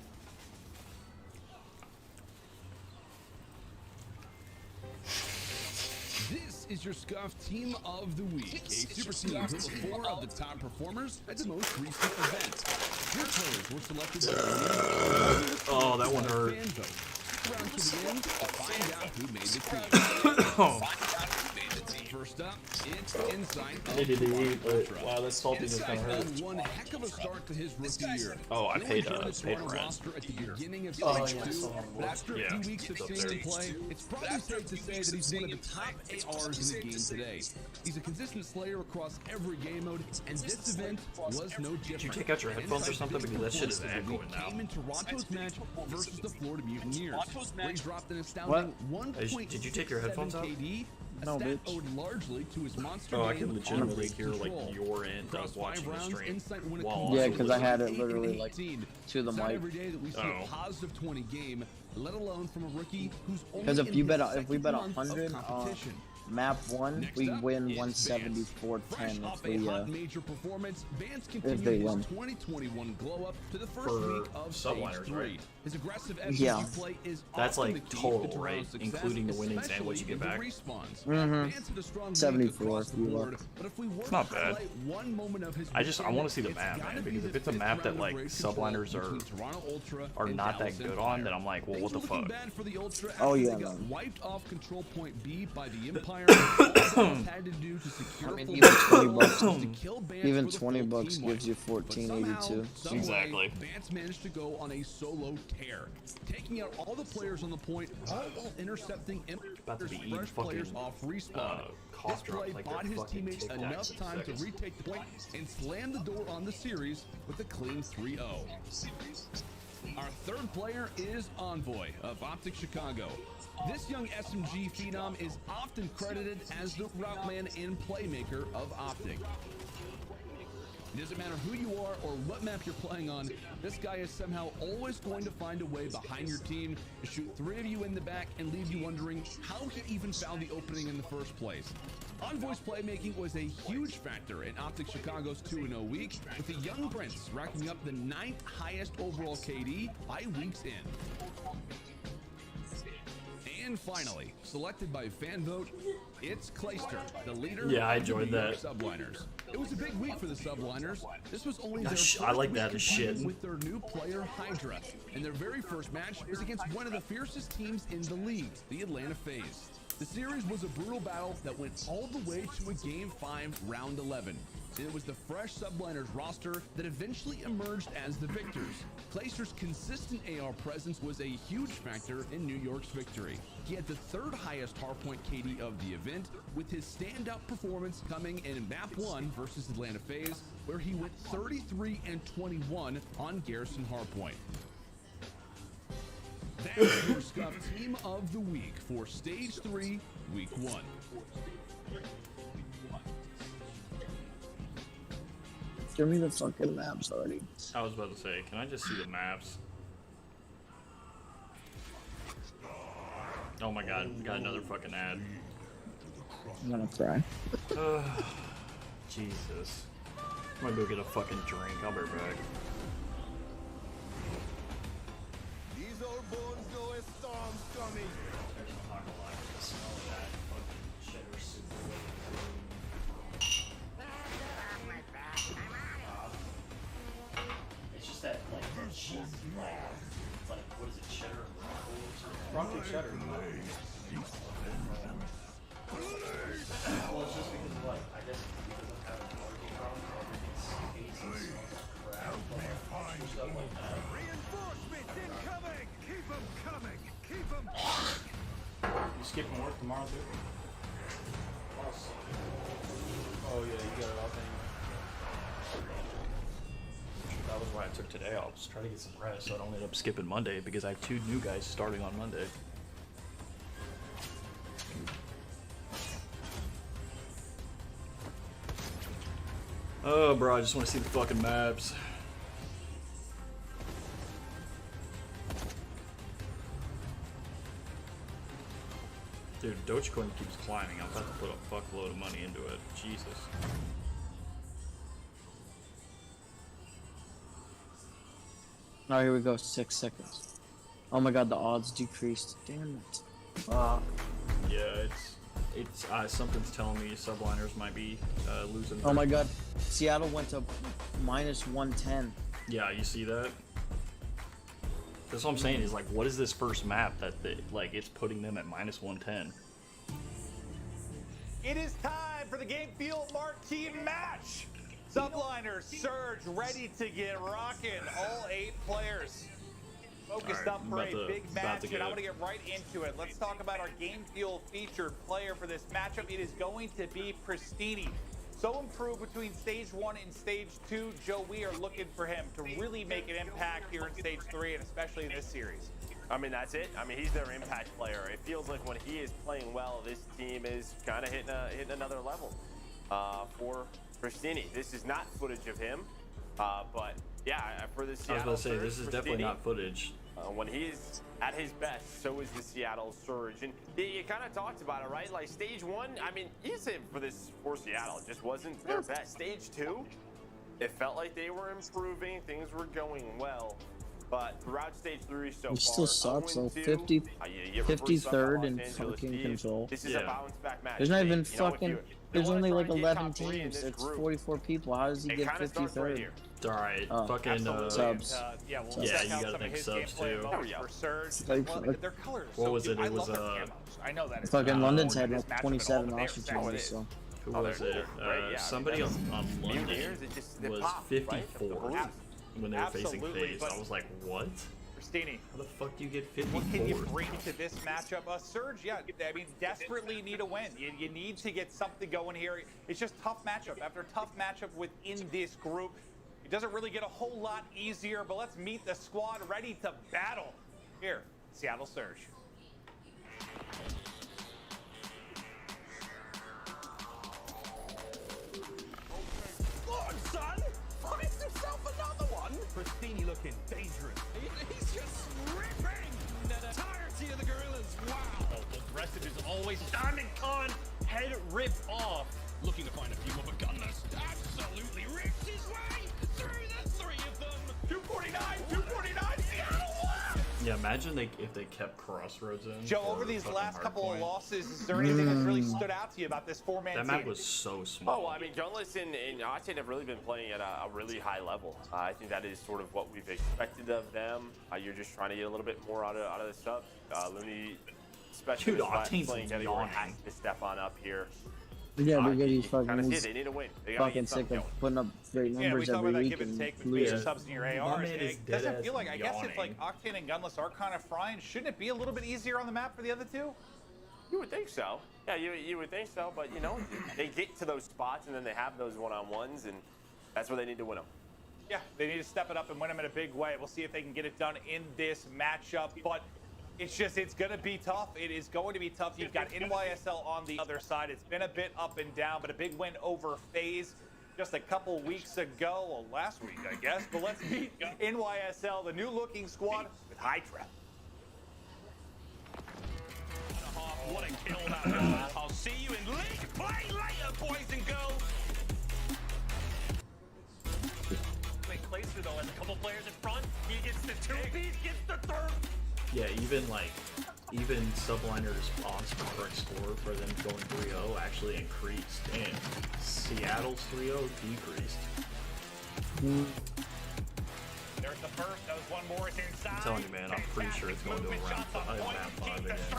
This is your Scuff Team of the Week, a super team with 4 of the top performers at the most recent event. Your players were selected by Oh, that one hurt. fan vote. Round to the end to find out who made the team. Oh. Find out who made the team. First up, it's Insight. But wow, that saltiness is gonna hurt. One heck of a start to his rookie year. Oh, I paid rent. At the beginning of stage 2, but after a few weeks of seeing him play, it's probably safe to say that he's one of the top ARs in the game today. He's a consistent slayer across every game mode, and this event was no different. Did you take out your headphones or something? Because that shit is echoing now. Came in Toronto's match versus the Florida Mutineers, where he dropped an astounding 1.7 Did you take your headphones out? KD. No, bitch. Largely to his monster I can legitimately hear like your end of watching the stream. Yeah, because I had it literally like to the mic. Every day that we see a positive 20 game, let alone from a rookie who's only Because if we bet 100 map 1, we win 174.10 if they win. 2021 glow up to the first week of subliners, right? His aggressive Yeah. play is That's like total, right? Including the winnings and what you get back. 74 if you look. It's not bad. I want to see the map, man, because if it's a map that like subliners are not that good on, then I'm like, well, what the fuck? Oh yeah, man. Wiped off control point B by the Empire. I mean, even 20 bucks, even 20 bucks gives you 1482. Exactly. Vance managed to go on a solo tear, taking out all the players on the point, all while intercepting fresh players off respawn. This play bought his teammates enough time to retake the point and slam the door on the series with a clean 3-0. Our third player is Envoy of Optic Chicago. This young SMG phenom is often credited as the route man and playmaker of Optic. It doesn't matter who you are or what map you're playing on, this guy is somehow always going to find a way behind your team to shoot 3 of you in the back and leave you wondering how he even found the opening in the first place. Envoy's playmaking was a huge factor in Optic Chicago's 2-0 week, with the young Prince racking up the 9th highest overall KD by weeks in. And finally, selected by fan vote, it's Clayster, the leader Yeah, I of the enjoyed New York that. Subliners. It was a big week for the Subliners. This was only their I like that first as shit. week with their new player Hydra, and their very first match was against one of the fiercest teams in the league, the Atlanta FaZe. The series was a brutal battle that went all the way to a Game 5, Round 11. And it was the fresh Subliners roster that eventually emerged as the victors. Clayster's consistent AR presence was a huge factor in New York's victory. He had the 3rd highest hardpoint KD of the event, with his standout performance coming in Map 1 versus Atlanta FaZe, where he went 33 and 21 on Garrison hardpoint. That's your Scuff Team of the Week for Stage 3, Week 1. Give me the fucking maps already. I was about to say, can I just see the maps? Oh my god, we got another fucking ad. I'm gonna cry. Jesus. I'm gonna go get a fucking drink. I'll be right back. These old bones know a storm's coming. It's just that, like, cheese. It's like, what is it, cheddar and broccoli? Broccoli cheddar. Well, it's just because, like, I guess because I'm having a barbecue problem, everything's tasty crap, stuff like that. Reinforcements incoming! Keep them coming! Keep them coming! You skipping work tomorrow, too? Oh yeah, you got it all thing. That was why I took today off. Just try to get some rest so I don't end up skipping Monday because I have 2 new guys starting on Monday. Oh, bro, I just want to see the fucking maps. Dude, Dogecoin keeps climbing. I'm about to put a fuckload of money into it. Jesus. Oh, here we go. 6 seconds. Oh my god, the odds decreased. Damn it. Yeah, it's something's telling me subliners might be losing. Oh my god, Seattle went to -110. Yeah, you see that? That's what I'm saying. Is like, what is this first map that it's putting them at -110? It is time for the Game Field Marquee match. Subliners, Surge, ready to get rocking. All 8 players focused up for a big match, and I want to get right into it. Let's talk about our Game Fuel featured player for this matchup. It is going to be Pristini. So improved between stage 1 and stage 2. Joe, we are looking for him to really make an impact here in stage 3, and especially in this series. I mean, that's it. I mean, he's their impact player. It feels like when he is playing well, this team is kind of hitting another level for Pristini. This is not footage of him, but yeah, for the Seattle I was about to say, this is Surge, definitely Pristini, not footage. when he's at his best, so is the Seattle Surge. And you kind of talked about it, right? Like stage 1, I mean, you said for Seattle, it just wasn't their best. Stage 2, it felt like they were improving, things were going well. But throughout stage 3 so far, It still sucks though. 53rd and fucking control. This is a bounce back match. There's not even fucking. There's only like 11 teams. It's 44 people. How does he get 53rd? Alright, fucking subs. Yeah, you gotta think subs too. For Surge. Their colors. What was it? It was I know that. Fucking London's had like 27 roster changes. So. Who was it? Somebody on London was 54 when they were facing FaZe. I was like, what? Pristini, how the fuck do you get 54? What can you bring to this matchup? Surge, yeah, I mean, desperately need a win. You need to get something going here. It's just tough matchup after tough matchup within this group. It doesn't really get a whole lot easier, but let's meet the squad ready to battle here, Seattle Surge. Lord, son! Find yourself another one! Pristini looking dangerous. He's just ripping! Entirety of the gorillas, wow! Oh, aggressive is always Diamond Con, head rip off. Looking to find a few more gunners. Absolutely rips his way through the 3 of them. 249, 249, Seattle won! Yeah, imagine if they kept Crossroads in. Joe, over these last couple of losses, is there anything that's really stood out to you about this 4-man team? That map was so small. Oh, well, I mean, Gunless and Octane have really been playing at a really high level. I think that is sort of what we've expected of them. You're just trying to get a little bit more out of the subs. Looney, especially Octane's everyone has to step on up here. Yeah, because he's fucking, they need a win. fucking sick of putting up great numbers every week and losing. Subs in your ARs. It doesn't feel like, I guess if like Octane and Gunless are kind of frying, shouldn't it be a little bit easier on the map for the other two? You would think so. Yeah, you would think so, but you know, they get to those spots and then they have those one-on-ones, and that's where they need to win them. Yeah, they need to step it up and win them in a big way. We'll see if they can get it done in this matchup, but it's going to be tough. It is going to be tough. You've got NYSL on the other side. It's been a bit up and down, but a big win over FaZe just a couple weeks ago. Well, last week, I guess. But let's meet NYSL, the new-looking squad with Hydra. What a kill that was. I'll see you in league play later, boys and girls. They place it though, as a couple players in front. He gets the 2-piece, gets the 3rd. Yeah, even subliners on correct score for them going 3-0 actually increased, and Seattle's 3-0 decreased. There's the first. That was one more. It's inside. I'm telling you, man, I'm pretty sure it's going to map 5 again. So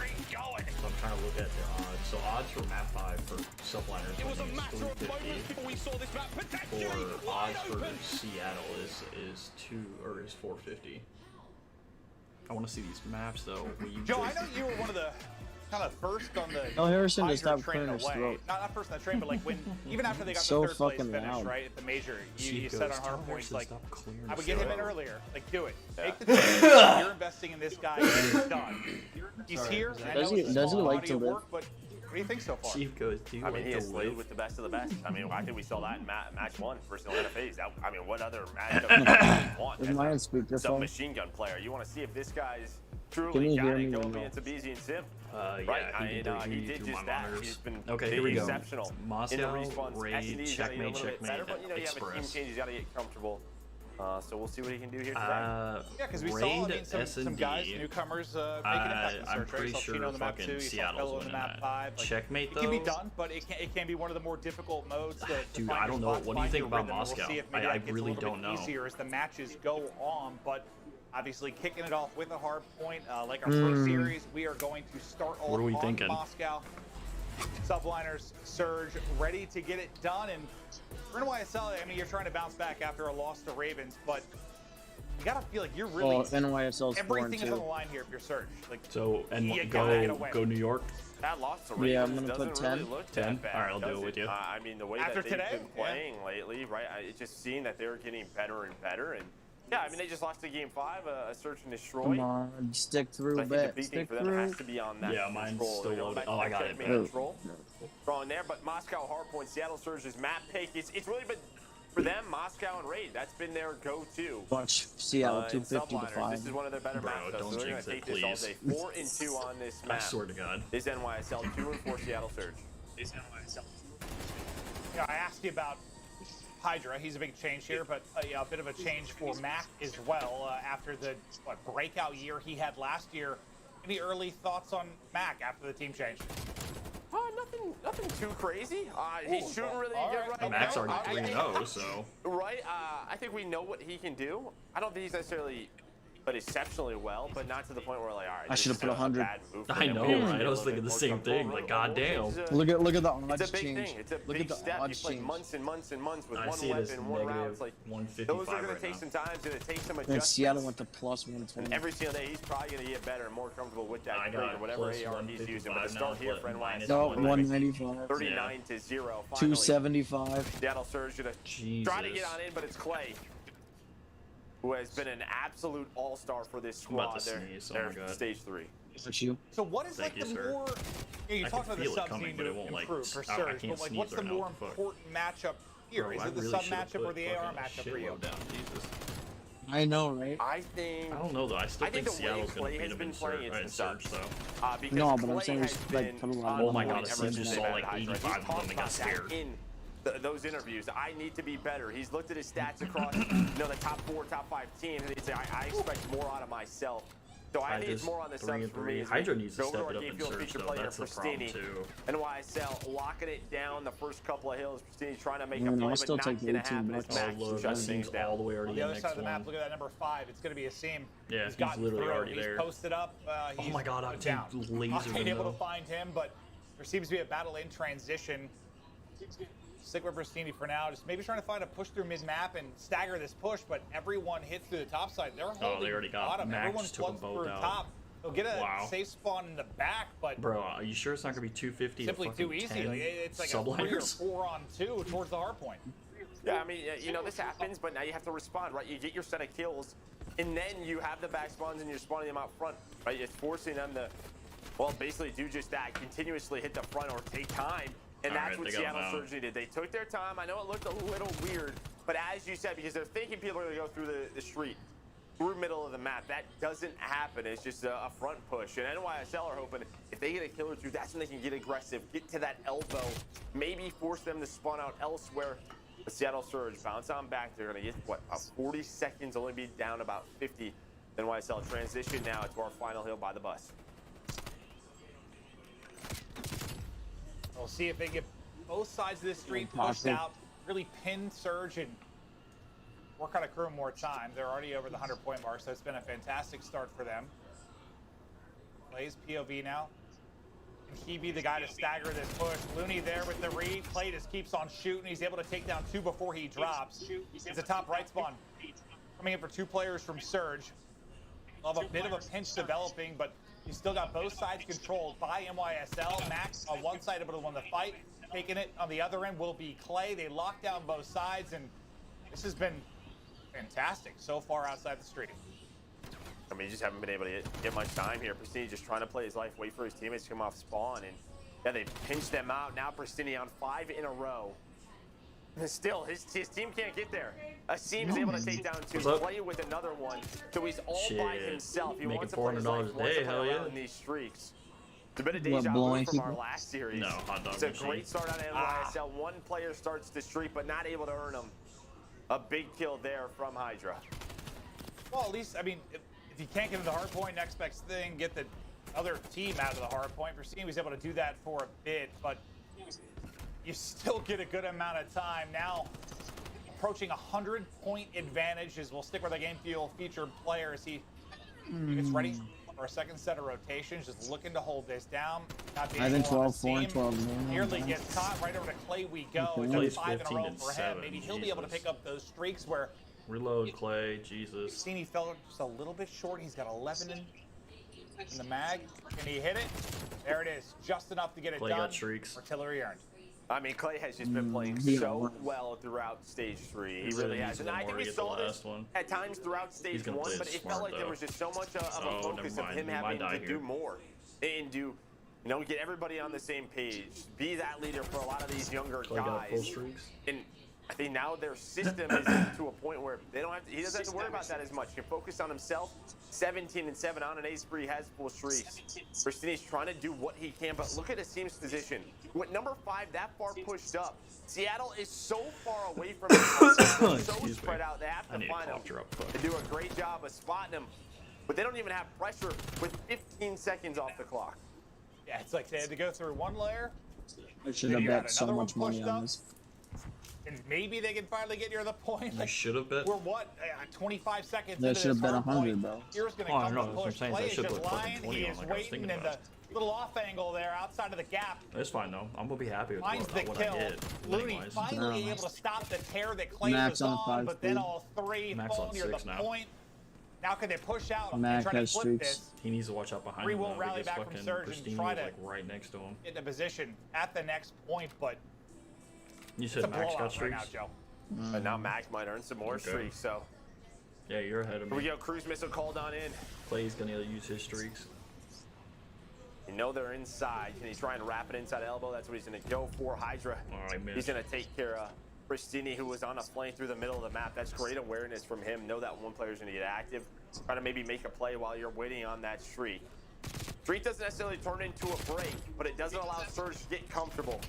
I'm trying to look at the odds. So odds for map 5 for subliners is 350. For odds for Seattle is 450. I want to see these maps though. Joe, I know you were one of the kind of first on the Harrison just stopped train clearing his away. throat. Not first on the train, but like when even after they got So the 3rd place fucking finish, loud. right at the major, you said on hard points like, I would his get him in throat. earlier. Like, do it. Make the trade. You're investing in this guy. It's done. He's here. I know Does he it's a like small to body of live? work, but what do you think so far? Chief goes, do you I mean, like he to has played live? with the best of the best. I mean, I think we saw that in match 1 versus Atlanta FaZe. I mean, what other matchup do you want? Is mine Some speakerphone? machine gun player. You want to see if this guy's Can truly you got hear it me going or no? against Beezy and Sim. Yeah, right? he He did through just my that. monitors. He's been Okay, here we go. exceptional. Moscow, in the respawns. Raid, SD's gotta get a checkmate, little bit better, but you know, you have a team Express. change. He's got to get comfortable. So we'll see what he can do here today. Yeah, because we saw some guys, newcomers, making impact in I'm search, pretty right? sure Saltino on the map 2, fucking you saw Seattle's Fellow on the winning map that. 5. Like, Checkmate, it can be though? done, but it can be one of the more difficult modes to Dude, find I your don't know. spots, What do you find think your about rhythm, and Moscow? We'll see if maybe I that gets really a little don't bit know. easier as the matches go on, but obviously kicking it off with a hard point. Like our first series, we are going to start off What are we on thinking? Moscow. Subliners, Surge, ready to get it done. And for NYSL, I mean, you're trying to bounce back after a loss to Ravens, but you gotta feel like you're really NYSL's everything is on the 4-2. line here if you're Surge. Like, So, and you gotta get a win. go New York. That loss to Ravens Yeah, I'm gonna put doesn't 10. really look 10? that bad. All right, I'll do does it with you. I mean, the way After that they've today? been playing lately, right? It's just seeing that they're getting better and better. And yeah, I mean, they just lost to Game 5, a Search and Destroy. Come on, stick through, But I think the bet. big thing Stick for them through. has to be on that Yeah, mine's control. still You know, loaded. that- Oh, I that got it, checkmate man. Control. Strong there, but Moscow hardpoint, Seattle Surge's map pick. It's really been for them, Moscow and Raid. That's been their go-to. Watch Seattle in 250 to Subliners. 5. This is one of their better Bro, maps. don't So they're going jinx to it, take this all day. please. 4-2 on this I map. swear to God. Is NYSL 2-4 Seattle Surge. Yeah, I asked you about Hydra. He's a big change here, but a bit of a change for Mac as well after the breakout year he had last year. Any early thoughts on Mac after the team change? Nothing too crazy. He's shooting really good right Mac's now. already 3-0, so. Right. I think we know what he can do. I don't think he's necessarily played exceptionally well, but not to the point where like, all right. I should have put 100. I know, right? I was thinking the same thing. Like, goddamn. Look at the It's odds a big change. thing. It's a Look big at the step. You odds play change. months and months and months with I one see it as weapon, one round. negative It's like 155 those are going right to take now. some time. It's going to take some And adjustments. Seattle went to plus 120. Every single day, he's probably going to get better and more comfortable with that I trig got or whatever plus AR he's using. But the 155 start now, here but for minus NYSL. No, 195. 195. 39 to 0. Finally. 275. Seattle Surge going to try to get on in, but it's Clay, who has been an absolute all-star for this I'm about squad. to sneeze. Oh They're my God. stage 3. It's you. So what is Thank like you, the sir. more? You I talked can about the feel it subs coming, needing but it to won't, like, improve for I Surge, can't but like sneeze what's the right now, more fuck. important matchup here? Bro, Is I it the really sub should've matchup or put the AR fucking matchup for you? shitload down, Jesus. I know, right? I think. I don't know though. I still think the way Seattle's gonna Clay beat has him been in playing, Surge. it's the Surge subs. though. Because No, but I'm Clay saying we has should, like, been put a lot on of Oh my point God, it ever seems since you they've saw had like Hydra. He's 85 of them talked and got about that scared. in those interviews. I need to be better. He's looked at his stats across the top 4, top 5 teams, and he'd say, I expect more out of myself. So I think it's more on the subs for me. Hydra needs to Go step to it our up game in field Surge feature though. player That's the problem Pristini. too. NYSL locking it down the first couple of hills. Pristini trying to make a Man, play, I'll but still not take the going to 18 happen. bucks. It's Max Although shutting that things seems down. all the way already On the in other next side of the map, one. look at that number 5. It's going to be a seam. Yeah, he's he's gotten literally through. already He's there. posted up. Oh He's my God, put Octane down. lasered Octane him, able though. to find him, but there seems to be a battle in transition. Stick with Pristini for now. Just maybe trying to find a push through mid-map and stagger this push, but everyone hits through the top side. They're holding they already got bottom. Max Everyone took them floods both through out. top. They'll get a Wow. safe spawn in the back, but Bro, are you sure it's not gonna be 250 simply to fucking too easy. 10 Like, it's like a 3 or subliners? 4 on 2 towards the hard point. Yeah, I mean, you know, this happens, but now you have to respond, right? You get your set of kills, and then you have the back spawns and you're spawning them out front, right? It's forcing them to, well, basically do just that, continuously hit the front or take time. And that's what Seattle Surge did. They took their time. I know it looked a little weird, but as you said, because they're thinking people are going to go through the street, through middle of the map, that doesn't happen. It's just a front push. And NYSL are hoping if they get a killer through, that's when they can get aggressive, get to that elbow, maybe force them to spawn out elsewhere. The Seattle Surge bounce on back. They're going to get, what, 40 seconds, only be down about 50. NYSL transition now to our final hill by the bus. We'll see if they get both sides of this street pushed out, really pin Surge and work on a crew more time. They're already over the 100-point mark, so it's been a fantastic start for them. Plays POV now. Can he be the guy to stagger this push? Looney there with the read. Clay just keeps on shooting. He's able to take down 2 before he drops. It's a top right spawn. Coming in for 2 players from Surge. They'll have a bit of a pinch developing, but you still got both sides controlled by NYSL. Max on one side able to win the fight. Taking it on the other end will be Clay. They lock down both sides, and this has been fantastic so far outside the street. I mean, you just haven't been able to get much time here. Pristini just trying to play his life, wait for his teammates to come off spawn, and yeah, they pinched them out. Now Pristini on 5 in a row. And still, his team can't get there. Asim is able to take down 2, play with another one. So he's all by himself. He wants to play his life, wants to play around in these streaks. It's a bit of deja vu from our last series. No, hot dog It's a machine. great start on NYSL. One player starts the streak, but not able to earn them. A big kill there from Hydra. Well, at least, I mean, if you can't get to the hard point, next best thing, get the other team out of the hard point. Pristini was able to do that for a bit, but you still get a good amount of time. Now, approaching 100-point advantage as we'll stick with our game fuel featured player as he gets ready. for a second set of rotations, just looking to hold this down. Not being I think able on 12, the 4, and seam. 12. Nearly gets caught. Right over to Clay we go. Okay. It's Clay's 5 in a row 15 for him. 7, Maybe he'll be able to Jesus. pick up those streaks where Reload, Clay, Jesus. Steeney fell just a little bit short. He's got 11 in the mag. Can he hit it? There it is. Just enough to get it Clay done. got streaks. Artillery earned. I mean, Clay has just been playing so well throughout stage 3. He really has. And I think we saw this at times throughout stage 1, but it felt like there was just so much of a focus of him having to do more and do, get everybody on the same page, be that leader for a lot of these younger Clay got full guys. streaks. And I think now their system is to a point where he doesn't have to worry about that as much. He can focus on himself. 17 and 7 on an ace spree, has full streaks. Pristini's trying to do what he can, but look at his team's position. With number 5 that far pushed up, Seattle is so far away from him, so spread out. They have to find him. They do a great job of spotting him, but they don't even have pressure with 15 seconds off the clock. Yeah, it's like they had to go through one layer. I should have bet so much money on this. And maybe they can finally get near the point. I should have bet. We're what, 25 seconds They into should have this bet hard 100, point. bro. Here's going to Oh, I come know, to that's what I'm push. saying, Clay I is should have just put fucking lying. 20 He on is like I was waiting thinking in the about. little off angle there outside of the gap. It's fine though. I'm gonna be happy with Finds the what kill. I did. Looney anyways. finally able to stop the tear that Clay Max was on the on, 5 but then speed. all 3 Max fall on near 6 the now. point. Now can they push out and Mac try to has flip streaks. this? He needs to watch out behind 3 him will though, rally because back from fucking Surge and Pristini try was to like right next to him. get into position at the next point, but You it's said a Max blowout got right streaks? now, Joe. And now Max might earn some more streaks, so. Yeah, you're ahead of Here we me. go, cruise missile called on in. Clay's gonna use his streaks. You know they're inside. Can he try and wrap it inside elbow? That's what he's going to go for. Hydra. He's going to take care of Pristini, who was on a flame through the middle of the map. That's great awareness from him. Know that one player's going to get active. Try to maybe make a play while you're waiting on that streak. Streak doesn't necessarily turn into a break, but it doesn't allow Surge to get comfortable.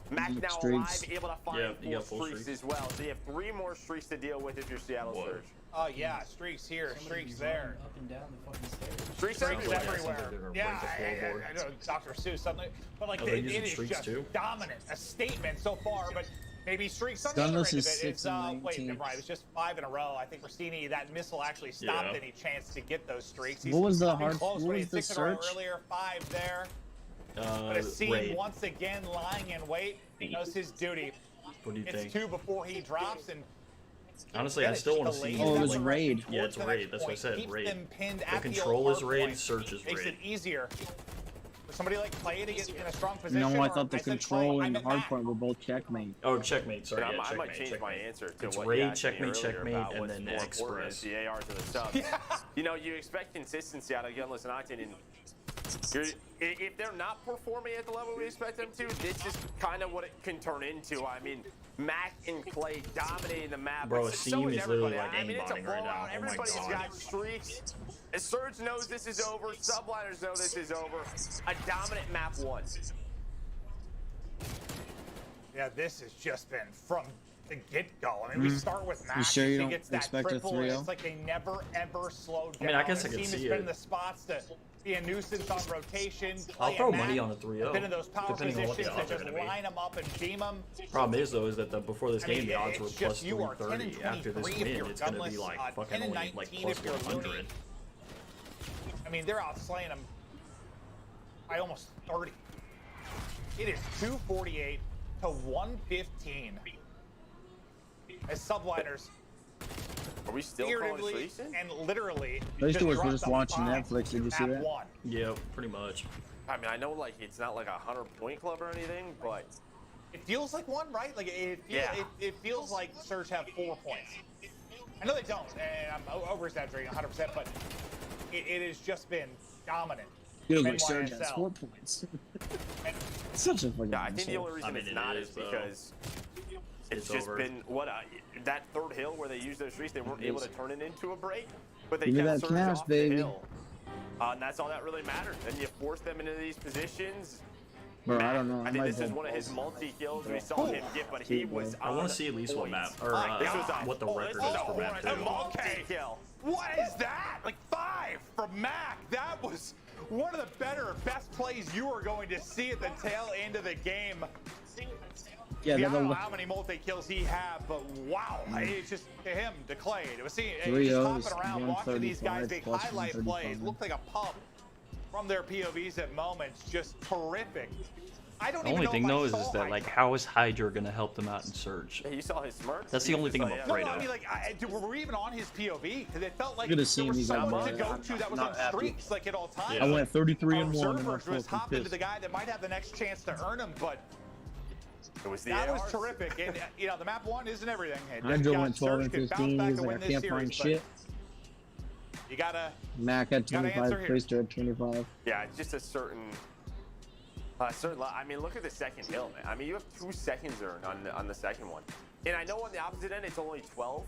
Mac now alive, able to find full streaks as well. So you have 3 more streaks to deal with if you're Seattle Surge. Oh yeah, streaks here, streaks there. Up and down the fucking stairs. Streaks everywhere. Yeah, I know Dr. Seuss something, but like it is just dominant, a statement so far. But maybe streaks on the other end of it. It's wait, never mind. It was just 5 in a row. I think Rustini, that missile actually stopped any chance to get those streaks. He's What was the close, what was the 6 in a row search? earlier, 5 there. But a scene once again lying in wait. He knows his duty. What do you think? It's 2 before he drops, and honestly, I still want to see. Oh, it was raid. Yeah, it's raid. That's what I said. Raid. The control is raid. Search is Makes it raid. easier for somebody like Clay to get in a strong position. No, I thought the control and the hardpoint were both checkmate. Oh, checkmate. Sorry, yeah, I might checkmate. change checkmate. my answer to It's what raid, you asked me checkmate, earlier checkmate, about and what's then more important express. is the AR to the subs. You know, you expect consistency out of Gunless and Octane, and if they're not performing at the level we expect them to, this is kind of what it can turn into. I mean, Mac and Clay dominating the map. Bro, but a so Seam is is literally everybody. like I mean, it's a aimbotting right now. blowout. Oh my Everybody's God. got streaks. Surge knows this is over. Subliners know this is over. A dominant map 1. Yeah, this has just been from the get-go. I mean, we start with Max. sure you he don't gets that expect a triple, and 3-0? it's like they never, ever slowed down. I mean, I guess I The can team see has been it. in the spots to be a nuisance on rotation. I'll Clay throw and money Mac on a 3-0, have been in those power depending on what the positions odds that are just gonna be. line them up and beam them. Problem is though, is that before this I game, mean, the odds were it's plus just you are 10 and 330. After this 23 if win, you're it's gonna be gunless, like 10 fucking and only 19 like plus if you're 100. Looney. I mean, they're outslaying them by almost 30. It is 248 to 115. As subliners, are we still calling figuratively streaks in? and literally Those two were dropped just a watching bomb Netflix. Did you see at that? 1. Yeah, pretty much. I mean, I know like it's not like a 100-point club or anything, but It feels like one, right? Like it feels like Surge have 4 points. I know they don't, and I'm over-exaggerating 100%, but it has just been dominant. Feels like NYSL. Surge has 4 points. Such a fucking yeah, I think the insult. only reason I mean, it's it not is, is though. because it's just over. been that 3rd hill where they used those streaks, they weren't able to turn it into a break, but they Give me kept that Surge cash, off baby. the hill. And that's all that really mattered. Then you force them into these positions. Bro, I don't know. I think this is one of his multi-kills we saw him get, but he was I want to see at least what map or what the record is for map 2. multi-kill. What is that? Like 5 from Mac. That was one of the best plays you are going to see at the tail end of the game. Yeah, I that don't know how many multi-kills he had, but wow. It's just to him, to Clay. It was seeing 3 just O's, hopping around, watching these guys 135 make plus highlight 135. plays. Looked like a pub. from their POVs at moments, just terrific. I don't The even only know thing if I though is saw that like, how is Hydra gonna help them out in Surge? Yeah, you saw his smirk. That's the only thing I'm afraid No, I of. mean, like, dude, were we even on his POV? Because it felt like Good to there see was me, someone to guys. go to that was on streaks, like, at all times. I went 33 and 1 and I Observers was fucking hopping to pissed. the guy that might have the next chance to earn him, but it was that was terrific. And, you know, the map one isn't everything. And Hydra yeah, went 12 Surge and could bounce 15. back He's and like, win I this can't find series, but shit. You gotta. Mac had gotta 25, answer here. Tracer had 25. Yeah, it's just a certain. I mean, look at the second hill, man. I mean, you have 2 seconds earned on the second one, and I know on the opposite end it's only 12,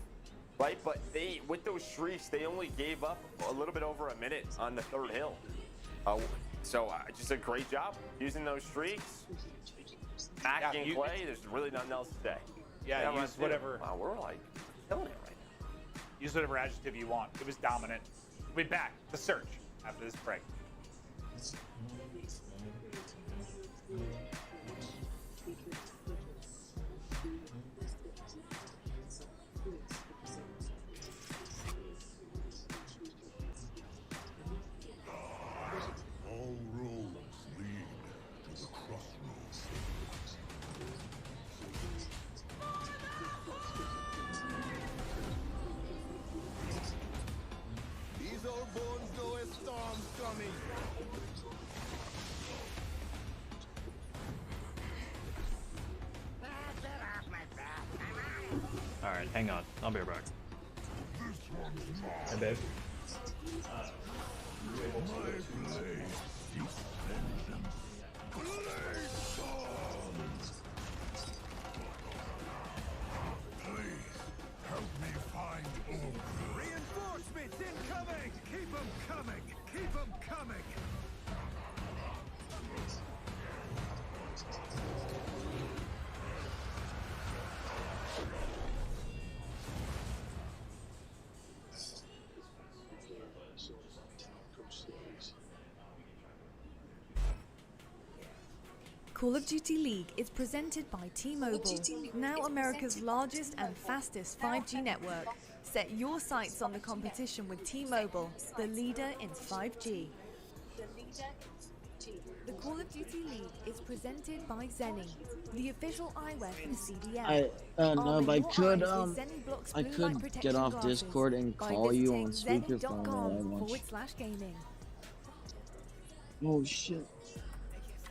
right? But they, with those streaks, they only gave up a little bit over a minute on the third hill. So just a great job using those streaks. Mac and Clay, there's really nothing else to say. Yeah, use whatever. Wow, we're like killing it right now. Use whatever adjective you want. It was dominant. We'll be back to Search after this break. All roads lead to the crossroads. These old bones know a storm's coming. Alright, hang on. I'll be right back. Hey, babe. Help me find order. Reinforcements incoming! Keep them coming! Keep them coming! Call of Duty League is presented by T-Mobile, now America's largest and fastest 5G network. Set your sights on the competition with T-Mobile, the leader in 5G. The Call of Duty League is presented by Zenny, the official eyewear from CDL. No, but I could get off Discord and call you on speakerphone. /gaming. Oh shit.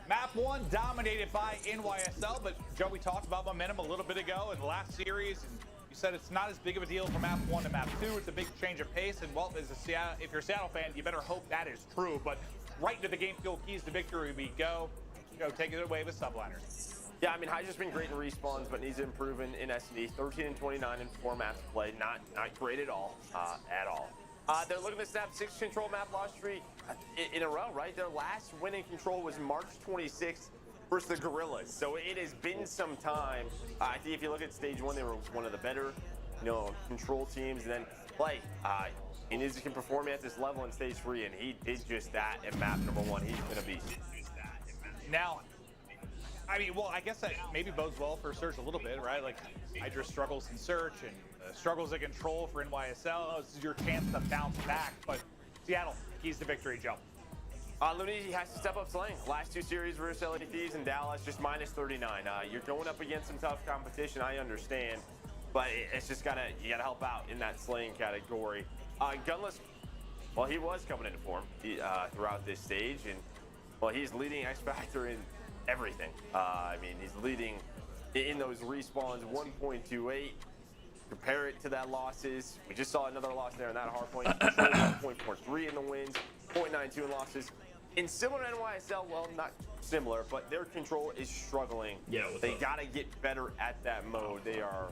Map 1 dominated by NYSL, but Joe, we talked about momentum a little bit ago in the last series, and you said it's not as big of a deal from Map 1 to Map 2. It's a big change of pace, and well, if you're a Seattle fan, you better hope that is true. But right into the game field keys to victory we go. Go take it away with Subliners. Yeah, I mean, Hydra's been great in respawns, but needs to improve in S&D. 13 and 29 in 4 maps played. Not great at all. They're looking to snap 6 control map loss streak in a row, right? Their last win in control was March 26th versus the Gorillas. So it has been some time. I think if you look at stage 1, they were one of the better, control teams. And then Clay, he needs to perform at this level in stage 3, and he did just that in map number 1. He's gonna be. Now, I mean, well, I guess that maybe bodes well for Surge a little bit, right? Like, Hydra struggles in Search and struggles in Control for NYSL. This is your chance to bounce back. But Seattle, keys to victory, Joe. Looney has to step up slaying. Last 2 series versus LA Thieves and Dallas, just minus 39. You're going up against some tough competition, I understand. But it's just you gotta help out in that slaying category. Gunless, well, he was coming into form throughout this stage. And, well, he's leading X Factor in everything. I mean, he's leading in those respawns, 1.28. Compare it to that losses. We just saw another loss there in that hard point. 1.43 in the wins, 0.92 in losses. In similar to NYSL, well, not similar, but their control is struggling. Yeah, they gotta get better at that mode. They are,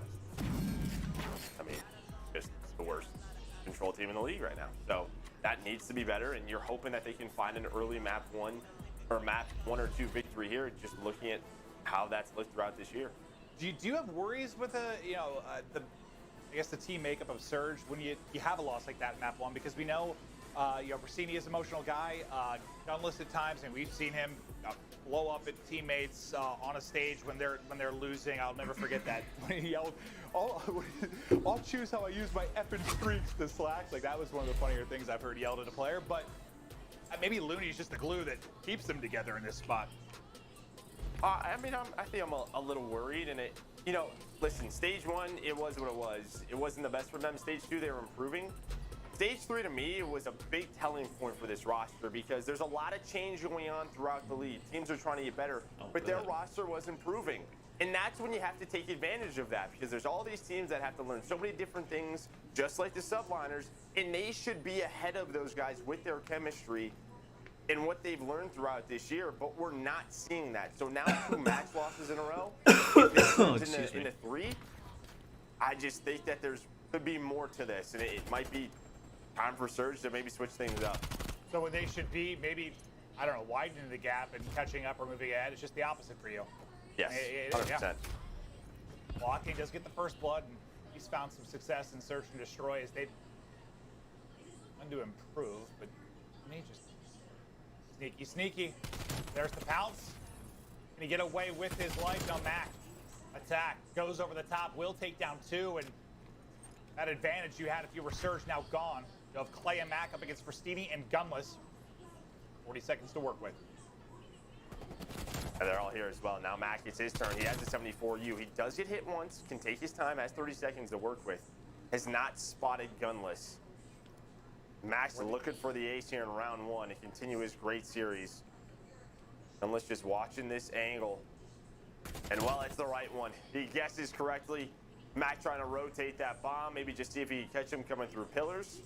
I mean, just the worst control team in the league right now. So that needs to be better, and you're hoping that they can find an early map 1 or 2 victory here. Just looking at how that's looked throughout this year. Do you have worries with the team makeup of Surge when you have a loss like that in Map 1? Because we know, Brasini is an emotional guy, gunless at times, and we've seen him blow up at teammates on a stage when they're losing. I'll never forget that when he yelled, "I'll choose how I use my effing streaks to Slack." Like, that was one of the funnier things I've heard yelled at a player. But maybe Looney's just the glue that keeps them together in this spot. I mean, I think I'm a little worried, and you know, listen, stage 1, it was what it was. It wasn't the best for them. Stage 2, they were improving. Stage 3, to me, was a big telling point for this roster because there's a lot of change going on throughout the league. Teams are trying to get better, but their roster was improving. And that's when you have to take advantage of that because there's all these teams that have to learn so many different things, just like the subliners, and they should be ahead of those guys with their chemistry and what they've learned throughout this year, but we're not seeing that. So now 2 match losses in a row, in the 3, I just think that could be more to this, and it might be time for Surge to maybe switch things up. So when they should be maybe, I don't know, widening the gap and catching up or moving ahead, it's just the opposite for you. Yes, 100%. Yeah. Well, Octane does get the first blood, and he's found some success in Search and Destroy as they've done to improve, but he just sneaky. There's the pounce. Can he get away with his life? No, Mac. Attack. Goes over the top. Will take down 2, and that advantage you had if you were Surge now gone. You'll have Clay and Mac up against Pristini and Gunless. 40 seconds to work with. And they're all here as well. Now Mac gets his turn. He has the 74U. He does get hit once, can take his time, has 30 seconds to work with. Has not spotted Gunless. Max looking for the ace here in round 1 to continue his great series. Gunless just watching this angle. And well, it's the right one. He guesses correctly. Mac trying to rotate that bomb, maybe just see if he can catch him coming through pillars.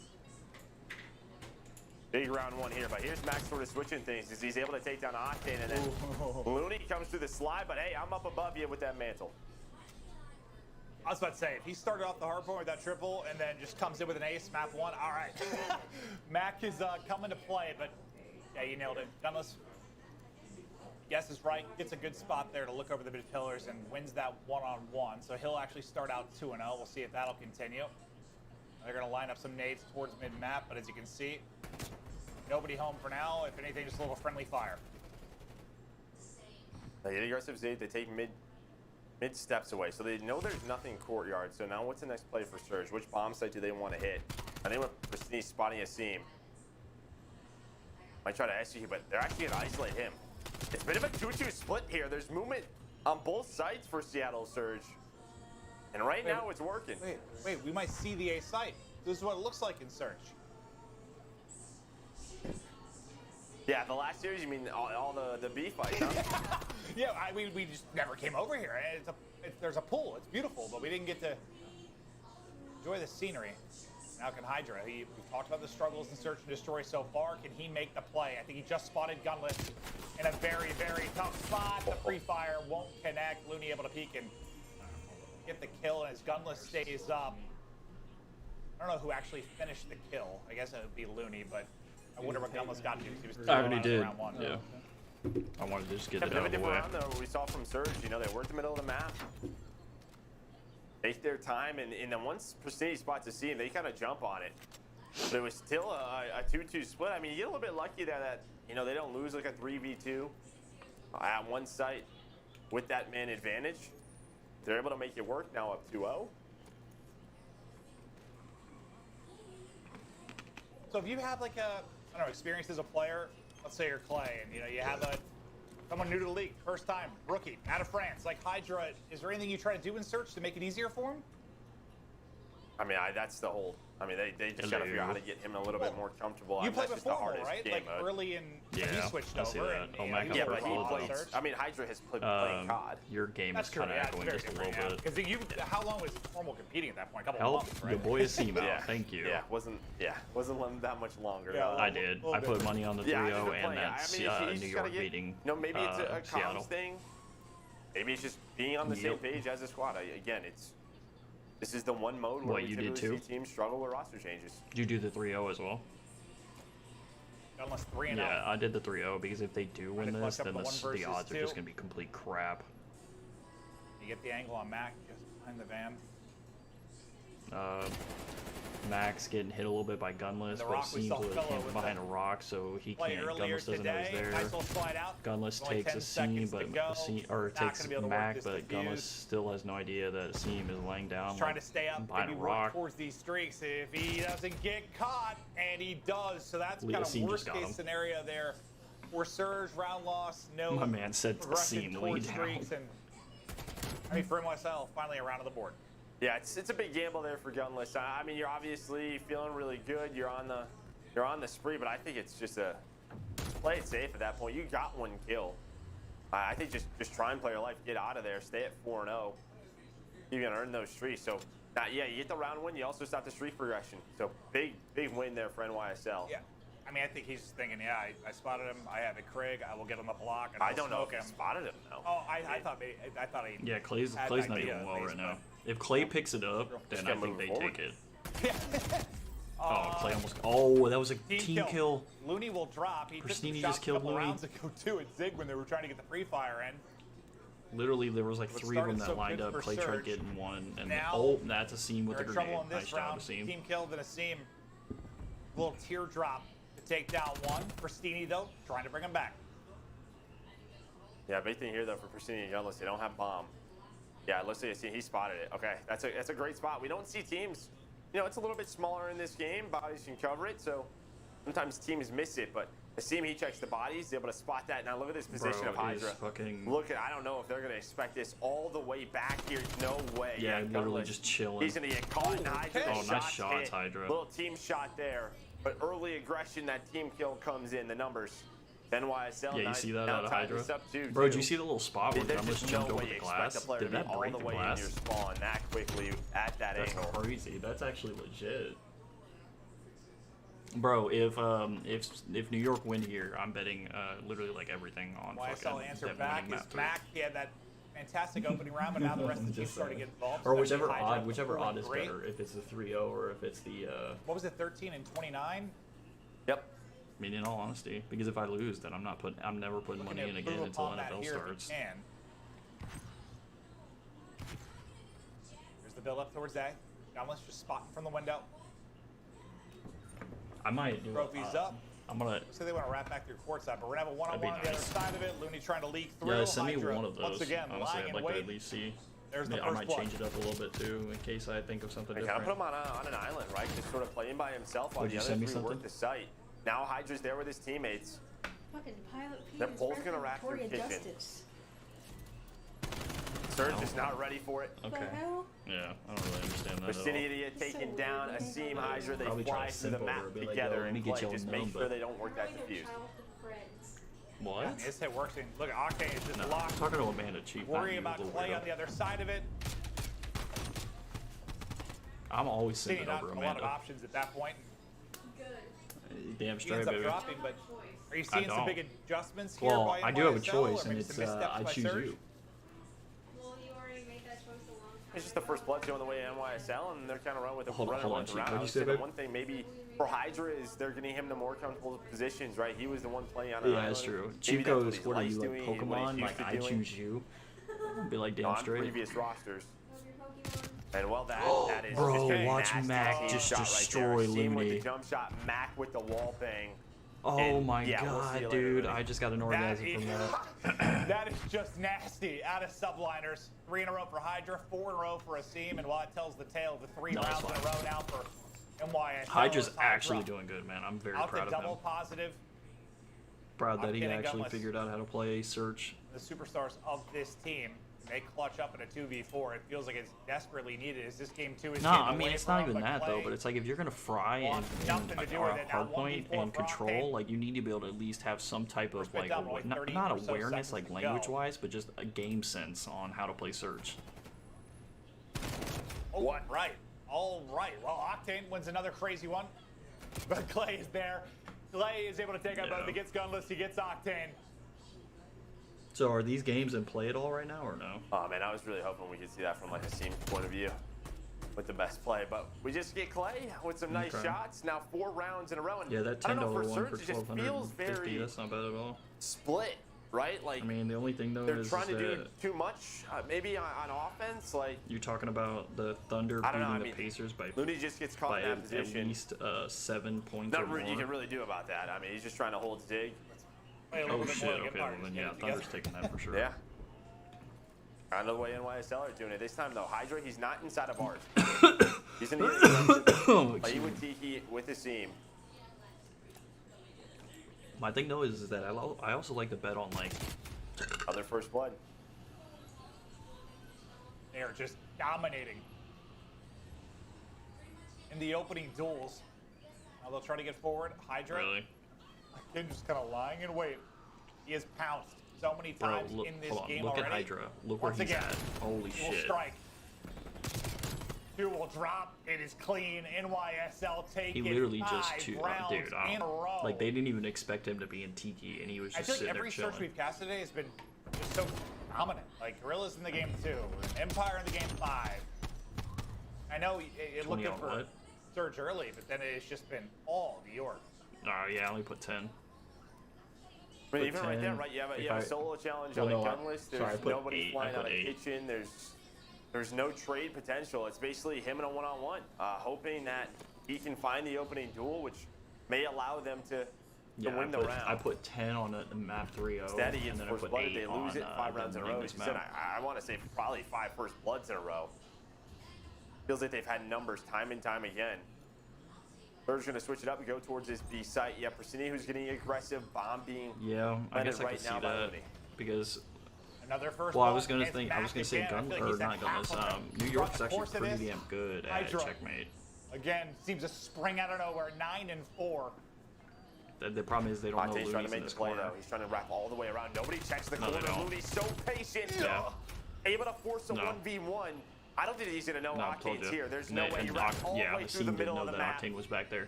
Big round 1 here, but here's Max sort of switching things as he's able to take down Octane, and then Looney comes through the slide, but hey, I'm up above you with that mantle. I was about to say, if he started off the hard point with that triple and then just comes in with an ace, map 1, all right. Mac is coming to play, but yeah, you nailed it. Gunless, guess is right, gets a good spot there to look over the mid pillars and wins that one-on-one. So he'll actually start out 2-0. We'll see if that'll continue. They're going to line up some nades towards mid-map, but as you can see, nobody home for now. If anything, just a little friendly fire. They get aggressive Zade, they take mid steps away. So they know there's nothing courtyard. So now what's the next play for Surge? Which bomb site do they want to hit? I think with Pristini spotting a seam. Might try to execute, but they're actually going to isolate him. It's a bit of a 2-2 split here. There's movement on both sides for Seattle Surge. And right now it's working. Wait, we might see the A site. This is what it looks like in Search. Yeah, the last series, you mean all the B fights, huh? Yeah, we just never came over here. There's a pool. It's beautiful, but we didn't get to enjoy the scenery. Now can Hydra. We've talked about the struggles in Search and Destroy so far. Can he make the play? I think he just spotted Gunless in a very, very tough spot. The free fire won't connect. Looney able to peek and get the kill, and as Gunless stays up. I don't know who actually finished the kill. I guess it would be Looney, but I wonder what Gunless got to do. He was I already did. Round 1. Yeah. I wanted to just get Yeah, it but out of the way. round, though, we saw from Surge, you know, they worked the middle of the map. Take their time, and then once Pristini spots a seam, they kind of jump on it. But it was still a 2-2 split. I mean, you get a little bit lucky there that, you know, they don't lose like a 3v2 at one site with that man advantage. They're able to make it work now up 2-0. So if you have like a, I don't know, experience as a player, let's say you're Clay, and you know, you have someone new to the league, first time, rookie, out of France, like Hydra, is there anything you try to do in Search to make it easier for him? I mean, that's the whole. I mean, they just got to figure out how to get him a little bit more comfortable. You I mean, played that's just the before, hardest right? game Like mode. early in when he switched over. And, Yeah, but he plays. I mean, Hydra has played COD. Your game That's is true, kind of yeah, echoing it's just a very little bit. Because how long was formal competing at that point? A couple Help months, right? your boy a seam out. Yeah. Thank you. Yeah, wasn't that much longer. Yeah, I did. I put money on the 3-0 and that New York beating You know, maybe it's a Seattle. comms thing. Maybe it's just being on the same page as a squad. Again, this is the one mode where we typically see teams struggle with roster changes. Did you do the 3-0 as well? Almost 3-0. Yeah, I did the 3-0 because if they do win to this, clutch up then the 1 the versus odds 2. are just going to be complete crap. You get the angle on Mac just behind the van. Max getting hit a little bit by Gunless, but it seems like he can't behind a rock, so he can't. Gunless doesn't know he's there. Gunless takes a seam, but takes Mac, but Gunless still has no idea that Seam is laying down Trying to stay up, behind maybe a rock. work towards these streaks if he doesn't get caught, and he does. So that's kind of Seam worst just got case him. scenario there. For Surge, round loss, no My man said progression Seam towards lead streaks, and I mean for myself, finally a round on the board. Yeah, it's a big gamble there for Gunless. I mean, you're obviously feeling really good. You're on the spree, but I think it's just play it safe at that point. You got one kill. I think just try and play your life, get out of there, stay at 4-0. You're gonna earn those streaks. So you get the round win. You also stop the streak progression. So big win there for NYSL. Yeah. I mean, I think he's just thinking, yeah, I spotted him. I have a Craig. I will get him the block. And I don't know if him. he spotted him though. Oh, I thought he. Yeah, Clay's had not an idea, doing well at least, right now. If Clay picks it up, then I think they take it. Oh, Clay almost. Oh, that was a team kill. Looney will drop. He Pristini just just killed a couple Looney. rounds ago too at Zig when they were trying to get the free fire in. Literally, there was like What 3 of them started that so lined good up. for Clay tried Surge. getting one, and Now, that's a Seam with They're a in grenade. trouble in this Nice job, round. Seam. Team kill, then a Seam. Little teardrop to take down one. Pristini though, trying to bring him back. Yeah, big thing here though for Pristini and Gunless, they don't have bomb. Yeah, let's see. He spotted it. Okay, that's a great spot. We don't see teams. You know, it's a little bit smaller in this game. Bodies can cover it, so sometimes teams miss it. But the Seam, he checks the bodies, able to spot that. Now look at this position Bro, of Hydra. Look at, I don't know if they're gonna expect this all the way back here. No way. Yeah, literally Gunless, just chilling. He's gonna get caught in Hydra. Oh, nice shots, hit. Hydra. Little team shot there, but early aggression. That team kill comes in. The numbers. NYSL. Yeah, you see that out of Hydra? Too, Bro, did you see the little spot where There's Gunless just jumped no over way the you expect glass? a player Did to be that all break the the way in glass? your spawn that quickly at that That's angle. crazy. That's actually legit. Bro, if New York win here, I'm betting literally like everything on YSL fucking answer them back winning is map 3. Mac. He had that fantastic opening round, but now the rest of the team Just started to get involved. Or So whichever Hydra whichever odd is great. better, if it's the 3-0 or if it's the. What was it, 13 and 29? Yep. I mean, in all honesty, because if I lose, then I'm never putting money in again until NFL starts. Here's the build up towards A. Gunless just spotting from the window. I might do Trophies up. I'm gonna. So they want to wrap back through courtside, but we're gonna have a one-on-one on the other side of it. Looney trying to leak through. Yeah, send me Hydra, one of those. Once again, honestly, lying I'd in like to wait. at least see. There's the I first might blood. change it up a little bit too, in case I think of something They kind of different. put him on an island, right? Just sort of playing by himself while Would the you other send me 3 work something? the site. Now Hydra's there with his teammates. Fucking Pilot P They're is both working gonna rack their Victoria kitchen. Justice. Surge is not ready for it. Okay. hell? Yeah, I don't really understand that at all. Vicinity taken down. A Seam Hydra. They Probably try fly to through the simp map over, be like, together yo, let me and get play. you on Just the make numb, sure but- they don't work that defuse. What? Yeah, this hit works. And look, Octane is just No, locked. I'm talking to Amanda Cheap. Worry about Clay on the other side of it. I'm always Seeing simping not over a lot of Amanda. options at that point. Damn He straight, ends up baby. dropping, but are you seeing some don't. big adjustments here? Well, by I do have a NYSL, choice, or and maybe it's some missteps I by choose Surge? you. It's just the first blood show on the way to NYSL, and they're kind of running with the Hold on, running Chief. around. What'd you say, The babe? one thing maybe for Hydra is they're getting him the more comfortable positions, right? He was the one playing on an Yeah, island. that's true. Maybe Chief that's what goes, he's what are likes you, like doing, what he's Pokemon? used Like, to I doing. choose you. Be like, damn on straight. previous rosters. And well, that is Bro, just a watch nasty Mac team just shot right destroy there. Seam with Looney. the jump shot, Mac with the wall bang. Oh And, my yeah, we'll see god, you later, dude. Looney. I just got an orgasm from that. That is just nasty. Out of subliners. 3 in a row for Hydra, 4 in a row for a Seam, and while it tells the tale of the 3 No, it's rounds in a fine. row now for NYSL. Hydra's as Hydra actually doing good, man. I'm very out proud to of double him. positive. Proud that he Octane and actually Gunless. figured out how to play Search. The superstars of this team. They clutch up in a 2v4. It feels like it's desperately needed. Is this game 2 is No, getting I mean away it's not from, even but that though. Clay But it's like if you're gonna fry and, wants nothing to do or with a it. Now hard point 1v4 and for control, Octane. like you need to be able to at least have some type of been like down to, like, 30 not or so awareness seconds like to language go. wise, but just a game sense on how to play Search. Oh, what? Right. All right. Well, Octane wins another crazy one. But Clay is there. Clay is able to take out both. He gets Gunless. He gets Octane. So are these games in play at all right now or no? Oh man, I was really hoping we could see that from like a team point of view with the best play, but we just get Clay with some nice Okay. shots. Now 4 rounds in a row, and Yeah, that I don't $10 know, for one Surge, for it just feels 1250. very That's not bad at all. split. right? Like, I mean, the only thing though they're is trying to that do too much, maybe on offense. Like, you're talking about the Thunder I don't know, beating I mean, the Pacers by Looney just gets caught in that position. at least 7 points Not or more. you can really do about that. I mean, he's just trying to hold Zig. Oh shit! Okay, well then yeah, Thunder's taking that for sure. Yeah. I know the way NYSL are doing it. This time though, Hydra, he's not inside of ours. He's in the play with Tiki with the seam. My thing though is that I also like to bet on like other first blood. They are just dominating in the opening duels. Now they'll try to get forward. Hydra. Really? Again, just kind of lying in wait. He has pounced so many times in this game look already. at Hydra. Look where he's at. Holy he will shit. Strike. Two will drop. It is clean. NYSL take He it literally just 5 dude, rounds in a row. like they didn't even expect him to be in Tiki, and he was I just feel like sitting every there chilling. search we've cast today has been just so dominant. Like Gorilla's in the game 2, Empire in the game 5. I know it looked good for what? Surge early, but then it's just been all New York. Yeah, I only put 10. I mean, even right there, right? You have a solo challenge on a gunless. There's nobody flying out of kitchen. There's no trade potential. It's basically him in a one-on-one, hoping that he can find the opening duel, which may allow them to win the round. I put 10 on a map 3-0. Instead, he gets and then first I put blood. 8 They lose on, it 5 rounds in a row. this He said, map. I want to say probably 5 first bloods in a row. Feels like they've had numbers time and time again. Surge's going to switch it up and go towards his B site. Yeah, Persini, who's getting aggressive, bomb being I guess I right could see now by that Looney. because. Another first Well, I blood was gonna against I was gonna say Mac gun again. I feel or like not he's at half gunless. of it. New York's Throughout the actually course of pretty this, damn good at Hydra, checkmate. Again, seems to spring out of nowhere. 9-4. The problem is they don't know Octane's trying Looney's to in make this the play, corner. though. He's trying to wrap all the way around. Nobody checks the No, they corner. don't. Looney's so patient. Yeah. Able to force a No. 1v1. I don't think he's going to know No, I told Octane's you. here. There's no way he wraps all the way the through the scene didn't middle know of the that map. Octane was back there.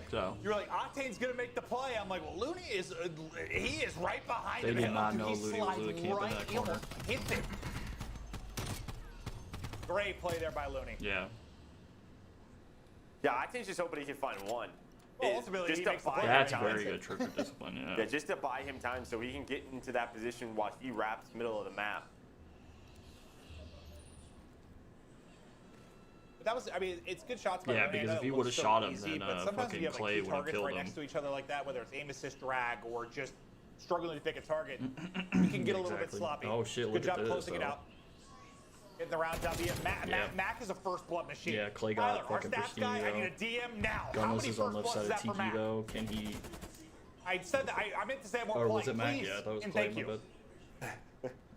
So You're like, Octane's gonna make the play. I'm like, well, Looney is he is right behind They him. did And not dude, know he Looney was slides really camping right, that he corner. almost hits him. Great play there by Looney. yeah. Yeah, Octane's just hoping he can find one. Well, ultimately, just he to makes the buy play. him That's time. very good trigger discipline. Yeah. Yeah, just to buy him time so he can get into that position while he wraps middle of the map. But that was, I mean, it's good shots by Yeah, Looney. I because know if he it would've looks so shot him, easy, then, but sometimes fucking if you have Clay like 2 would've targets killed right him. next to each other like that, whether it's aim assist drag or just struggling to pick a target, you can get a little bit Exactly. sloppy. Oh, shit, Good look job at this, closing it though. out. Getting the round W. Yeah. Mac is a first blood machine. Yeah, Clay got Tyler, our fucking stats guy, I need pristine, a DM now. How Gunless many is on first left bloods side is of that for Tiki Mac? though. Can he? I said that. I meant to say at one Or point, was it Mac? please, Yeah, that was and Clay. thank My you. bad.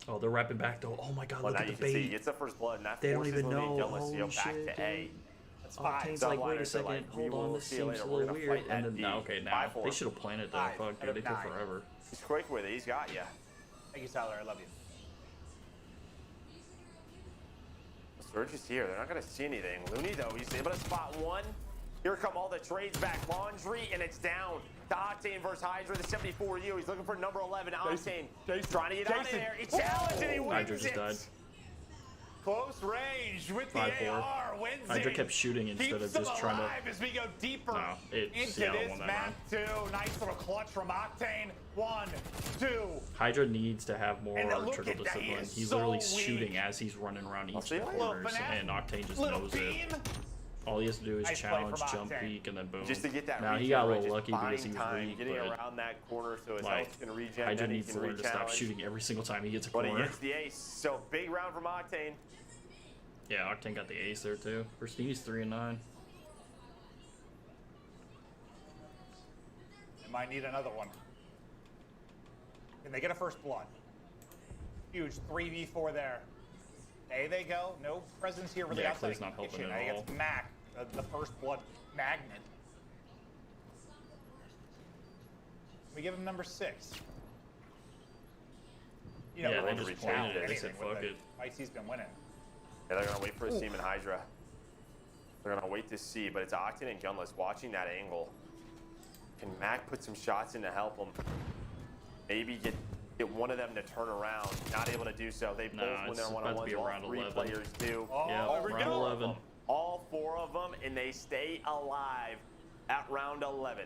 Oh, they're wrapping back though. Oh my God, Well, look now at you the can see he bait. gets the first blood, and that They don't forces even Looney know. and Gillis to go Holy back shit, to A. dude. That's fine. Octane's like, wait a Subliners are second, like, we hold on, will this see you seems a later. We're little gonna weird. fight And at then, now, D. okay, now, Five for they him. should have planted that. 5 Fuck, out dude, of they took 9. forever. He's quick with it. He's got you. Thank you, Tyler. I love you. Surge is here. They're not going to see anything. Looney, though, he's able to spot one. Here come all the trades back. Laundry, and it's down. The Octane versus Hydra, the 74U. He's looking for number 11, Octane. Trying to get out of there. He challenged and he wins Hydra just it. died. Close range with the 5-4. AR wins Hydra it. kept shooting instead Keeps of just them trying to. alive as we go deeper No, into Seattle this won that map too. Nice little clutch from Octane. 1, 2. Hydra needs to have more And look trickle at that, he discipline. is He's so literally weak. shooting as he's running around each see of the it. corners, Little and Octane just Little knows beam. it. All he has to do is Nice play challenge, from jump, Octane. peek, and then boom. Just to get that Now regen, he got a right, little lucky just because buying he was time, weak, getting but around that corner so his like, health can regen, Hydra then he needs to can learn to stop re-challenge. shooting every single time he hits a But he corner. hits the ace, so big round from Octane. Yeah, Octane got the ace there too. Pristini's 3-9. They might need another one. Can they get a first blood? Huge 3v4 there. There they go. No presence here really Yeah, outside Clay's not helping kitchen. at Now he all. gets Mac, the first blood magnet. We give him number 6. You know, Yeah, they're they gonna just pointed challenge it. They said, anything with fuck the it. fights he's been winning. Yeah, they're gonna wait for a seam in Hydra. They're gonna wait to see, but it's Octane and Gunless watching that angle. Can Mac put some shots in to help him? Maybe get one of them to turn around. Not able to do so. They both win it's their about to one-on-ones. be All around 3 11. players do. Yeah, there we round go. 11. All 4 of them, and they stay alive at round 11.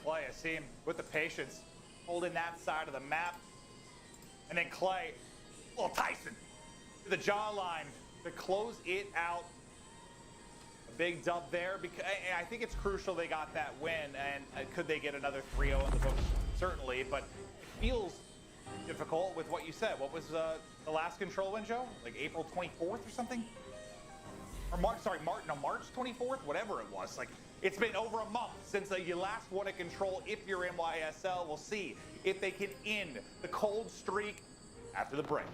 play. I see him with the patience. holding that side of the map. And then Clay, well, Tyson, to the jawline to close it out. A big dub there. Because I think it's crucial they got that win. And could they get another 3-0 in the books? Certainly, but it feels difficult with what you said. What was the last control win, Joe? Like April 24th or something? Or March 24th, whatever it was. Like, it's been over a month since you last won a control. If you're NYSL, we'll see if they can end the cold streak after the break.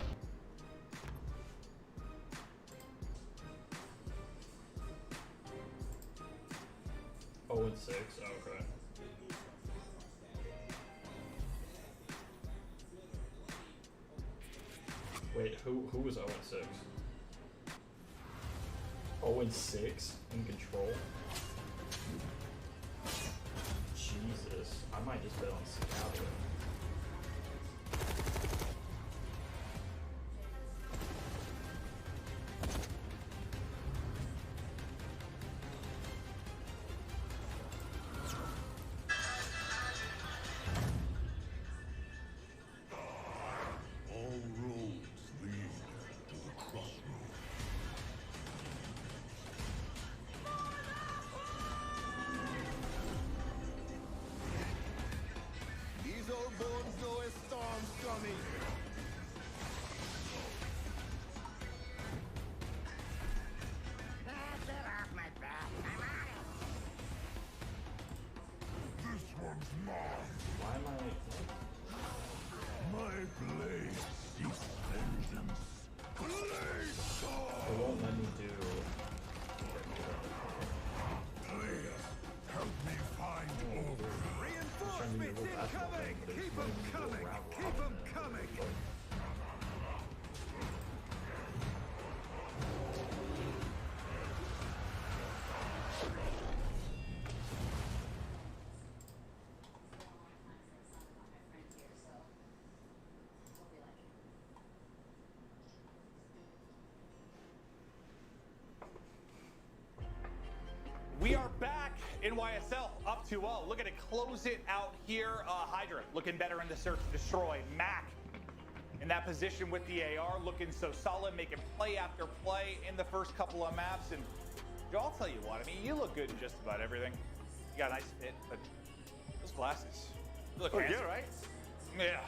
Oh, and 6. Okay. Wait, who was 0 and 6? 0 and 6 in control? Jesus, I might just bet on Seattle. We are back. NYSL up 2-0. Looking to close it out here. Hydra looking better in the search to destroy. Mac in that position with the AR, looking so solid, making play after play in the first couple of maps. And Joe, I'll tell you what, I mean, you look good in just about everything. You got a nice fit, but those glasses, you look handsome. Good, right? Yeah.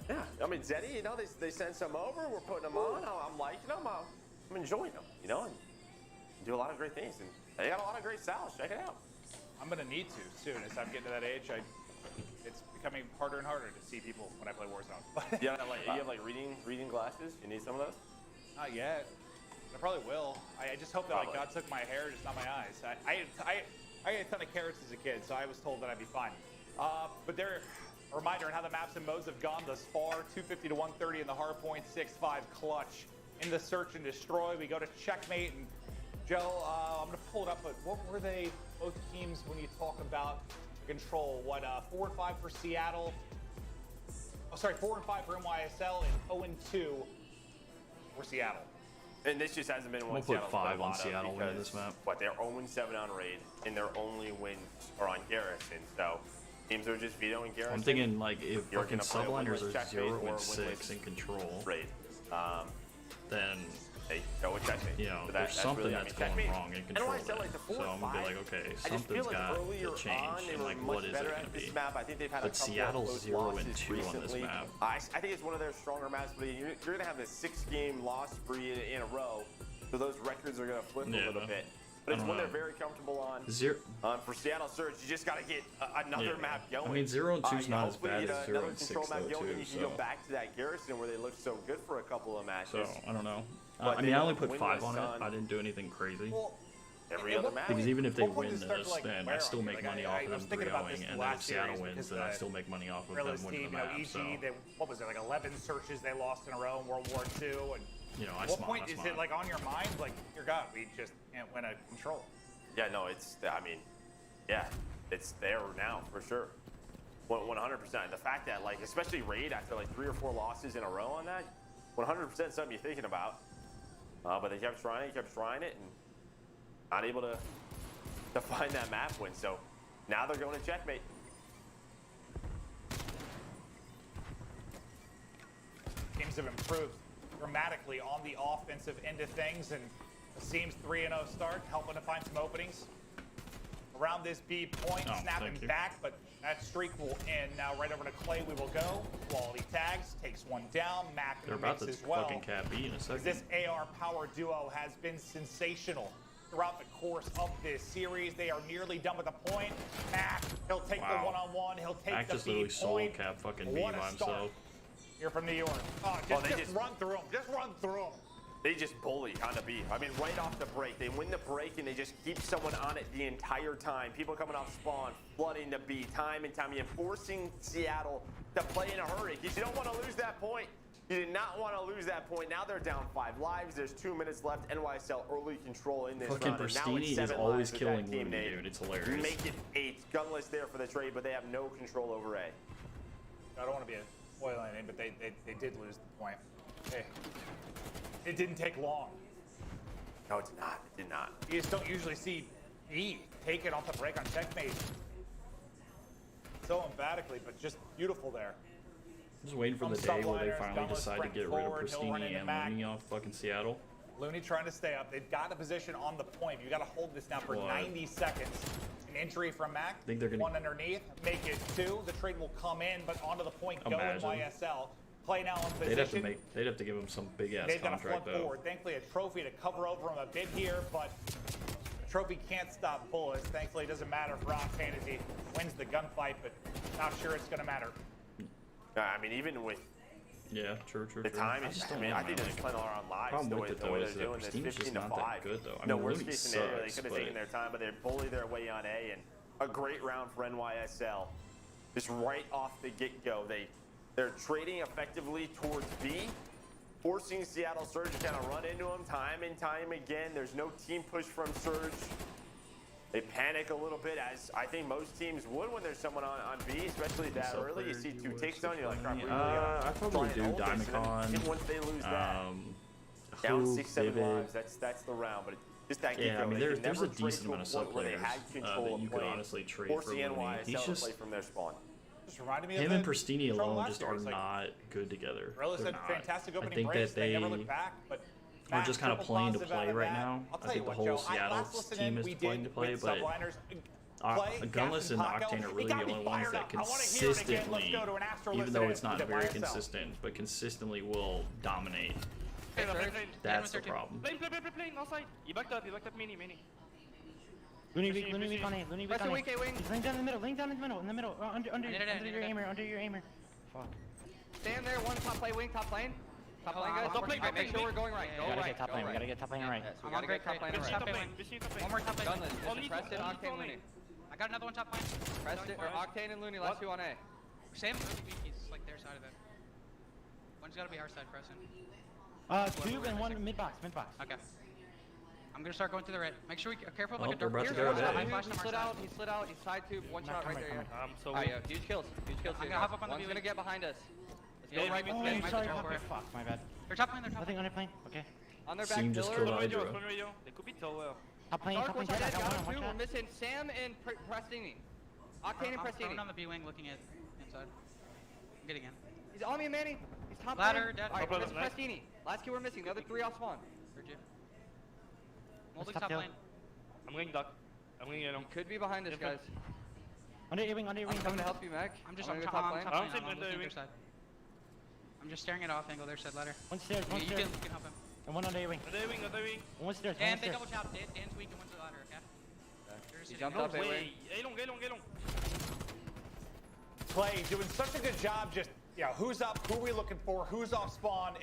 Yeah. I mean, Zeddy, you know, they sent some over. We're putting them on. I'm liking them. I'm enjoying them, you know, and do a lot of great things. And they got a lot of great styles. Check it out. I'm going to need to soon. As I'm getting to that age, it's becoming harder and harder to see people when I play Warzone. You have like reading glasses? You need some of those? Not yet. I probably will. I just hope that like, God took my hair, just not my eyes. I had a ton of carrots as a kid, so I was told that I'd be fine. But there, a reminder on how the maps and modes have gone thus far. 250 to 130 in the hard point, 6-5 clutch in the search and destroy. We go to checkmate, and Joe, I'm going to pull it up, but what were they, both teams, when you talk about control? What, 4 and 5 for Seattle? Oh, sorry, 4 and 5 for NYSL, and 0 and 2 for Seattle. And this just hasn't been one We'll put 5 on Seattle winning this map. What, they're 0-7 on raid, and their only wins are on Garrison. So teams are just vetoing Garrison. I'm thinking like if fucking subliners are checkmate 0 or and 6 in control, raid, then they go with checkmate. you know So there's something really, that's checkmate. going wrong in control. And like the 4 So and I'm gonna be 5, like, okay, I just something's feel like got earlier to change, on, they and were like much what is it better gonna at be? this map. I think they've had But a couple Seattle's of 0 losses and 2 on this recently. map. I think it's one of their stronger maps, but you're going to have a 6-game loss spree in a row, so those records are going to flip a little bit. But it's one they're very comfortable on. For Seattle Surge, you just got to get another map going. I mean, 0 and 2 is not as bad as 0 another and 6 control map though going, too. and you can So, go back to that Garrison where they looked so good for a couple of matches. so I don't know. But I mean, I only they put win 5 with on Sun. it. I didn't do anything crazy. Every other match. Because even if they What point win does it start this, to, like, then wear I still on you? make Like, money I off of was them thinking about 3-0ing, this and then if last Seattle series wins, because then I still make money off of them Realist winning team, the you know, map. EG, So, what was it, like 11 searches they lost in a row in World War II? And you know, at what point is it like on your mind, like, dear God, we just can't win a control? Yeah, no, I mean, yeah, it's there now for sure. 100%. The fact that, like, especially raid after like 3 or 4 losses in a row on that, 100% something you're thinking about. But they kept trying it, and not able to find that map win. So now they're going to checkmate. have improved dramatically on the offensive end of things, and the Seams 3-0 start, helping to find some openings around this B point, snapping back, but that streak will end. Now right over to Clay we will go. Quality tags, takes one down. Mac in the mix as well. Fucking cat B in a second. This AR power duo has been sensational throughout the course of this series. They are nearly done with the point. Mac, he'll take the one-on-one. He'll take Mac the just B literally solo point. cap fucking B What by a start himself. here from New York. Oh, just run through him. Just run through him. They just bully on the B. I mean, right off the break. They win the break, and they just keep someone on it the entire time. People coming off spawn, flooding the B time and time again, forcing Seattle to play in a hurry because you don't want to lose that point. You did not want to lose that point. Now they're down 5 lives. There's 2 minutes left. NYSL early control in this Fucking run. Pristini is always killing Looney, dude. It's hilarious. Make it 8. Gunless there for the trade, but they have no control over A. I don't want to be a spoiler in, but they did lose the point. Hey, it didn't take long. No, it did not. It did not. You just don't usually see E take it off the break on checkmate so emphatically, but just beautiful there. I'm just waiting for the day where they finally decide to get rid of Pristini and Looney off fucking Seattle. Looney trying to stay up. They've got a position on the point. You got to hold this now for 90 seconds. An entry from Mac. I think they're gonna 1 underneath. Make it 2. The trade will come in, but onto the point. Imagine. Go in YSL. Play now in position. They'd have to give him some big ass They've got to contract flip though. forward. Thankfully, a trophy to cover over him a bit here, but a trophy can't stop bullets. Thankfully, it doesn't matter for Octane as he wins the gunfight, but not sure it's going to matter. I mean, even with true. the time, I think they're just playing all around lives the way they're doing this. 15 to 5. That good though. I No, mean, worst Looney case scenario, they sucks, could have but taken their time, but they bully their way on A, and a great round for NYSL. Just right off the get-go, they're trading effectively towards B, forcing Seattle Surge to kind of run into them time and time again. There's no team push from Surge. They panic a little bit, as I think most teams would when there's someone on B, especially that early. You see 2 takes down, you're like, I probably do Diamond. Once they lose that, down 6-7 lives, that's the round. But just that yeah, I mean, there's never a decent amount of sub players that you could honestly trade for Looney. He's just play from their spawn. Just reminded me him of and Pristini alone just are like, not good together. Rella said fantastic opening breaks. They never look back, but are just kind of playing to play right now. I think the whole Seattle team is playing to play, but Gunless and Octane are really the only ones that consistently, even though it's not very consistent, but consistently will dominate. That's the problem. Plane, outside. You backed up, mini. Looney weak on A, Looney weak on A. He's laying down in the middle, under your aimer. Fuck. Stand there, one top play wing, top plane. Top lane, guys. Don't play, make sure we're going right. Go right. We gotta get top lane right. We gotta get top lane right. One more top lane. Gunless, Preston, Octane, Looney. I got another one top lane. Preston, or Octane and Looney, last 2 on A. Sam really weak, he's like their side of it. One's gotta be our side, Preston. 2 and 1 mid box. Okay. I'm gonna start going to the right. Make sure we are careful of like a they're dark. about to go to A. He slid out, he's side tube, one shot right there. Alright, huge kills. I'm gonna hop up on the One's gonna get behind us. Let's go right. Oh, sorry, fuck, my bad. They're top lane, Nothing on their plane, okay. On their back Seam just pillar. killed Hydra. They could be Tower. Top plane, Dark was dead, dead, got got one him too. shot. We're missing Sam and Prestini. Octane and I'm Prestini. on the B wing looking at inside. I'm getting in. He's on me, Manny. He's top Ladder, lane. dead. Alright, that's Prestini. Last 2 we're missing. The other 3 off spawn. Heard you. Let's Holding top top tail. lane. I'm going duck. I'm going yellow. He could be behind us, guys. Under your wing, I'm coming to help you, Mac. I'm just I'm on gonna top go lane. top lane. I'm looking their side. I'm just staring at off angle. Their side ladder. One stairs, one You stairs. can help him. And one under your wing. Under wing. One stairs, Dan, one they stairs. double chop. Dan's weak and one's the ladder. Okay. They're He sitting jumped there. up, Way. Get long. Clay doing such a good job just, who's up, who are we looking for, who's off spawn.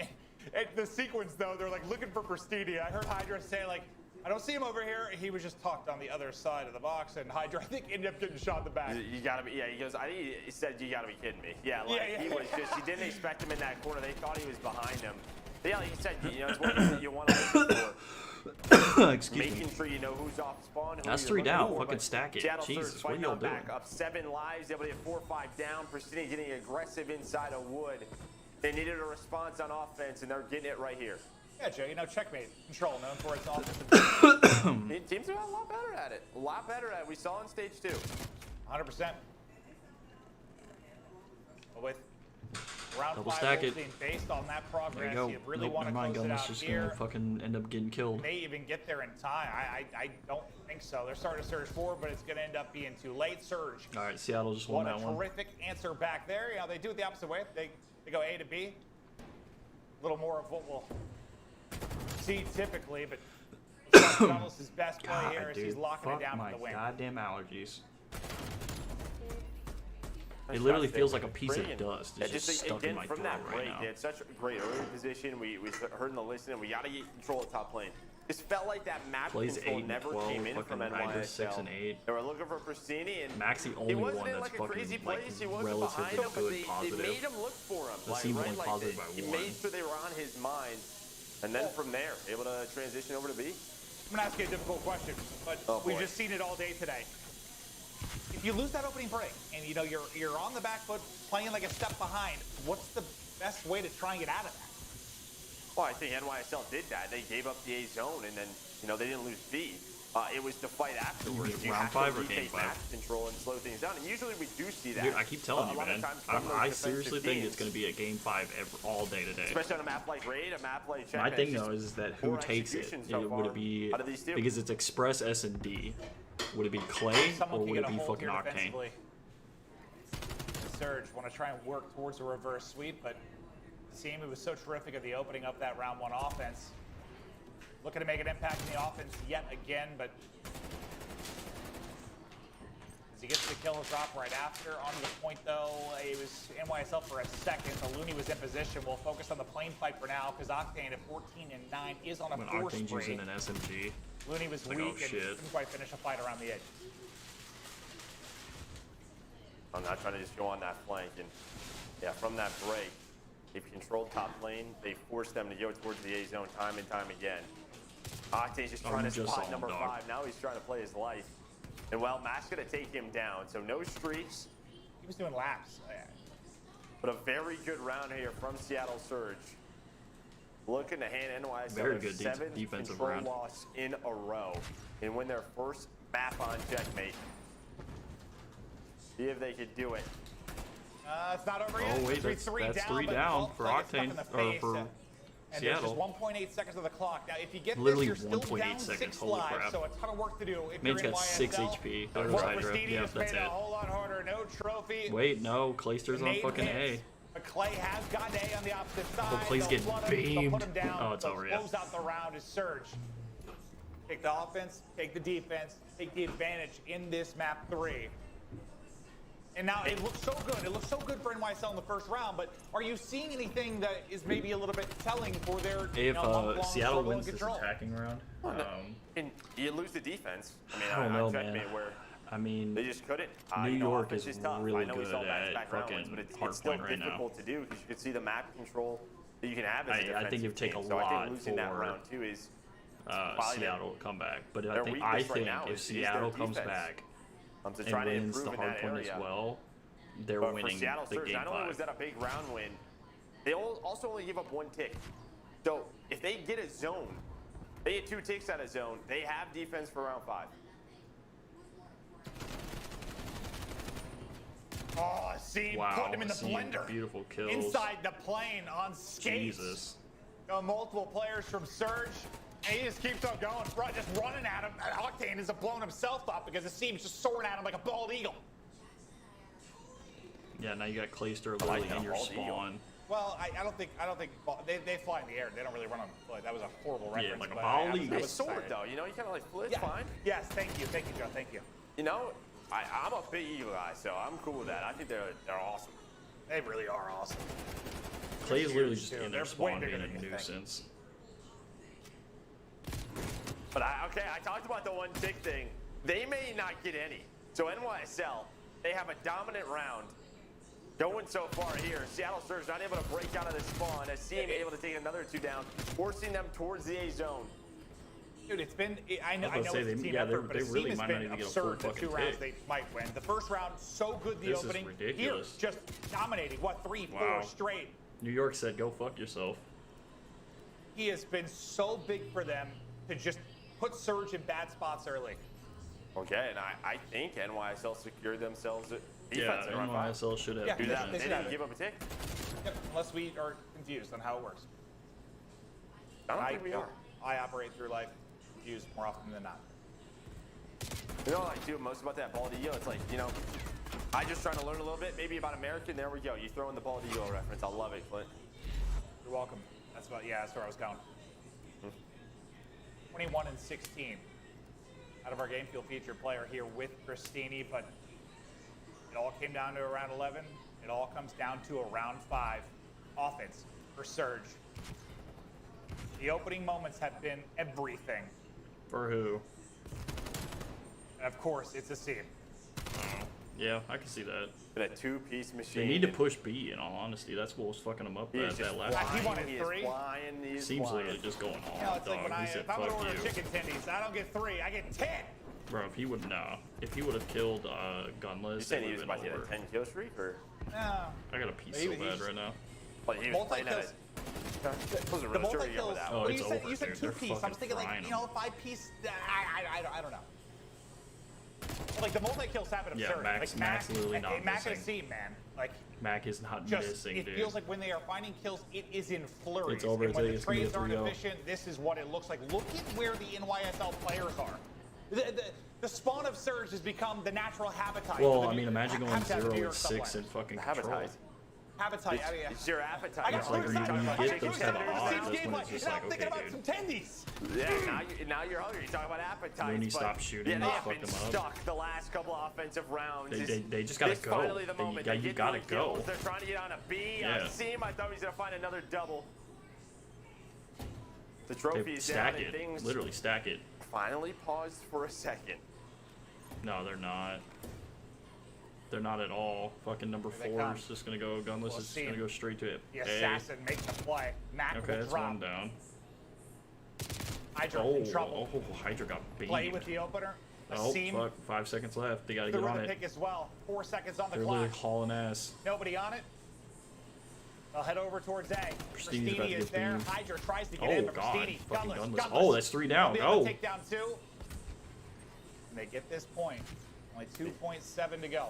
And the sequence, though, they're like looking for Pristini. I heard Hydra say, like, I don't see him over here. He was just tucked on the other side of the box, and Hydra, I think, ended up getting shot in the back. You gotta be, he goes, I think he said, you gotta be kidding me. He was just, you didn't expect him in that corner. They thought he was behind him. Yeah, like you said, it's what you want to look for. Excuse Making me. sure you know who's off spawn. That's 3 down. Fucking stack it. Seattle Jesus, Surge what are y'all doing? back up 7 lives. Able to get 4 or 5 down. Pristini getting aggressive inside of wood. They needed a response on offense, and they're getting it right here. Yeah, Joe, checkmate. Control, known for its offensive. Teams are a lot better at it. A lot better at it. We saw in stage 2. 100%. With Round Double 5 stack will it. be based on that There progress. you go. You really Nope, want never to mind. close it Gunner's out just here. gonna fucking end up getting killed. May even get there in time. I don't think so. They're starting to surge forward, but it's going to end up being too late. Surge. All right, Seattle just won that one. What a terrific answer back there. You know, they do it the opposite way. They go A to B. A little more of what we'll see typically, but Gonzalez's best play here is he's locking it down for the win. Goddamn allergies. It literally feels like a piece of dust. It's just stuck in my throat right now. They had such a great early position. We heard in the listening, we got to get control of top lane. Just felt like that map control never came in from NYSL. 6 and 8. They were looking for Pristini, and Mac's the only one that's fucking relatively good positive. It made him look for him. That seems only positive by he one. made sure they were on his mind, and then from there, able to transition over to B. I'm gonna ask you a difficult question, but we've just seen it all day today. If you lose that opening break, and you know you're on the back foot, playing like a step behind, what's the best way to try and get out of that? Well, I think NYSL did that. They gave up the A zone, and then they didn't lose B. It was the fight afterwards. Round 5 or game 5? Map control and slow things down, and usually we do see that. Dude, I keep telling you, man. I seriously think it's going to be a game 5 all day today. Especially on a map like Raid, a map like Check. My thing though is that who takes it? Would it be because it's Express S and D? Would it be Clay or would it be fucking Octane? Surge want to try and work towards a reverse sweep, but the team was so terrific at the opening of that round 1 offense. Looking to make an impact in the offense yet again, but as he gets the kill drop right after. Onto the point though, it was NYSL for a second. The Looney was in position. We'll focus on the plane fight for now because Octane at 14 and 9 is on a force Octane's spree. using an SMG. Looney was like, weak oh, and couldn't quite finish a fight around the edge. I'm not trying to just go on that flank, and yeah, from that break, they've controlled top lane. They forced them to go towards the A zone time and time again. Octane's just trying to spot number 5. Now he's trying to play his life. And well, Matt's going to take him down. So no streaks. He was doing laps. But a very good round here from Seattle Surge. Looking to hand NYSL very good 7th defensive control round. loss in a row and win their first map on checkmate. See if they could do it. It's not over yet. Oh wait, that's 3 down for Octane or for and Seattle. There's just 1.8 seconds of the clock. Now, if you get Literally this, you're still down 1.8 6 seconds. Holy lives, crap. so a ton of work to do. If Man's you're in got YSL, 6 HP. There goes Well, Hydra. Pristini Yeah, just that's made it. a whole lot harder. No trophy. Wait, no. Clayster's on Nate fucking hits. A. But Clay has got A on the opposite side. Clay's They'll getting flood him, they'll put him beamed. down. Oh, it's They'll over, yeah. close out the round is Surge. Take the offense, take the defense, take the advantage in this map 3. And now it looks so good. It looks so good for NYSL in the first round, but are you seeing anything that is maybe a little bit telling for their If month-long Seattle struggle wins and this control? attacking round, And you lose the defense. I mean, I don't know, man. Where I mean, they just couldn't. New York is tough. really I know we good saw at back-to-back round wins, fucking but it's hard still point right now. difficult to do because you can see the map control that you can have as a defensive I think it would take a team. So I lot think losing that for round 2 is probably Seattle to come back. But I their think weakness right now if is Seattle their comes defense. back To and try to wins improve the in hard that point area. as well, they're But winning for Seattle the Surge, game not only 5. was that a big round win, they also only give up 1 tick. So if they get a zone, they get 2 ticks out of zone, they have defense for round 5. Oh, Seam putting him in the blender. Beautiful kills. Inside the plane on skates. Jesus. Multiple players from Surge. And he just keeps on going, just running at him. And Octane is blowing himself up because the Seam's just soaring at him like a bald eagle. Yeah, now you got Clayster literally in your spawn. Well, I don't think they fly in the air. They don't really run on foot. That was a horrible reference. Yeah, like a but bald eagle. It's sword though, you know, you kind of like flip, it's fine. Yes, thank you, Joe, thank you. You know, I'm a big eagle guy, so I'm cool with that. I think they're awesome. They really are awesome. Clay is literally just in their They're way spawn bigger being than a you think. nuisance. But I talked about the 1 tick thing. They may not get any. So NYSL, they have a dominant round. Going so far here, Seattle Surge not able to break out of the spawn. As Seam able to take another 2 down, forcing them towards the A zone. Dude, it's been, I know it's a team yeah, effort, but they it really has might been not even get a full absurd the 2 fucking rounds pick. they might win. The first round, so good the This is opening. ridiculous. Here, just dominating, 3, 4 Wow. straight. New York said, go fuck yourself. He has been so big for them to just put Surge in bad spots early. Okay, and I think NYSL secured themselves defense in round 5. NYSL should have. Yeah, Do that. they They should have didn't it. give up a tick. Yep, unless we are confused on how it works. I don't think we are. I operate through life confused more often than not. You know what I do most about that ball to yield? It's like, you know, I just trying to learn a little bit, maybe about American. There we go. You throw in the ball to yield reference. I love it, Clint. You're welcome. That's where I was going. 21 and 16 out of our game field featured player here with Christini, but it all came down to a round 11. It all comes down to a round 5 offense for Surge. The opening moments have been everything. For who? And of course, it's a seam. Yeah, I can see that. But a two-piece machine. They need to push B, in all honesty. That's what was fucking them up that last He time. wanted 3. Seems like they're just going all Yeah, it's like dog. when He said, if I'm fuck gonna order you. chicken tendies, I don't get 3, I get 10. Bro, if he would have killed Gunless, You saying it he was would've about been to over. hit a 10 kill streak, or? No. I got a piece He- so he's- bad right now. But he was playing at it. The multi-kills. Oh, Well, it's you said, over, you said dude. They're 2-piece. I'm fucking thinking like, frying you know, 5-piece. I don't know. Like the multi-kills happen Yeah, absurd. Max- like Max literally not Mac and missing. C, man. Like Mac is not just missing, it dude. feels like when they are finding kills, it is in flurries. It's over. And when the It's gonna be a trades aren't 3-0. efficient, this is what it looks like. Look at where the NYSL players are. The spawn of Surge has become the natural habitat. Well, for the I mean, imagine going habitat of New 0 York and 6 subliners. and fucking Habitat. control. Habitat. I mean, It's your appetite. I got It's like three when sides. you I get got those two kind of sides. odds, Seems that's game when like, it's just and like, I'm thinking okay, about dude. some tendies. Yeah, now you're hungry. You're talking about appetites. When he but stopped shooting, yeah, they they have fucked been him up. stuck the last couple offensive rounds. They just gotta This go. finally the moment. They You get gotta three kills. go. They're trying to get on a B. Yeah. Seam. I thought he was gonna find another double. The They trophy is stack down and it. things Literally stack it. finally paused for a second. No, they're not. They're not at all. Fucking number Here they 4 come. is just gonna go gunless. Well, Is just gonna go straight to it. The assassin makes the play. Mac Okay, will that's drop. one down. Hydra Oh, in trouble. Hydra got beamed. Play with the opener. A Oh, seam. fuck. 5 seconds left. They gotta The get on run it. pick as well. 4 seconds on the They're clock. literally hauling ass. Nobody on it. They'll head over towards A. Pristini's about to Pristini is get there. beamed. Hydra tries to get Oh, in, but God. Pristini, Fucking gunless, gunless. gunless. Oh, that's 3 down. They'll be able Go. to take down 2. And they get this point. Only 2.7 to go.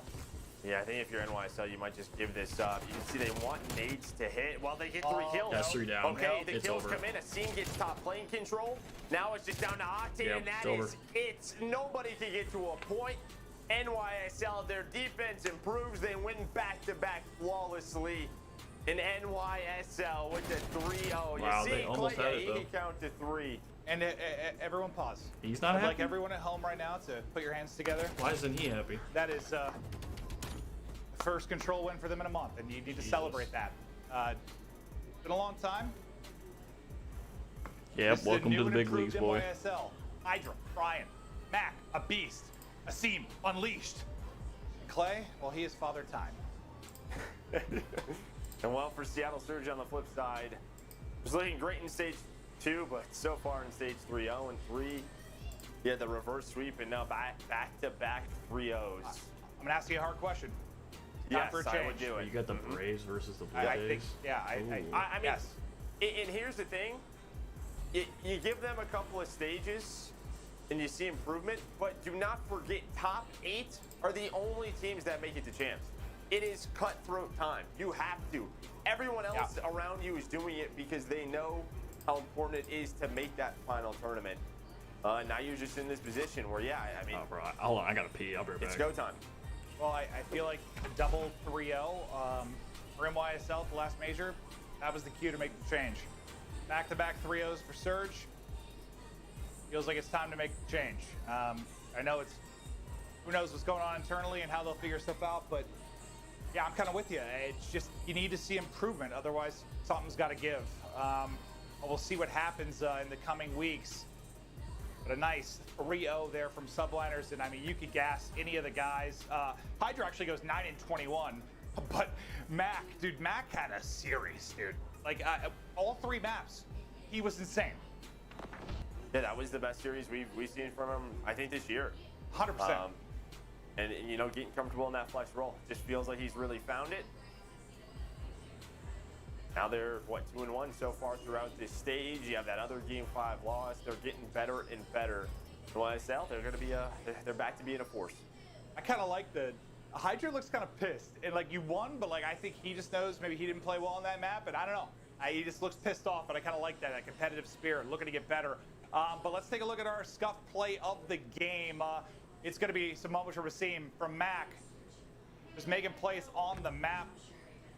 Yeah, I think if you're NYSL, you might just give this up. You can see they want nades to hit. Well, they get 3 kills. That's 3 down. Okay, the It's kills over. come in. A scene gets top plane control. Now it's just down to Octane, Yep, and that it's is it. Nobody can get to a point. NYSL, their defense improves. They win back-to-back flawlessly. In NYSL with the 3-0. Wow, You they see, almost Clay, had it, he though. can count to 3. And everyone pause. He's not I'd like happy? everyone at home right now to put your hands together. Why isn't he happy? That is the first control win for them in a month, and you need to celebrate that. It's been a long time. Yep, This is a welcome new to the and big improved leagues, boy. NYSL. Hydra, Brian, Mac, a beast, a seam, unleashed. And Clay, well, he is Father Time. And well, for Seattle Surge on the flip side, it was looking great in stage 2, but so far in stage 3, 0-3. Yeah, the reverse sweep, and now back-to-back 3-0s. I'm gonna ask you a hard question. Time Yes, for a I change. would do it. You got the Braves versus the Blue I Jays. think, yeah, I Ooh. mean, yes. And here's the thing. You give them a couple of stages, and you see improvement, but do not forget top 8 are the only teams that make it to champs. It is cutthroat time. You have to. Everyone else around you is doing it because they know how important it is to make that final tournament. Now you're just in this position where, yeah, I mean, Oh, bro, hold on, I gotta pee. I'll be right back. it's go time. Well, I feel like double 3-0 for NYSL, the last major, that was the cue to make the change. Back-to-back 3-0s for Surge. Feels like it's time to make the change. I know it's, who knows what's going on internally and how they'll figure stuff out, but yeah, I'm kind of with you. It's just, you need to see improvement, otherwise something's got to give. We'll see what happens in the coming weeks. But a nice 3-0 there from Subliners, and I mean, you could gas any of the guys. Hydra actually goes 9-21, but Mac had a series, dude. Like, all 3 maps, he was insane. Yeah, that was the best series we've seen from him, I think, this year. 100%. And, you know, getting comfortable in that flex role. Just feels like he's really found it. Now they're, what, 2-1 so far throughout this stage. You have that other Game 5 loss. They're getting better and better. YSL, they're going to be they're back to being a force. I kind of like the Hydra looks kind of pissed, and like you won, but like I think he just knows maybe he didn't play well on that map, and I don't know. He just looks pissed off, but I kind of like that competitive spirit, looking to get better. But let's take a look at our scuff play of the game. It's going to be some moments from Wasim, from Mac, just making plays on the map.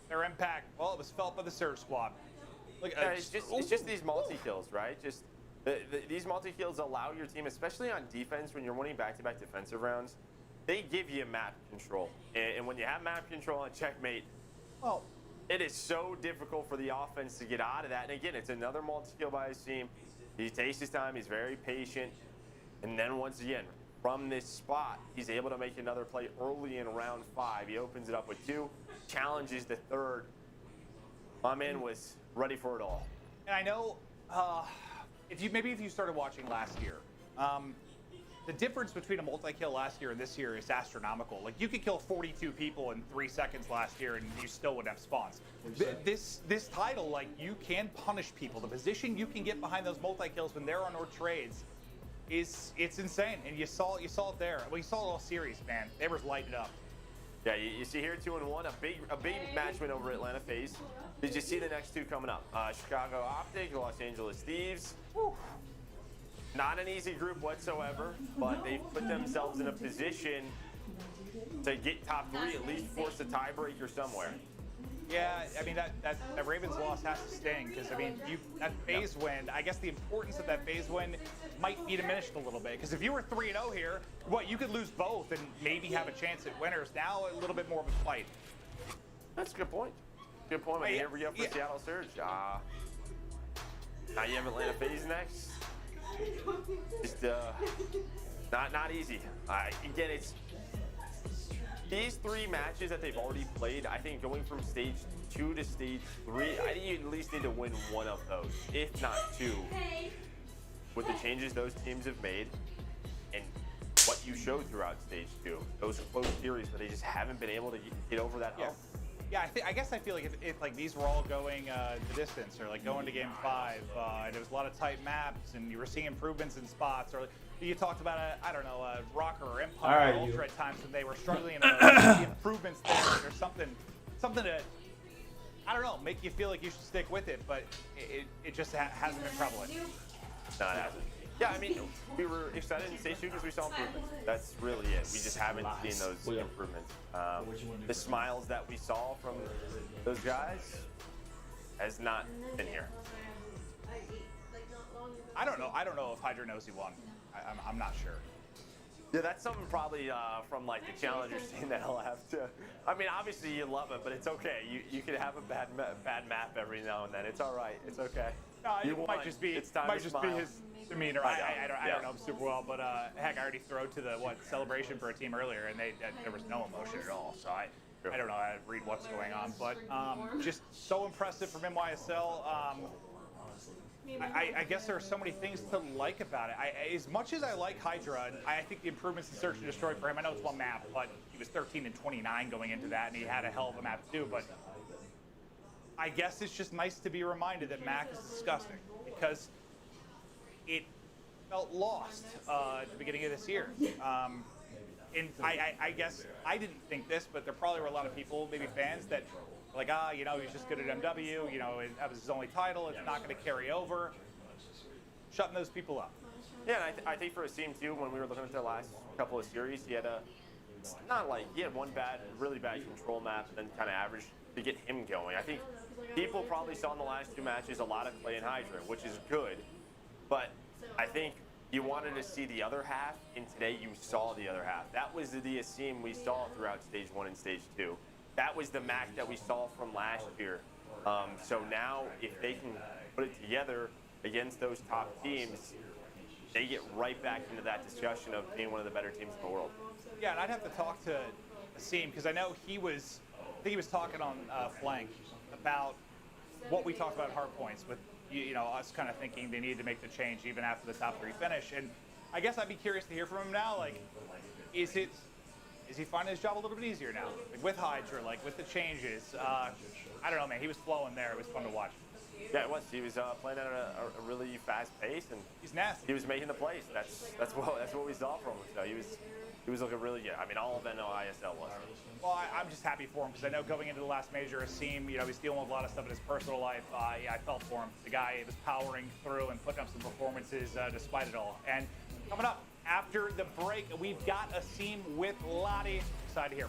Their impact, well, it was felt by the Surge Squad. Look, yeah, it's just these multi-kills, right? Just these multi-kills allow your team, especially on defense, when you're winning back-to-back defensive rounds, they give you map control. And when you have map control on checkmate, well, it is so difficult for the offense to get out of that. And again, it's another multi-kill by his team. He takes his time, he's very patient. And then once again, from this spot, he's able to make another play early in round 5. He opens it up with 2, challenges the 3rd. My man was ready for it all. And I know, if you started watching last year, the difference between a multi-kill last year and this year is astronomical. Like, you could kill 42 people in 3 seconds last year and you still wouldn't have spawns. This title, like, you can punish people. The position you can get behind those multi-kills when they're on our trades it's insane. And you saw it there. Well, you saw it all series, man. They were lighting it up. Yeah, you see here 2-1, a big match win over Atlanta FaZe. Did you see the next 2 coming up? Chicago Optic, Los Angeles Thieves. Whew. Not an easy group whatsoever, but they've put themselves in a position to get top 3, at least force a tiebreaker somewhere. Yeah, I mean, that Ravens loss has to sting, because, I mean, that FaZe win, I guess the importance of that FaZe win might be diminished a little bit, because if you were 3-0 here, you could lose both and maybe have a chance at winners. Now, a little bit more of a fight. That's a good point. Good point. But here we go for Seattle Surge. Now you have Atlanta FaZe next. Just not easy. Again, it's these 3 matches that they've already played. I think going from stage 2 to stage 3, I think you at least need to win 1 of those, if not 2. With the changes those teams have made and what you showed throughout stage 2, those close series, but they just haven't been able to get over that hump. Yeah, I guess I feel like if like these were all going the distance, or like going to game 5, and there was a lot of tight maps, and you were seeing improvements in spots, or you talked about a Rocker or Empire or Ultra at times when they were struggling, and the improvements there. There's something to, I don't know, make you feel like you should stick with it, but it just hasn't been prevalent. No, it hasn't. Yeah, I mean, we were excited in stage 2 because we saw improvements. That's really it. We just haven't seen those improvements. The smiles that we saw from those guys has not been here. I don't know if Hydra knows he won. I'm not sure. Yeah, that's something probably from like the challenger scene that I'll have to. I mean, obviously you love it, but it's okay. You can have a bad map every now and then. It's all right. It's okay. No, it might just be his demeanor. I don't know him super well, but heck, I already threw to the celebration for a team earlier, and there was no emotion at all. So I don't know how to read what's going on, but just so impressive from NYSL. I guess there are so many things to like about it. As much as I like Hydra, I think the improvements in Search and Destroy for him, I know it's 1 map, but he was 13-29 going into that, and he had a hell of a map too. But I guess it's just nice to be reminded that Mac is disgusting, because it felt lost at the beginning of this year. And I guess I didn't think this, but there probably were a lot of people, maybe fans, that like, he's just good at MW, that was his only title, it's not going to carry over. Shutting those people up. Yeah, and I think for Asim too, when we were looking at the last couple of series, he had one really bad control map, and then kind of average to get him going. I think people probably saw in the last 2 matches a lot of play in Hydra, which is good, but I think you wanted to see the other half, and today you saw the other half. That was the Asim we saw throughout stage 1 and stage 2. That was the Mac that we saw from last year. So now, if they can put it together against those top teams, they get right back into that discussion of being one of the better teams in the world. Yeah, and I'd have to talk to Asim, because I know he was talking on Flank about what we talked about at Hardpoints, with us kind of thinking they needed to make the change even after the top 3 finish. And I guess I'd be curious to hear from him now. Like, is he finding his job a little bit easier now? Like with Hydra, like with the changes? I don't know, man. He was flowing there. It was fun to watch. Yeah, it was. He was playing at a really fast pace, and he's nasty. He was making the plays. That's what we saw from him. So he was looking really good. I mean, all of NOISL was. Well, I'm just happy for him because I know going into the last major, Asim, you know, he's dealing with a lot of stuff in his personal life. Yeah, I felt for him. The guy was powering through and putting up some performances despite it all. And coming up after the break, we've got Asim with Lottie. Excited to hear.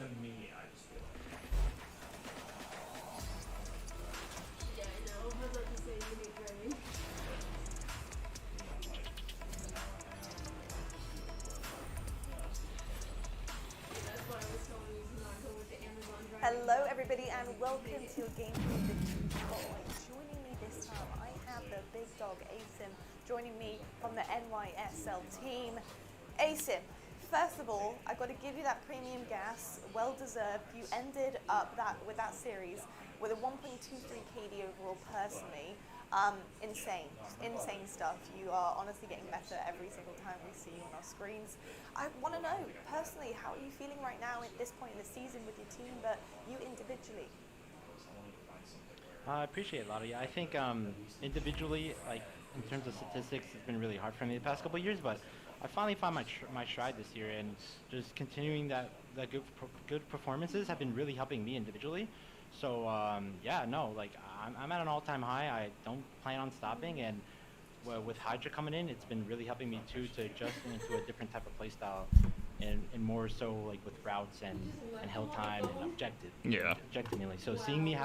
To me, I just feel Yeah, I know. I was about to say you hate driving. That's why I was telling you to not go with the Amazon driving. Hello, everybody, and welcome to a game from the Spotlight. Joining me this time, I have the big dog Asim joining me from the NYSL team. Asim, first of all, I've got to give you that premium gas, well deserved. You ended up with that series with a 1.23 KD overall personally. Insane stuff. You are honestly getting better every single time we see you on our screens. I want to know, personally, how are you feeling right now at this point in the season with your team, but you individually? I appreciate it, Lottie. I think individually, like in terms of statistics, it's been really hard for me the past couple of years, but I finally found my stride this year, and just continuing that good performances have been really helping me individually. So yeah, no, like I'm at an all-time high. I don't plan on stopping, and with Hydra coming in, it's been really helping me too to adjust into a different type of play style, and more so like with routes and hill time and objective. Yeah. Objective mainly. So seeing me have